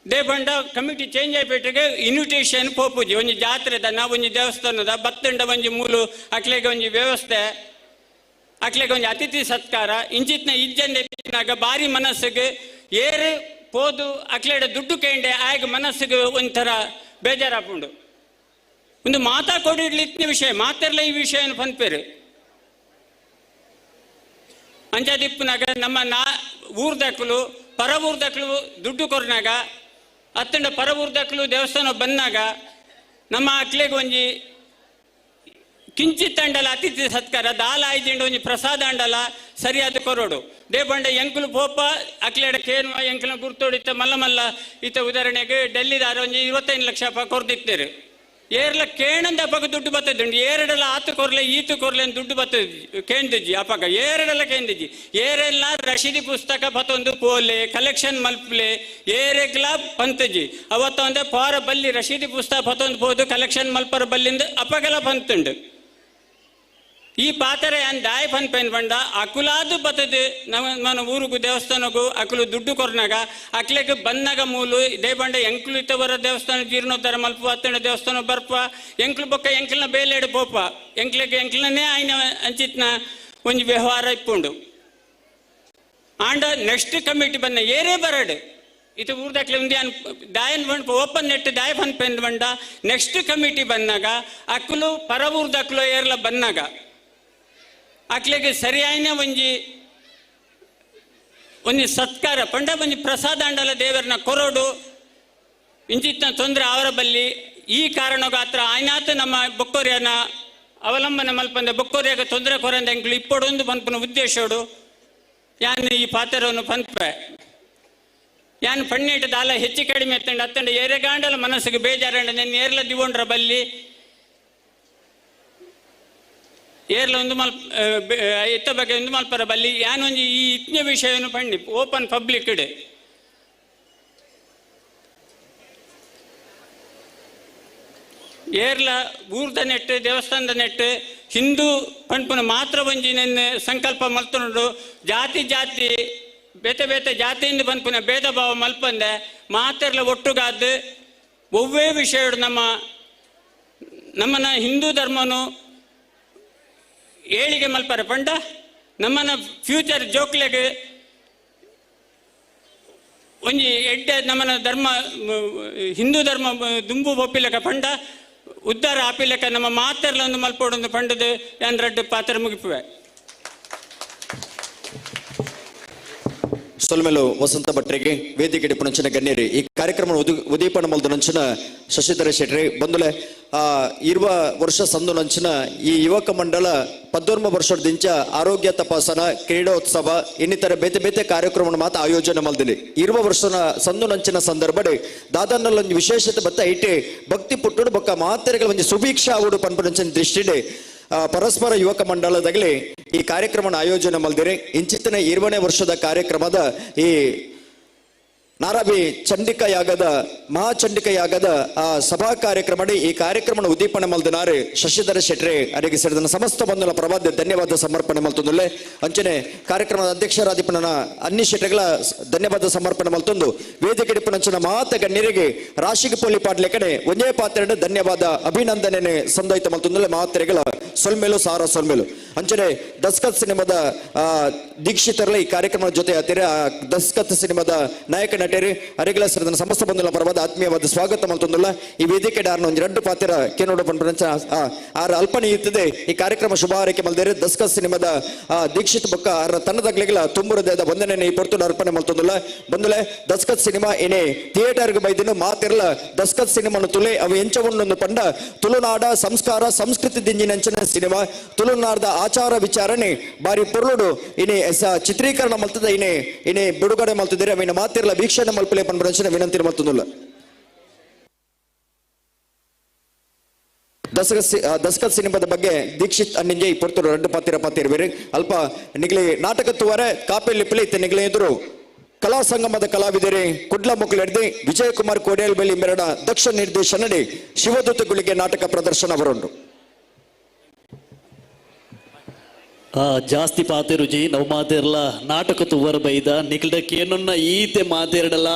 ದೇಪಂಡ ಕಮಿಟಿ ಚೇಂಜ್ ಆಯ್ಪೇಟೆಗೆ ಇನ್ವಿಟೇಷನ್ ಪೋಪುಜಿ ಒಂಜಿ ಜಾತ್ರೆದ ಒಂಜಿ ದೇವಸ್ಥಾನದ ಬತ್ತಂಡ ಒಂಜಿ ಮೂಲು ಅಕ್ಲೆಗೆ ಒಂಜಿ ವ್ಯವಸ್ಥೆ ಅಕ್ಲೆಗೆ ಒಂಜಿ ಅತಿಥಿ ಸತ್ಕಾರ ಇಂಚಿತ್ನ ಇಜ್ಜಂಡೆನಾಗ ಬಾರಿ ಮನಸ್ಸಿಗೆ ಏರು ಪೋದು ಅಕ್ಲೆಡ ದುಡ್ಡು ಕೇಂಡೆ ಆಗ ಮನಸ್ಸಿಗೆ ಒಂಥರ ಬೇಜಾರಾಪುಂಡು ಒಂದು ಮಾತಾ ಕೊಡಿಡ್ಲಿತ್ನ ವಿಷಯ ಮಾತೆರ್ಲ ಈ ವಿಷಯ ಪನ್ಪೇರು ಅಂಜಾದಿಪ್ಪನಾಗ ನಮ್ಮ ಊರ್ದಕ್ಲು ಪರ ಊರ್ದಕ್ಲು ದುಡ್ಡು ಕೊರ್ನಾಗ ಅತ್ತಂಡ ಪರ ಊರ್ದಕ್ಲು ದೇವಸ್ಥಾನ ಬಂದಾಗ ನಮ್ಮ ಅಕ್ಲೆಗೆ ಒಂಜಿ ಕಿಂಚಿತ್ ಅಂಡಲ ಅತಿಥಿ ಸತ್ಕಾರ ದಾಲ ಐದಿಂಡು ಒಂಜಿ ಪ್ರಸಾದ ಅಂಡಲ ಸರಿಯಾದ ಕೊರೋಡು ದೇಪಂಡ ಎಂಕುಲು ಪೋಪ ಅಕ್ಲೆಡ ಕೇನು ಎಂಕುಲ ಗುರ್ತೋಡಿತ್ತ ಮಲ್ಲ ಮಲ್ಲ ಇತ್ತ ಉದಾಹರಣೆಗೆ ಡೆಲ್ಲಿದಾರ ಒಂಜಿ 25 ಲಕ್ಷ ಕೊರ್ದಿತ್ತೇರು ಏರ್ಲ ಕೇಣಂದ ಅಪ್ಪಗ ದುಡ್ಡು ಬತ್ತದುಂಡು ಏರಡೆಲ್ಲ ಆತು ಕೊರ್ಲೆ ಈತು ಕೊರ್ಲೆ ದುಡ್ಡು ಬತ್ತದ ಕೇಂದಿಜ್ಜಿ ಅಪ್ಪಗ ಏರಡೆಲ್ಲ ಕೇಂದಿಜ್ಜಿ ಏರೆಲ್ಲ ರಶೀದಿ ಪುಸ್ತಕ ಬತ್ತೊಂದು ಪೋಲೆ ಕಲೆಕ್ಷನ್ ಮಲ್ಪಲೆ ಏರೆಗ್ಲ ಪಂತಜಿ ಅವತ್ತ ಒಂದೆ ಪಾರ ಬಲ್ಲಿ ರಶೀದಿ ಪುಸ್ತಕ ಬತ್ತೊಂದು ಪೋದು ಕಲೆಕ್ಷನ್ ಮಲ್ಪರ ಬಲ್ಲಿಂದ ಅಪ್ಪಗೆಲ್ಲ ಪಂತುಂಡು ಈ ಪಾತ್ರ ಏನ್ ದಾಯ ಪನ್ಪೇನ್ ಬಂಡ ಅಕುಲಾದು ಬತ್ತದು ನಮ್ಮ ಊರಿಗೂ ದೇವಸ್ಥಾನಕ್ಕೂ ಅಕುಲು ದುಡ್ಡು ಕೊರ್ನಾಗ ಅಕ್ಲೆಗೆ ಬಂದಾಗ ಮೂಲು ದೇ ಬಂಡ ಎಂಕ್ಲು ಇತ್ತವರ ದೇವಸ್ಥಾನ ಜೀರ್ಣೋದ್ಧಾರ ಮಲ್ಪ ಹತ್ತಣ ದೇವಸ್ಥಾನ ಬರ್ಪ ಎಂಕ್ಲು ಬೊಕ್ಕ ಎಂಕ್ಲನ ಬೇಲೆಡು ಪೋಪ ಎಂಕ್ಲೆಗೆ ಎಂಕ್ಲನೇ ಆಯ್ನ ಅಂಚಿತ್ನ ಒಂಜಿ ವ್ಯವಹಾರ ಇಪ್ಪುಂಡು ಆಂಡ ನೆಕ್ಸ್ಟ್ ಕಮಿಟಿ ಬಂದ ಏರೇ ಬರಡು ಇದು ಊರ್ದಾಕ್ಲೆ ಒಂದು ಏನ್ ದಾಯನ್ ಬಂಡ್ ಓಪನ್ ನೆಟ್ ದಾಯ ಪನ್ಪೇನ್ ಬಂಡ ನೆಕ್ಸ್ಟ್ ಕಮಿಟಿ ಬಂದಾಗ ಅಕ್ಲು ಪರ ಊರ್ದಾಕ್ಲು ಏರ್ಲ ಬಂದಾಗ ಅಕ್ಲೆಗೆ ಸರಿಯಾಯಿನ ಒಂಜಿ ಸತ್ಕಾರ ಪಂಡ ಒಂಜಿ ಪ್ರಸಾದ ಅಂಡಲ ದೇವರನ್ನ ಕೊರೋಡು ಇಂಚಿತ್ನ ತೊಂದರೆ ಅವರ ಬಲ್ಲಿ ಈ ಕಾರಣಗಾತ್ರ ಆಯ್ನಾತ ನಮ್ಮ ಬೊಕ್ಕೋರಿಯನ ಅವಲಂಬನೆ ಮಲ್ಪಂದ ಬೊಕ್ಕೋರಿಯಾಗ ತೊಂದರೆ ಕೊರಂದ ಎಂಕ್ಲು ಇಪ್ಪಡೊಂದು ಪನ್ಪನ ಉದ್ದೇಶೋಡು ಯಾನ್ ಈ ಪಾತ್ರವನ್ನು ಪನ್ಪೆ ಯಾನ್ ಪಣ್ಣೇಟ ದಾಲ ಹೆಚ್ಚು ಕಡಿಮೆ ಎತ್ತಂಡ ಅತ್ತಂಡ ಏರೆಗಾಂಡಲ ಮನಸ್ಸಿಗೆ ಬೇಜಾರಂಡ ನೆನ್ನೆ ಏರ್ಲ ದಿವೊಂಡ್ರ ಬಲ್ಲಿ ಏರ್ಲ ಒಂದು ಇತ್ತ ಬಗ್ಗೆ ಒಂದು ಮಲ್ಪರ ಬಲ್ಲಿ ಯಾನೊಂಜಿ ಈ ಇತ್ನ ವಿಷಯವನ್ನು ಪಂಡಿ ಓಪನ್ ಪಬ್ಲಿಕ್ ಇಡೆ ಏರ್ಲ ಊರ್ದ ನೆಟ್ಟು ದೇವಸ್ಥಾನದ ನೆಟ್ಟು ಹಿಂದೂ ಪಂಪನ ಮಾತ್ರ ಒಂಜಿ ನೆನ್ನೆ ಸಂಕಲ್ಪ ಮಲ್ತುಂಡು ಜಾತಿ ಬೇತೆ ಬೇತೆ ಜಾತಿಯಿಂದ ಪಂಪನ ಭೇದ ಭಾವ ಮಲ್ಪಂದೆ ಮಾತೆರ್ಲ ಒಟ್ಟುಗಾದ್ದು ಒವ್ವೇ ವಿಷಯ ನಮ್ಮನ ಹಿಂದೂ ಧರ್ಮನು ಏಳಿಗೆ ಮಲ್ಪರ ಪಂಡ ನಮ್ಮನ ಫ್ಯೂಚರ್ ಜೋಕ್ಲೆಗೆ ಒಂಜಿ ಎಡ್ಡೆ ನಮ್ಮನ ಧರ್ಮ ಹಿಂದೂ ಧರ್ಮ ದುಂಬು ಒಪ್ಪಿಲಕ ಪಂಡ ಉದ್ಧಾರ ಆಪಿಲಕ ನಮ್ಮ ಮಾತೆರ್ಲ ಒಂದು ಮಲ್ಪೋಡೊಂದು ಪಂಡದು ಏನ್ ರಡ್ಡು ಪಾತ್ರ ಮುಗಿಪುವೆ ಸೊಲ್ಮೆಲು ವಸಂತ ಭಟ್ರಿಗೆ ವೇದಿಕೆ ಪುಣಂಚಿನ ಗಣ್ಯರಿ ಈ ಕಾರ್ಯಕ್ರಮ ಉದೀಪನ ಮಲ್ದು ನಂಚಿನ ಶಶಿಧರ ಶೆಟ್ಟಿ ಬಂದುಲೆ 20 ವರ್ಷ ಸಂದು ನಂಚಿನ ಈ ಯುವಕ ಮಂಡಲ 14 ವರ್ಷದಿಂದ ಆರೋಗ್ಯ ತಪಾಸಣಾ ಕ್ರೀಡೋತ್ಸವ ಇನ್ನಿತರ ಬೇತೆ ಬೇತೆ ಕಾರ್ಯಕ್ರಮ ಮಾತ ಆಯೋಜನೆ ಮಲ್ದಿಲಿ 20 ವರ್ಷನ ಸಂದು ನಂಚಿನ ಸಂದರ್ಭಡೆ ದಾದಾನಲ್ಲಿ ಒಂದು ವಿಶೇಷತೆ ಬತ್ತ ಐಟೆ ಭಕ್ತಿ ಪುಟ್ಟುಡು ಬೊಕ್ಕ ಮಾತೆರೆಗಳ ಒಂದು ಸುಭೀಕ್ಷಾ ಆವುಡು ಪನ್ಪುನಂಚಿನ ದೃಷ್ಟಿಡೆ ಪರಸ್ಪರ ಯುವಕ ಮಂಡಲದಾಗಲಿ ಈ ಕಾರ್ಯಕ್ರಮ ಆಯೋಜನೆ ಮಲ್ದಿರಿ ಇಂಚಿತ್ತಿನ 20ನೇ ವರ್ಷದ ಕಾರ್ಯಕ್ರಮದ ಈ ನಾರಾಬಿ ಚಂಡಿಕ ಯಾಗದ ಮಹಾಚಂಡಿಕ ಯಾಗದ ಆ ಸಭಾ ಕಾರ್ಯಕ್ರಮ ಈ ಕಾರ್ಯಕ್ರಮ ಉದ್ದೀಪನೆ ಮಲ್ದಿನಾರು ಶಶಿಧರ ಶೆಟ್ರೆ ಅರಿಗೆ ಸೇರಿದ ಸಮಸ್ತ ಬಂಧುಗಳ ಪ್ರವಾದ ಧನ್ಯವಾದ ಸಮರ್ಪಣೆ ಮಲ್ತೊಂದುಲ್ಲೆ ಅಂಚನೆ ಕಾರ್ಯಕ್ರಮದ ಅಧ್ಯಕ್ಷರಾದಿಪನ ಅನ್ನಿ ಶೆಟ್ರೆಗಳ ಧನ್ಯವಾದ ಸಮರ್ಪಣೆ ಮಲ್ತೊಂದು ವೇದಿಕೆ ಡಿಪನಂಚಿನ ಮಾತ ಗಣ್ಯರಿಗೆ ರಾಶಿಗೆ ಪೊಲಿ ಪಾಟ್ಲೆ ಕಡೆ ಒಂದೇ ಪಾತ್ರೆ ಧನ್ಯವಾದ ಅಭಿನಂದನೆ ಸಂದೈತ ಮಲ್ತೊಂದುಲ್ಲೆ ಮಾತ್ರೆಗಳ ಸೊಲ್ಮೇಲು ಸಾರ ಸೊಲ್ಮೇಲು ಅಂಚನೆ ದಸ್ಕತ್ ಸಿನಿಮಾದ ದೀಕ್ಷಿತರಲ್ಲ ಈ ಕಾರ್ಯಕ್ರಮದ ಜೊತೆ ಆತಿರೆ ಆ ದಸ್ಕತ್ ಸಿನಿಮಾದ ನಾಯಕ ನಟೇರಿ ಅರಿಗಳ ಸೇರಿದ ಸಮಸ್ತ ಬಂಧುಗಳ ಪರವಾದ ಆತ್ಮೀಯವಾದ ಸ್ವಾಗತ ಮಲ್ತೊಂದುಲ್ಲ ಈ ವೇದಿಕೆ ಡಾರ್ನ ಒಂದು 2 ಪಾತ್ರ ಕೇನೋಡ ಆರ ಅಲ್ಪನೆ ಇರ್ತದೆ ಈ ಕಾರ್ಯಕ್ರಮ ಶುಭ ಹಾರೈಕೆ ಮಲ್ದೇರಿ ದಸ್ಕತ್ ಸಿನಿಮಾದ ದೀಕ್ಷಿತ್ ಬೊಕ್ಕ ಆರ ತನ್ನದಾಗ್ಲಿಗಳ ತುಂಬುರದೇದ ವಂದನೆ ಈ ಪೊರ್ತುಡ ಅರ್ಪಣೆ ಮಲ್ತೊಂದುಲ್ಲ ಬಂದುಲೆ ದಸ್ಕತ್ ಸಿನಿಮಾ ಏನೇ ಥಿಯೇಟರ್ಗೆ ಬೈದಿನ ಮಾತಿರಲ ದಸ್ಕತ್ ಸಿನಿಮಾನು ತುಲೆ ಅವು ಎಂಚವಣ್ಣೊಂದು ಪಂಡ ತುಳುನಾಡ ಸಂಸ್ಕಾರ ಸಂಸ್ಕೃತಿ ದಿಂಜಿನಂಚಿನ ಸಿನಿಮಾ ತುಳುನಾಡದ ಆಚಾರ ವಿಚಾರಣೆ ಬಾರಿ ಪೊರ್ಲುಡು ಇನಿ ಚಿತ್ರೀಕರಣ ಮಲ್ತದ ಇನೇ ಬಿಡುಗಡೆ ಮಲ್ತಿದ್ದಾರೆ ಅವಿನ ಮಾತಿರಲ ವೀಕ್ಷಣೆ ಮಲ್ಪಲೆ ಪಂಡ ವಿನಂತಿ ಮಲ್ತೊಂದುಲ್ಲ ದಸ್ಕತ್ ಸಿನಿಮಾದ ಬಗ್ಗೆ ದೀಕ್ಷಿತ್ ಅನ್ನಿಂಜೆ ಈ ಪೊರ್ತುಡು 2 ಪಾತಿರ ಬೇರೆ ಅಲ್ಪ ನಿಗಲಿ ನಾಟಕತ್ತುವರೆ ಕಾಪೆಲ್ಲಿ ಪಿಲೆ ಇತ್ತೆ ನಿಗಲಿ ಎದುರು ಕಲಾ ಸಂಗಮದ ಕಲಾವಿದರೆ ಕುಡ್ಲ ಮುಕ್ಲೆಡ್ದೆ ವಿಜಯಕುಮಾರ್ ಕೋಡಿಯಲ್ ಬೆಳ್ಳಿ ಮೆರಡ ದಕ್ಷ ನಿರ್ದೇಶನಡಿ ಶಿವದೂತಗುಳಿಗೆ ನಾಟಕ ಪ್ರದರ್ಶನ ಬರುಂಡು ಜಾಸ್ತಿ ಪಾತೆರುಜಿ ನಾವು ಮಾತೇರಲ್ಲ ನಾಟಕ ತುವರ್ ಬೈದ ನಿಖಲ್ಡಕ್ಕೆ ಏನನ್ನ ಈತೆ ಮಾತೇರಡಲ್ಲ